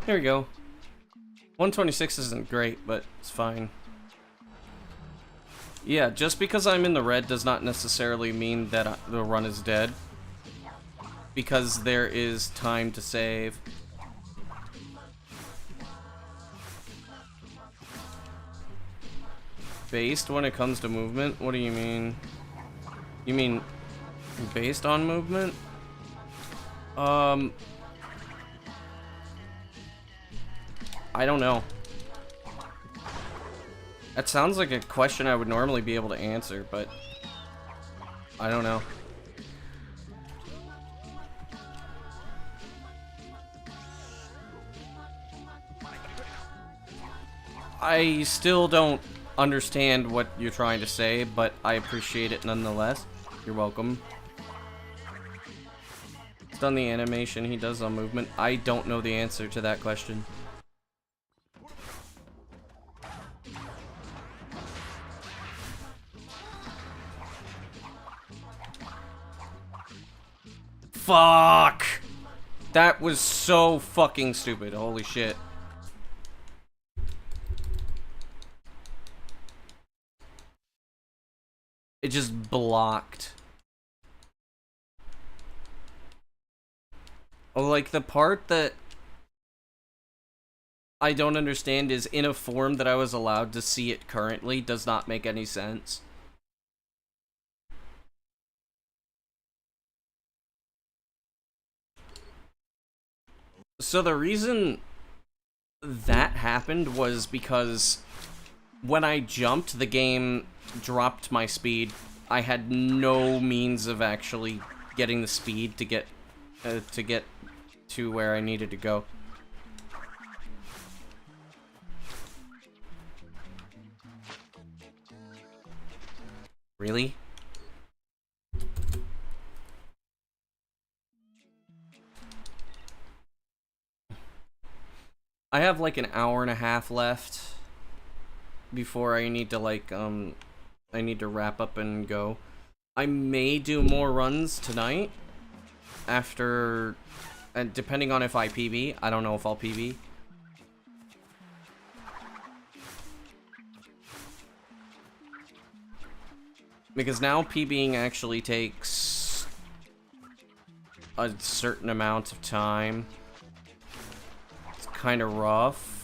Here we go. 126 isn't great, but it's fine. Yeah, just because I'm in the red does not necessarily mean that the run is dead. Because there is time to save. Based when it comes to movement? What do you mean? You mean based on movement? I don't know. That sounds like a question I would normally be able to answer, but I don't know. I still don't understand what you're trying to say, but I appreciate it nonetheless. You're welcome. It's done the animation he does on movement. I don't know the answer to that question. Fuck! That was so fucking stupid. Holy shit. It just blocked. Oh, like the part that I don't understand is in a form that I was allowed to see it currently does not make any sense. So the reason that happened was because when I jumped, the game dropped my speed. I had no means of actually getting the speed to get to where I needed to go. Really? I have like an hour and a half left before I need to like I need to wrap up and go. I may do more runs tonight after, and depending on if I PB. I don't know if I'll PB. Because now PBing actually takes a certain amount of time. It's kind of rough.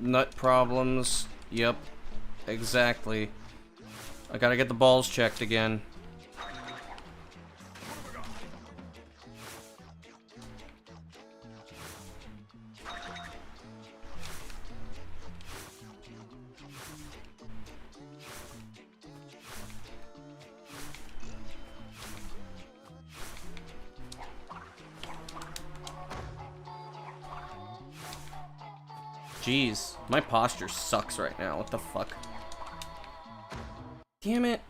Nut problems. Yep. Exactly. I gotta get the balls checked again. Jeez, my posture sucks right now. What the fuck? Damn it.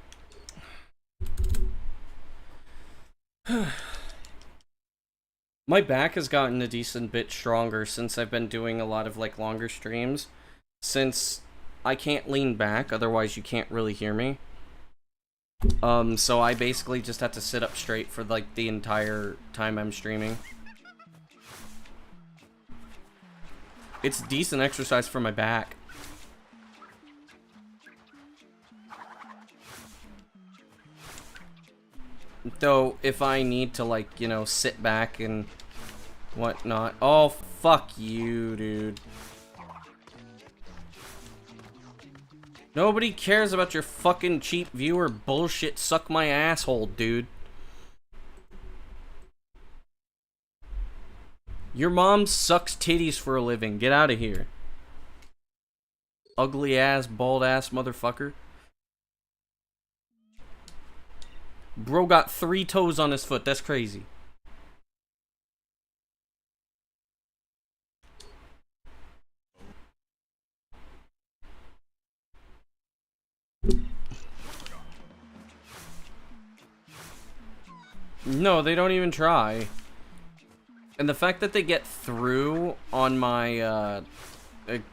My back has gotten a decent bit stronger since I've been doing a lot of like longer streams. Since I can't lean back, otherwise you can't really hear me. So I basically just have to sit up straight for like the entire time I'm streaming. It's decent exercise for my back. Though, if I need to, like, you know, sit back and whatnot. Oh, fuck you, dude. Nobody cares about your fucking cheap viewer bullshit. Suck my asshole, dude. Your mom sucks titties for a living. Get out of here. Ugly ass, bald ass motherfucker. Bro got 3 toes on his foot. That's crazy. No, they don't even try. And the fact that they get through on my,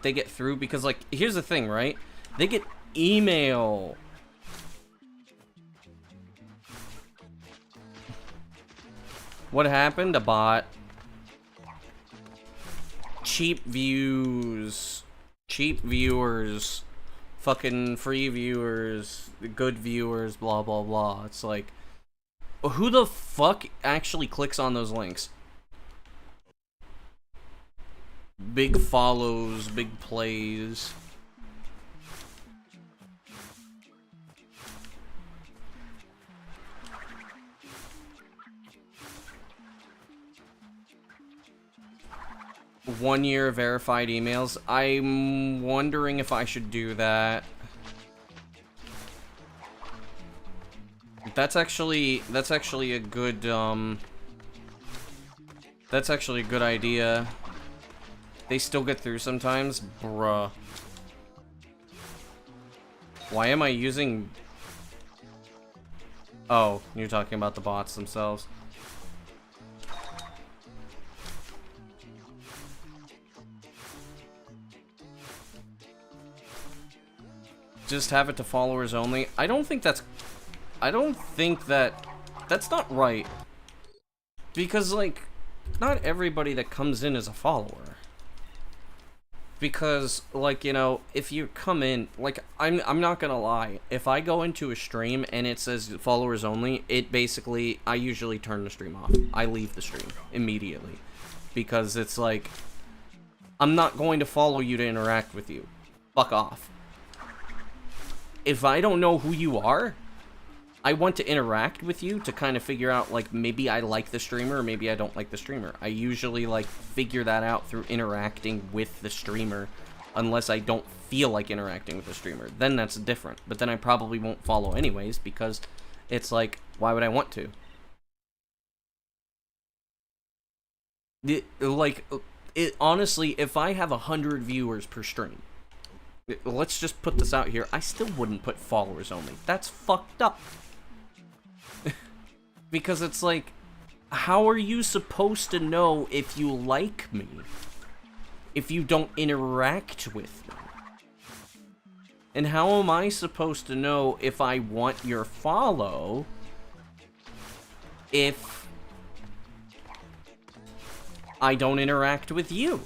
they get through because, like, here's the thing, right? They get email. What happened? A bot. Cheap views. Cheap viewers. Fucking free viewers. Good viewers. Blah, blah, blah. It's like, who the fuck actually clicks on those links? Big follows, big plays. One-year verified emails. I'm wondering if I should do that. That's actually a good, that's actually a good idea. They still get through sometimes? Bruh. Why am I using... Oh, you're talking about the bots themselves. Just have it to followers only. I don't think that's not right. Because, like, not everybody that comes in is a follower. Because, like, you know, if you come in, like, I'm not gonna lie. If I go into a stream and it says followers only, it basically, I usually turn the stream off. I leave the stream immediately. Because it's like, I'm not going to follow you to interact with you. Fuck off. If I don't know who you are, I want to interact with you to kind of figure out, like, maybe I like the streamer or maybe I don't like the streamer. I usually, like, figure that out through interacting with the streamer, unless I don't feel like interacting with the streamer. Then that's different. But then I probably won't follow anyways, because it's like, why would I want to? Honestly, if I have 100 viewers per stream, let's just put this out here, I still wouldn't put followers only. That's fucked up. Because it's like, how are you supposed to know if you like me if you don't interact with me? And how am I supposed to know if I want your follow if I don't interact with you?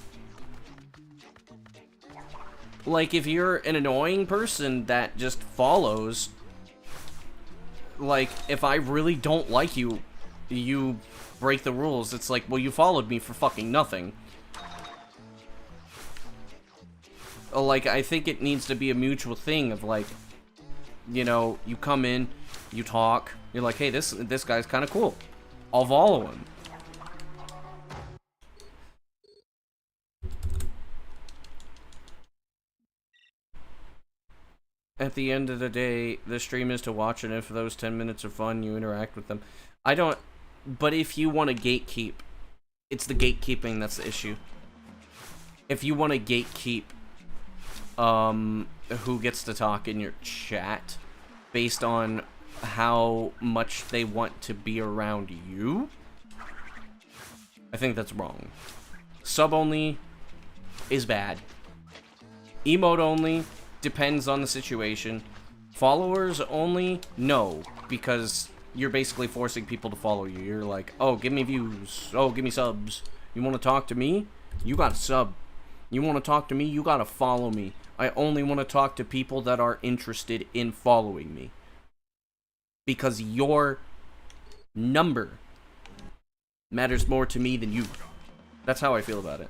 Like, if you're an annoying person that just follows, like, if I really don't like you, you break the rules. It's like, well, you followed me for fucking nothing. Like, I think it needs to be a mutual thing of, like, you know, you come in, you talk, you're like, hey, this guy's kind of cool. I'll follow him. At the end of the day, the stream is to watch, and if those 10 minutes are fun, you interact with them. I don't... But if you want to gatekeep, it's the gatekeeping that's the issue. If you want to gatekeep who gets to talk in your chat based on how much they want to be around you, I think that's wrong. Sub only is bad. Emote only depends on the situation. Followers only, no, because you're basically forcing people to follow you. You're like, oh, give me views. Oh, give me subs. You want to talk to me? You gotta sub. You want to talk to me? You gotta follow me. I only want to talk to people that are interested in following me. Because your number matters more to me than you. That's how I feel about it.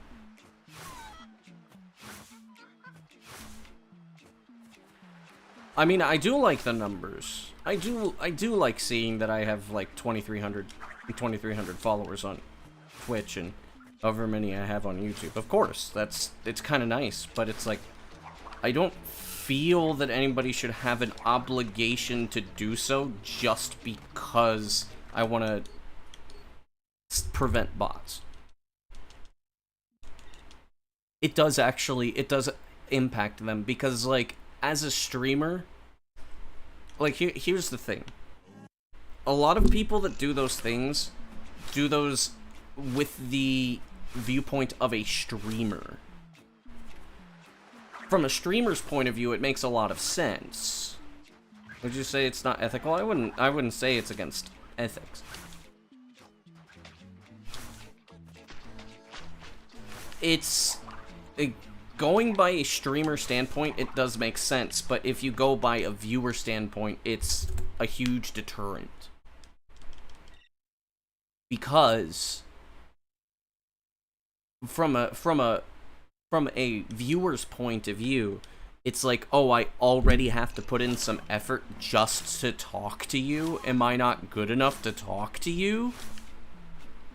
I mean, I do like the numbers. I do like seeing that I have like 2,300 followers on Twitch and however many I have on YouTube. Of course, it's kind of nice, but it's like, I don't feel that anybody should have an obligation to do so just because I want to prevent bots. It does impact them because, like, as a streamer, like, here's the thing. A lot of people that do those things do those with the viewpoint of a streamer. From a streamer's point of view, it makes a lot of sense. Would you say it's not ethical? I wouldn't say it's against ethics. it's going by a streamer standpoint, it does make sense, but if you go by a viewer standpoint, it's a huge deterrent. Because from a viewer's point of view, it's like, oh, I already have to put in some effort just to talk to you. Am I not good enough to talk to you?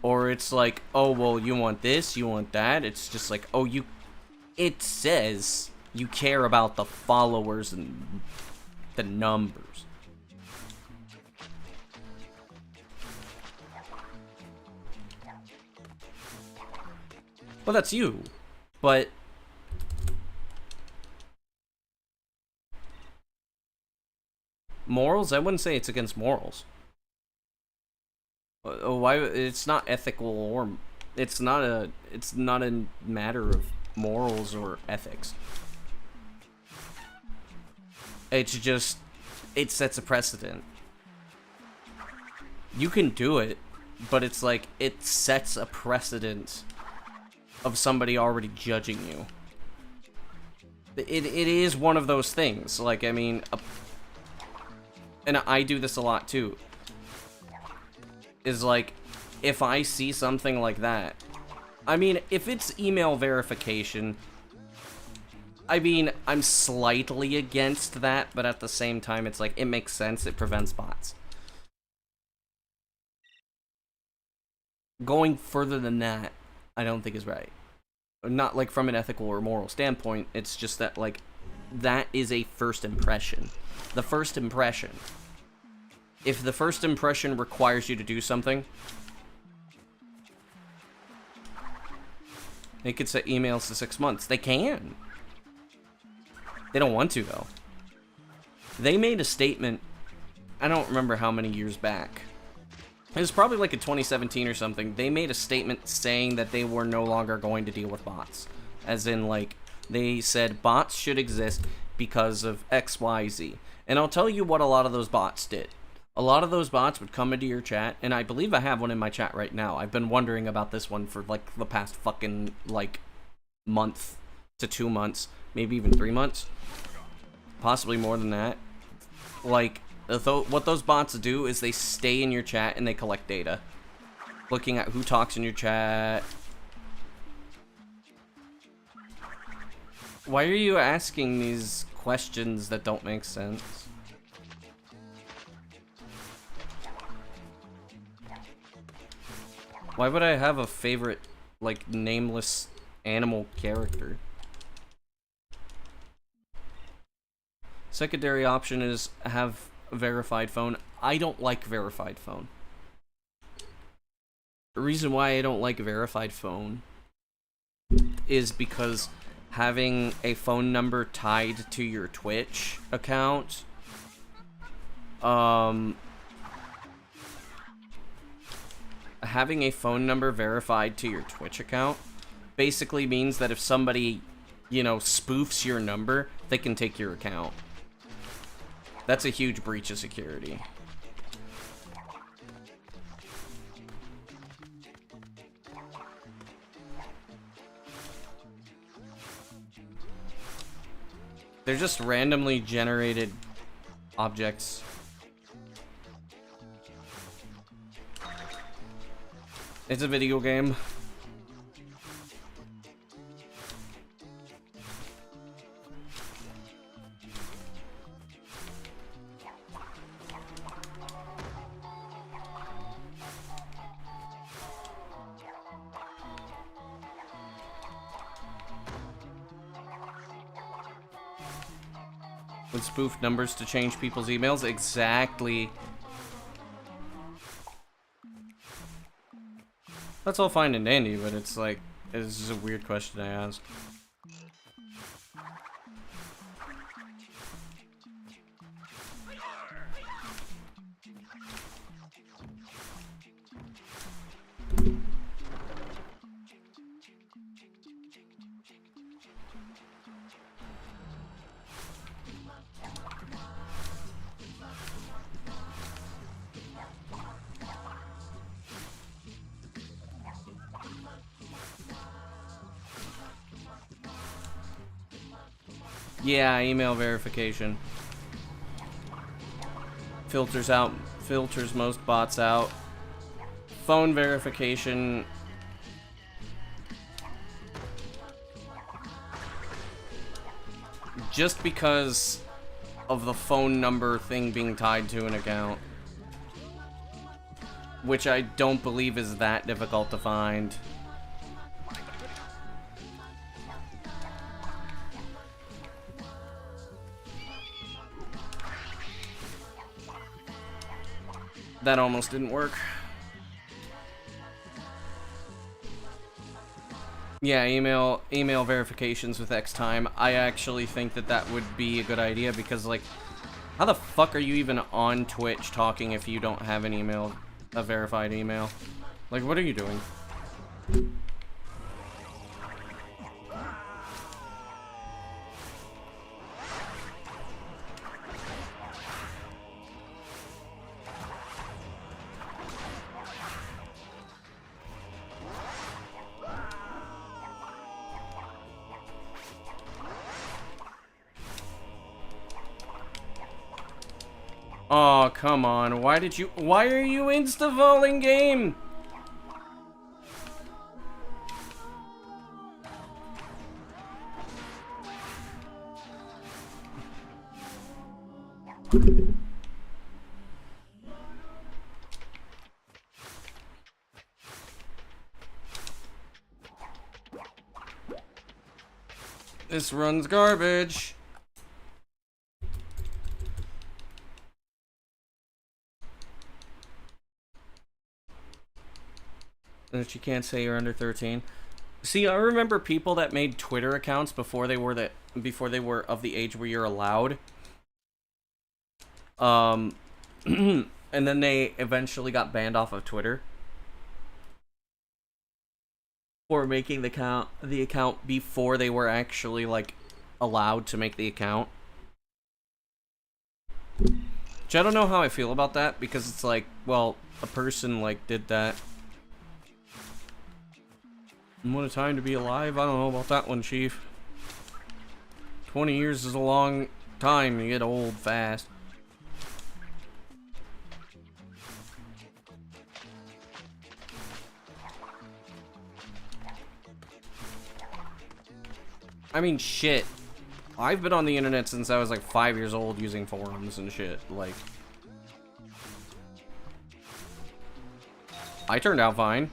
Or it's like, oh, well, you want this, you want that. It's just like, oh, it says you care about the followers and the numbers. Well, that's you, but morals? I wouldn't say it's against morals. Why? It's not ethical, or it's not a matter of morals or ethics. It's just, it sets a precedent. You can do it, but it's like, it sets a precedent of somebody already judging you. It is one of those things. Like, I mean, and I do this a lot too, is like, if I see something like that, I mean, if it's email verification, I mean, I'm slightly against that, but at the same time, it's like, it makes sense, it prevents bots. Going further than that, I don't think is right. Not like from an ethical or moral standpoint, it's just that, like, that is a first impression. The first impression. If the first impression requires you to do something, they could set emails to 6 months. They can. They don't want to, though. They made a statement, I don't remember how many years back. It was probably like in 2017 or something. They made a statement saying that they were no longer going to deal with bots. As in, like, they said bots should exist because of X, Y, Z. And I'll tell you what a lot of those bots did. A lot of those bots would come into your chat, and I believe I have one in my chat right now. I've been wondering about this one for, like, the past fucking, like, month to 2 months. Maybe even 3 months. Possibly more than that. Like, what those bots do is they stay in your chat and they collect data. Looking at who talks in your chat. Why are you asking these questions that don't make sense? Why would I have a favorite, like, nameless animal character? Secondary option is have a verified phone. I don't like verified phone. The reason why I don't like a verified phone is because having a phone number tied to your Twitch account, having a phone number verified to your Twitch account basically means that if somebody, you know, spoofs your number, they can take your account. That's a huge breach of security. They're just randomly generated objects. It's a video game. With spoofed numbers to change people's emails? Exactly. That's all fine and dandy, but it's like, this is a weird question to ask. Yeah, email verification. Filters most bots out. Phone verification. Just because of the phone number thing being tied to an account. Which I don't believe is that difficult to find. That almost didn't work. Yeah, email verifications with X time. I actually think that that would be a good idea because, like, how the fuck are you even on Twitch talking if you don't have an email, a verified email? Like, what are you doing? Oh, come on. Why are you insta-volling game? This run's garbage. That you can't say you're under 13. See, I remember people that made Twitter accounts before they were of the age where you're allowed. And then they eventually got banned off of Twitter for making the account before they were actually, like, allowed to make the account. Which I don't know how I feel about that, because it's like, well, a person, like, did that. What a time to be alive. I don't know about that one, Chief. 20 years is a long time. You get old fast. I mean, shit. I've been on the internet since I was like 5 years old using forums and shit. Like, I turned out fine.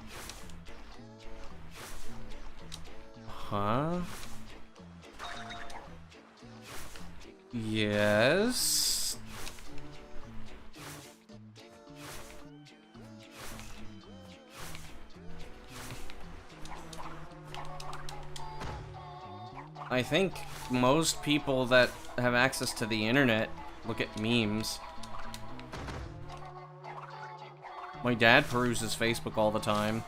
Huh? Yes. I think most people that have access to the internet look at memes. My dad peruses Facebook all the time.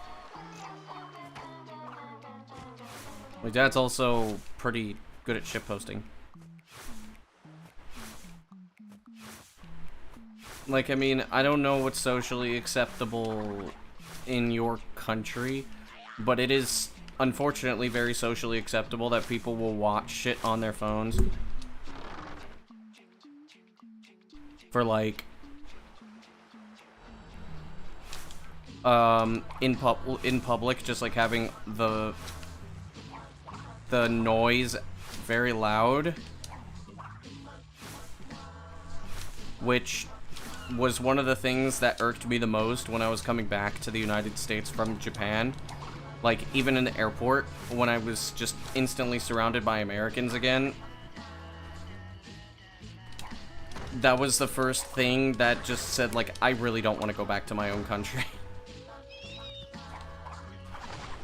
My dad's also pretty good at shitposting. Like, I mean, I don't know what's socially acceptable in your country, but it is unfortunately very socially acceptable that people will watch shit on their phones for, like, in public, just like having the noise very loud, which was one of the things that irked me the most when I was coming back to the United States from Japan. Like, even in the airport, when I was just instantly surrounded by Americans again, that was the first thing that just said, like, I really don't want to go back to my own country.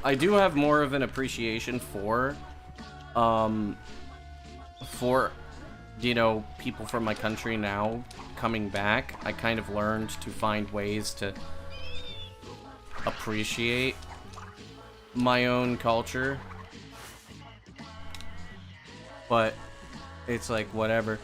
I do have more of an appreciation for, you know, people from my country now coming back. I kind of learned to find ways to appreciate my own culture, but it's like, whatever.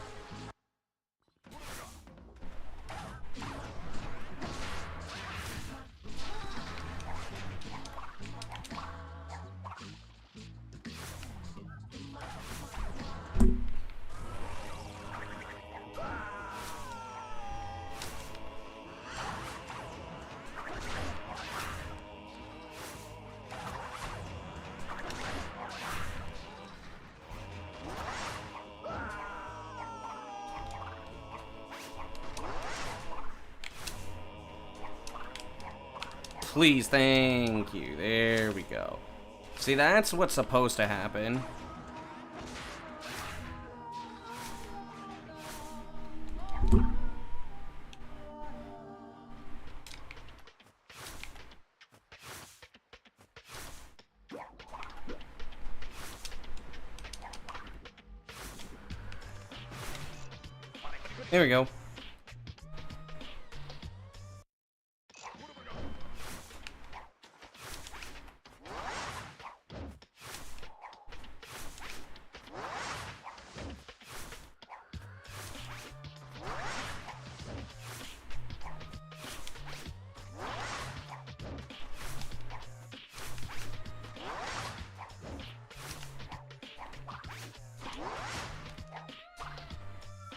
Please, thank you. There we go. See, that's what's supposed to happen. There we go.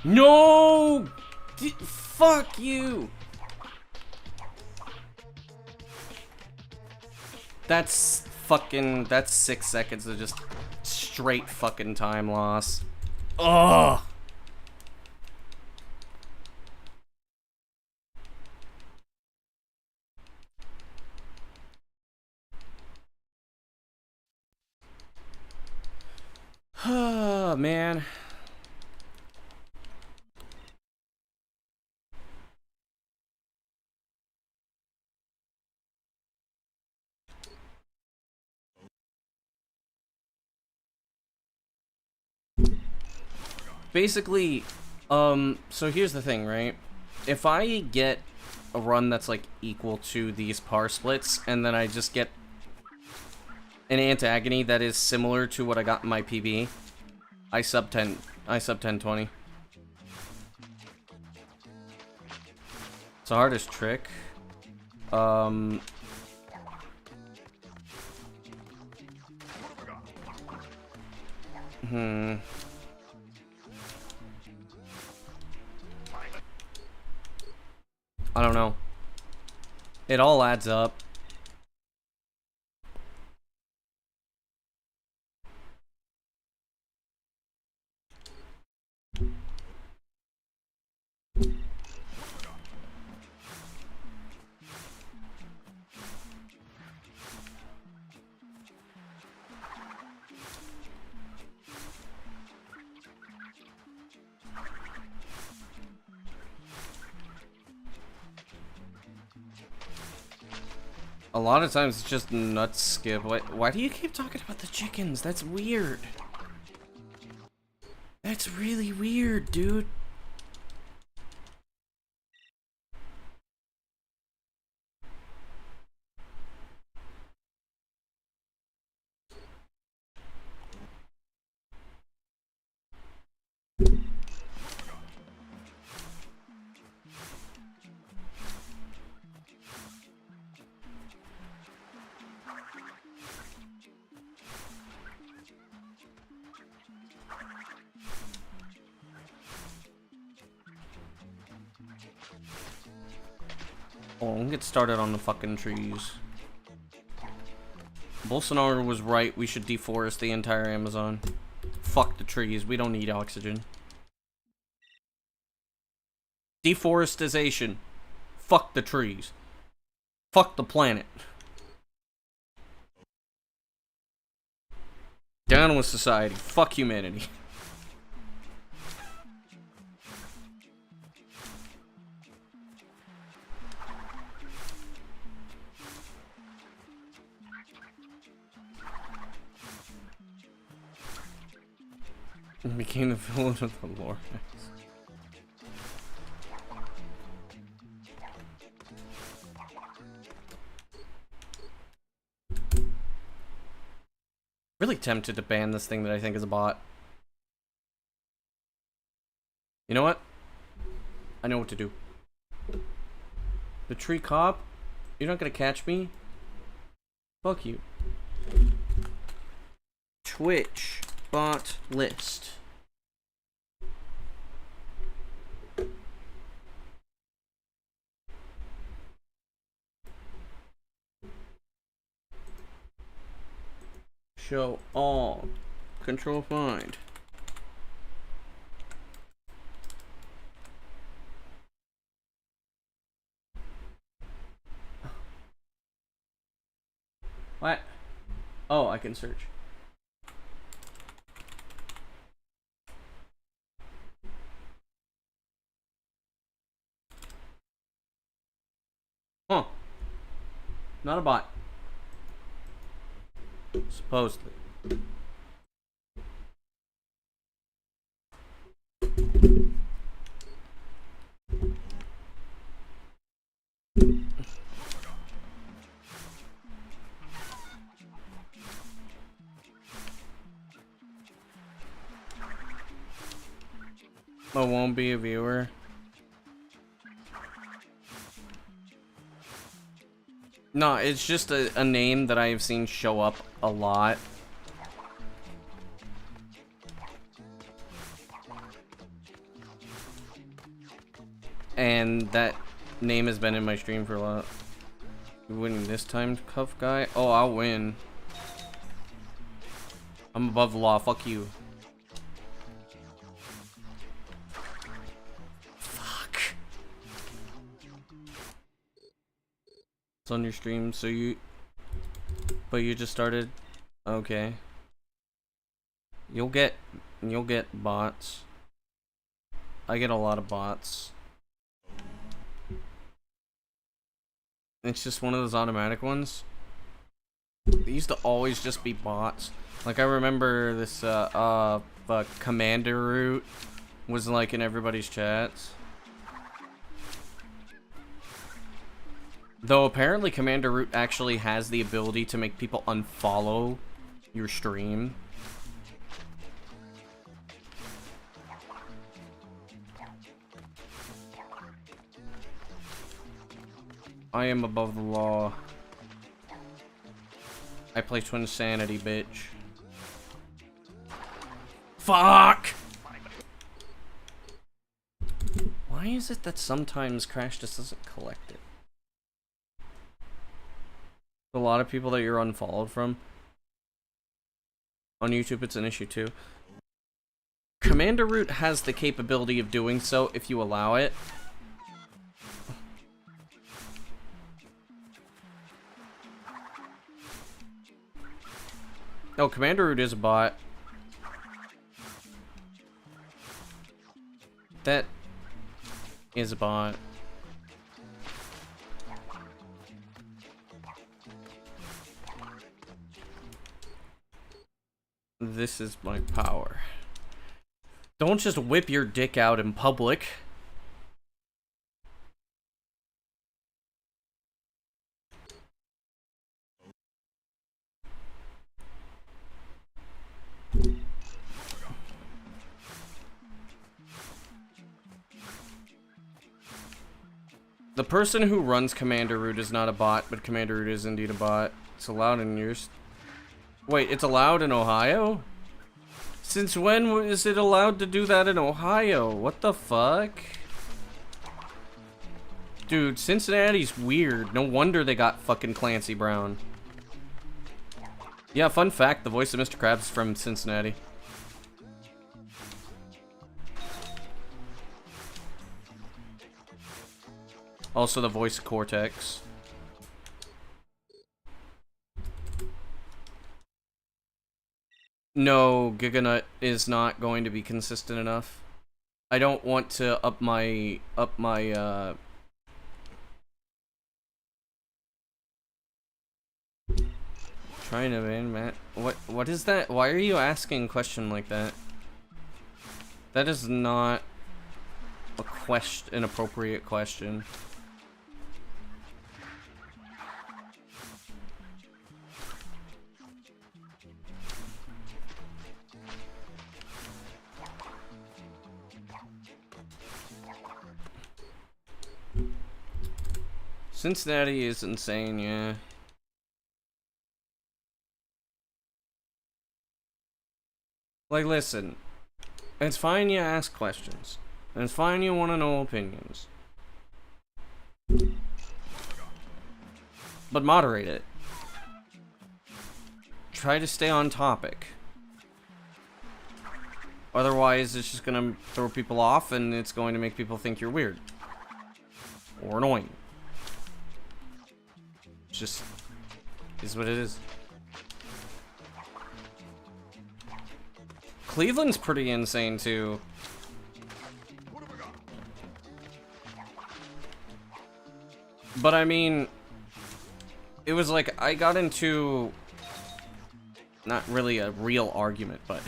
No! Fuck you! That's 6 seconds of just straight fucking time loss. Ugh! Oh, man. Basically, so here's the thing, right? If I get a run that's, like, equal to these par splits, and then I just get an antagony that is similar to what I got in my PB, I sub 1020. It's the hardest trick. I don't know. It all adds up. A lot of times it's just nuts skip. Why do you keep talking about the chickens? That's weird. That's really weird, dude. Oh, we'll get started on the fucking trees. Bolsonaro was right. We should deforest the entire Amazon. Fuck the trees. We don't need oxygen. Deforestation. Fuck the trees. Fuck the planet. Down with society. Fuck humanity. Became the villain of the lore. Really tempted to ban this thing that I think is a bot. You know what? I know what to do. The tree cop? You're not gonna catch me? Fuck you. Twitch bot list. Show all. Control find. Oh, I can search. Huh. Not a bot. Supposedly. I won't be a viewer. No, it's just a name that I've seen show up a lot. And that name has been in my stream for a lot. Winning this time, Cuff Guy? Oh, I'll win. I'm above the law, fuck you. Fuck. It's on your stream, so you... But you just started? Okay. You'll get bots. I get a lot of bots. It's just one of those automatic ones. They used to always just be bots. Like I remember this Commander Root was like in everybody's chats. Though apparently Commander Root actually has the ability to make people unfollow your stream. I am above the law. I play Twinsanity, bitch. Fuck! Why is it that sometimes Crash just doesn't collect it? A lot of people that you're unfollowed from. On YouTube, it's an issue too. Commander Root has the capability of doing so if you allow it. Oh, Commander Root is a bot. That is a bot. This is my power. Don't just whip your dick out in public. The person who runs Commander Root is not a bot, but Commander Root is indeed a bot. It's allowed in yours. Wait, it's allowed in Ohio? Since when is it allowed to do that in Ohio? What the fuck? Dude, Cincinnati's weird. No wonder they got fucking Clancy Brown. Yeah, fun fact, the voice of Mr. Krabs is from Cincinnati. Also the voice of Cortex. No, Giganut is not going to be consistent enough. I don't want to up my trying to ban Matt. What is that? Why are you asking a question like that? That is not an appropriate question. Cincinnati is insane, yeah. Like, listen. It's fine you ask questions. And it's fine you want to know opinions. But moderate it. Try to stay on topic. Otherwise, it's just gonna throw people off and it's going to make people think you're weird. Or annoying. Just is what it is. Cleveland's pretty insane, too. But, I mean, it was like, I got into, not really a real argument, but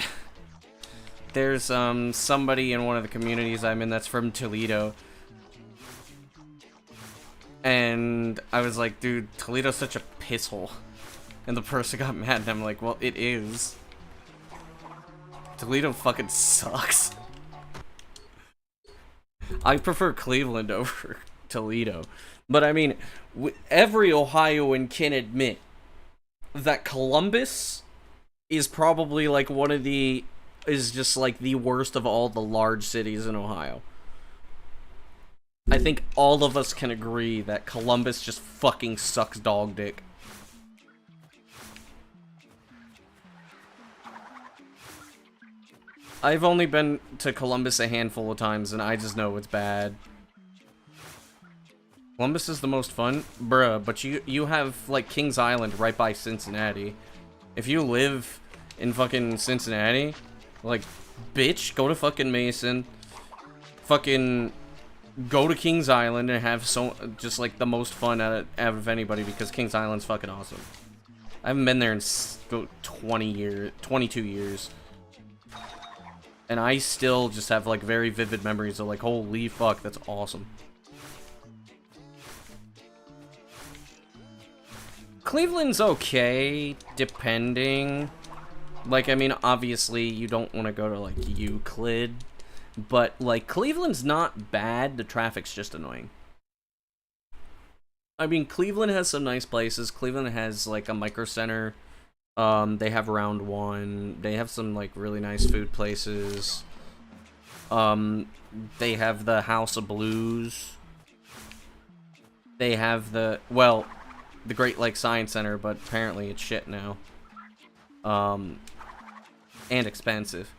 there's, somebody in one of the communities I'm in that's from Toledo. And I was like, dude, Toledo's such a pisshole. And the person got mad, and I'm like, well, it is. Toledo fucking sucks. I prefer Cleveland over Toledo. But I mean, every Ohioan can admit that Columbus is probably like is just like the worst of all the large cities in Ohio. I think all of us can agree that Columbus just fucking sucks dog dick. I've only been to Columbus a handful of times, and I just know it's bad. Columbus is the most fun? Bruh, but you have, like, Kings Island right by Cincinnati. If you live in fucking Cincinnati, like, bitch, go to fucking Mason. Fucking go to Kings Island and have just, like, the most fun out of anybody, because Kings Island's fucking awesome. I haven't been there in 22 years. And I still just have, like, very vivid memories of, like, holy fuck, that's awesome. Cleveland's okay, depending. Like, I mean, obviously, you don't want to go to, like, Euclid. But, like, Cleveland's not bad, the traffic's just annoying. I mean, Cleveland has some nice places. Cleveland has, like, a micro center. They have Round One. They have some, like, really nice food places. They have the House of Blues. They have the Great Lakes Science Center, but apparently it's shit now. And expensive.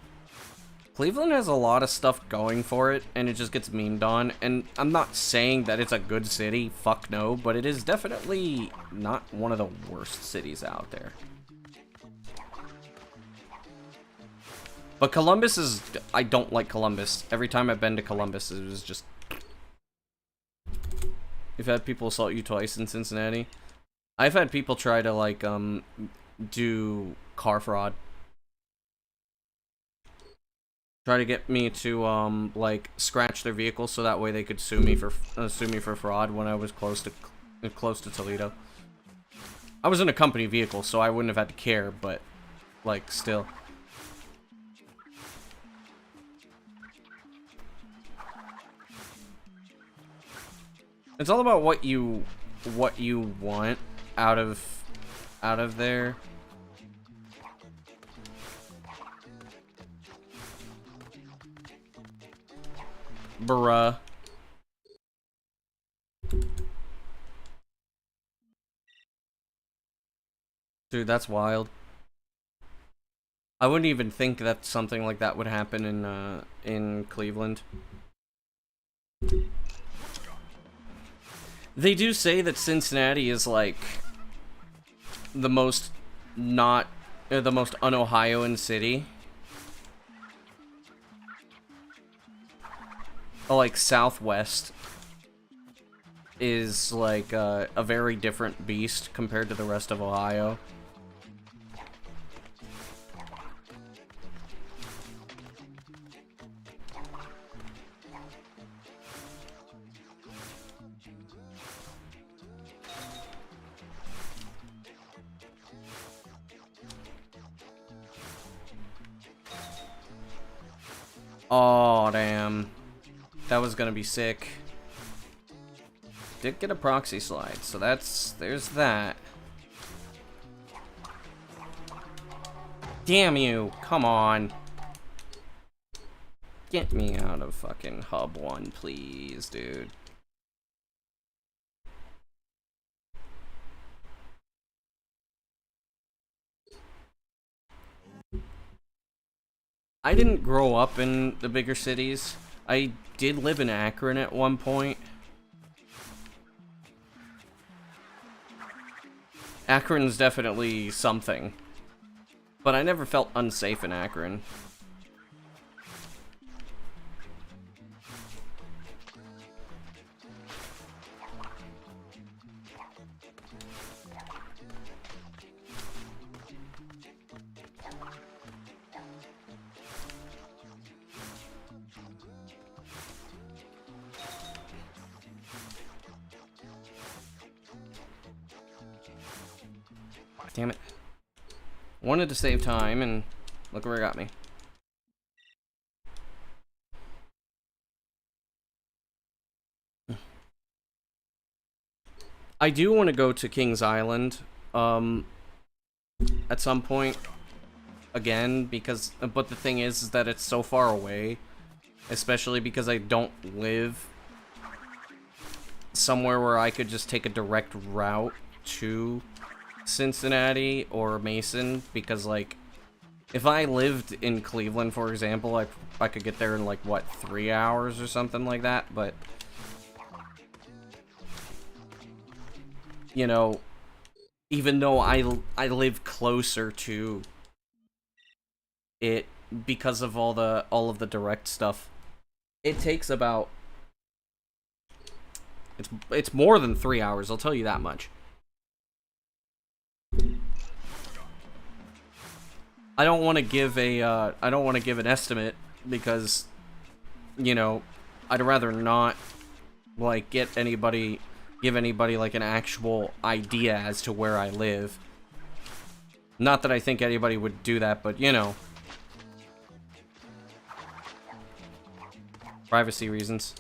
Cleveland has a lot of stuff going for it, and it just gets memed on. And I'm not saying that it's a good city, fuck no, but it is definitely not one of the worst cities out there. But Columbus is... I don't like Columbus. Every time I've been to Columbus, it was just... You've had people assault you twice in Cincinnati. I've had people try to, like, do car fraud. Try to get me to, like, scratch their vehicle so that way they could sue me for fraud when I was close to Toledo. I was in a company vehicle, so I wouldn't have had to care, but, like, still. It's all about what you want out of there. Bruh. Dude, that's wild. I wouldn't even think that something like that would happen in Cleveland. They do say that Cincinnati is, like, the most un-Ohioan city. Like, Southwest is, like, a very different beast compared to the rest of Ohio. Oh, damn. That was gonna be sick. Did get a proxy slide, so there's that. Damn you, come on. Get me out of fucking Hub 1, please, dude. I didn't grow up in the bigger cities. I did live in Akron at one point. Akron's definitely something. But I never felt unsafe in Akron. Damn it. Wanted to save time, and look where it got me. I do want to go to King's Island, at some point, again, because, but the thing is that it's so far away, especially because I don't live somewhere where I could just take a direct route to Cincinnati or Mason, because, like, if I lived in Cleveland, for example, I could get there in, like, what, 3 hours or something like that, but, you know, even though I live closer to it because of all of the direct stuff, it takes about, it's more than 3 hours, I'll tell you that much. I don't want to give an estimate because, you know, I'd rather not, like, give anybody, like, an actual idea as to where I live. Not that I think anybody would do that, but, you know. Privacy reasons.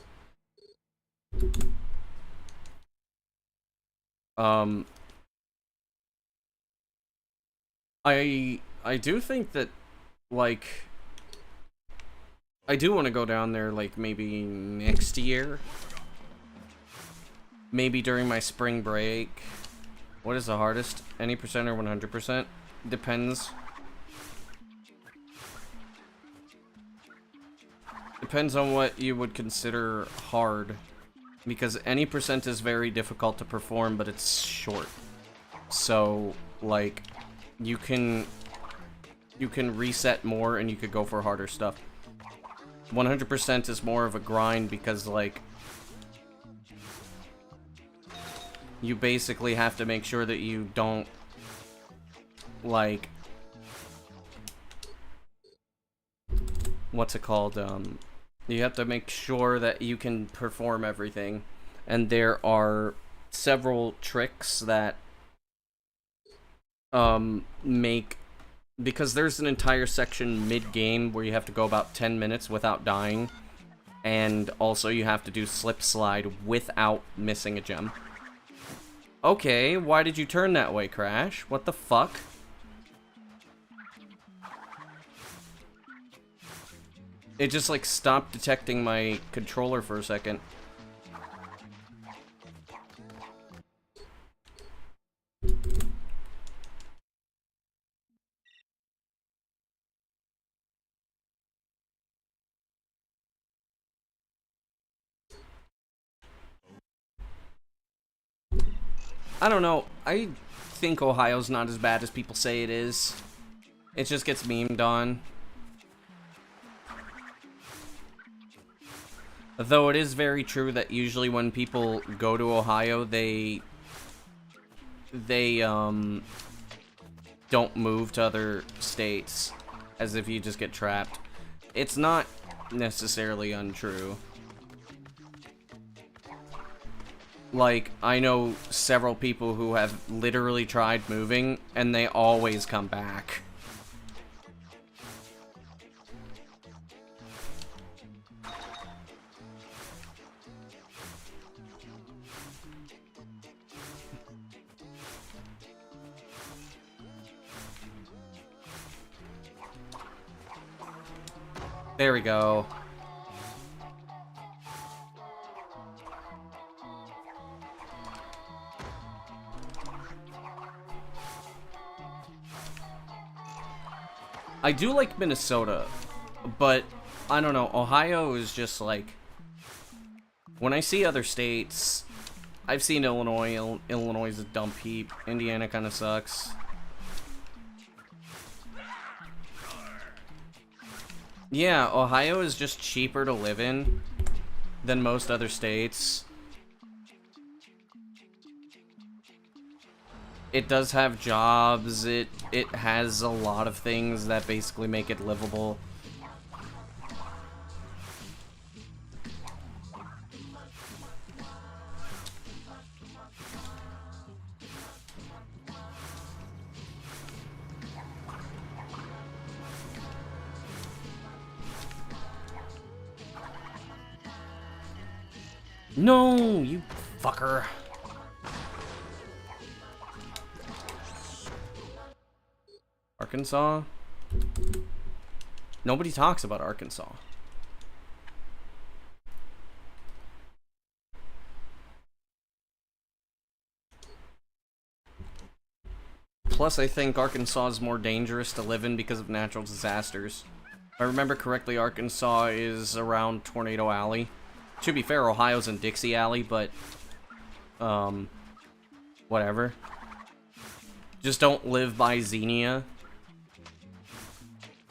I do think that, like, I do want to go down there, like, maybe next year. Maybe during my spring break. What is the hardest? Any percent or 100%? Depends. Depends on what you would consider hard. Because any percent is very difficult to perform, but it's short. So, like, you can reset more and you could go for harder stuff. 100% is more of a grind because, like, you basically have to make sure that you don't, like, what's it called? You have to make sure that you can perform everything. And there are several tricks that make, because there's an entire section mid-game where you have to go about 10 minutes without dying, and also you have to do slip slide without missing a gem. Okay, why did you turn that way, Crash? What the fuck? It just, like, stopped detecting my controller for a second. I don't know. I think Ohio's not as bad as people say it is. It just gets memed on. Though it is very true that usually when people go to Ohio, they don't move to other states, as if you just get trapped. It's not necessarily untrue. Like, I know several people who have literally tried moving, and they always come back. There we go. I do like Minnesota, but I don't know, Ohio is just like, when I see other states, I've seen Illinois. Illinois is a dump heap. Indiana kind of sucks. Yeah, Ohio is just cheaper to live in than most other states. It does have jobs, it has a lot of things that basically make it livable. No, you fucker. Arkansas? Nobody talks about Arkansas. Plus, I think Arkansas is more dangerous to live in because of natural disasters. If I remember correctly, Arkansas is around Tornado Alley. To be fair, Ohio's in Dixie Alley, but... whatever. Just don't live by Xenia.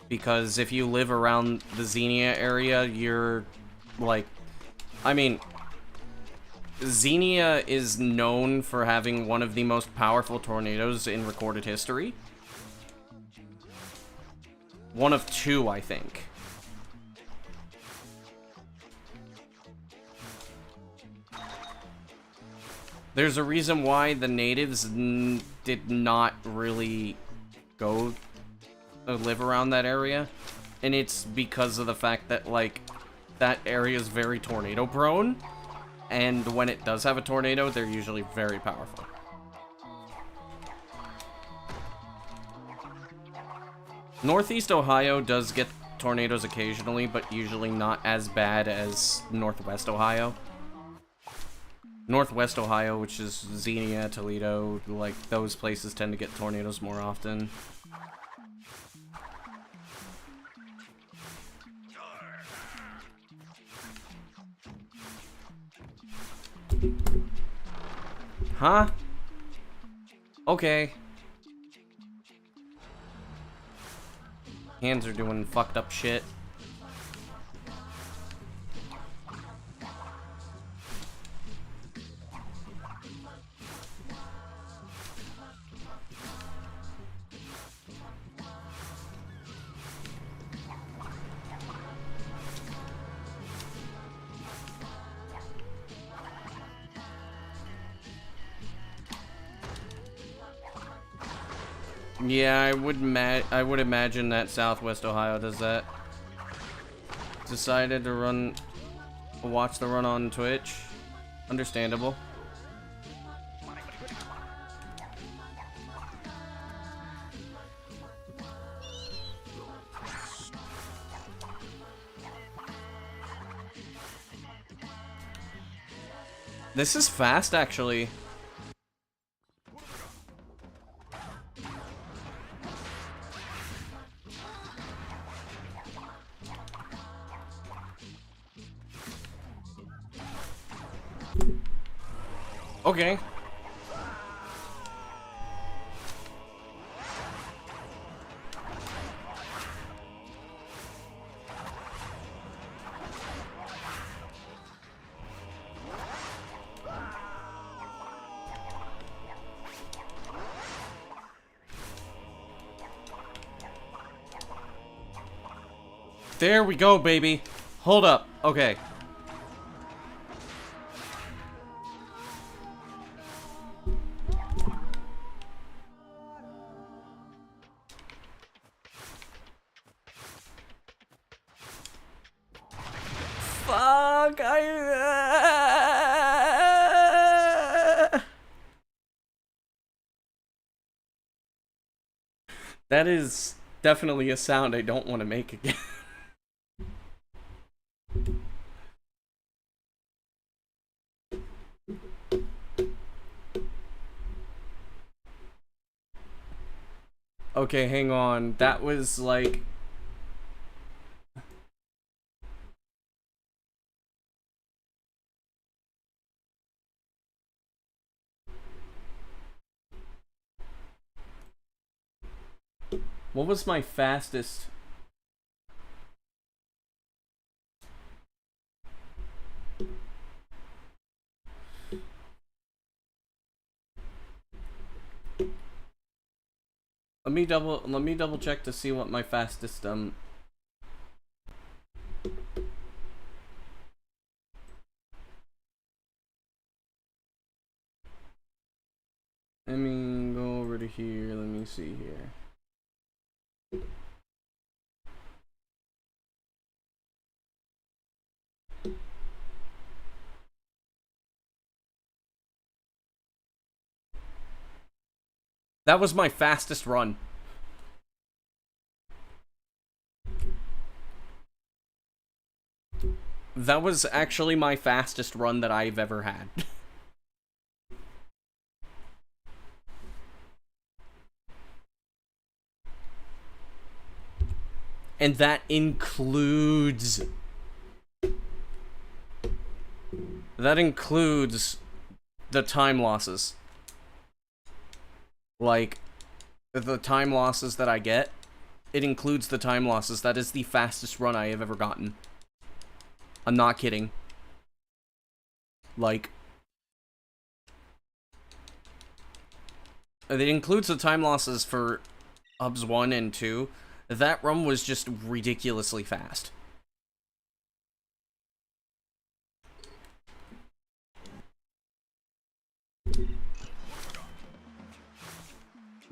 Because if you live around the Xenia area, you're... like... I mean... Xenia is known for having one of the most powerful tornadoes in recorded history. One of two, I think. There's a reason why the natives did not really go live around that area. And it's because of the fact that, like, that area is very tornado prone. And when it does have a tornado, they're usually very powerful. Northeast Ohio does get tornadoes occasionally, but usually not as bad as Northwest Ohio. Northwest Ohio, which is Xenia, Toledo, like, those places tend to get tornadoes more often. Huh? Okay. Hands are doing fucked up shit. Yeah, I would imagine that Southwest Ohio does that. Decided to watch the run on Twitch. Understandable. This is fast, actually. Okay. There we go, baby. Hold up. Okay. Fuck, That is definitely a sound I don't want to make again. Okay, hang on. That was like... What was my fastest? Let me double check to see what my fastest let me go over to here. Let me see here. That was my fastest run. That was actually my fastest run that I've ever had. And that includes... That includes the time losses. Like, the time losses that I get, it includes the time losses. That is the fastest run I have ever gotten. I'm not kidding. Like, it includes the time losses for hubs 1 and 2. That run was just ridiculously fast.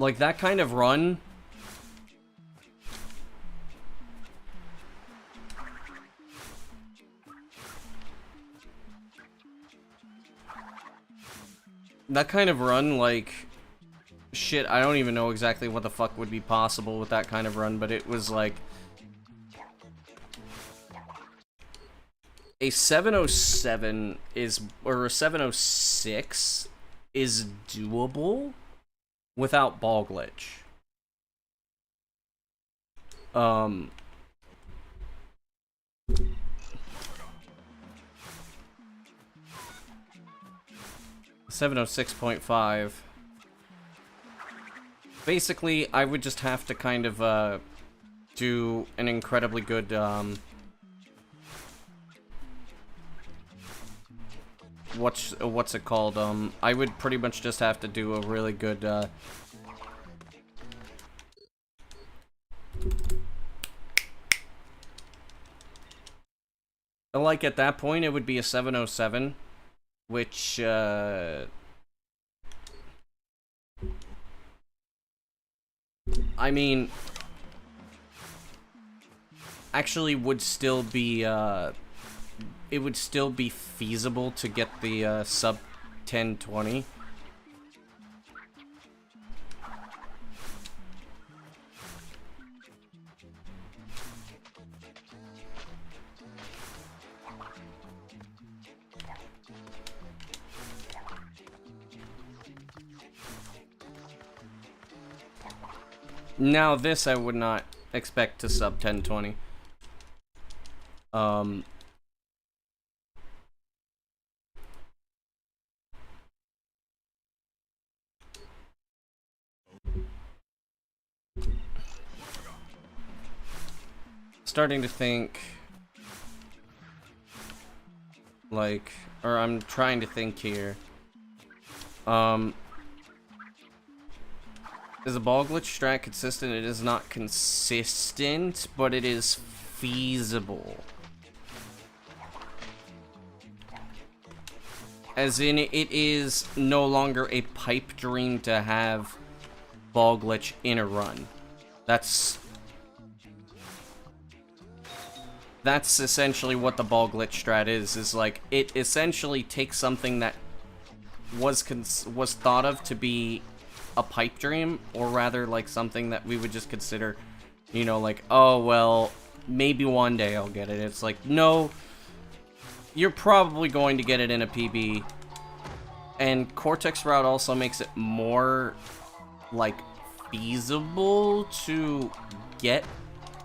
Like, that kind of run... That kind of run, like... Shit, I don't even know exactly what the fuck would be possible with that kind of run, but it was like... A 707 is... Or a 706 is doable without ball glitch. 706.5. Basically, I would just have to kind of, do an incredibly good, what's it called? I would pretty much just have to do a really good, like, at that point, it would be a 707, which, I mean, actually would still be, it would still be feasible to get the, sub 1020. Now, this I would not expect to sub 1020. Starting to think, like, or I'm trying to think here. Is a ball glitch strat consistent? It is not consistent, but it is feasible. As in, it is no longer a pipe dream to have ball glitch in a run. That's essentially what the ball glitch strat is like, it essentially takes something that was thought of to be a pipe dream, or rather like something that we would just consider, you know, like, oh well, maybe one day I'll get it. It's like, no, you're probably going to get it in a PB. And Cortex route also makes it more like feasible to get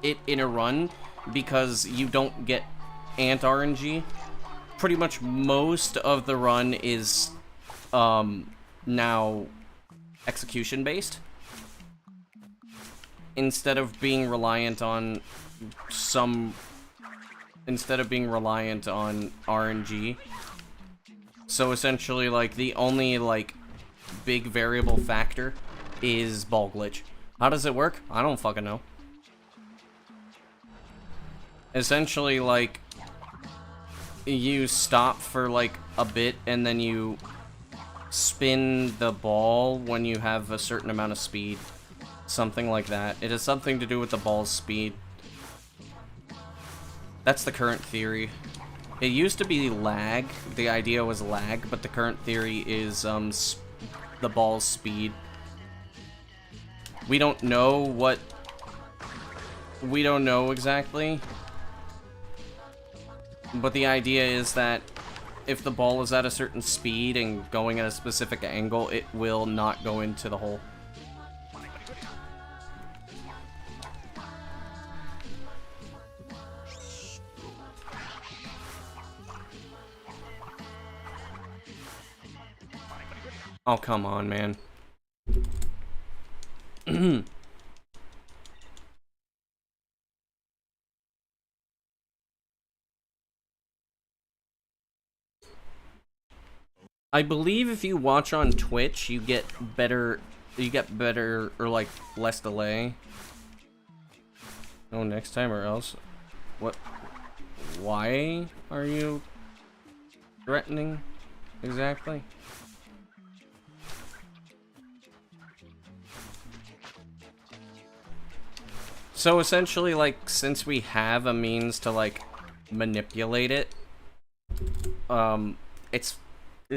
it in a run, because you don't get ant RNG. Pretty much most of the run is now execution based, instead of being reliant on RNG. So essentially, like, the only like big variable factor is ball glitch. How does it work? I don't fucking know. Essentially, like, you stop for like a bit and then you spin the ball when you have a certain amount of speed. Something like that. It has something to do with the ball's speed. That's the current theory. It used to be lag. The idea was lag, but the current theory is the ball's speed. We don't know what... We don't know exactly. But the idea is that if the ball is at a certain speed and going at a specific angle, it will not go into the hole. Oh, come on, man. I believe if you watch on Twitch, you get better, or like less delay. Oh, next time or else. What? Why are you threatening exactly? So essentially, like, since we have a means to like manipulate it,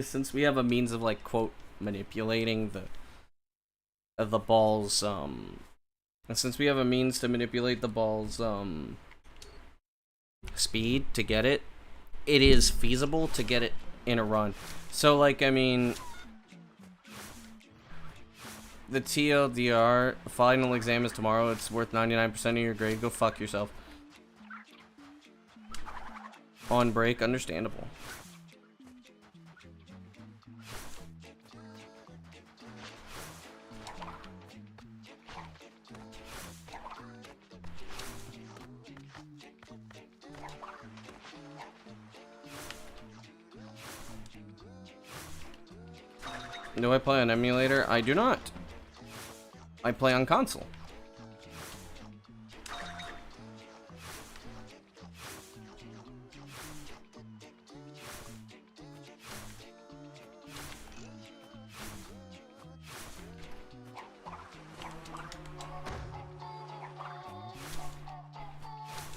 since we have a means of like quote manipulating the ball's since we have a means to manipulate the ball's speed to get it, it is feasible to get it in a run. So like, I mean, the TLDR final exam is tomorrow. It's worth 99% of your grade. Go fuck yourself. On break, understandable. Do I play on emulator? I do not. I play on console.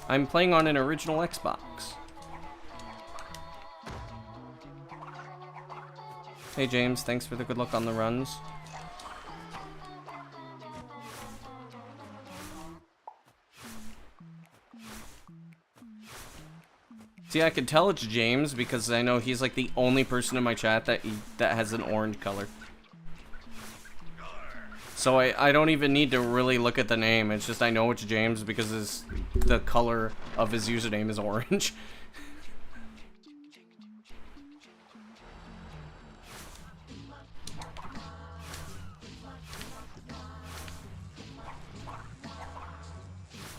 I'm playing on an original Xbox. Hey James, thanks for the good luck on the runs. See, I could tell it's James because I know he's like the only person in my chat that has an orange color. So I don't even need to really look at the name. It's just I know it's James because the color of his username is orange.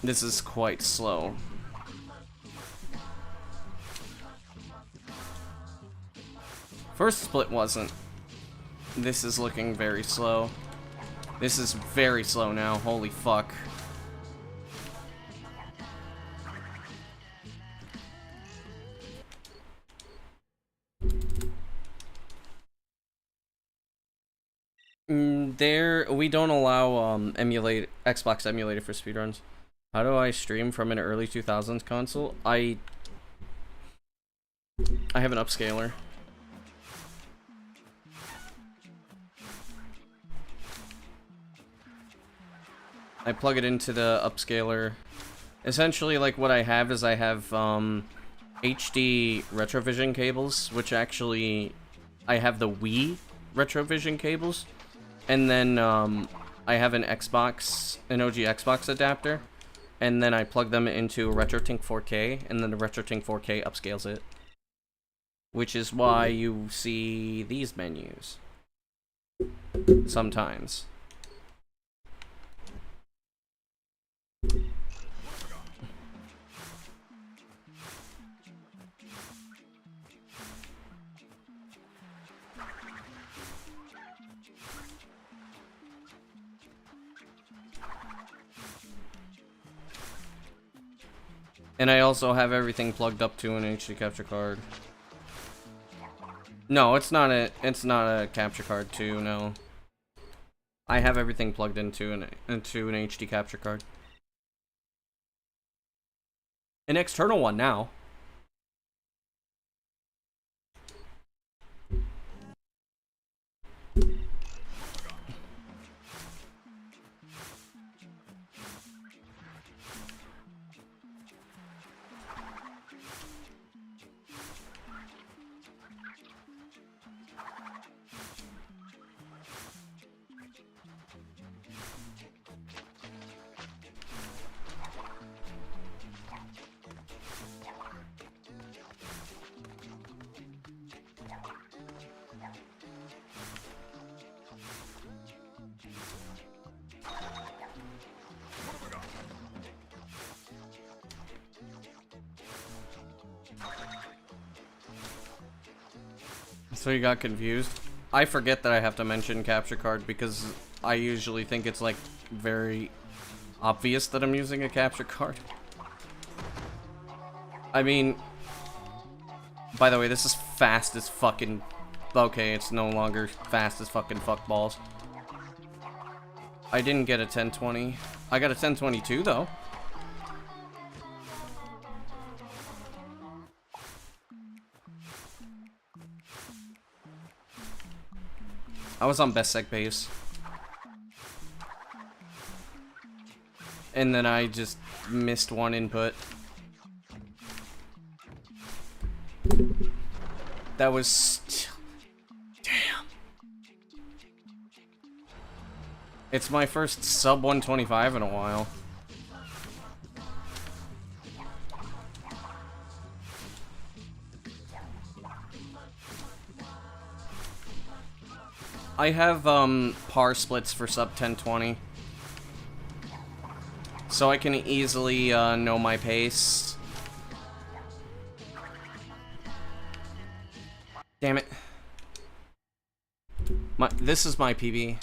This is quite slow. First split wasn't. This is looking very slow. This is very slow now. Holy fuck. We don't allow Xbox emulator for speedruns. How do I stream from an early 2000s console? I have an upscaler. I plug it into the upscaler. Essentially, like, what I have is I have HD retrovision cables, which actually I have the Wii retrovision cables, and then I have an OG Xbox adapter, and then I plug them into RetroTink 4K, and then the RetroTink 4K upscales it, which is why you see these menus sometimes. And I also have everything plugged up to an HD capture card. No, it's not a capture card too, no. I have everything plugged into an HD capture card. An external one now. So you got confused? I forget that I have to mention capture card because I usually think it's like very obvious that I'm using a capture card. I mean, by the way, this is fast as fucking... Okay, it's no longer fast as fucking fuckballs. I didn't get a 1020. I got a 1022 though. I was on best sec base. And then I just missed one input. That was still... Damn. It's my first sub 125 in a while. I have par splits for sub 1020. So I can easily know my pace. Damn it. This is my PB.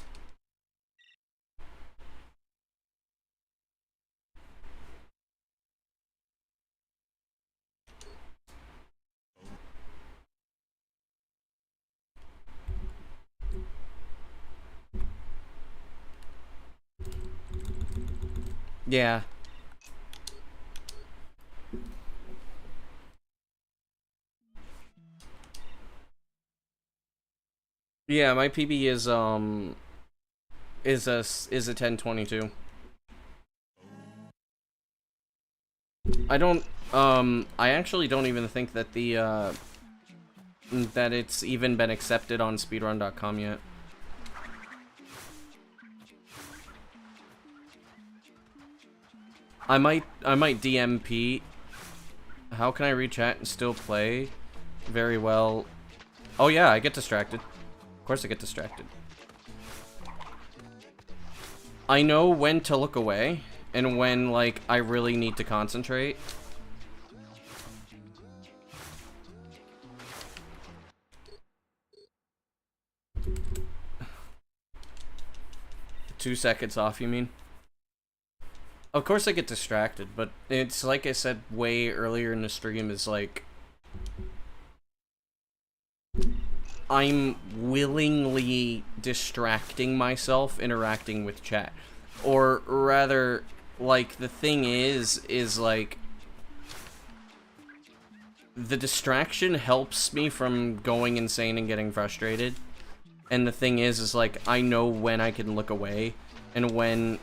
Yeah. Yeah, my PB is a 1022. I actually don't even think that that it's even been accepted on speedrun.com yet. I might DMP. How can I re-chat and still play? Very well. Oh yeah, I get distracted. Of course I get distracted. I know when to look away and when, like, I really need to concentrate. Two seconds off, you mean? Of course I get distracted, but it's like I said way earlier in the stream, is like... I'm willingly distracting myself interacting with chat. Or rather, like, the thing is like... The distraction helps me from going insane and getting frustrated. And the thing is like, I know when I can look away, and when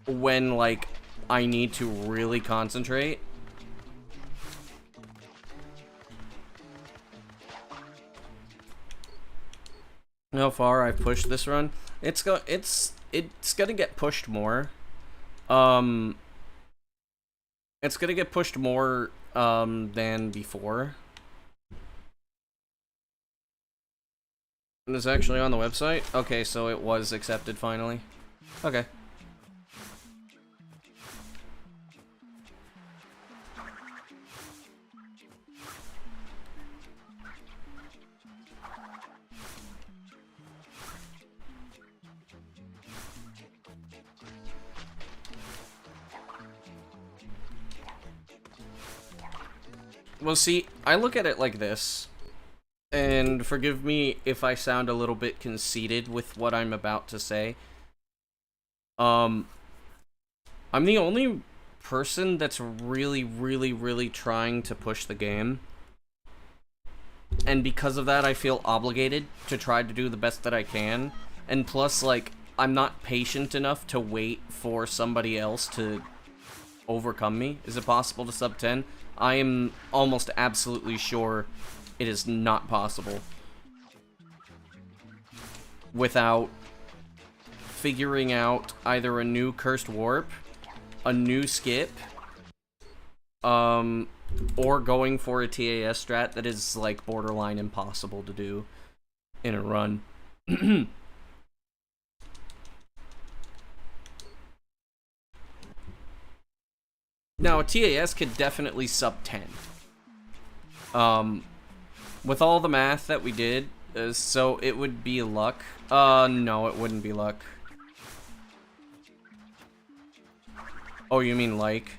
like, I need to really concentrate. How far I've pushed this run? It's gonna get pushed more. It's gonna get pushed more than before. It's actually on the website? Okay, so it was accepted finally. Okay. Well, see, I look at it like this, and forgive me if I sound a little bit conceited with what I'm about to say. I'm the only person that's really trying to push the game. And because of that, I feel obligated to try to do the best that I can. And plus, like, I'm not patient enough to wait for somebody else to overcome me. Is it possible to sub 10? I am almost absolutely sure it is not possible without figuring out either a new cursed warp, a new skip, or going for a TAS strat that is, like, borderline impossible to do in a run. Now, a TAS could definitely sub 10. With all the math that we did, so it would be luck. No, it wouldn't be luck. Oh, you mean like?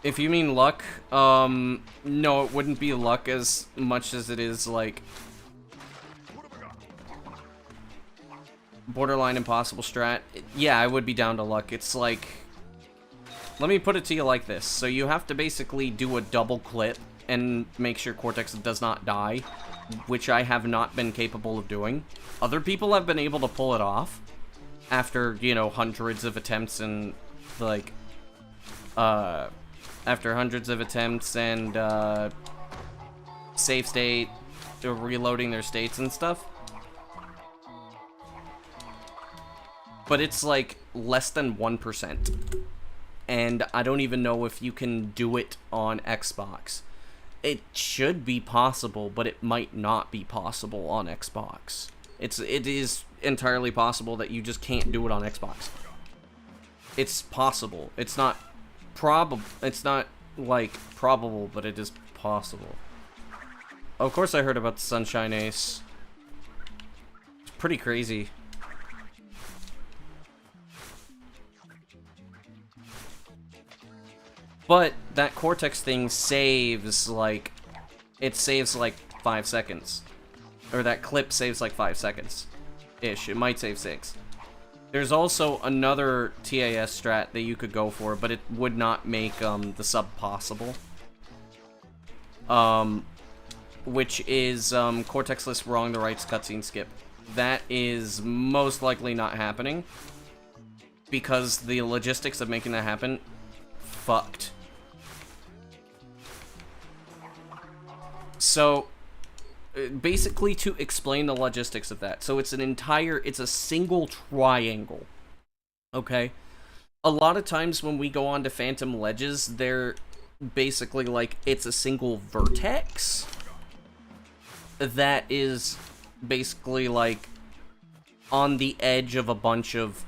If you mean luck, no, it wouldn't be luck as much as it is, like, borderline impossible strat. Yeah, I would be down to luck. It's like, let me put it to you like this. So you have to basically do a double clip and make sure Cortex does not die, which I have not been capable of doing. Other people have been able to pull it off after, you know, hundreds of attempts and, like, after hundreds of attempts and, save state, reloading their states and stuff. But it's, like, less than 1%. And I don't even know if you can do it on Xbox. It should be possible, but it might not be possible on Xbox. It is entirely possible that you just can't do it on Xbox. It's possible. It's not probable. It's not, like, probable, but it is possible. Of course I heard about the Sunshine Ace. It's pretty crazy. But that Cortex thing saves, like, it saves, like, 5 seconds. Or that clip saves, like, 5 seconds-ish. It might save 6. There's also another TAS strat that you could go for, but it would not make, the sub possible. Which is, Cortex-less wrong the rights cutscene skip. That is most likely not happening. Because the logistics of making that happen, fucked. So, basically to explain the logistics of that. So it's it's a single triangle. Okay? A lot of times when we go on to Phantom Ledges, they're basically like, it's a single vertex that is basically like on the edge of a bunch of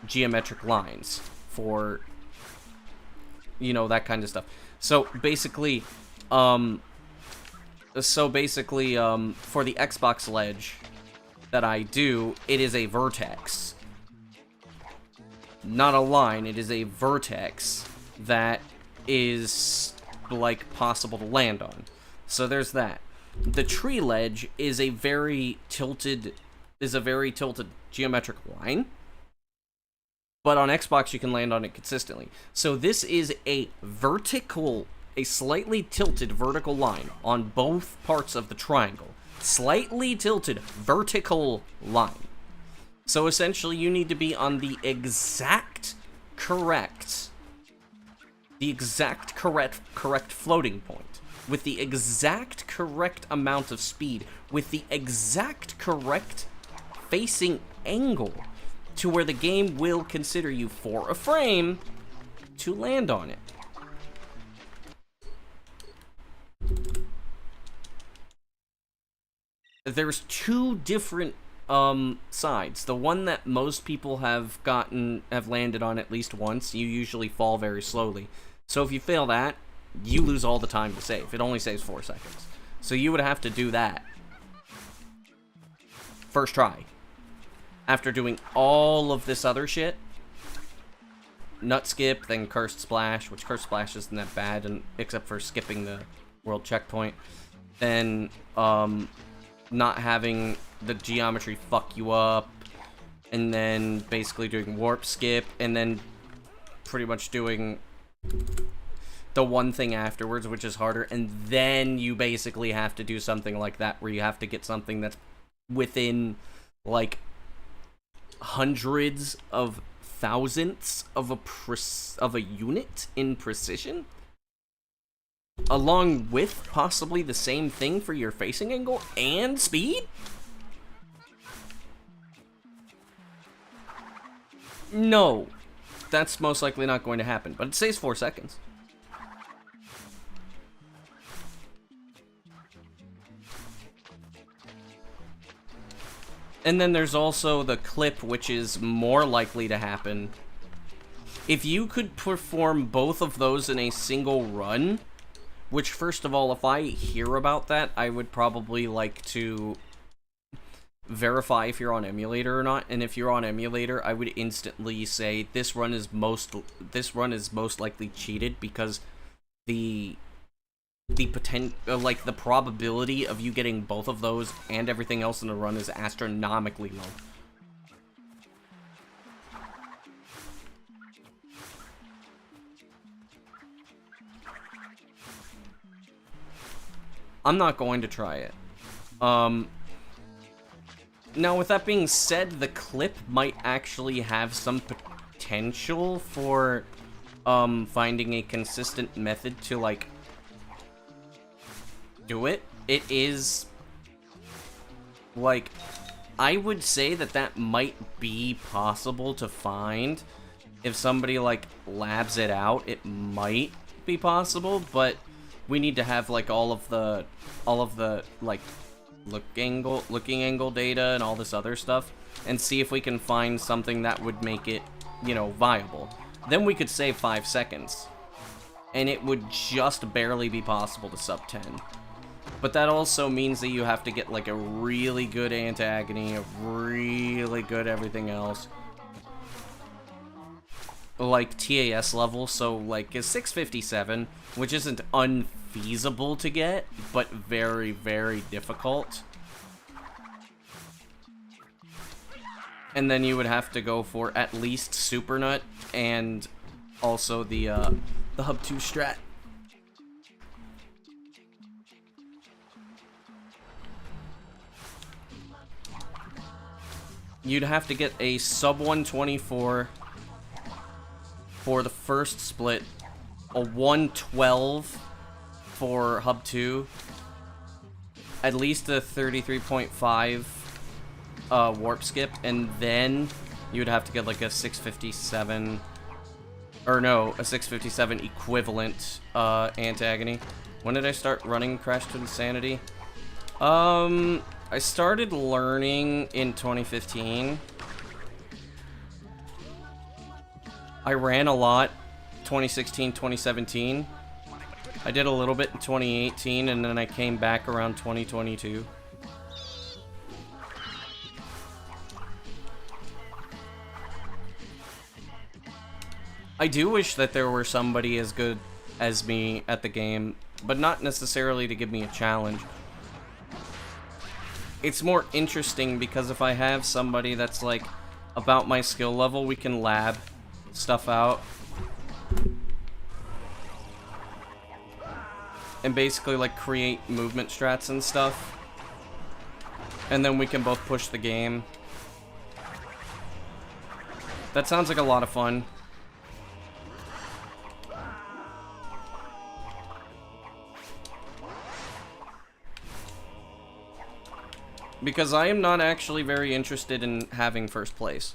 geometric lines for, you know, that kind of stuff. So basically, for the Xbox ledge that I do, it is a vertex. Not a line, it is a vertex that is, like, possible to land on. So there's that. The tree ledge is a very tilted geometric line. But on Xbox, you can land on it consistently. So this is a slightly tilted vertical line on both parts of the triangle. Slightly tilted vertical line. So essentially, you need to be on the exact correct floating point, with the exact correct amount of speed, with the exact correct facing angle, to where the game will consider you for a frame to land on it. There's two different sides. The one that most people have landed on at least once, you usually fall very slowly. So if you fail that, you lose all the time to save. It only saves 4 seconds. So you would have to do that first try. After doing all of this other shit, nut skip, then cursed splash, which cursed splash isn't that bad, and except for skipping the world checkpoint, then not having the geometry fuck you up, and then basically doing warp skip, and then pretty much doing the one thing afterwards, which is harder, and then you basically have to do something like that, where you have to get something that's within, like, hundreds of thousandths of a unit in precision, along with possibly the same thing for your facing angle and speed? No, that's most likely not going to happen, but it saves 4 seconds. And then there's also the clip, which is more likely to happen, If you could perform both of those in a single run, which, first of all, if I hear about that, I would probably like to verify if you're on emulator or not. And if you're on emulator, I would instantly say this run is most likely cheated, because the the probability of you getting both of those and everything else in the run is astronomically low. I'm not going to try it. Now, with that being said, the clip might actually have some potential for, finding a consistent method to, like, do it. It is, like, I would say that that might be possible to find. If somebody, like, labs it out, it might be possible, but we need to have, like, all of the, like, looking angle data and all this other stuff, and see if we can find something that would make it, you know, viable. Then we could save 5 seconds, and it would just barely be possible to sub 10. But that also means that you have to get, like, a really good anti-agony, a really good everything else, like TAS level, so like a 657, which isn't unfeasible to get, but very, very difficult. And then you would have to go for at least Super Nut and also the Hub 2 strat. You'd have to get a sub 124 for the first split, a 112 for Hub 2, at least a 33.5 warp skip, and then you would have to get like a 657, or no, a 657 equivalent anti-agony. When did I start running Crash Twinsanity? I started learning in 2015. I ran a lot 2016, 2017. I did a little bit in 2018, and then I came back around 2022. I do wish that there were somebody as good as me at the game, but not necessarily to give me a challenge. It's more interesting because if I have somebody that's like about my skill level, we can lab stuff out and basically like create movement strats and stuff, and then we can both push the game. That sounds like a lot of fun. Because I am not actually very interested in having first place.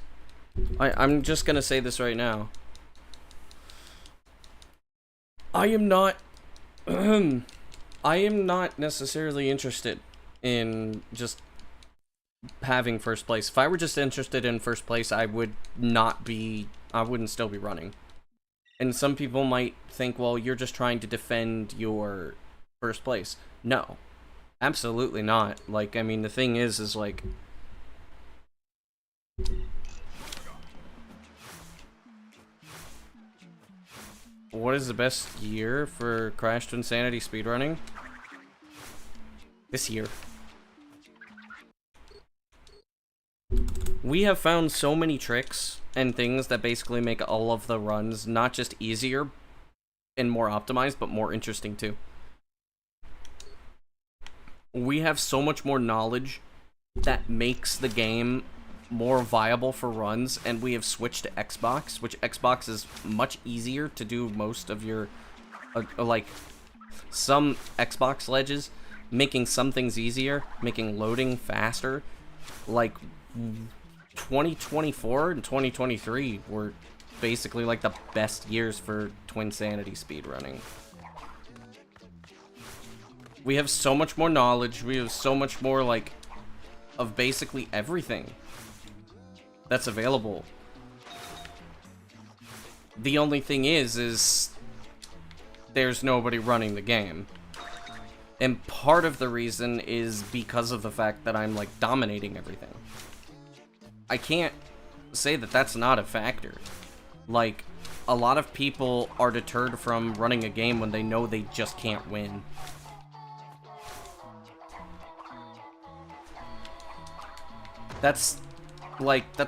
I'm just gonna say this right now. I am not I am not necessarily interested in just having first place. If I were just interested in first place, I wouldn't still be running. And some people might think, well, you're just trying to defend your first place. No. Absolutely not. Like, I mean, the thing is like, what is the best year for Crash Twinsanity speedrunning? This year. We have found so many tricks and things that basically make all of the runs not just easier and more optimized, but more interesting too. We have so much more knowledge that makes the game more viable for runs, and we have switched to Xbox, which Xbox is much easier to do most of your, like, some Xbox ledges, making some things easier, making loading faster. Like, 2024 and 2023 were basically, like, the best years for Twinsanity speedrunning. We have so much more knowledge, we have so much more, like, of basically everything that's available. The only thing is there's nobody running the game. And part of the reason is because of the fact that I'm, like, dominating everything. I can't say that that's not a factor. Like, a lot of people are deterred from running a game when they know they just can't win. That's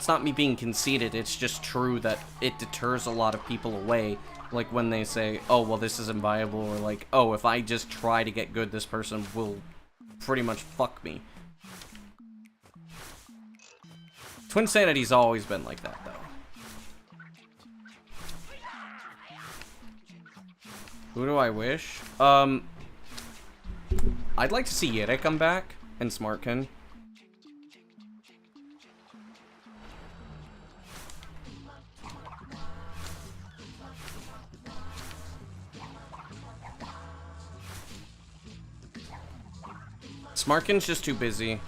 not me being conceited, it's just true that it deters a lot of people away. Like, when they say, oh, well, this isn't viable, or like, oh, if I just try to get good, this person will pretty much fuck me. Twinsanity's always been like that, though. Who do I wish? I'd like to see Yere come back, and Smartkin. Smartkin's just too busy.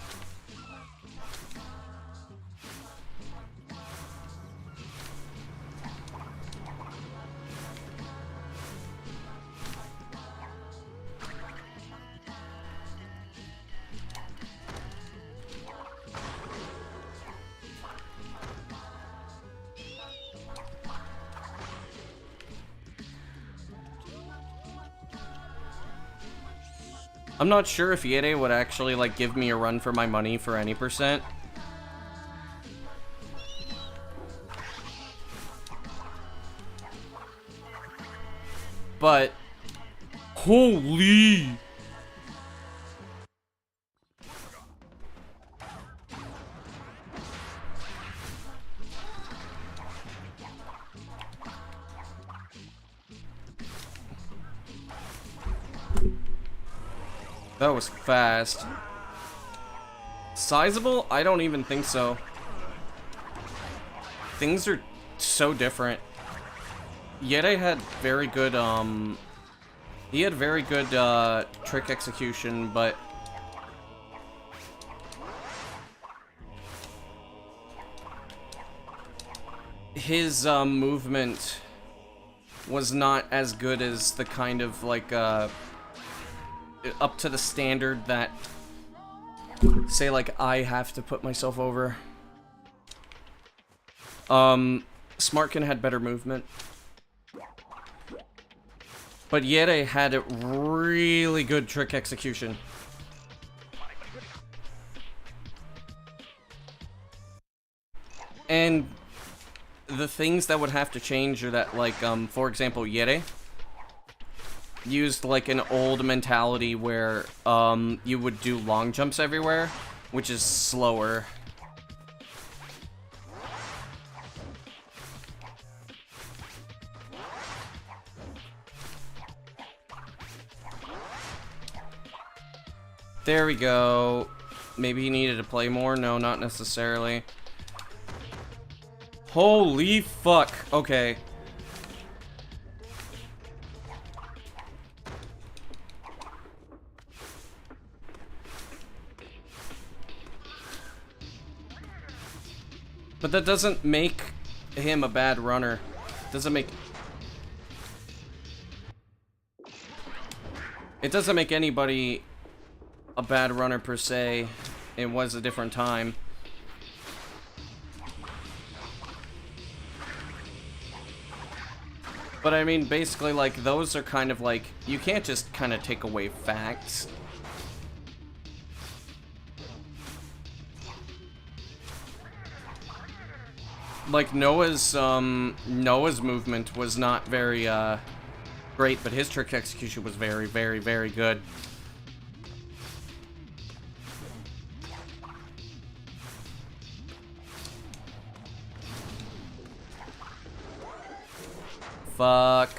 I'm not sure if Yere would actually, like, give me a run for my money for any percent. But, holy! That was fast. Sizable? I don't even think so. Things are so different. Yere had very good, he had very good, trick execution, but his, movement was not as good as the kind of, like, up to the standard that, say, like, I have to put myself over. Smartkin had better movement. But Yere had a really good trick execution. And the things that would have to change are that, like, for example, Yere used, like, an old mentality where, you would do long jumps everywhere, which is slower. There we go. Maybe he needed to play more? No, not necessarily. Holy fuck. Okay. But that doesn't make him a bad runner. Doesn't make... It doesn't make anybody a bad runner per se. It was a different time. But I mean, basically, like, those are kind of like... You can't just kind of take away facts. Like, Noah's movement was not very, great, but his trick execution was very, very, very good. Fuck.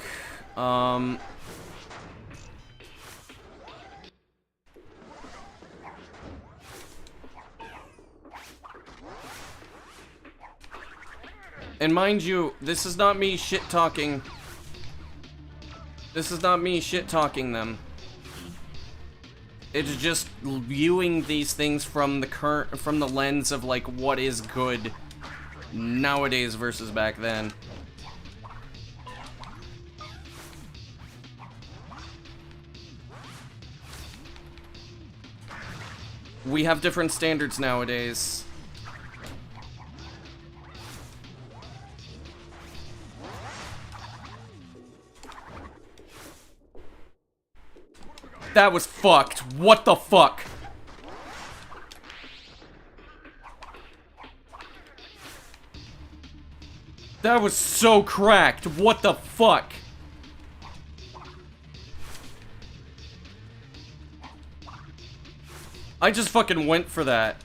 And mind you, this is not me shit-talking. This is not me shit-talking them. It's just viewing these things from the lens of, like, what is good nowadays versus back then. We have different standards nowadays. That was fucked. What the fuck? That was so cracked. What the fuck? I just fucking went for that.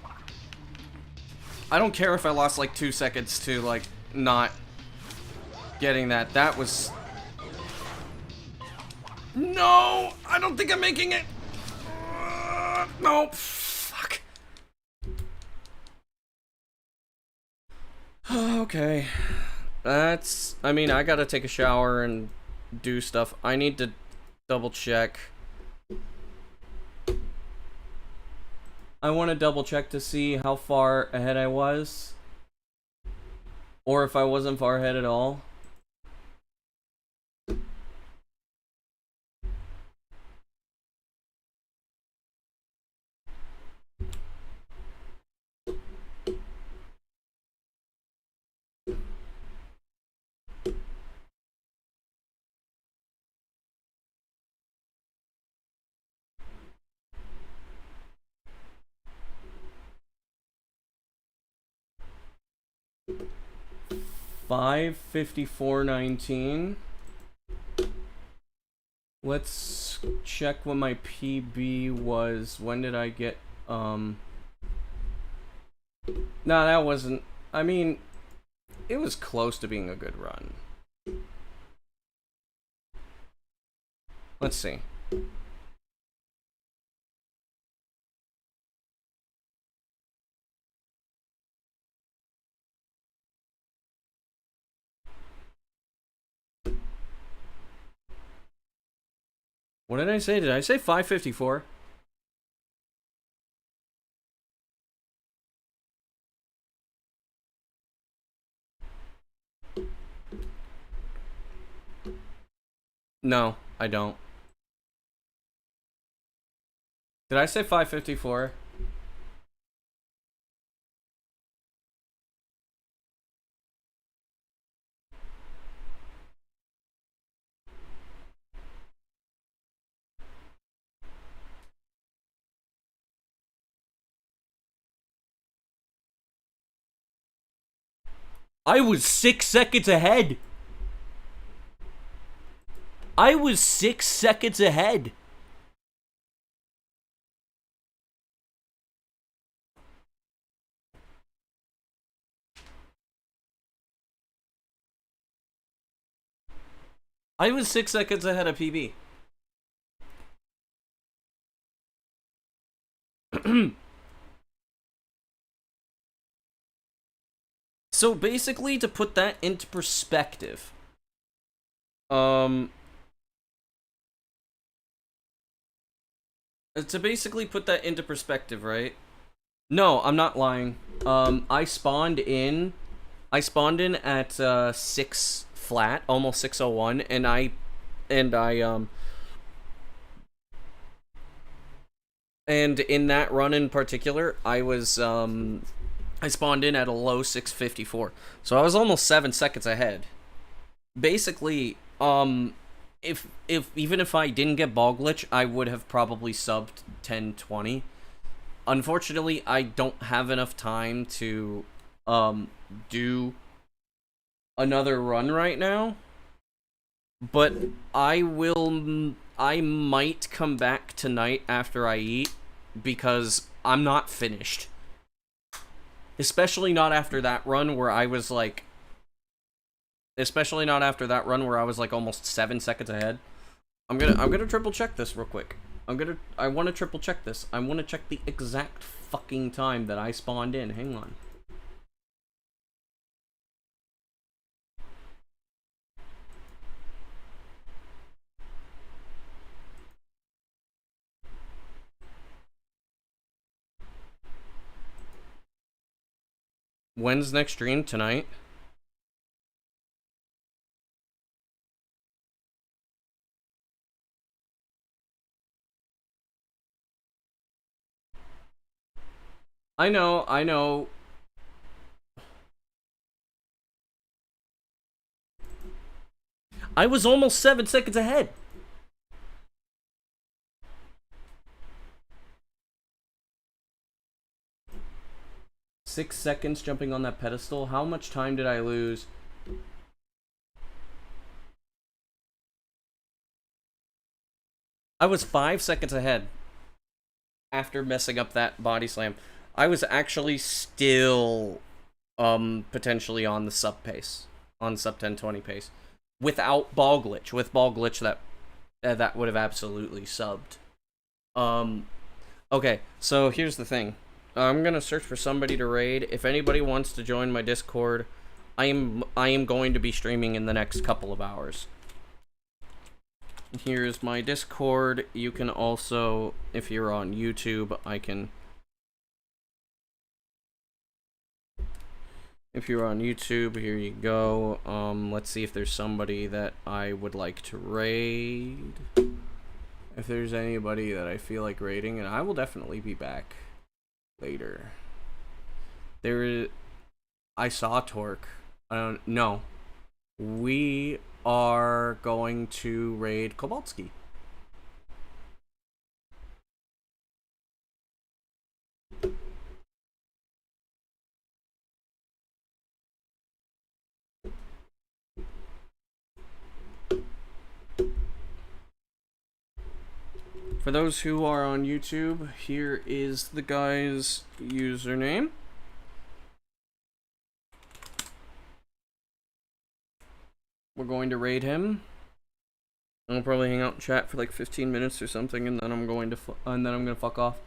I don't care if I lost like 2 seconds to like not getting that. That was... No! I don't think I'm making it! No. Fuck. Okay. That's... I mean, I gotta take a shower and do stuff. I need to double check. I want to double check to see how far ahead I was. Or if I wasn't far ahead at all. $5:54.19. Let's check what my PB was. When did I get, No, that wasn't... I mean, it was close to being a good run. Let's see. What did I say? Did I say 5:54? No, I don't. Did I say 5:54? I was 6 seconds ahead. I was 6 seconds ahead. I was 6 seconds ahead of PB. So basically, to put that into perspective, to basically put that into perspective, right? No, I'm not lying. I spawned in at 6 flat, almost 601, and in that run in particular, I spawned in at a low 654. So I was almost 7 seconds ahead. Basically, if even if I didn't get ball glitch, I would have probably subbed 1020. Unfortunately, I don't have enough time to do another run right now. But I might come back tonight after I eat, because I'm not finished. Especially not after that run where I was like... Especially not after that run where I was like almost 7 seconds ahead. I'm gonna triple check this real quick. I want to triple check this. I want to check the exact fucking time that I spawned in. Hang on. When's next stream? Tonight? I know, I know. I was almost 7 seconds ahead. Six seconds jumping on that pedestal. How much time did I lose? I was 5 seconds ahead after messing up that body slam. I was actually still potentially on the sub pace, on sub 1020 pace, without ball glitch. With ball glitch, that would have absolutely subbed. Okay, so here's the thing. I'm gonna search for somebody to raid. If anybody wants to join my Discord, I am going to be streaming in the next couple of hours. Here's my Discord. You can also, if you're on YouTube, if you're on YouTube, here you go. Let's see if there's somebody that I would like to raid. If there's anybody that I feel like raiding, and I will definitely be back later. I saw Torque. No. We are going to raid Kobalski. For those who are on YouTube, here is the guy's username. We're going to raid him. I'll probably hang out and chat for like 15 minutes or something, and then I'm going to fuck off.